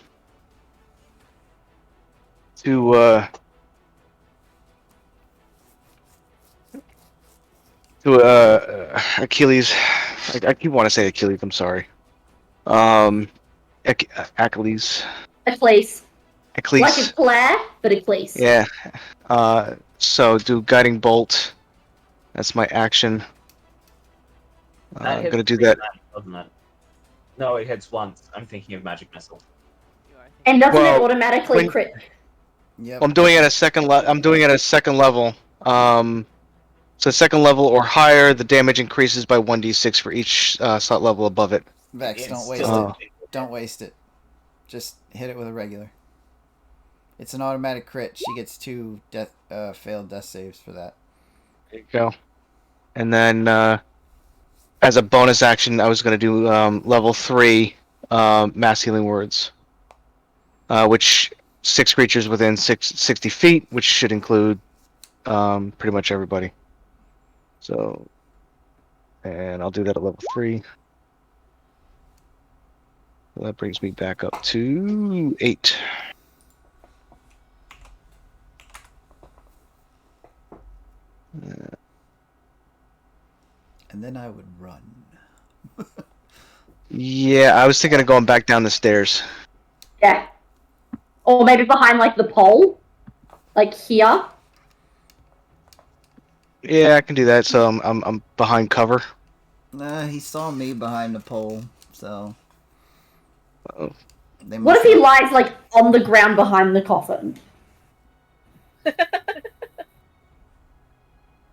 Achilles. I keep wanting to say Achilles. I'm sorry. Achilles. Achilles. Achilles. Like a Claire, but Achilles. Yeah. So do guiding bolt. That's my action. I'm hits gonna do three that. times, doesn't it? No, it hits once. I'm thinking of magic missile. And doesn't Well, it automatically when- crit? Yep. I'm doing it at a second. I'm doing it at a second level. So second level or higher, the damage increases by 1d6 for each slot level above it. Vex, It's don't waste still- it. Don't waste it. Just hit it with a regular. It's an automatic crit. She gets 2 failed death saves for that. There you go. And then as a bonus action, I was going to do level 3 mass healing words, which 6 creatures within 60 feet, which should include pretty much everybody. So, and I'll do that at level 3. So that brings me back up to 8. And then I would run. Yeah, I was thinking of going back down the stairs. Yeah. Or maybe behind like the pole. Like here. Yeah, I can do that. So I'm behind cover. Nah, he saw me behind the pole, so. Oh. They What must if he not- lies like on the ground behind the coffin?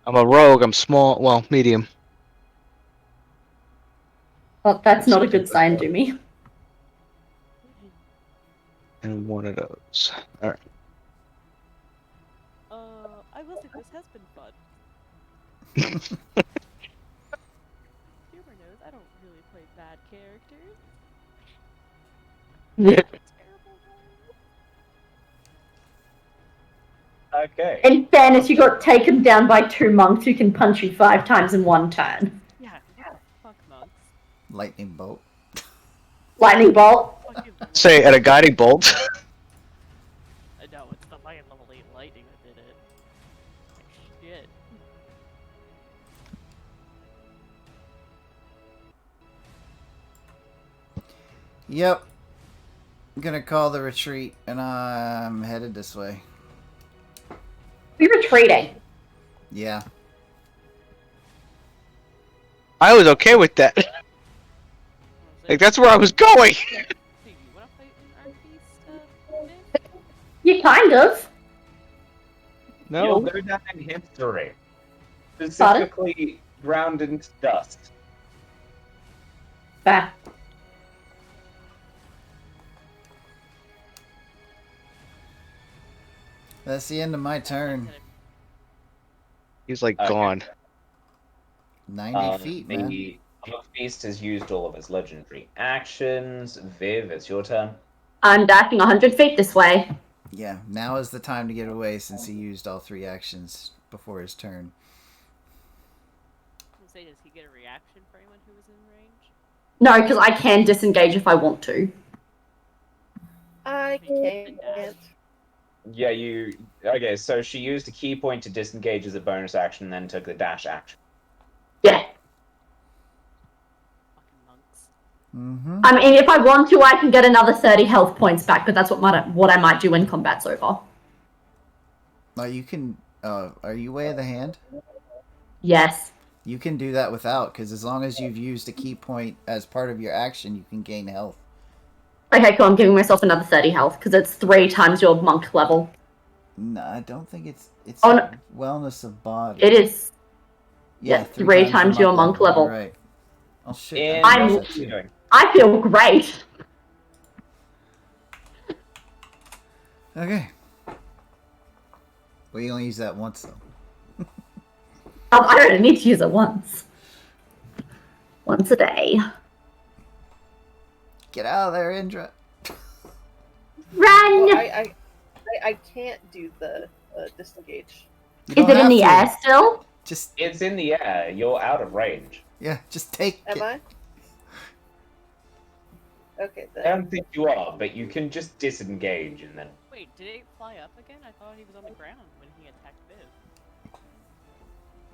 I'm a rogue. I'm small. Well, medium. Well, that's not a good sign, Jimmy. And one of those. All right. I will say this has been fun. Humor knows I don't really play bad characters. Yeah. Terrible one. Okay. In fairness, you got taken down by 2 monks who can punch you 5 times in 1 turn. Yeah, fuck monks. Lightning bolt. Lightning bolt. Fucking Say at a guiding bolt. No, it's the fucking level 8 lightning that did it. Like, shit. Yep. I'm gonna call the retreat, and I'm headed this way. We're retreating. Yeah. I was okay with that. Like that's where I was going. Hey, you wanna fight in our beast, You kind of. You'll No. go down in history. Specifically ground into dust. Fair. That's the end of my turn. He's like Okay. gone. 90 feet, man. The beast has used all of its legendary actions. Viv, it's your turn. I'm dashing 100 feet this way. Yeah, now is the time to get away since he used all 3 actions before his turn. Say, does he get a reaction for anyone who was in range? No, because I can disengage if I want to. I can't. Yeah, you. Okay, so she used a key point to disengage as a bonus action, then took the dash action. Yeah. Fucking monks. Mm-hmm. I mean, if I want to, I can get another 30 health points back, but that's what I might do when combat's over. Oh, you can. Are you way of the hand? Yes. You can do that without, because as long as you've used a key point as part of your action, you can gain health. Okay, cool. I'm giving myself another 30 health because it's 3 times your monk level. No, I don't think it's Oh, no. wellness of body. It is. Yeah, three times your monk level. You're right. Oh shit. And I'm- what are you doing? I feel great. Okay. Well, you only use that once though. I don't need to use it once. Once a day. Get out of there, Indra. Run! Well, I can't do the disengage. You Is don't it in have the to. air still? Just It's in the air. You're out of range. yeah, just take Am it. I? Okay, I then. don't think you are, but you can just disengage and then. Wait, did it fly up again? I thought he was on the ground when he attacked Viv.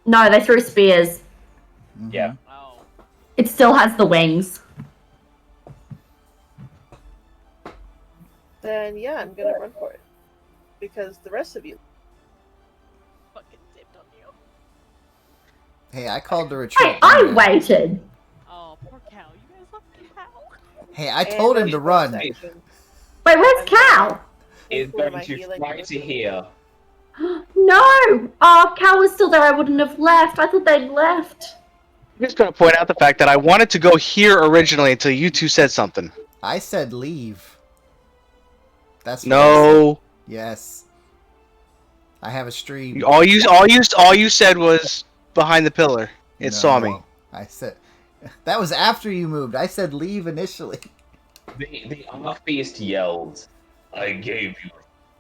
No, they threw spears. Mhm. Yeah. Oh. It still has the wings. Then yeah, I'm gonna run for it. Because the rest of you. Fucking dipped on you. Hey, I called to retreat. Hey, I waited. Oh, poor cow. You guys left cow. Hey, I told him to run. Wait, where's Cal? Is going to fly to here. No! Oh, Cal was still there. I wouldn't have left. I thought they'd left. I'm just going to point out the fact that I wanted to go here originally until you two said something. I said leave. That's what I said. No. Yes. I have a stream. All you said was behind the pillar. It saw me. No, I said that was after you moved. I said leave initially. The Archbeast yelled, "I gave you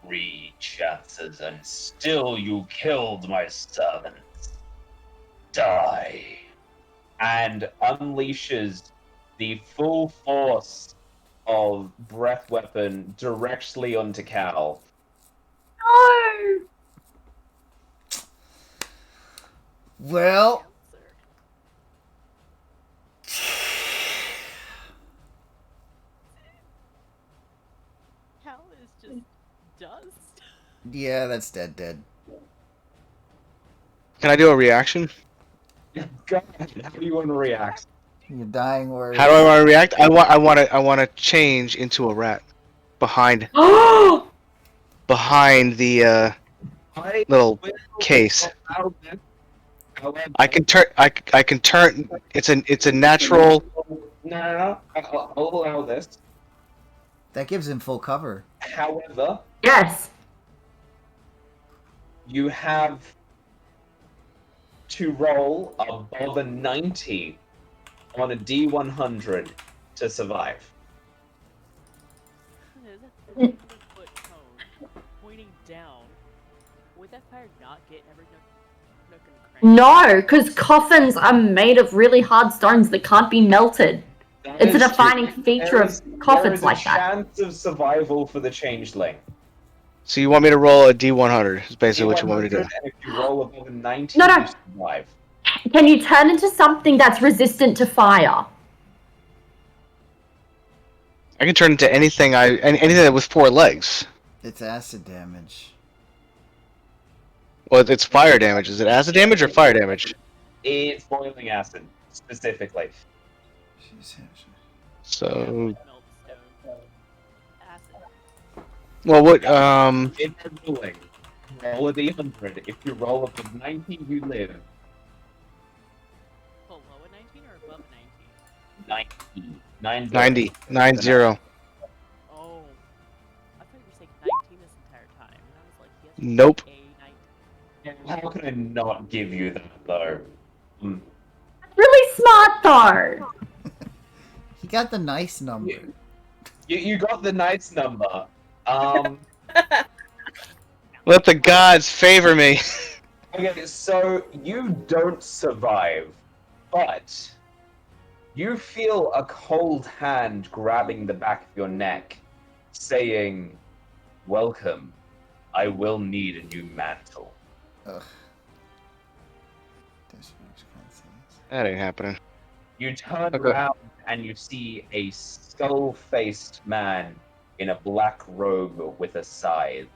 3 chances and still you killed my servants. Die." And unleashes the full force of breath weapon directly onto Cal. No! Well, Cal is just dust. yeah, that's dead. Can I do a reaction? God, how do you want to react? Your dying words. How do I want to react? I want to change into a rat behind Oh! the I little will case. allow this. However, I can turn. It's a natural. No. I'll allow this. That gives him full cover. However, Yes. you have to roll above a 90 on a D100 to survive. There's a 300-foot cone pointing down. Would that fire not get every nook and cranny? No, because coffins are made of really hard stones that can't be melted. That It's a is defining true. feature There of is- coffins like There that. is a chance of survival for the changeling. So you want me to roll a D100? Is basically what you want me to do. D100, and if you roll above a 90, No. you survive. Can you turn into something that's resistant to fire? I can turn into anything anything with 4 legs. It's acid damage. Well, it's fire damage. Is it acid damage or fire damage? It's boiling acid, specifically. So, Melt stone. Acid. well, what? If you're rolling, roll a D100. If you roll above 90, you live. Below a 19 or above a 19? 90. 90. 90. Oh. I thought you were saying 19 this entire time. And I was like, yes. Nope. A 19. How can I not give you that, though? Really smart though. He got the nice number. You got the nice number. Let the gods favor me. Okay, so you don't survive, but you feel a cold hand grabbing the back of your neck, saying, "Welcome. I will need a new mantle." Ugh. That ain't happening. You turn Okay. around and you see a skull-faced man in a black robe with a scythe.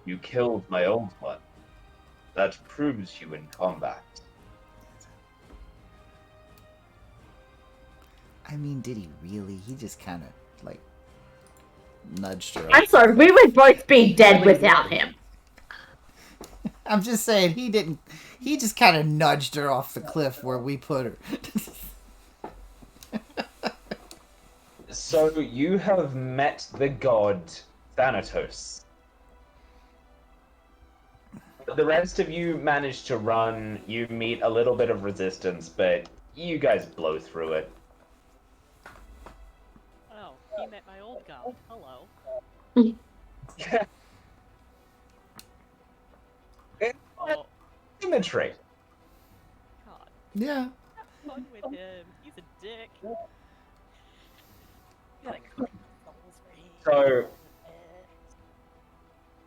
"You killed my old one. That proves you in combat." I mean, did he really? He just kind of, like, nudged her. I'm sorry, we would both be dead without him. I'm just saying, he didn't. He just kind of nudged her off the cliff where we put her. So you have met the god Thanatos. The rest of you manage to run. You meet a little bit of resistance, but you guys blow through it. Oh, he met my old gal. Hello. Oh, Imagery. God. Yeah. Have fun with him. He's a dick. You gotta cook souls for him.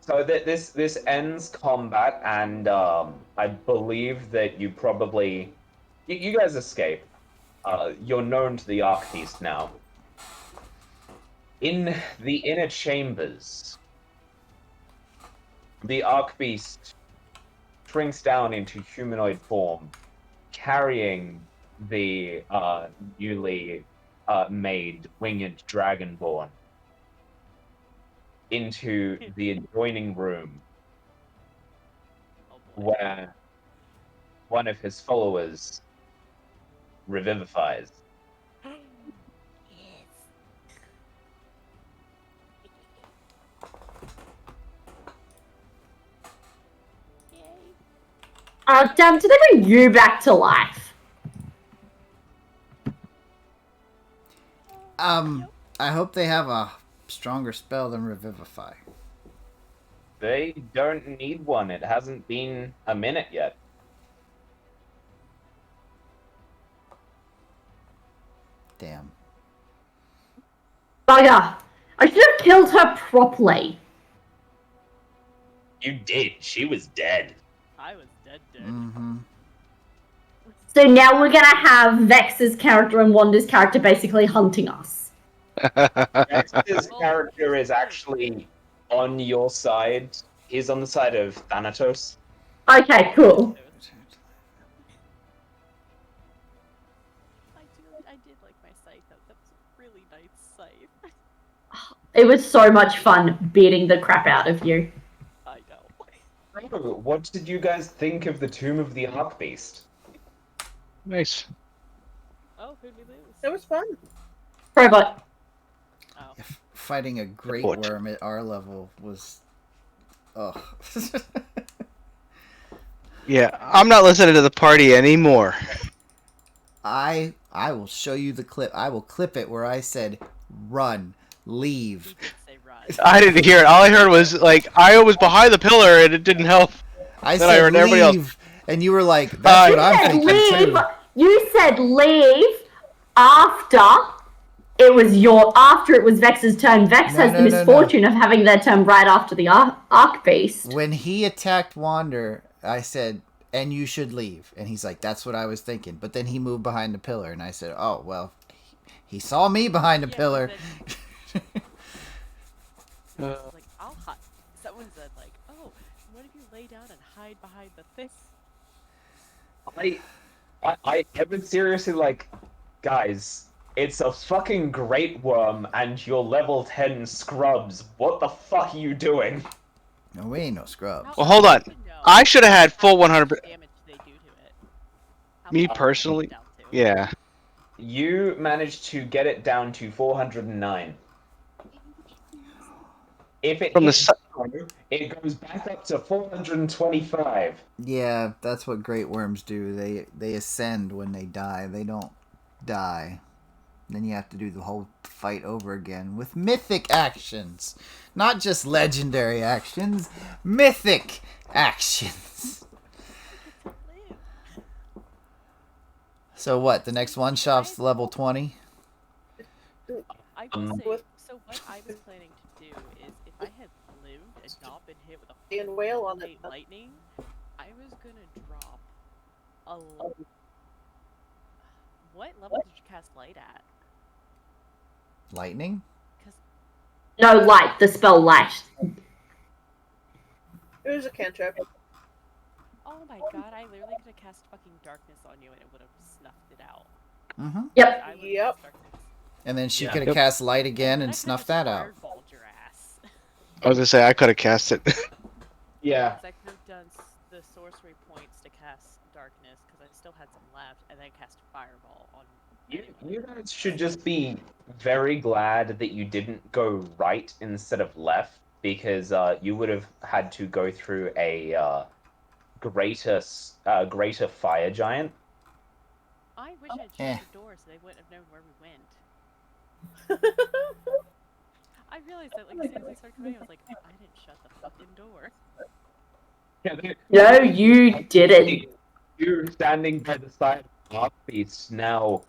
So this ends combat, and I believe that you probably you guys escape. You're known to the Archbeast now. In the inner chambers, the Archbeast shrinks down into humanoid form, carrying the newly made winged dragonborn into the adjoining room, Oh boy. where one of his followers revivifies. Damn, did they bring you back to life? I hope they have a stronger spell than Revivify. They don't need one. It hasn't been a minute yet. Damn. Bugger. I should have killed her properly. You did. She was dead. I was dead. Mm-hmm. So now we're gonna have Vex's character and Wanda's character basically hunting us. Vex's character is actually on your side. He's on the side of Thanatos. Okay, cool. I did like my scythe though. That was a really nice scythe. It was so much fun beating the crap out of you. I know. Oh, what did you guys think of the Tomb of the Archbeast? Nice. Oh, who'd we lose? It was fun. Robot. Oh. Fighting a great What? worm at our level was. Ugh. Yeah, I'm not listening to the party anymore. I will show you the clip. I will clip it where I said, "Run, leave." He did say run. I didn't hear it. All I heard was like I was behind the pillar and it didn't help. I Then I said, heard everybody else. "Leave," and you were like, "That's what I'm thinking leave. too." You said leave after it was Vex's turn. Vex No, has no, the no, misfortune of having their turn right after the Archbeast. When he attacked Wander, I said, "And you should leave." And he's like, "That's what I was thinking." But then he moved behind the pillar, and I said, "Oh well, he saw me behind the Yeah, pillar." Like, I'll hide. Someone said, like, oh, what if you lay down and hide behind the thing? I am seriously like, guys, it's a fucking great worm and you're level 10 scrubs. What the fuck are you doing? No, we ain't no scrubs. Well, hold on. I should have had full 100%. Damage they do to it. How Me much personally, down to? yeah. You managed to get it down to 409. If it From the hits zero, it goes back up to 425. Yeah, that's what great worms do. They ascend when they die. They don't die. Then you have to do the whole fight over again with mythic actions. Not just legendary actions, mythic actions. So what, the next one shop's level 20? I will say, so what I was planning to do is if I had lived and not been hit with a And whale on late it. lightning, I was gonna drop a. What level did you cast light at? Lightning? No, light. The spell light. It was a cantrip. Oh my god, I literally could have cast fucking darkness on you and it would have snuffed it out. Mm-hmm. Yep. I would've Yep. cast darkness. And then she Yeah. could have Yep. cast light again and I snuffed could've that out. fireballed your ass. I was gonna say I could have cast it. Yeah. Because I could have done the sorcery points to cast darkness, because I still had some left, and then cast fireball on You guys should just be very glad that you didn't go right instead of left, because you would have had to go through a greater fire giant. I wish I'd shut Eh. the door so they wouldn't have known where we went. I realized that, like, as soon as they started coming in, I was like, I didn't shut the fucking door. Yeah, No, you didn't. you standing by the side of the beast now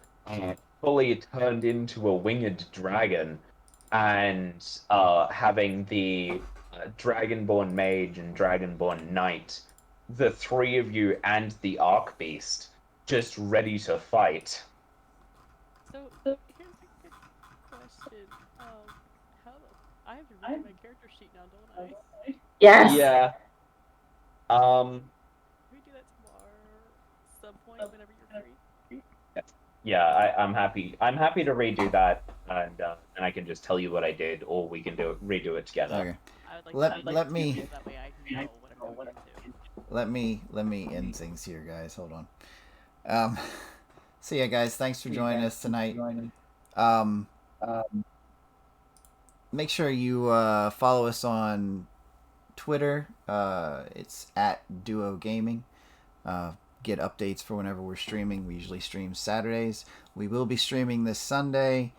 fully turned into a winged dragon, and having the dragonborn mage and dragonborn knight, the three of you and the archbeast just ready to fight. So, here's a quick question. I have to redo my character sheet now, don't I? Yes. Yeah. Can we do that tomorrow? Some point, whenever you're free? Yeah, I'm happy. I'm happy to redo that, and I can just tell you what I did, or we can redo it together. Okay. I would like Let- to let me- so that way I can know what I'm going into. Let me end things here, guys. Hold on. So yeah, guys, thanks for joining us tonight. Make sure you follow us on Twitter. It's at DuWo Gaming. Get updates for whenever we're streaming. We usually stream Saturdays. We will be streaming this Sunday.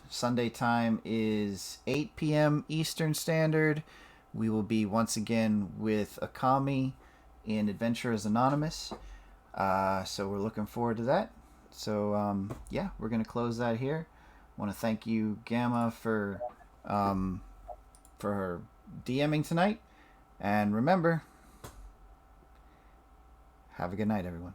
Sunday time is 8 p.m. Eastern Standard. We will be once again with Akami in Adventurers Anonymous. So we're looking forward to that. So yeah, we're gonna close that here. I want to thank you, Gamma, for her DMing tonight. And remember, have a good night, everyone.